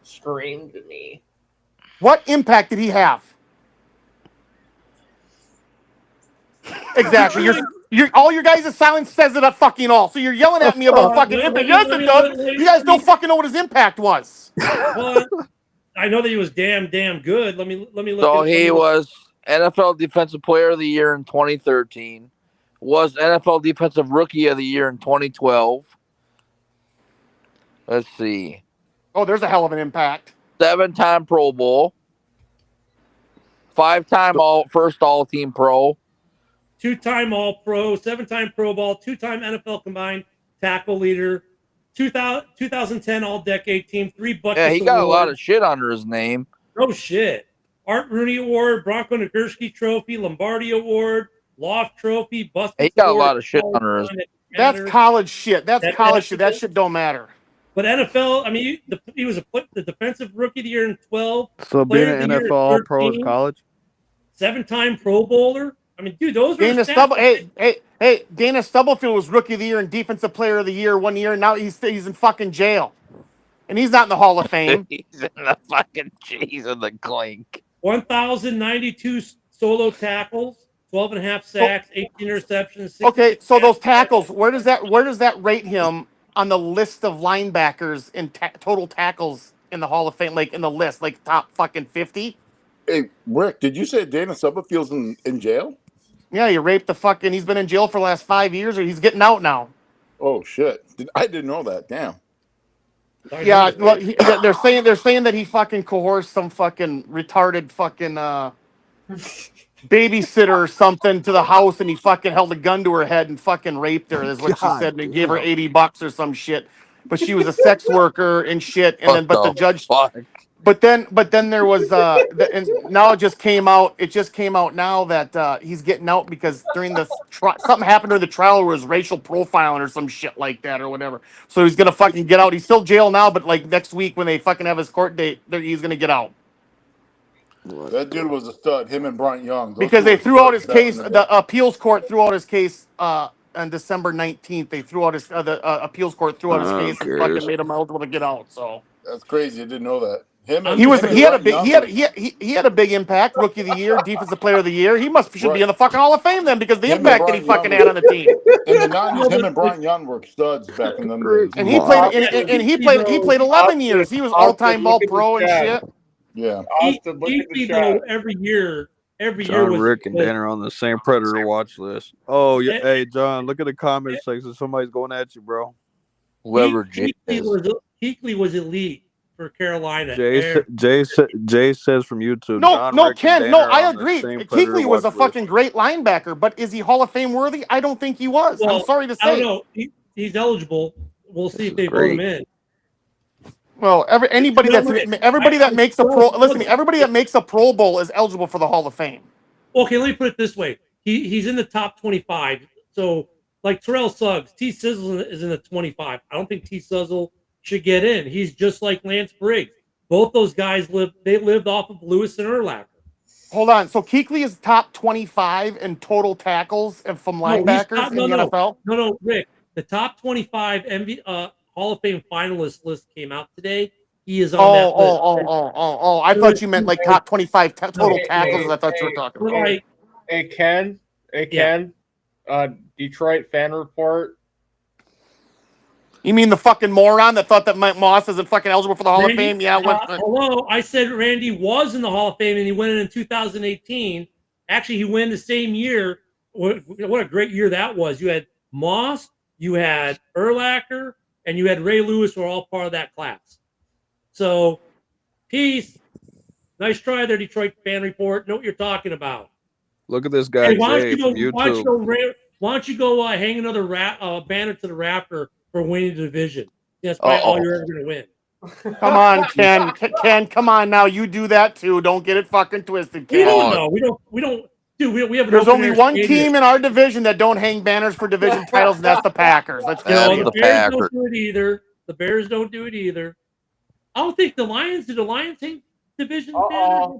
Screamed at me. What impact did he have? Exactly. You're all your guys' silence says it up fucking all. So you're yelling at me about fucking impact. Yes, it does. You guys don't fucking know what his impact was. Well, I know that he was damn good. Let me look. So he was NFL Defensive Player of the Year in 2013. Was NFL Defensive Rookie of the Year in 2012. Let's see. Oh, there's a hell of an impact. 7-time Pro Bowl. 5-time first All-Team Pro. 2-time All-Pro, 7-time Pro Bowl, 2-time NFL combined tackle leader, 2010 All-Decade Team, 3 Buckets. Yeah, he got a lot of shit under his name. Oh shit! Art Rooney Award, Bronco Nagurski Trophy, Lombardi Award, Loft Trophy, Buckets. He got a lot of shit under his. That's college shit. That's college shit. That shit don't matter. But NFL, I mean, he was the defensive rookie of the year in 12. So being an NFL All-Pro is college. 7-time Pro Bowler. I mean, dude, those Dana Dana Stubblefield was Rookie of the Year and Defensive Player of the Year 1 year. And now he's in fucking jail, and he's not in the Hall of Fame. He's in the clink. 1,092 solo tackles, 12.5 sacks, 18 interceptions. Okay, so those tackles, where does that rate him on the list of linebackers in total tackles in the Hall of Fame? Like in the list, like top fucking 50. Hey, Rick, did you say Dana Stubblefiel's in jail? Yeah, he raped he's been in jail for the last 5 years, or he's getting out now. Oh shit! I didn't know that. Damn. Yeah, well, they're saying that he fucking coerced some fucking retarded fucking babysitter or something to the house, and he fucking held a gun to her head and fucking raped her. Is what she said, and he gave her $80 or some shit. But she was a sex worker and shit. And then, but the judge. But then there was and now it just came out. It just came out now that he's getting out because during the something happened during the trial where it was racial profiling or some shit like that or whatever. So he's gonna fucking get out. He's still jail now, but like next week when they fucking have his court date, he's gonna get out. That dude was a stud. Him and Bryant Young. Because they threw out his case. The appeals court threw out his case on December 19th. They threw out his the appeals court threw out his case and fucking made him eligible to get out. So that's crazy. I didn't know that. He had a big impact. Rookie of the Year, Defensive Player of the Year. He should be in the fucking Hall of Fame then because the impact that he fucking had on the team. In the 90s, him and Bryant Young were studs back in them days. And he played 11 years. He was all-time All-Pro and shit. Yeah. Every year John, Rick, and Dan are on the same Predator watch list. Oh yeah, hey John, look at the comment section. Somebody's going at you, bro. Whoever Kuechly was elite for Carolina. Jay says from YouTube. Ken, I agree. Kuechly was a fucking great linebacker, but is he Hall of Fame worthy? I don't think he was. Well, I'm sorry to say. I don't know. He's eligible. We'll see if they vote him in. Well, everybody that makes a Pro Bowl is eligible for the Hall of Fame. Okay, let me put it this way: he's in the top 25. So, like Terrell Suggs, T. Sizzle is in the 25. I don't think T. Sizzle should get in. He's just like Lance Briggs. Both those guys lived off of Lewis and Urlacher. Hold on. So Kuechly is top 25 in total tackles and from linebackers in the NFL? No, Rick. The top 25 Hall of Fame finalist list came out today. He is on that list. I thought you meant like top 25 total tackles. I thought you were talking about. Hey, Ken. Detroit fan report. You mean the fucking moron that thought that Mike Moss isn't fucking eligible for the Hall of Fame? Yeah. Hello, I said Randy was in the Hall of Fame and he went in 2018. Actually, he went the same year. What a great year that was. You had Moss, you had Urlacher, and you had Ray Lewis were all part of that class. So, peace. Nice try there, Detroit fan report. Know what you're talking about. Look at this guy, Hey, Jay, from YouTube. why don't you go hang another banner to the rafter for winning the division? That's probably all you're ever going to win. Come on, Ken. Ken, come on now. You do that too. Don't get it fucking twisted, Ken. We don't. Dude, we have. There's only one team in our division that don't hang banners for division titles, and that's the Packers. Let's go. The Bears don't do it either. The Bears don't do it either. I don't think the Lions did. The Lions take division banner.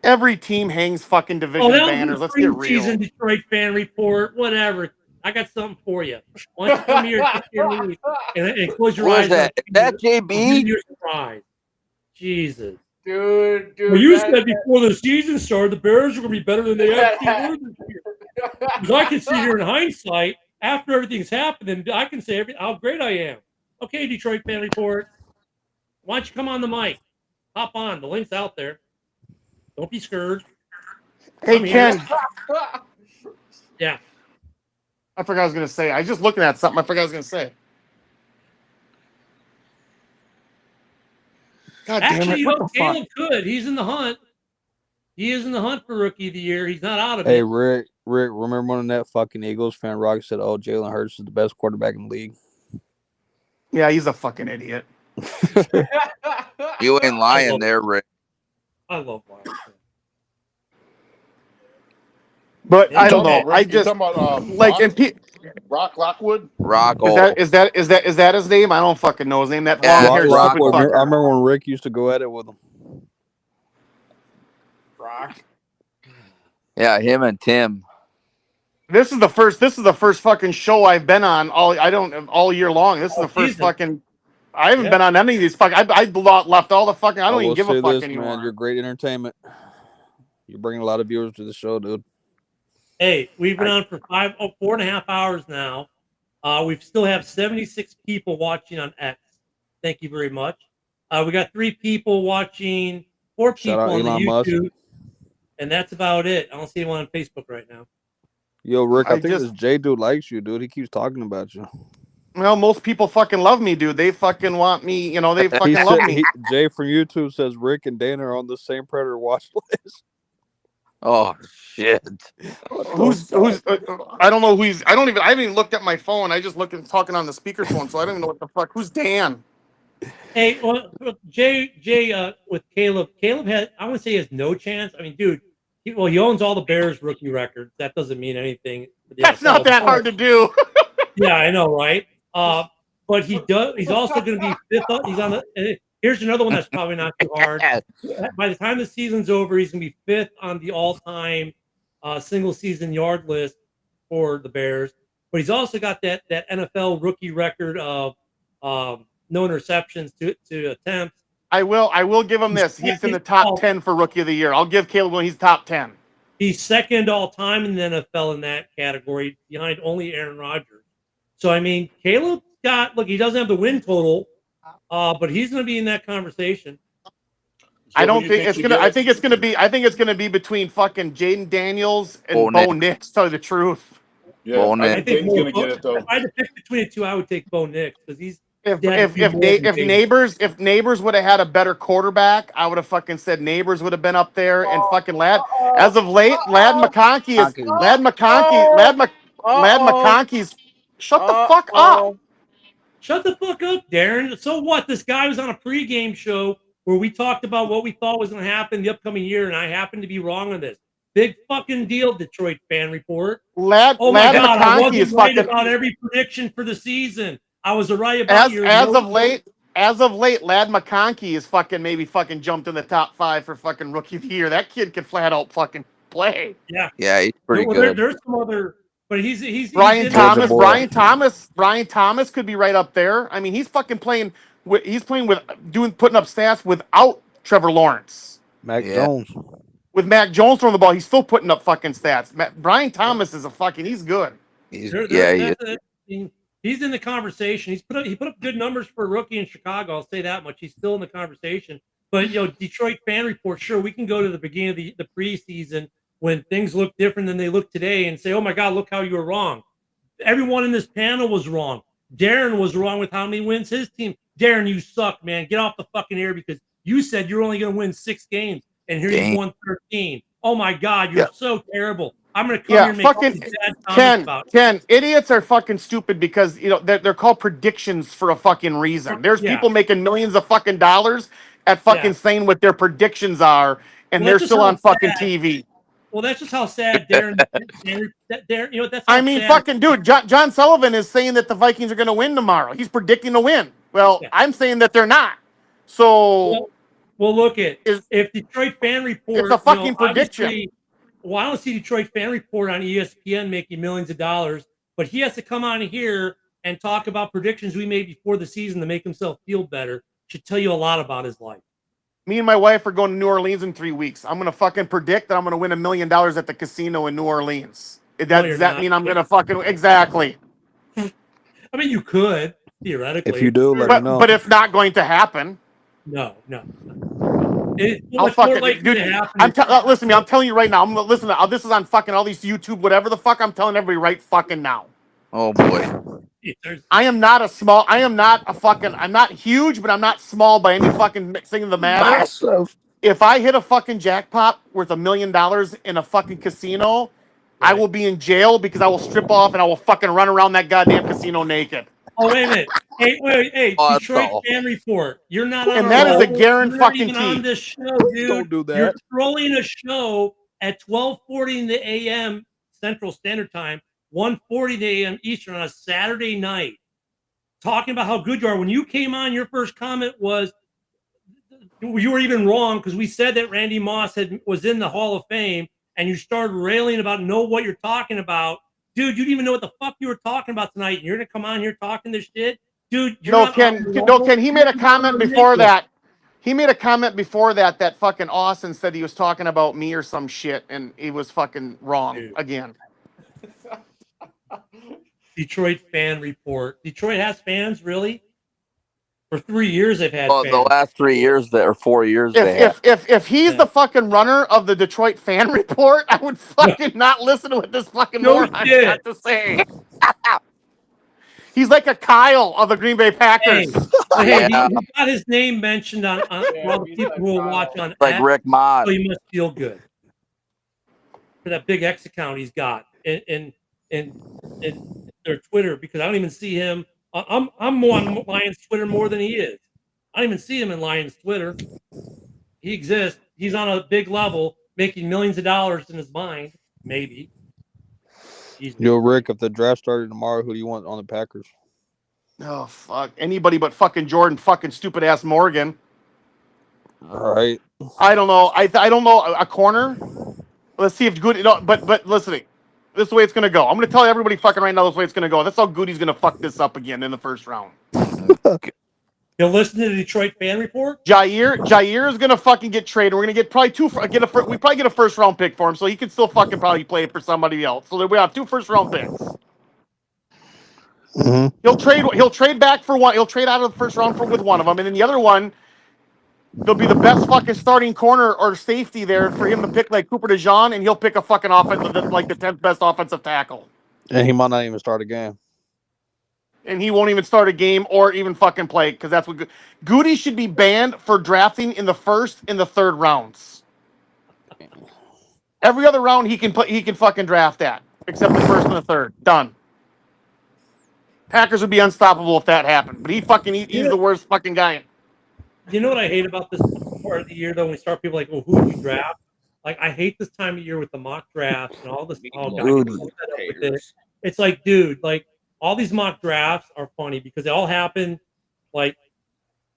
Every team hangs fucking division That banners. was Let's a get real. preseason Detroit fan report. Whatever. I got something for you. Why don't you come here, take your lead, and close your Who eyes? is that? Is that JB? You're surprised. Jesus. Dude. Well, you said before the season started, the Bears are going to be better than they actually were this year. Because I can sit here in hindsight, after everything's happened, and I can say how great I am. Okay, Detroit fan report. Why don't you come on the mic? Hop on. The link's out there. Don't be scared. Hey, Ken. Yeah. I forgot I was going to say. I was just looking at something. I forgot I was going to say. God Actually, damn it. Caleb could. He's in the hunt. He is in the hunt for Rookie of the Year. He's not out of it. Hey, Rick, remember when that fucking Eagles fan Rock said, "Oh, Jalen Hurts is the best quarterback in the league"? Yeah, he's a fucking idiot. You ain't lying there, Rick. I love Lions. But I don't know. I You're just talking about, like Rock Lockwood. Rock. Is that his name? I don't fucking know his name. That long-haired stupid fucker. I remember when Rick used to go at it with him. Rock. Yeah, him and Tim. This is the first fucking show I've been on all year long. This is the first fucking. I haven't been on any of these fucking. I left all the fucking. I don't even give a fuck anymore. Man, you're great entertainment. You're bringing a lot of viewers to the show, dude. Hey, we've been on for 4.5 hours now. We still have 76 people watching on X. Thank you very much. We got 4 people on Elon Musk. YouTube, and that's about it. I don't see anyone on Facebook right now. Yo, Rick, I think this J dude likes you, dude. He keeps talking about you. Well, most people fucking love me, dude. They fucking want me. You know, they fucking love me. Jay from YouTube says Rick and Dana are on the same Predator watch list. Oh shit! Who's? I don't know who he's. I haven't even looked at my phone. I just talking on the speakerphone, so I don't even know what the fuck. Who's Dan? Hey, well, Jay, with Caleb. Caleb has. I wouldn't say he has no chance. I mean, dude. He owns all the Bears rookie records. That doesn't mean anything. That's not that hard to do. Yeah, I know, right? But he does. He's also going to be 5th. He's on the. Here's another one that's probably not too hard. By the time the season's over, he's going to be 5th on the all-time single season yard list for the Bears. But he's also got that NFL rookie record of no interceptions to attempts. I will give him this. He's in the top 10 for Rookie of the Year. I'll give Caleb when he's top 10. He's second all-time in the NFL in that category, behind only Aaron Rodgers. So, I mean, Caleb he doesn't have the win total, but he's going to be in that conversation. I don't think it's gonna. I think it's gonna be between fucking Jaden Daniels and Bo Nix. Tell you the truth. Yeah, Bo Nix. I think Jaden's gonna get it though. If I had to pick between the two, I would take Bo Nix because he's. If Neighbors would have had a better quarterback, I would have fucking said Neighbors would have been up there and fucking Lad. As of late, Lad McConkey's. Shut the fuck up. Shut the fuck up, Darren. So what? This guy was on a pregame show where we talked about what we thought was going to happen the upcoming year, and I happened to be wrong on this. Big fucking deal, Detroit fan report. Lad I wasn't is right fucking about every prediction for the season. I was right about as of late, Lad McConkey is maybe jumped in the top 5 for fucking Rookie of the Year. That kid can flat out fucking play. Yeah, he's pretty good. There's some other, but he's Brian Thomas could be right up there. I mean, he's fucking playing. He's putting up stats without Trevor Lawrence. Jones. With Mac Jones throwing the ball, he's still putting up fucking stats. Brian Thomas is he's good. He's in the conversation. He put up good numbers for a rookie in Chicago. I'll say that much. He's still in the conversation. But Detroit fan report. Sure, we can go to the beginning of the preseason when things look different than they look today and say, "Oh my God, look how you were wrong." Everyone in this panel was wrong. Darren was wrong with how many wins his team. Darren, you suck, man. Get off the fucking air because you said you're only going to win 6 games, and here you won 13. Oh my God, you're so terrible. I'm going to come here and make all these bad comments about it. Ken, idiots are fucking stupid because they're called predictions for a fucking reason. There's people making millions of fucking dollars at fucking saying what their predictions are, and they're still on fucking TV. Well, that's just how sad Darren. Darren, you know, that's how I mean, sad. fucking dude, John Sullivan is saying that the Vikings are going to win tomorrow. He's predicting to win. Well, Yeah. I'm saying that they're not. So, well, look at is if Detroit Fan Report. it's a fucking prediction. Obviously, well, I don't see Detroit Fan Report on ESPN making millions of dollars, but he has to come on here and talk about predictions we made before the season to make himself feel better. Should tell you a lot about his life. Me and my wife are going to New Orleans in 3 weeks. I'm going to fucking predict that I'm going to win $1 million at the casino in New Orleans. Does that mean I'm going to fucking exactly? I mean, you could theoretically. If you do, let me know. But if not going to happen, no. I'll fucking dude. Listen to me. I'm telling you right now. This is on fucking all these YouTube, whatever the fuck. I'm telling everybody right fucking now. Oh boy. I'm not huge, but I'm not small by any fucking thing of the matter. Massive. If I hit a fucking jackpot worth $1 million in a fucking casino, I will be in jail because I will strip off and I will fucking run around that goddamn casino naked. Oh, wait a minute. Hey, Detroit Fan Report. You're not on and that is a guaranteed fucking even on this show, dude. Don't do that. You're trolling a show at 12:40 in the a.m. Central Standard Time, 1:40 a.m. Eastern on a Saturday night, talking about how good you are. When you came on, your first comment was you were even wrong because we said that Randy Moss was in the Hall of Fame, and you started railing about know what you're talking about. Dude, you didn't even know what the fuck you were talking about tonight, and you're gonna come on here talking this shit, dude. Ken. He made a comment before that. He made a comment before that that fucking Austin said he was talking about me or some shit, and he was fucking wrong again. Detroit Fan Report. Detroit has fans, really? For 3 years, they've had fans. The last 3 years or 4 years. If he's the fucking runner of the Detroit Fan Report, I would fucking not listen to what this fucking moron got to say. He's like a Kyle of the Green Bay Packers. Hey, he got his name mentioned on for all the people who will watch on like Rick Mott. So he must feel good for that big X account he's got in their Twitter, because I don't even see him. I'm more on Lions Twitter more than he is. I don't even see him in Lions Twitter. He exists. He's on a big level, making millions of dollars in his mind, maybe. Yo, Rick, if the draft started tomorrow, who do you want on the Packers? Oh, fuck. Anybody but fucking Jordan fucking stupid-ass Morgan. All right. I don't know. I don't know. A corner? Let's see if Goody... No, but listen. This is the way it's going to go. I'm going to tell everybody fucking right now this way it's going to go. That's how Goody's going to fuck this up again in the first round. You'll listen to the Detroit Fan Report? Jair is going to fucking get traded. We're going to get probably we probably get a first round pick for him, so he can still fucking probably play for somebody else. So we have 2 first round picks. Mm-hmm. He'll trade back for one. He'll trade out of the first round with one of them, and then the other one, there'll be the best fucking starting corner or safety there for him to pick, like Cooper DeJean, and he'll pick a fucking like the 10th best offensive tackle. And he might not even start a game. And he won't even start a game or even fucking play, because that's what Goody should be banned for drafting in the first and the third rounds. Every other round he can fucking draft at, except the first and the third. Done. Packers would be unstoppable if that happened. But he's the worst fucking guy. You know what I hate about this part of the year, though, when we start people like, well, who would you draft? Like, I hate this time of year with the mock drafts and all this. It's like, dude, like, all these mock drafts are funny because they all happen like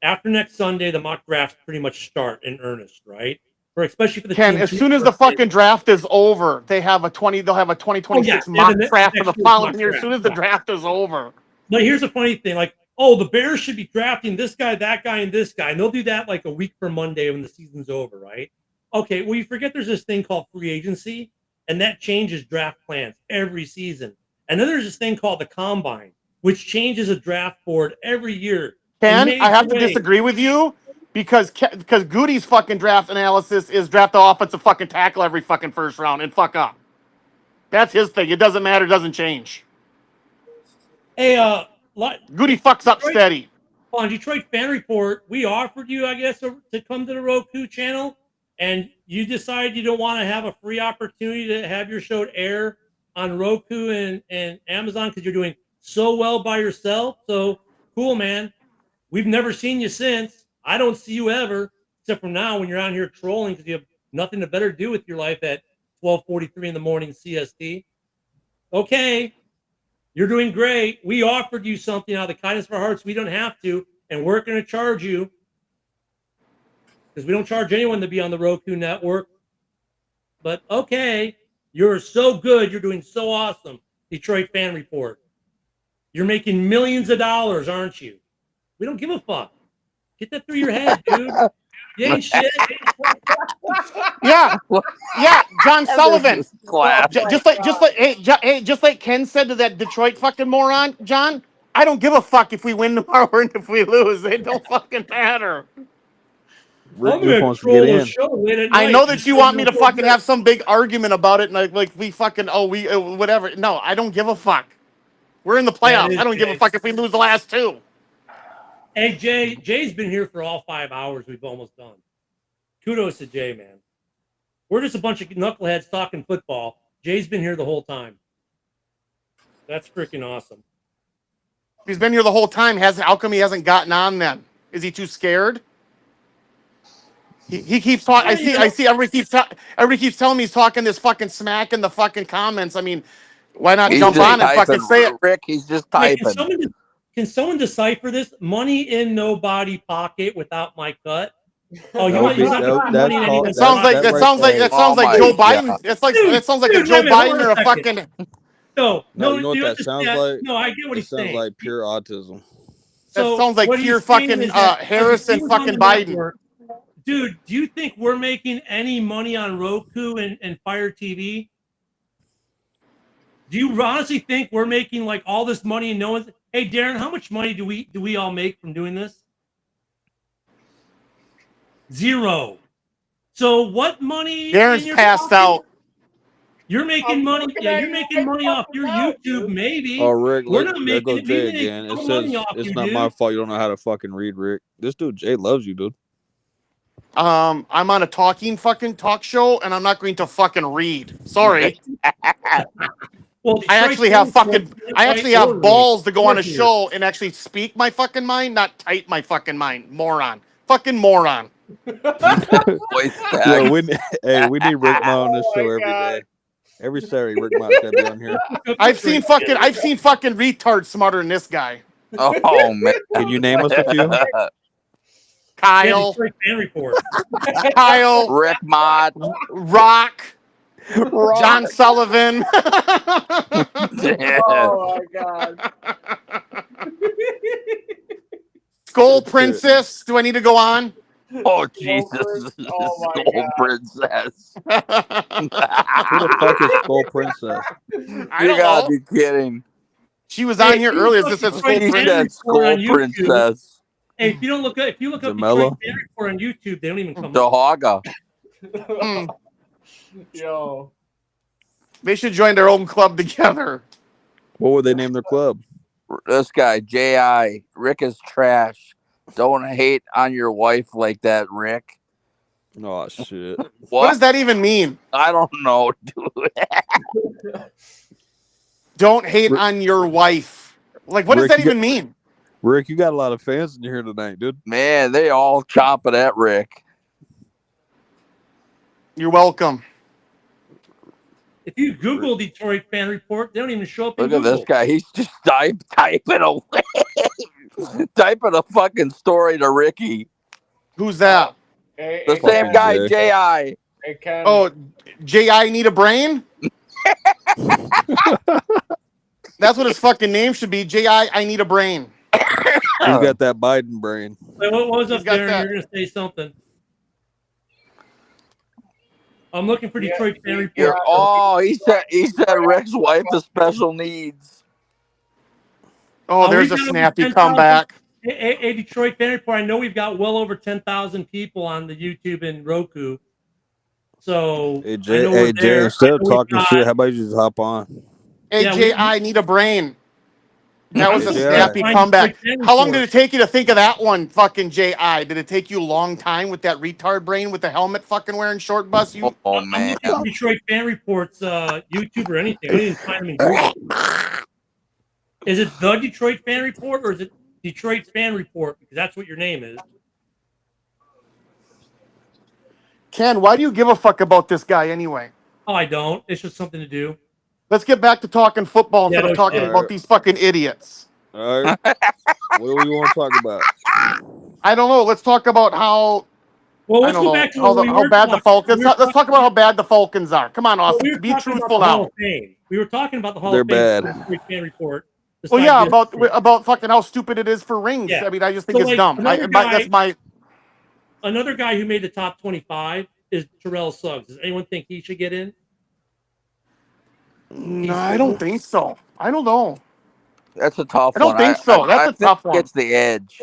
after next Sunday. The mock drafts pretty much start in earnest, right? Especially for the Ken, as soon as the fucking draft is over, they'll have a 2026 mock draft for the following year. As soon as the draft is over. But here's the funny thing, like, oh, the Bears should be drafting this guy, that guy, and this guy, and they'll do that like a week from Monday when the season's over, right? Okay, well, you forget there's this thing called free agency, and that changes draft plans every season. And then there's this thing called the combine, which changes a draft board every year. Ken, I have to disagree with you because Goody's fucking draft analysis is draft the offensive fucking tackle every fucking first round and fuck up. That's his thing. It doesn't matter. It doesn't change. Hey, Goody fucks up steady. On Detroit Fan Report, we offered you, I guess, to come to the Roku channel, and you decided you don't want to have a free opportunity to have your show air on Roku and Amazon because you're doing so well by yourself. So cool, man. We've never seen you since. I don't see you ever, except for now when you're out here trolling because you have nothing to better do with your life at 12:43 in the morning CST. Okay, you're doing great. We offered you something out of the kindness of our hearts. We don't have to, and we're going to charge you because we don't charge anyone to be on the Roku network. But okay, you're so good. You're doing so awesome. Detroit Fan Report. You're making millions of dollars, aren't you? We don't give a fuck. Get that through your head, dude. You ain't shit. Yeah, John Sullivan. Just like Ken said to that Detroit fucking moron, John. I don't give a fuck if we win tomorrow or if we lose. It don't fucking matter. Rick I'm just gonna wants to get troll a in. show late at I night. know that you want me to fucking have some big argument about it, and like we fucking whatever. No, I don't give a fuck. We're in the playoffs. I don't give a fuck if we lose the last two. Hey, Jay's been here for all 5 hours. We've almost done. Kudos to Jay, man. We're just a bunch of knuckleheads talking football. Jay's been here the whole time. That's freaking awesome. He's been here the whole time. How come he hasn't gotten on then? Is he too scared? He keeps talking. I see. Everybody keeps telling me he's talking this fucking smack in the fucking comments. I mean, why not jump on and fucking say it? Rick, he's just typing. Can someone decipher this? Money in no body pocket without my cut. Oh, you want money in anyone's pocket. That sounds like Joe Biden. That sounds like a Joe Biden or a fucking. No, you know what that sounds like? No, I get what he's saying. Sounds like pure autism. That sounds like pure fucking Harris and fucking Biden. Network, dude, do you think we're making any money on Roku and Fire TV? Do you honestly think we're making like all this money and no one's? Hey, Darren, how much money do we all make from doing this? Zero. So what money? Darren's passed out. You're making money. Yeah, you're making money off your YouTube, maybe. Oh, Rick, we're not there making goes it. Jay again. It says it's not my fault. You don't know how to fucking read, Rick. This dude Jay loves you, dude. I'm on a talking fucking talk show, and I'm not going to fucking read. Sorry. Well, I actually have balls to go on a show and actually speak my fucking mind, not type my fucking mind. Moron. Fucking moron. Yeah, we need Rick Ma on this show every day. Every Saturday, Rick Ma's gotta be on here. I've seen fucking retards smarter than this guy. Oh man! Can you name us a few? Kyle. Report. Kyle. Rick Mott. Rock. John Sullivan. Oh my god. Skol Princess. Do I need to go on? Oh Jesus! Oh my Skol Princess. Who the fuck is Skol Princess? You gotta be kidding. She was on here earlier. This is Skol Princess. Hey, if you look up Detroit Fan Report on YouTube, they don't even come up. Dahaga. Yo. They should join their own club together. What would they name their club? This guy, J.I. Rick is trash. Don't hate on your wife like that, Rick. Oh, shit. What does that even mean? I don't know, dude. Don't hate on your wife. Like, what does that even mean? Rick, you got a lot of fans in here tonight, dude. Man, they all chopping at Rick. You're welcome. If you Google Detroit Fan Report, they don't even show up in Look Google. at this guy. He's just typing away. Typing a fucking story to Ricky. Who's that? The same guy, J.I. Hey, Ken. Oh, J.I. need a brain? That's what his fucking name should be. J.I. I need a brain. He's got that Biden brain. Wait, what was up there? You're going to say something. I'm looking for Detroit Fan Report. Oh, he said Rick's wife has special needs. Oh, there's a snappy comeback. Hey, Detroit Fan Report, I know we've got well over 10,000 people on the YouTube and Roku. So, hey, Jay, instead of talking shit, how about you just hop on? Hey, yeah, Jay, I need a brain. That was a snappy comeback. How long did it take you to think of that one, fucking J.I.? Did it take you a long time with that retard brain with the helmet fucking wearing short bus? Oh man. Detroit Fan Report's YouTube or anything. I didn't find him in Google. Is it the Detroit Fan Report or is it Detroit Fan Report? Because that's what your name is. Ken, why do you give a fuck about this guy anyway? Oh, I don't. It's just something to do. Let's get back to talking football instead of talking shit. about these fucking idiots. All right. What do we want to talk about? I don't know. Let's talk about how. Well, I let's don't go know back to what we how were bad the talking. Falcons. Let's talk about how bad the Falcons are. Come on, Austin. We were Be talking about truthful the Hall now. of Fame. We were talking about the Hall They're of Fame. bad. Fan report. Well, yeah, Besides about fucking how stupid it is for rings. Yeah. I mean, I just think So, it's like, dumb. That's my. Another guy who made the top 25 is Terrell Suggs. Does anyone think he should get in? No, I don't think so. I don't know. That's a tough one. I don't think so. That's a tough one. Gets the edge.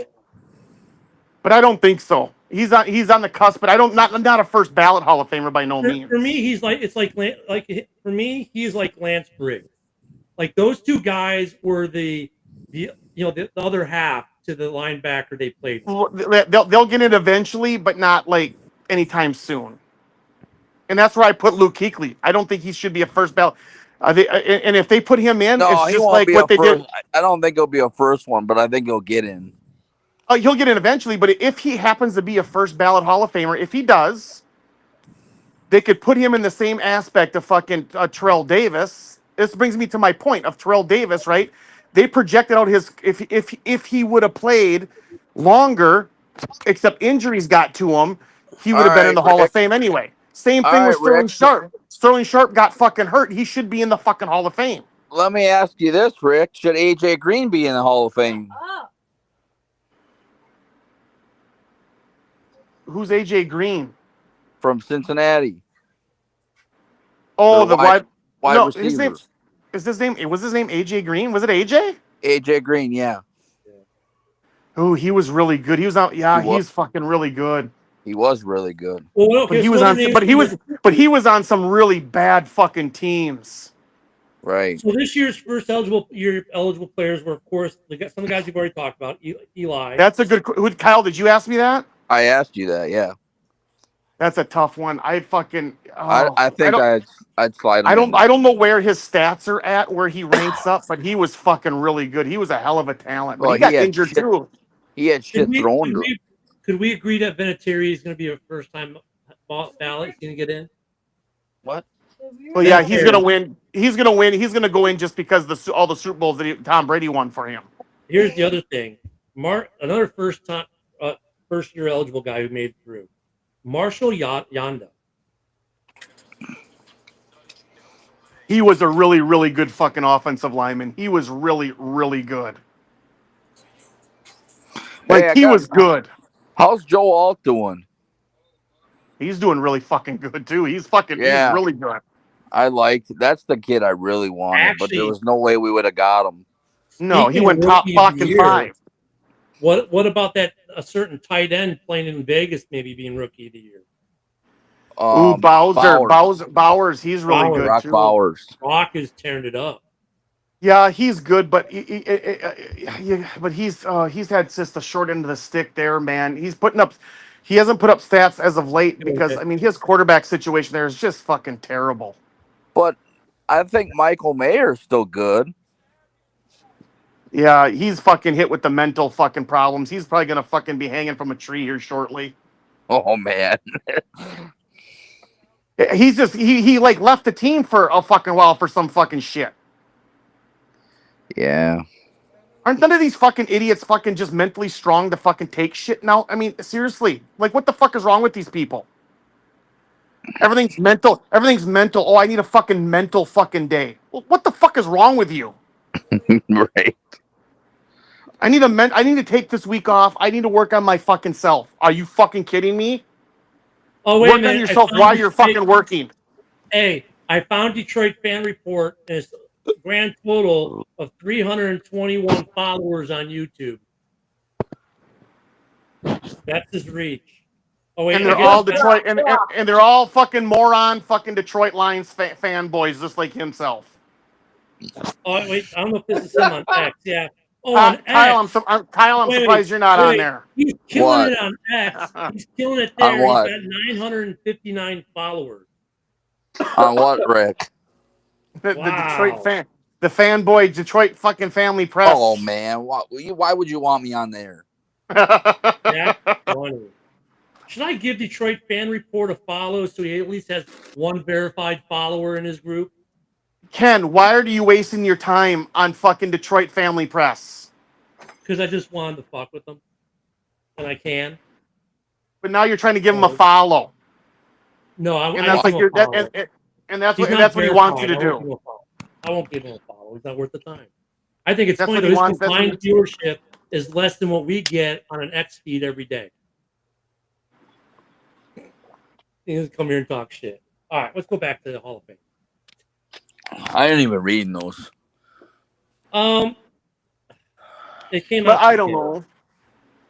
But I don't think so. He's on the cusp, but I don't not a first ballot Hall of Famer by no means. For me, he's like for me, he's like Lance Briggs. Like those two guys were the other half to the linebacker they played with. They'll get it eventually, but not like anytime soon. And that's where I put Luke Kuechly. I don't think he should be a first ballot. And if they put him in, it's just like what they did. I don't think he'll be a first one, but I think he'll get in. He'll get in eventually, but if he happens to be a first ballot Hall of Famer, if he does, they could put him in the same aspect of fucking Terrell Davis. This brings me to my point of Terrell Davis, right? They projected out his if he would have played longer, except injuries got to him, he would have been in the Hall of Fame anyway. Same thing with Sterling Sharp. Sterling Sharp got fucking hurt. He should be in the fucking Hall of Fame. Let me ask you this, Rick. Should AJ Green be in the Hall of Fame? Who's AJ Green? From Cincinnati. Oh, the wide receiver. His name was his name AJ Green? Was it AJ? AJ Green, yeah. Oh, he was really good. He was out. Yeah, he's fucking really good. He was really good. Well, but he was on some really bad fucking teams. Right. So this year's first eligible players were, of course, some of the guys you've already talked about. Eli. That's a good. Kyle, did you ask me that? I asked you that. Yeah. That's a tough one. I fucking. I think I'd slide him. I don't know where his stats are at, where he ranks up, but he was fucking really good. He was a hell of a talent. But he got injured too. He had shit thrown to him. Could we agree that Vinatieri is going to be a first-time ballot? He's going to get in. What? Well, yeah, he's going to win. He's going to win. He's going to go in just because all the Super Bowls that Tom Brady won for him. Here's the other thing. Another first-year eligible guy who made it through. Marshall Yanda. He was a really, really good fucking offensive lineman. He was really, really good. Like, he was good. How's Joe Alt doing? He's doing really fucking good, too. He's really good. That's the kid I really wanted, but there was no way we would have got him. No, he went top fucking 5. What about a certain tight end playing in Vegas maybe being rookie of the year? Bowers, he's really good Brock too. Brock is tearing it up. Yeah, he's good, but he's had just the short end of the stick there, man. He hasn't put up stats as of late because his quarterback situation there is just fucking terrible. But I think Michael Mayer's still good. Yeah, he's fucking hit with the mental fucking problems. He's probably gonna fucking be hanging from a tree here shortly. Oh man. He's just he like left the team for a fucking while for some fucking shit. Yeah. Aren't none of these fucking idiots fucking just mentally strong to fucking take shit now? I mean, seriously. Like, what the fuck is wrong with these people? Everything's mental. Oh, I need a fucking mental fucking day. Well, what the fuck is wrong with you? Right. I need to take this week off. I need to work on my fucking self. Are you fucking kidding me? Oh, wait work on yourself while you're fucking working. Hey, I found Detroit Fan Report. There's a grand total of 321 followers on YouTube. That's his reach. Oh wait, and they're all Detroit, and they're all fucking moron, fucking Detroit Lions fanboys, just like himself. Oh wait, I don't know if this is him on X. Yeah. Oh, on Kyle, I'm surprised you're not on there. He's killing it on X. He's killing it there. He's got 959 followers. On what, Rick? The Detroit the fanboy Detroit fucking family press. Oh man, why would you want me on there? That's funny. Should I give Detroit Fan Report a follow so he at least has one verified follower in his group? Ken, why are you wasting your time on fucking Detroit Family Press? Because I just wanted to fuck with them, and I can. But now you're trying to give him a follow. No, and I that's like give him a follow. and that's He's what not he wants you verified. to do. I won't give him a follow. He's not worth the time. I think it's That's funny what though. he His wants. combined viewership is less than what we get on an X feed every day. He doesn't come here and talk shit. All right, let's go back to the Hall of Fame. I didn't even read those. It came But out. I don't know.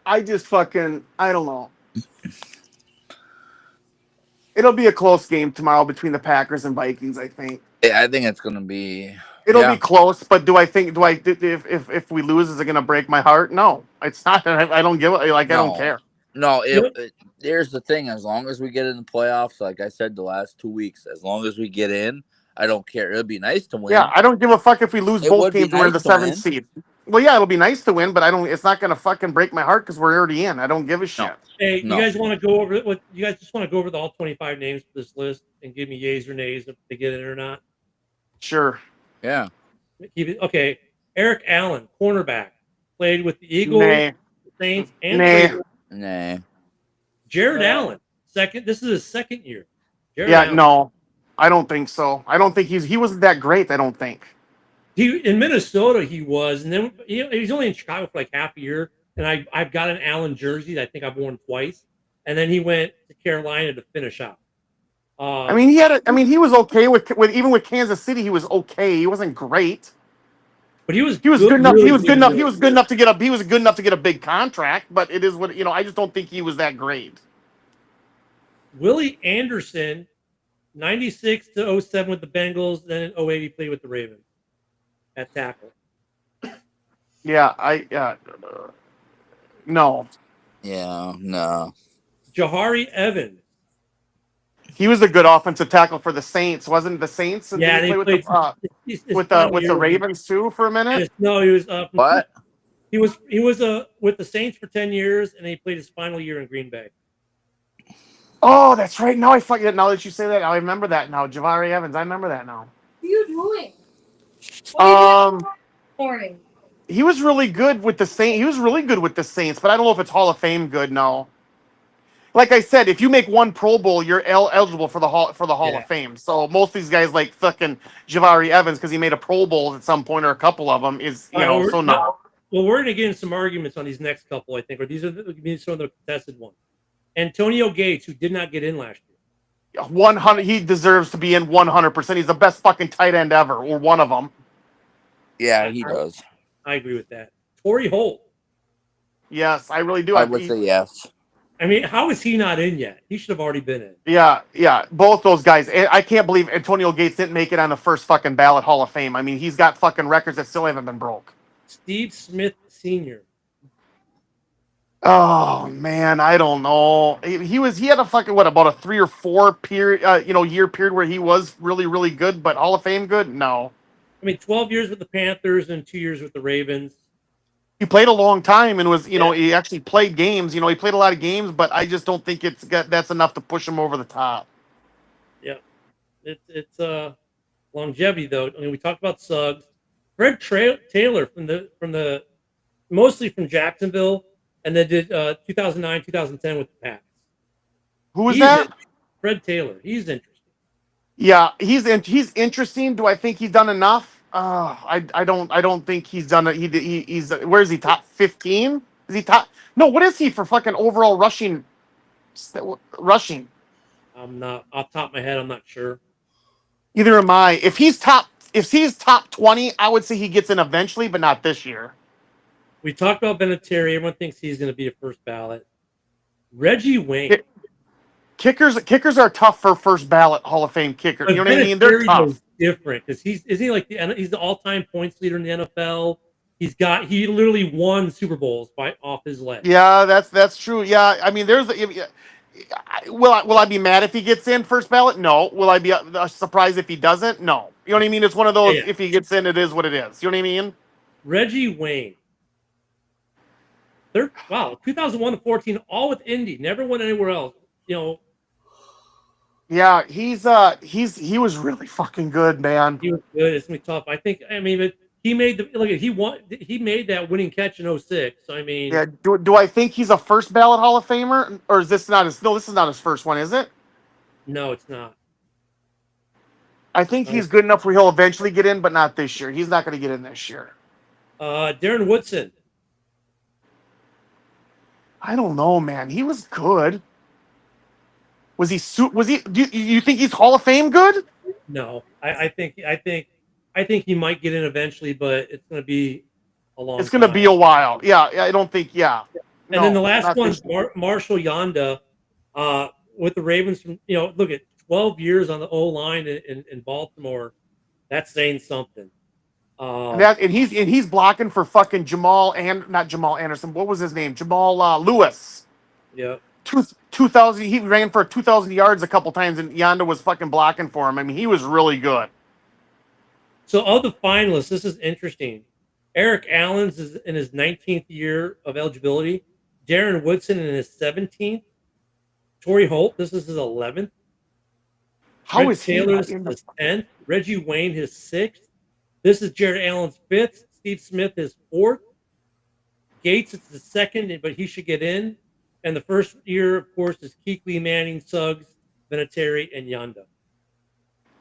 I just fucking I don't know. It'll be a close game tomorrow between the Packers and Vikings. I think. Yeah, I think it's gonna be. It'll be close, but if we lose, is it gonna break my heart? No, it's not. I don't give it. Like I don't care. No, here's the thing. As long as we get in the playoffs, like I said the last 2 weeks, as long as we get in, I don't care. It'll be nice to win. Yeah, I don't give a fuck if we lose both games. We're in the nice to 7th win. seed. Well, yeah, it'll be nice to win, but I don't. It's not gonna fucking break my heart because we're already in. I don't give a shit. Hey, you guys want to go over what? You guys just want to go over the all 25 names for this list and give me yays or nays if they get it or not? Sure. Yeah. Okay. Eric Allen, cornerback, played with the Eagles, the Saints, and Raiders. Nah. Jared Allen, second. This is his second year. Jared Allen. No, I don't think so. I don't think he wasn't that great. I don't think. He in Minnesota he was, and then he's only in Chicago for like half a year. And I've got an Allen jersey that I think I've worn twice. And then he went to Carolina to finish out. I mean, he was okay with even with Kansas City. He was okay. He wasn't great, but he was good enough. Really he was good enough. Good. He was good enough to get He was good enough to get a big contract. But it is what I just don't think he was that great. Willie Anderson, 96 to 07 with the Bengals. Then in 08 he played with the Ravens at tackle. Yeah, no. Yeah, no. Jahari Evans. He was a good offensive tackle for the Saints, wasn't it? The Saints? And yeah, he played with the Ravens too for a minute. No, he was what? He was with the Saints for 10 years, and he played his final year in Green Bay. Oh, that's right. Now I forget. Now that you say that, I remember that now. Jahari Evans, I remember that now. What are you doing? What are you doing this morning? He was really good with the Saints. He was really good with the Saints, but I don't know if it's Hall of Fame good. No. Like I said, if you make one Pro Bowl, you're eligible for the Hall of Fame. So most of these guys, like fucking Jahari Evans, because he made a Pro Bowl at some point or a couple of them, is so no. Well, we're gonna get into some arguments on these next couple, I think, or these are some of the contested ones. Antonio Gates, who did not get in last year. 100. He deserves to be in 100%. He's the best fucking tight end ever, or one of them. Yeah, he does. I agree with that. Torrey Holt. Yes, I really do. I would say yes. I mean, how is he not in yet? He should have already been in. Yeah. Both those guys. I can't believe Antonio Gates didn't make it on the first fucking ballot Hall of Fame. I mean, he's got fucking records that still haven't been broke. Steve Smith Sr. Oh man, I don't know. He had a fucking about a 3 or 4 period, year period where he was really, really good, but Hall of Fame good? No. I mean, 12 years with the Panthers and 2 years with the Ravens. He played a long time and was, he actually played games. He played a lot of games, but I just don't think that's enough to push him over the top. Yeah, it's longevity though. I mean, we talked about Suggs, Fred Taylor from the mostly from Jacksonville, and then did 2009, 2010 with the Pats. Who was that? Fred Taylor. He's interesting. Yeah, he's interesting. Do I think he's done enough? I don't think he's done it. He's where is he? Top 15? Is he top? No, what is he for fucking overall rushing? I'm not off the top of my head. I'm not sure. Either am I. If he's top 20, I would say he gets in eventually, but not this year. We talked about Vinatieri. Everyone thinks he's going to be a first ballot. Reggie Wayne. Kickers are tough for first ballot Hall of Fame kicker. You know what I mean? They're tough. Different because he's the all-time points leader in the NFL. He literally won Super Bowls off his leg. Yeah, that's true. Yeah, I mean, will I be mad if he gets in first ballot? No. Will I be surprised if he doesn't? No. You know what I mean? It's one of those. Yeah. If he gets in, it is what it is. You know what I mean? Reggie Wayne. Wow, 2001 to 14, all with Indy. Never went anywhere else. You know, Yeah, he was really fucking good, man. he was good. It's gonna be tough. I mean, but he made the look. He made that winning catch in 06. So I mean, Yeah, do I think he's a first ballot Hall of Famer, or is this not his? No, this is not his first one, is it? no, it's not. I think he's good enough where he'll eventually get in, but not this year. He's not going to get in this year. Darren Woodson. I don't know, man. He was good. Was he? Was he? Do you think he's Hall of Fame good? No, I think he might get in eventually, but it's going to be a long. It's going to be a while. Yeah, I don't think. Yeah. And then the last one's Marshall Yanda, with the Ravens. From look at 12 years on the O line in Baltimore. That's saying something. And he's blocking for fucking not Jamal Anderson. What was his name? Jamal Lewis. Yeah. 2,000. He ran for 2,000 yards a couple times, and Yanda was fucking blocking for him. I mean, he was really good. So of the finalists, this is interesting. Eric Allen's is in his 19th year of eligibility. Darren Woodson in his 17th. Torrey Holt, this is his 11th. How is Taylor's he his 10th. Reggie Wayne his 6th. This is Jared Allen's 5th. Steve Smith his 4th. Gates is the 2nd, but he should get in. And the first year, of course, is Kuechly, Manning, Suggs, Vinatieri, and Yanda.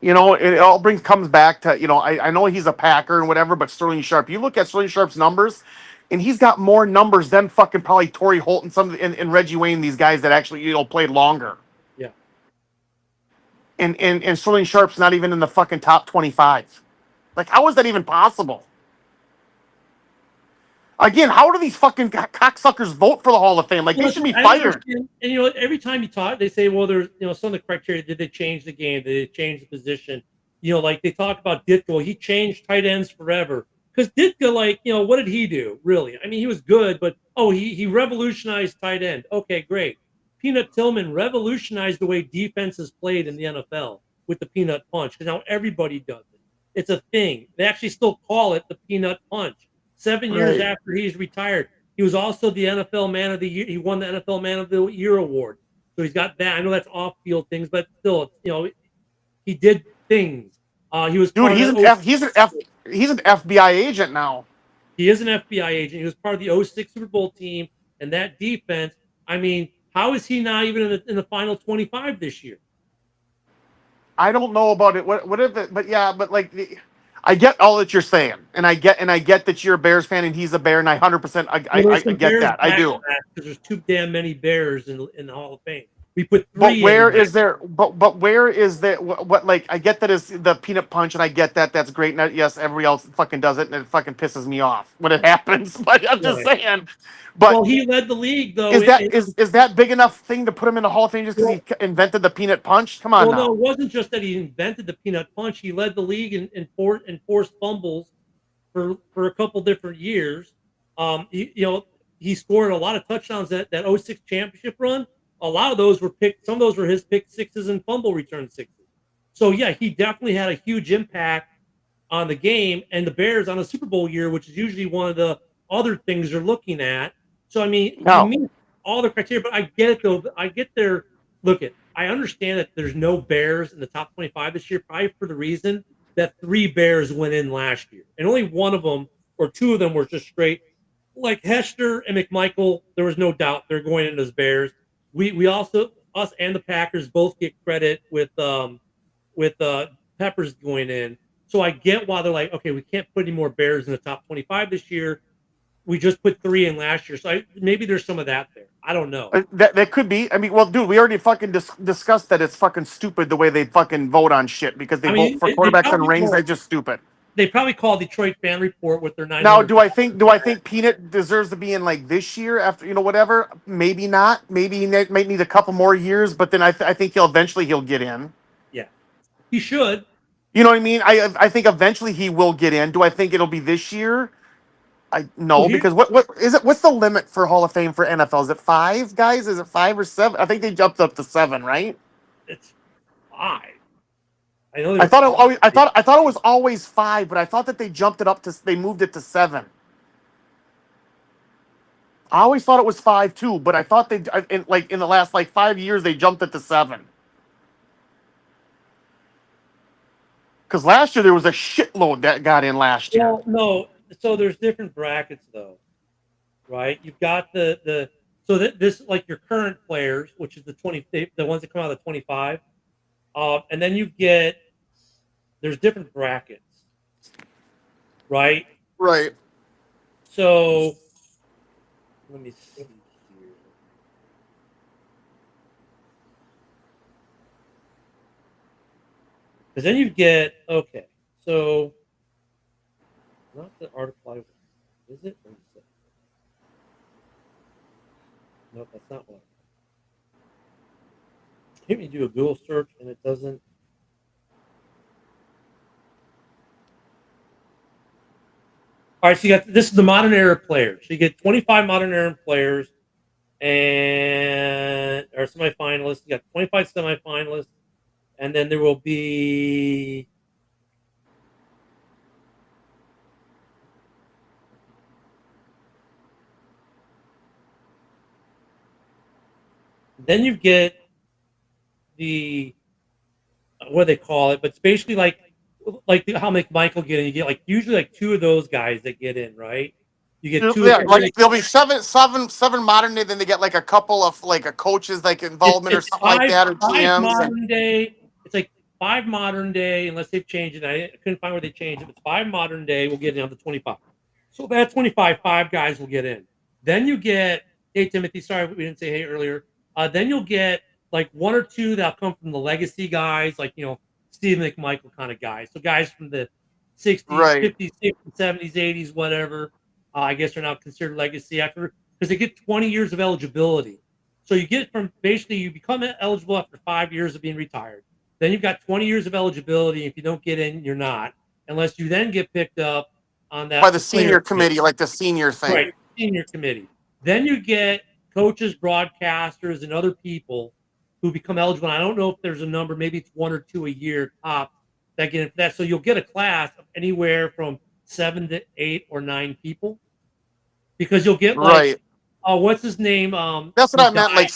It all comes back to, I know he's a Packer and whatever, but Sterling Sharp, you look at Sterling Sharp's numbers, and he's got more numbers than fucking probably Torrey Holt and Reggie Wayne, these guys that actually, played longer. Yeah. And Sterling Sharp's not even in the fucking top 25. Like, how is that even possible? Again, how do these fucking cocksuckers vote for the Hall of Fame? Like, they should be fired. And every time you talk, they say, well, there's some of the criteria. Did they change the game? Did they change the position? Like they talk about Ditka. He changed tight ends forever. Because Ditka, what did he do? Really? I mean, he was good, but he revolutionized tight end. Okay, great. Peanut Tillman revolutionized the way defense is played in the NFL with the peanut punch. Because now everybody does it. It's a thing. They actually still call it the peanut punch. 7 years after he's retired, he was also the NFL Man of the Year. He won the NFL Man of the Year award. So he's got that. I know that's off-field things, but still, he did things. He was he's an FBI agent now. He is an FBI agent. He was part of the 06 Super Bowl team, and that defense. I mean, how is he not even in the final 25 this year? I don't know about it. What if it? But yeah, but like. I get all that you're saying, and I get that you're a Bears fan and he's a Bear, and I 100% I get that. I do. Because there's too damn many Bears in the Hall of Fame. We put 3. But where is there? But where is there? What like I get that is the peanut punch, and I get that that's great. And yes, everybody else fucking does it, and it fucking pisses me off when it happens. But I'm just saying. But he led the league though. Is that big enough thing to put him in the Hall of Fame just because he invented the peanut punch? Come on now. No, it wasn't just that he invented the peanut punch. He led the league in forced fumbles for a couple different years. He scored a lot of touchdowns that 06 championship run. A lot of those were picked. Some of those were his pick sixes and fumble return sixes. So yeah, he definitely had a huge impact on the game and the Bears on a Super Bowl year, which is usually one of the other things you're looking at. So I mean, you meet all the criteria, but I get it though. I get there. I understand that there's no Bears in the top 25 this year, probably for the reason that 3 Bears went in last year, and only one of them or 2 of them were just straight. Like Hester and McMichael, there was no doubt they're going in as Bears. We also, us and the Packers, both get credit with Peppers going in. So I get why they're like, okay, we can't put any more Bears in the top 25 this year. We just put 3 in last year. So maybe there's some of that there. I don't know. That could be. I mean, well, dude, we already fucking discussed that it's fucking stupid the way they fucking vote on shit because they vote for quarterbacks and rings. They're just stupid. They probably call Detroit Fan Report with their 9. Now, do I think Peanut deserves to be in like this year after whatever? Maybe not. Maybe he might need a couple more years, but then I think he'll get in. Yeah, he should. You know what I mean? I think eventually he will get in. Do I think it'll be this year? Because what is it? What's the limit for Hall of Fame for NFL? Is it 5 guys? Is it 5 or 7? I think they jumped up to 7, right? It's 5. I thought it was always 5, but I thought that they moved it to 7. I always thought it was 5 too, but I thought in the last 5 years they jumped it to 7. Because last year there was a shitload that got in last year. Well, no. So there's different brackets though, right? You've got the so that this like your current players, which is the ones that come out of the 25, and then there's different brackets, right? Right. So let me see here. Because then you get so not the article I is it? Let me see. Nope, that's not one. Hit me do a Google search and it doesn't. All right, so you got this is the modern era players. So you get 25 modern era players and or semifinalists. You got 25 semifinalists, and then there will be then you get the what do they call it? But it's basically like how McMichael get in. You get usually two of those guys that get in, right? You get two. Yeah, there'll be seven modern day. Then they get a couple of a coaches involvement or something like that, or five GMs. Modern day. It's like 5 modern day, unless they've changed it. I couldn't find where they changed it. But 5 modern day will get in on the 25. So that 25, 5 guys will get in. Then you get, hey Timothy, sorry we didn't say hey earlier. Then you'll get 1 or 2 that'll come from the legacy guys, Steve McMichael kind of guys. So guys from the 60s, right. 50s, 60s, 70s, 80s, whatever. I guess they're now considered legacy after because they get 20 years of eligibility. So you get from basically you become eligible after 5 years of being retired. Then you've got 20 years of eligibility. If you don't get in, you're not, unless you then get picked up on that By the senior committee, the senior thing. Right, senior committee. Then you get coaches, broadcasters, and other people who become eligible. I don't know if there's a number, maybe it's 1 or 2 a year top that get into that. So you'll get a class of anywhere from 7 to 8 or 9 people because you'll get what's his name? That's what I meant.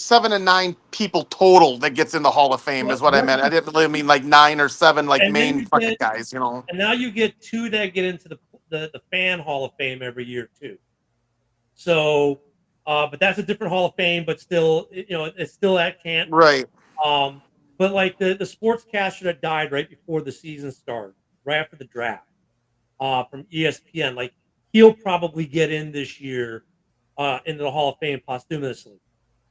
7 and 9 people total that gets in the Hall of Fame is what I meant. I didn't really mean 9 or 7 main fucking guys, And now you get 2 that get into the fan Hall of Fame every year too. So, but that's a different Hall of Fame, but still, it's still at Canton. Right. But the sportscaster that died right before the season started, right after the draft, from ESPN, he'll probably get in this year into the Hall of Fame posthumously,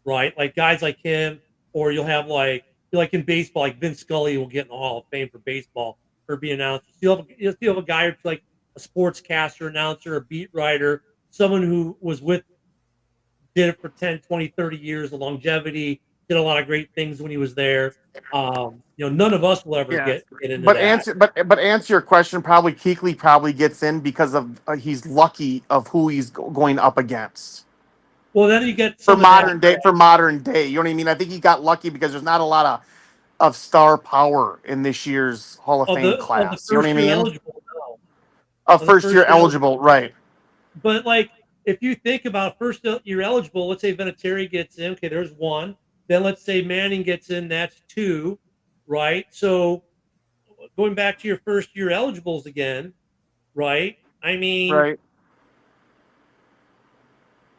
right? Guys like him, or you'll have in baseball, Vince Scully will get in the Hall of Fame for baseball for being announced. You'll have a guy or two, a sportscaster, announcer, a beat writer, someone who was did it for 10, 20, 30 years, the longevity, did a lot of great things when he was there. None of us will ever get into that. But answer your question, probably Kuechly probably gets in because of he's lucky of who he's going up against. Well, then you get for modern day. You know what I mean? I think he got lucky because there's not a lot of star power in this year's Hall of Fame class. You know what I mean? Eligible, first year eligible, right? But if you think about first year eligible, let's say Vinatieri gets in. Okay, there's 1. Then let's say Manning gets in. That's 2, right? So going back to your first year eligibles again, right? I mean, right.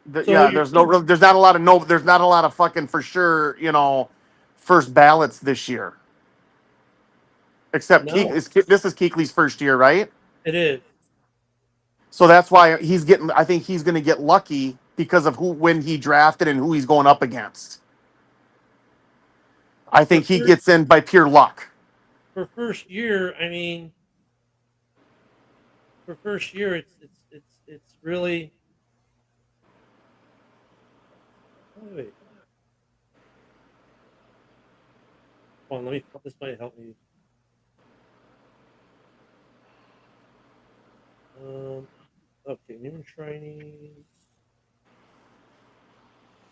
There's not a lot of fucking for sure, first ballots this year. Except this is Kuechly's first year, right? It is. So that's why I think he's going to get lucky because of when he drafted and who he's going up against. I think he gets in by pure luck. For first year, I mean, it's really. Wait. Hold on, this might help me. Okay, new and shiny.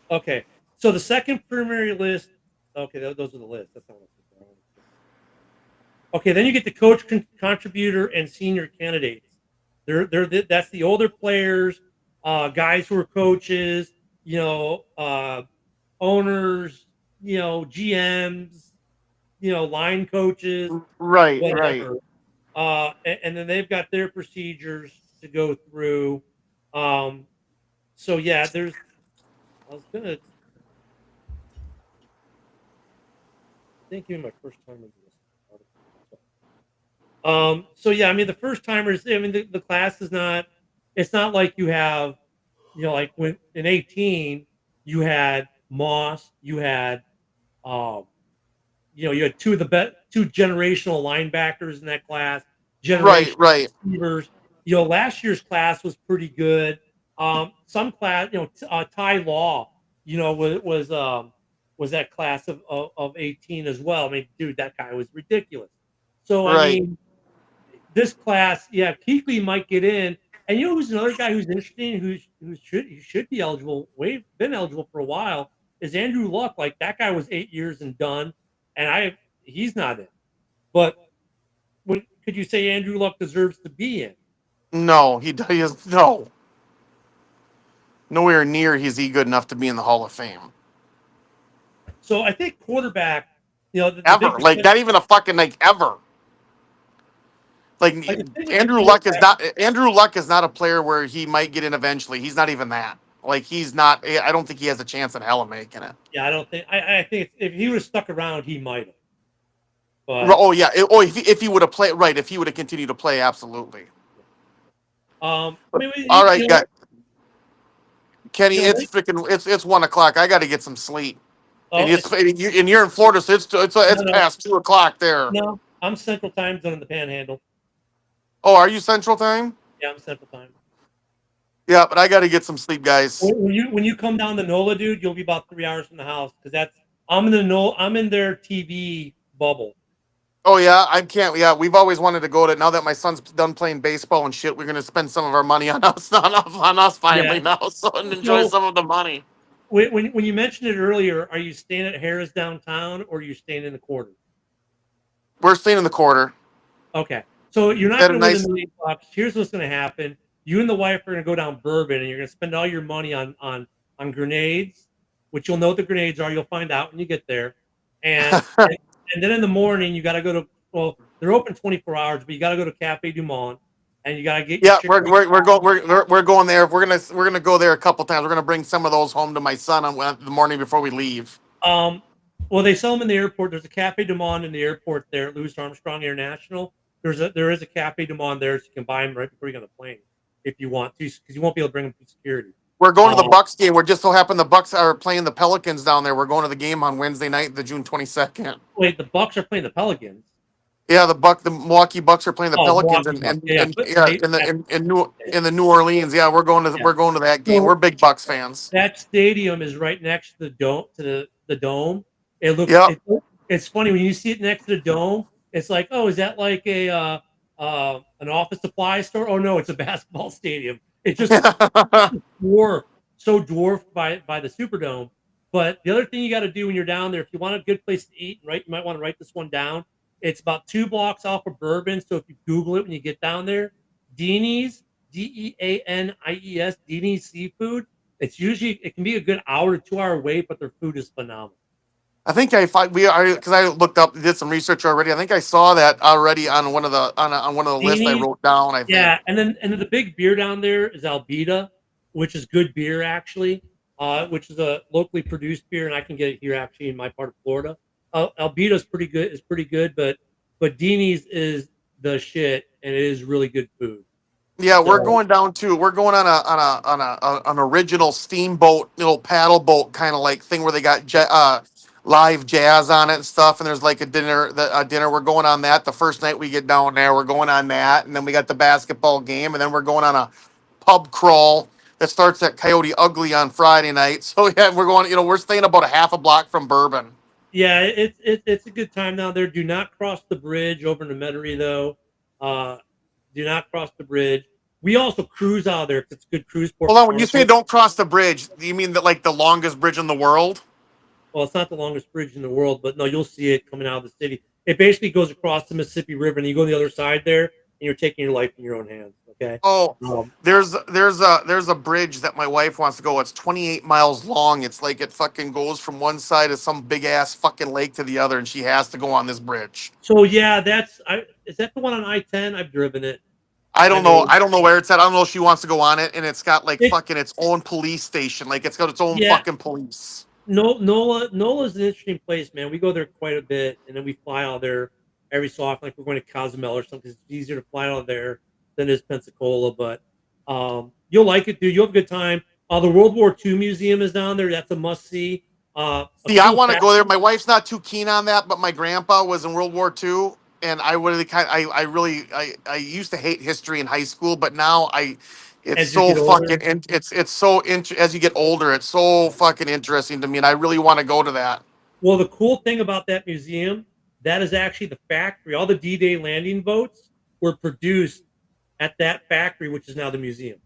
Okay, so the second primary list. Okay, those are the lists. That's not what I'm looking for. Okay, then you get the coach, contributor, and senior candidates. That's the older players. guys who are coaches, owners, GMs, line coaches, Right. whatever. And then they've got their procedures to go through. So yeah, I was gonna think of my first timers. So yeah, I mean the first timers. I mean the class is not. It's not like you have, like when in 18 you had Moss, you had um, you had two generational linebackers in that class, Right. generational Right. receivers. Last year's class was pretty good. Some class, Ty Law, was that class of 18 as well. I mean, dude, that guy was ridiculous. So I Right. mean, this class, yeah, Kuechly might get in. And who's another guy who's interesting, who should be eligible, been eligible for a while, is Andrew Luck. Like that guy was 8 years and done, and he's not in. But could you say Andrew Luck deserves to be in? No, he is no. Nowhere near is he good enough to be in the Hall of Fame. So I think quarterback, the Ever. big Like not even a fucking like ever. Like the thing with the Andrew Luck is not a player where he might get in eventually. He's not even that. Like he's not. I don't think he has a chance in hell of making it. Yeah, I don't think. I think if he would have stuck around, he might have. But Oh yeah. If he would have played right, if he would have continued to play, absolutely. I mean, All right, guys. Kenny, you know, it's freaking it's 1:00. I got to get some sleep. oh, And you're in Florida, so it's no, past 2:00 there. no, I'm Central Time Zone in the Panhandle. Oh, are you Central Time? Yeah, I'm Central Time. Yeah, but I got to get some sleep, guys. When you come down to NOLA, dude, you'll be about 3 hours from the house because I'm in their TV bubble. Oh yeah, I can't. Yeah, we've always wanted to go to. Now that my son's done playing baseball and shit, we're gonna spend some of our money on us, on us finally now, so and enjoy some of the money. When you mentioned it earlier, are you staying at Harris downtown or are you staying in the quarter? We're staying in the quarter. Okay, so you're not going to win $1 million. Here's what's going to happen: you and the wife are going to go down Bourbon, and you're going to spend all your money on grenades, which you'll know what the grenades are. You'll find out when you get there, and and then in the morning you got to go to. Well, they're open 24 hours, but you got to go to Cafe Du Monde, and you got to get. Yeah, we're going there. We're gonna go there a couple times. We're gonna bring some of those home to my son on the morning before we leave. Well, they sell them in the airport. There's a Cafe Du Monde in the airport there at Louis Armstrong International. There is a Cafe Du Monde there, so you can buy them right before you get on the plane if you want to, because you won't be able to bring them through security. We're going to the Bucks game. We're just so happen the Bucks are playing the Pelicans down there. We're going to the game on Wednesday night, the June 22nd. Wait, the Bucks are playing the Pelicans? Yeah, the Milwaukee Bucks are playing the Pelicans in the New Orleans. Yeah, we're going to that game. We're big Bucks fans. That stadium is right next to the dome. The dome. It looks. It's funny when you see it next to the dome. It's like, oh, is that like an office supply store? Oh no, it's a basketball stadium. It's just dwarfed by the Superdome. But the other thing you got to do when you're down there, if you want a good place to eat, right, you might want to write this one down. It's about 2 blocks off of Bourbon. So if you Google it when you get down there, Deanie's, Deanies, Deanie's Seafood. It can be a good hour to 2 hour wait, but their food is phenomenal. I think because I looked up, did some research already. I think I saw that already on one of the lists I wrote down. I think. Yeah, and then the big beer down there is Albita, which is good beer actually, which is a locally produced beer, and I can get it here actually in my part of Florida. Albita is pretty good, but Deanie's is the shit, and it is really good food. Yeah, we're going on an original steamboat, paddle boat kind of like thing where they got live jazz on it and stuff, and there's like a dinner. We're going on that the first night we get down there. We're going on that, and then we got the basketball game, and then we're going on a pub crawl that starts at Coyote Ugly on Friday night. So yeah, we're going. We're staying about a half a block from Bourbon. Yeah, it's a good time down there. Do not cross the bridge over to Metairie though. Do not cross the bridge. We also cruise out of there because it's a good cruise port. Hold on, when you say don't cross the bridge, do you mean that like the longest bridge in the world? Well, it's not the longest bridge in the world, but no, you'll see it coming out of the city. It basically goes across the Mississippi River, and you go to the other side there. you're taking your life in your own hands. Okay. Oh, Um, there's a bridge that my wife wants to go. It's 28 miles long. It's like it fucking goes from one side of some big ass fucking lake to the other, and she has to go on this bridge. so yeah, is that the one on I-10? I've driven it. I I don't know. mean, I don't know where it's at. I don't know if she wants to go on it, and it's got like it, fucking its own police station. Like it's got its own yeah. fucking police. No, Nola's an interesting place, man. We go there quite a bit, and then we fly out there every so often. Like we're going to Cozumel or something. It's easier to fly out there than it is Pensacola, but you'll like it, dude. You'll have a good time. The World War II Museum is down there. That's a must see. A See, I cool want to fact. go there. My wife's not too keen on that, but my grandpa was in World War II, and I really I used to hate history in high school, but now it's As you so get older, fucking it's so as you get older, it's so fucking interesting to me, and I really want to go to that. well, the cool thing about that museum, that is actually the factory. All the D-Day landing boats were produced at that factory, which is now the museum.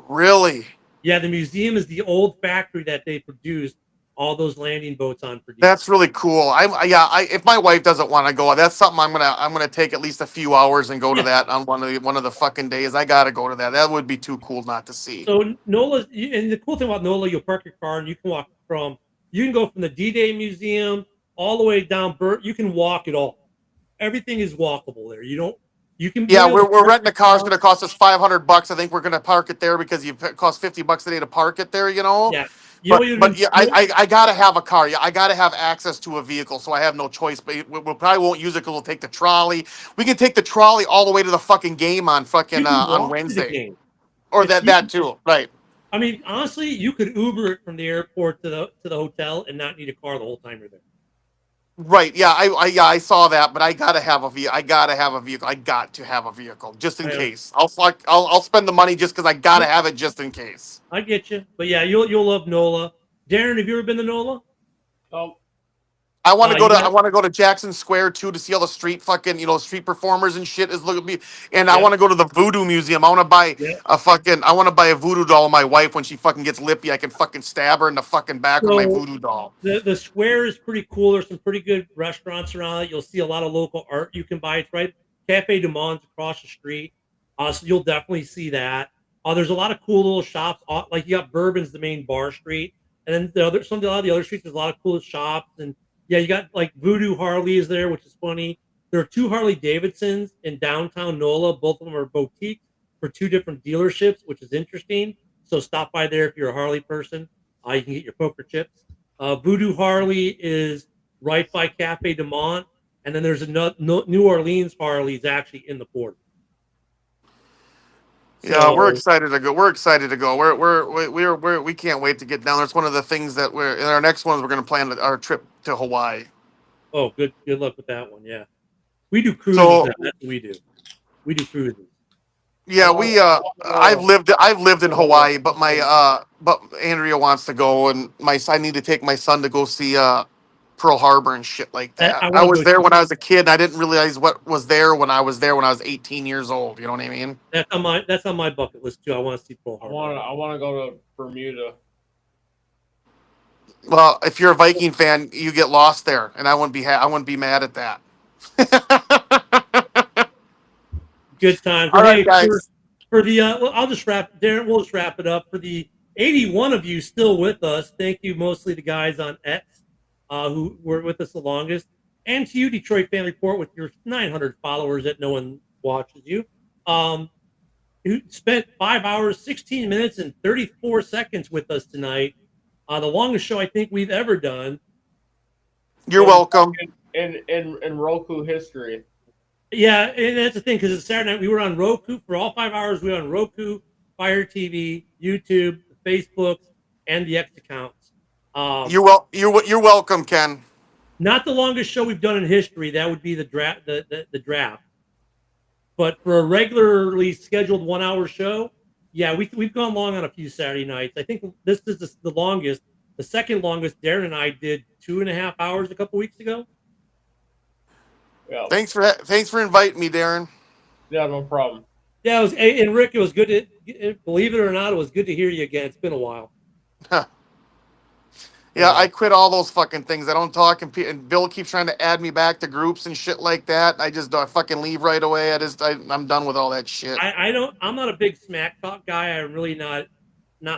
Really, Yeah, the museum is the old factory that they produced all those landing boats on for D-Day. that's really cool. If my wife doesn't want to go, that's something I'm gonna take at least a few hours and go to Yeah. that on one of the fucking days. I gotta go to that. That would be too cool not to see. So NOLA, and the cool thing about NOLA, you'll park your car and you can go from the D-Day Museum all the way down You can walk it all. Everything is walkable there. You can be Yeah, able to we're park renting your a car. It's car. going to cost us $500. I think we're going to park it there because it costs $50 a day to park it there. You know, Yeah, you know what you do. but yeah, I gotta have a car. Yeah, I gotta have access to a vehicle, so I have no choice. But we probably won't use it because we'll take the trolley. We can take the trolley all the way to the fucking game on You fucking can on walk to the Wednesday, game. or It's that too. Right. I mean, honestly, you could Uber it from the airport to the hotel and not need a car the whole time you're there. Right. Yeah. I saw that, but I gotta have a vehicle. I gotta have a vehicle. I got to have a vehicle just in I case. I'll spend the money just because I gotta have it just in case. I get you, but yeah, you'll love NOLA. Darren, have you ever been to NOLA? Oh, I want to go You to got- I want to go to Jackson Square too to see all the street fucking street performers and shit. Is look at me, and I Yeah. want to go to the Voodoo Museum. I want to buy Yeah. I want to buy a voodoo doll of my wife when she fucking gets lippy. I can fucking stab her in the fucking back with my So voodoo doll. the square is pretty cool. There's some pretty good restaurants around it. You'll see a lot of local art you can buy. It's right Cafe Du Monde's across the street. So you'll definitely see that. There's a lot of cool little shops. Like you got Bourbon's the main bar street, and then a lot of the other streets. There's a lot of cool shops, and yeah, you got like Voodoo Harley is there, which is funny. There are two Harley Davidsons in downtown NOLA. Both of them are boutiques for two different dealerships, which is interesting. So stop by there if you're a Harley person. You can get your poker chips. Voodoo Harley is right by Cafe Du Monde, and then there's a New Orleans Harley's actually in the port. Yeah, we're excited to go. We're excited to go. We can't wait to get down there. It's one of the things that we're in our next ones. We're going to plan our trip to Hawaii. Oh, good luck with that one. Yeah, we do cruises. So- now. That's what we do. We do cruises. Yeah, I've lived in Hawaii, but but Andrea wants to go, and I need to take my son to go see Pearl Harbor and shit like that. I I wanna was go there too. when I was a kid, and I didn't realize what was there when I was 18 years old. You know what I mean? That's on my bucket list too. I want to see Pearl Harbor. I want to go to Bermuda. Well, if you're a Viking fan, you get lost there, and I wouldn't be mad at that. Good times. All Well, right, guys. For the I'll just wrap. Darren, we'll just wrap it up. For the 81 of you still with us, thank you. Mostly the guys on X who were with us the longest, and to you, Detroit Fan Report, with your 900 followers that no one watches you. Who spent 5 hours, 16 minutes, and 34 seconds with us tonight. The longest show I think we've ever done. You're welcome. In Roku history. Yeah, and that's the thing, because it's Saturday night. We were on Roku for all 5 hours. We were on Roku, Fire TV, YouTube, Facebook, and the X accounts. You're welcome, Ken. Not the longest show we've done in history. That would be the draft. The draft. But for a regularly scheduled 1 hour show, yeah, we've gone long on a few Saturday nights. I think this is the longest. The second longest, Darren and I did 2.5 hours a couple weeks ago. Yeah. Thanks for inviting me, Darren. Yeah, no problem. Yeah, and Rick, it was good to, believe it or not, it was good to hear you again. It's been a while. Yeah, I quit all those fucking things. I don't talk, and Bill keeps trying to add me back to groups and shit like that. I just I fucking leave right away. I'm done with all that shit. I'm not a big smack talk guy. I'm really not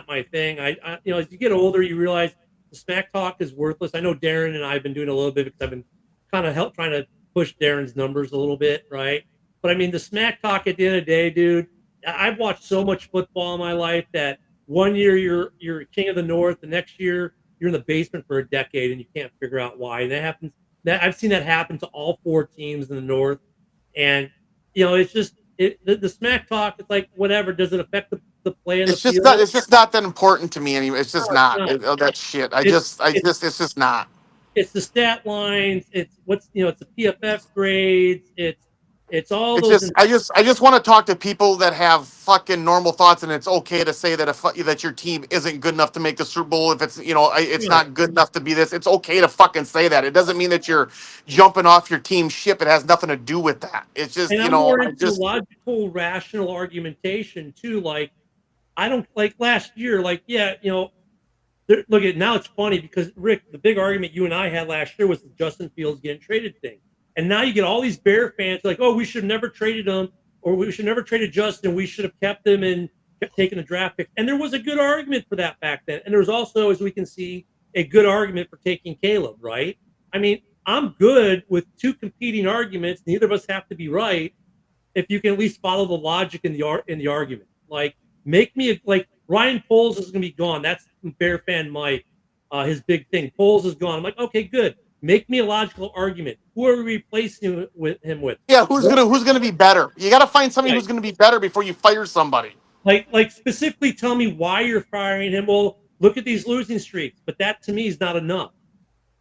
my thing. As you get older, you realize the smack talk is worthless. I know Darren and I have been doing a little bit because I've been kind of trying to push Darren's numbers a little bit, right? But I mean, the smack talk at the end of the day, dude. I've watched so much football in my life that one year you're king of the north, the next year you're in the basement for a decade and you can't figure out why. And that happens. That I've seen that happen to all four teams in the north, and it's just the smack talk. It's like whatever. Does it affect the play in the It's just field? not. It's just not that important to me anymore. It's just No, it's not. not. That shit. It's It's just not. it's the stat lines. It's it's the PFF grades. It's all It's those. just I just want to talk to people that have fucking normal thoughts, and it's okay to say that that your team isn't good enough to make the Super Bowl. If it's it's Right. not good enough to be this. It's okay to fucking say that. It doesn't mean that you're jumping off your team ship. It has nothing to do with that. It's just And I'm more I into just logical, rational argumentation too. Like I don't like last year. Like look at now. It's funny because Rick, the big argument you and I had last year was the Justin Fields getting traded thing, and now you get all these Bear fans like, oh, we should have never traded him, or we should never traded Justin. We should have kept him and kept taking the draft pick. And there was a good argument for that back then, and there was also, as we can see, a good argument for taking Caleb. Right? I mean, I'm good with two competing arguments. Neither of us have to be right if you can at least follow the logic in the argument. Like, make me like Ryan Poles is going to be gone. That's Bear fan Mike. His big thing. Poles is gone. I'm like, okay, good. Make me a logical argument. Who are we replacing him with? yeah. Who's gonna be better? You got to find somebody Right. who's gonna be better before you fire somebody. Like specifically tell me why you're firing him. Well, look at these losing streaks. But that to me is not enough.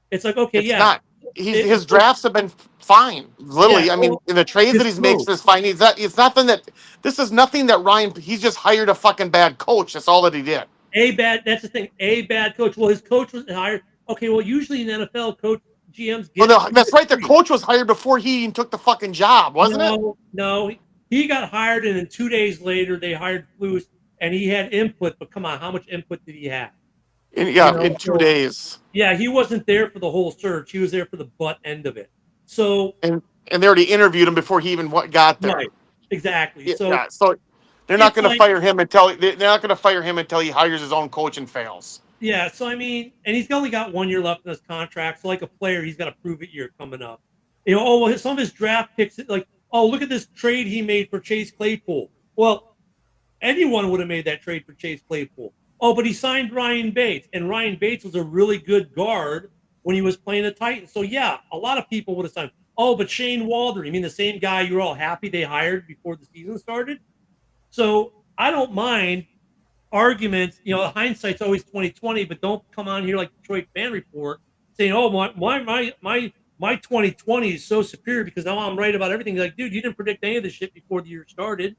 It's like, okay, It's yeah. not. His drafts have been fine. Literally, Yeah, I mean, well, in the trades that his he's makes growth. is fine. It's nothing that. This is nothing that Ryan. He's just hired a fucking bad coach. That's all that he did. That's the thing. A bad coach. Well, his coach was hired. Okay, well, usually in NFL, coach GMs Well, get it. that's right. The coach was hired before he even took the fucking job, wasn't it? No. He got hired, and then 2 days later, they hired Flus, and he had input. But come on, how much input did he have? In 2 days. Yeah, he wasn't there for the whole search. He was there for the butt end of it. So And they already interviewed him before he even got there. right, exactly. So they're not going to fire him until he hires his own coach and fails. Yeah, so I mean, and he's only got 1 year left in his contract. So like a player, he's got to prove it year coming up. Some of his draft picks, like, look at this trade he made for Chase Claypool. Well, anyone would have made that trade for Chase Claypool. Oh, but he signed Ryan Bates, and Ryan Bates was a really good guard when he was playing the Titans. So yeah, a lot of people would have signed. Oh, but Shane Waldron, you mean the same guy you were all happy they hired before the season started? So I don't mind arguments. Hindsight's always 2020, but don't come on here like Detroit Fan Report saying, "Oh, my 2020 is so superior because now I'm right about everything." Like, dude, you didn't predict any of this shit before the year started.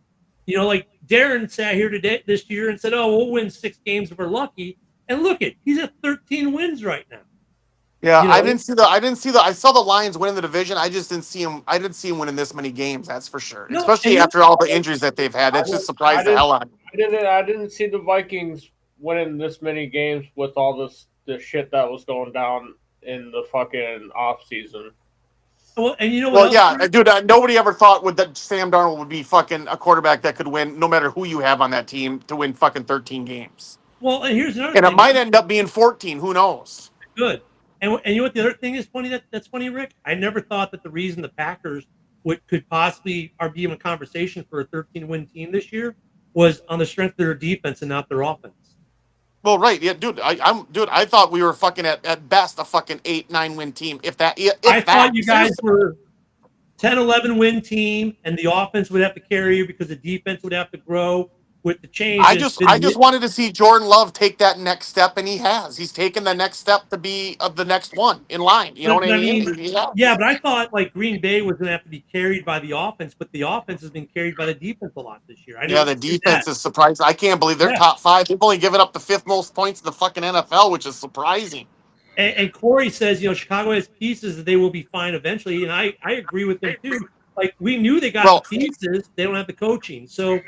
Like Darren sat here this year and said, "Oh, we'll win 6 games if we're lucky." And look he's at 13 wins right now. Yeah, I didn't see the. I saw the Lions winning the division. I just didn't see him. I didn't see him winning this many games. That's for sure. No, Especially after all the injuries that they've had. It's just surprised the hell out of me. I didn't see the Vikings winning this many games with all the shit that was going down in the fucking off season. Well, and you know what? Well, yeah, dude. Nobody ever thought that Sam Darnold would be fucking a quarterback that could win, no matter who you have on that team, to win fucking 13 games. Well, and here's another And thing. it might end up being 14. Who knows? Good. And you know what the other thing is funny that's funny, Rick? I never thought that the reason the Packers could possibly be in a conversation for a 13-win team this year was on the strength of their defense and not their offense. Well, right, yeah, dude. I thought we were fucking at best a fucking 8-9 win team. I thought you guys were 10-11 win team, and the offense would have to carry you because the defense would have to grow with the change. I just wanted to see Jordan Love take that next step, and he has. He's taken the next step to be the next one in line. You know what I mean? Yeah, but I thought like Green Bay was going to have to be carried by the offense, but the offense has been carried by the defense a lot this year. The defense is surprising. I can't believe they're top 5. They've only given up the 5th most points in the fucking NFL, which is surprising. And Corey says, Chicago has pieces that they will be fine eventually, and I agree with him too. Like, we knew they got the pieces, they don't have the coaching. So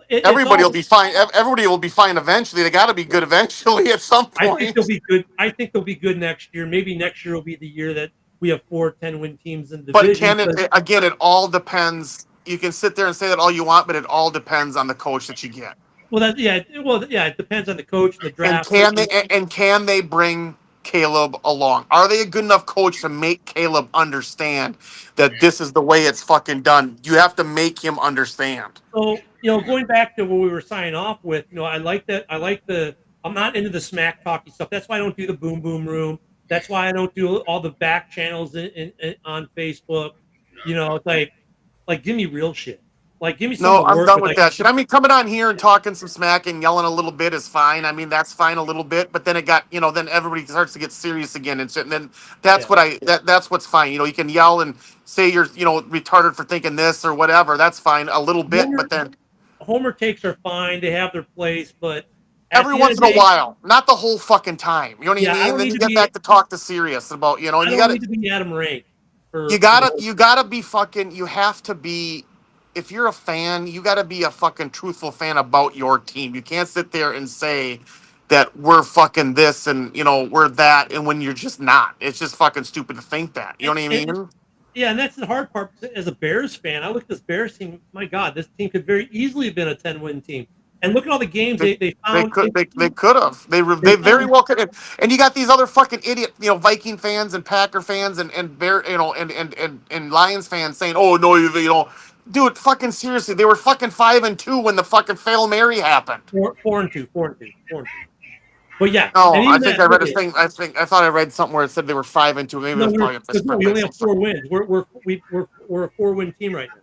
Everybody will be fine. Everybody will be fine eventually. They got to be good eventually at some I think point. they'll be good. I think they'll be good next year. Maybe next year will be the year that we have 4 10-win teams in But division. again, it all depends. You can sit there and say that all you want, but it all depends on the coach that you get. Well, it depends on the coach and the And draft. can they bring Caleb along? Are they a good enough coach to make Caleb understand that this is the way it's fucking done? You have to make him understand. So, going back to what we were signing off with, I like that. I'm not into the smack talky stuff. That's why I don't do the boom boom room. That's why I don't do all the back channels on Facebook. It's like give me real shit. Like give me No, something to I'm work done with. with that shit. I mean, coming on here and talking some smack and yelling a little bit is fine. I mean, that's fine a little bit, but then then everybody starts to get serious again and shit. And then that's that's what's fine. You can yell and say you're, retarded for thinking this or whatever. That's fine a little bit, but then Homer takes are fine. They have their place, but at every the end once of in the a day, while, not the whole fucking time. You know what I yeah, I mean? don't Then need you to get be. back to talk to serious about, and I you don't got to need to be Adam Rank you for the gotta whole. you gotta be fucking you have to be if you're a fan, you gotta be a fucking truthful fan about your team. You can't sit there and say that we're fucking this and we're that and when you're just not. It's just fucking stupid to think that. You know what I mean? Yeah, and that's the hard part. As a Bears fan, I look at this Bears team. My God, this team could very easily have been a 10-win team. And look at all the games they They found. could they could have They they very found well could have. And you got these other fucking idiot Viking fans and Packer fans and Bear and Lions fans saying, oh no, dude, fucking seriously, they were fucking 5-2 when the fucking fail Mary happened. 4-2. But yeah, No, and I even think that. I read a Look, thing. I thought I read something where it said they were 5-2. Maybe no, that's probably a no, misprint. we only have 4 wins. We're a 4-win team right now.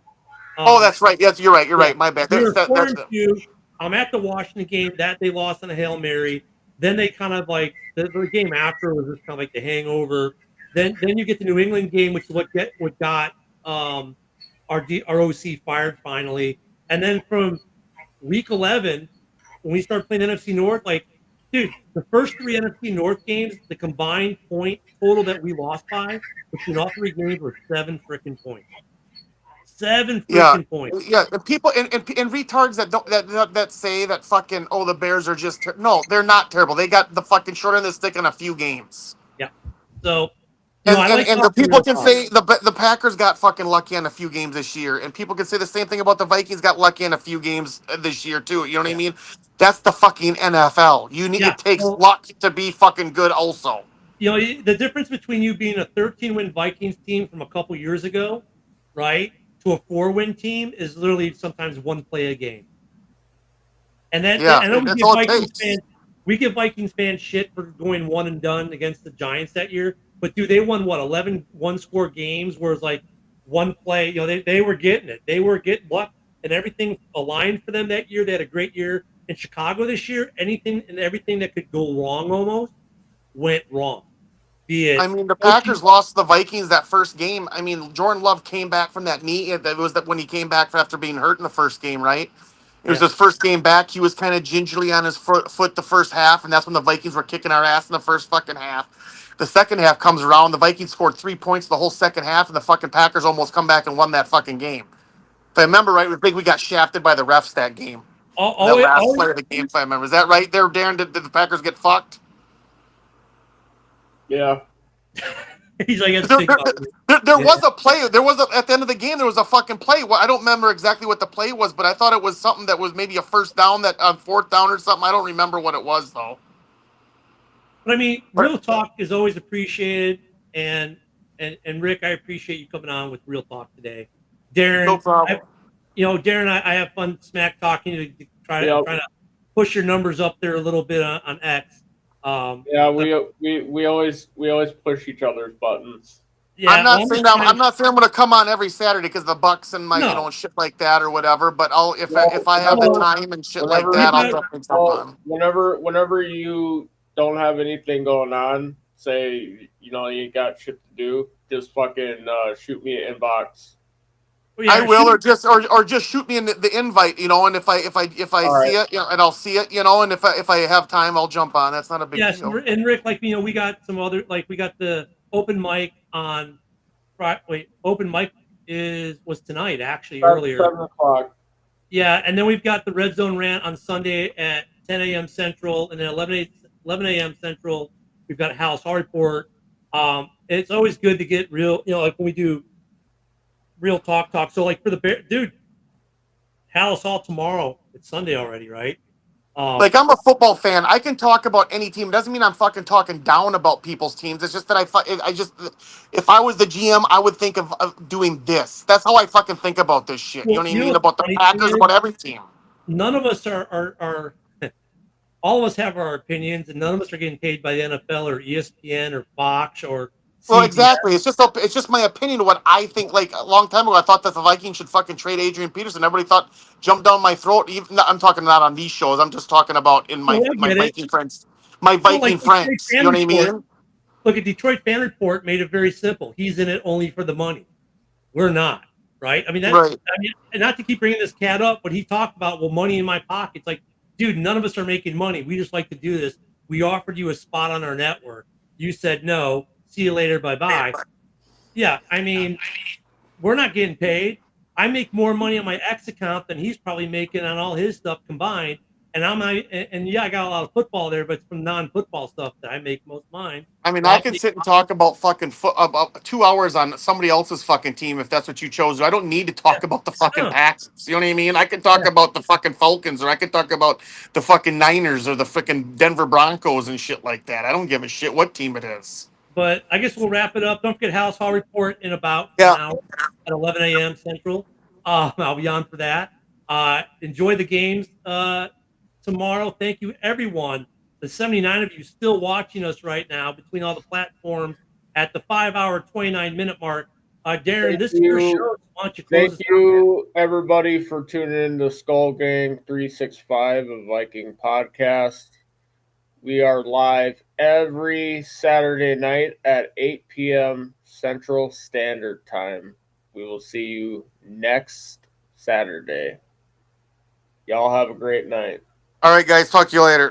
Oh, that's right. Yes, you're right. You're Yeah, right. My bad. we That's were that. four That, and that two. I'm at the Washington game that they lost on a Hail Mary. Then they kind of like the game after was just kind of like the hangover. Then you get the New England game, which is what got our OC fired finally. And then from week 11, when we start playing NFC North, like dude, the first 3 NFC North games, the combined point total that we lost by between all 3 games were 7 freaking points. 7 yeah, freaking points. yeah. And people and retards that don't that say that fucking the Bears are just no, they're not terrible. They got the fucking short end of the stick in a few games. Yeah. So, And I and, like and the talking people real can talk. say the Packers got fucking lucky on a few games this year, and people can say the same thing about the Vikings got lucky in a few games this year too. You know what I Yeah. mean? That's the fucking NFL. Yeah. It takes So, luck to be fucking good also. the difference between you being a 13-win Vikings team from a couple years ago, right, to a 4-win team is literally sometimes one play a game. And Yeah, I know that's all it takes. We give Vikings fans shit for going one and done against the Giants that year. But dude, they won 11 one-score games where it's like one play. They were getting it. They were getting luck and everything aligned for them that year. They had a great year in Chicago this year. Anything and everything that could go wrong almost went wrong. Be it I mean, the coaching. Packers lost to the Vikings that first game. I mean, Jordan Love came back from that knee. It was that when he came back after being hurt in the first game, right? It was Yeah. his first game back. He was kind of gingerly on his foot the first half, and that's when the Vikings were kicking our ass in the first fucking half. The second half comes around. The Vikings scored 3 points the whole second half, and the fucking Packers almost come back and won that fucking game. If I remember right, we think we got shafted by the refs that game. That last play of the game, if I remember. Is that right there, Darren? Did the Packers get fucked? Yeah. He's like, there was a play. There was at the end of the game. There was a fucking play. Well, I don't remember exactly what the play was, but I thought it was something that was maybe a first down, that fourth down or something. I don't remember what it was though. But I mean, real talk is always appreciated, and Rick, I appreciate you coming on with real talk today. Darren, No problem. Darren, I have fun smack talking to try to push your numbers up there a little bit on X. Yeah, we always push each other's buttons. Yeah, I'm not saying I'm going to come on every Saturday because the Bucks and my No. shit like that or whatever. But if I have the time and shit like that, I'll definitely jump on. Whenever you don't have anything going on, say you ain't got shit to do, just fucking shoot me an inbox. Yeah, I will, or just shoot me in the invite, and if I see it, and I'll see it, and if I have time, I'll jump on. That's not a big deal. And Rick, we got some other, we got the open mic on Friday. Wait, open mic was tonight actually earlier. 7 o'clock. Yeah, and then we've got the Red Zone rant on Sunday at 10 a.m. Central, and then 11 a.m. Central, we've got House Hall Report. It's always good to get real, like when we do real talk. So, like for the Bear, dude, Hallis Hall tomorrow. It's Sunday already, right? Like, I'm a football fan. I can talk about any team. It doesn't mean I'm fucking talking down about people's teams. It's just that if I was the GM, I would think of doing this. That's how I fucking think about this shit. You know Well, what I you know mean? what About the the funny thing Packers, is? about every team. None of us are all of us have our opinions, and none of us are getting paid by the NFL or ESPN or Fox or Well, CBS. exactly. It's just my opinion of what I think. Like a long time ago, I thought that the Vikings should fucking trade Adrian Peterson. Everybody jumped down my throat. I'm talking not on these shows. I'm just talking about in Well, my I my get it. Viking friends, my Well, Viking like Detroit friends. You Fan know what I Report. mean? Look at Detroit Fan Report made it very simple. He's in it only for the money. We're not, right? I mean Right. and not to keep bringing this cat up, but he talked about money in my pockets. Like, dude, none of us are making money. We just like to do this. We offered you a spot on our network. You said no. See you later. Bye bye. Yeah, I mean, we're not getting paid. I make more money on my X account than he's probably making on all his stuff combined. And yeah, I got a lot of football there, but it's from non-football stuff that I make most of mine. I mean, So I I'll could take, sit and talk about fucking about 2 hours on somebody else's fucking team if that's what you chose. I don't need to talk about the fucking yeah, Packers. You know what I mean? I could talk yeah. about the fucking Falcons, or I could talk about the fucking Niners or the fucking Denver Broncos and shit like that. I don't give a shit what team it is. But I guess we'll wrap it up. Don't forget House Hall Report in about an Yeah. hour at 11 a.m. Central. I'll be on for that. Enjoy the games tomorrow. Thank you, everyone. The 79 of you still watching us right now between all the platforms at the 5-hour, 29-minute mark. Darren, Thank this is your show. you. So why don't you close Thank us out, man? you, everybody, for tuning in to Skol Gang 365 of Viking Podcast. We are live every Saturday night at 8 p.m. Central Standard Time. We will see you next Saturday. Y'all have a great night. All right, guys. Talk to you later.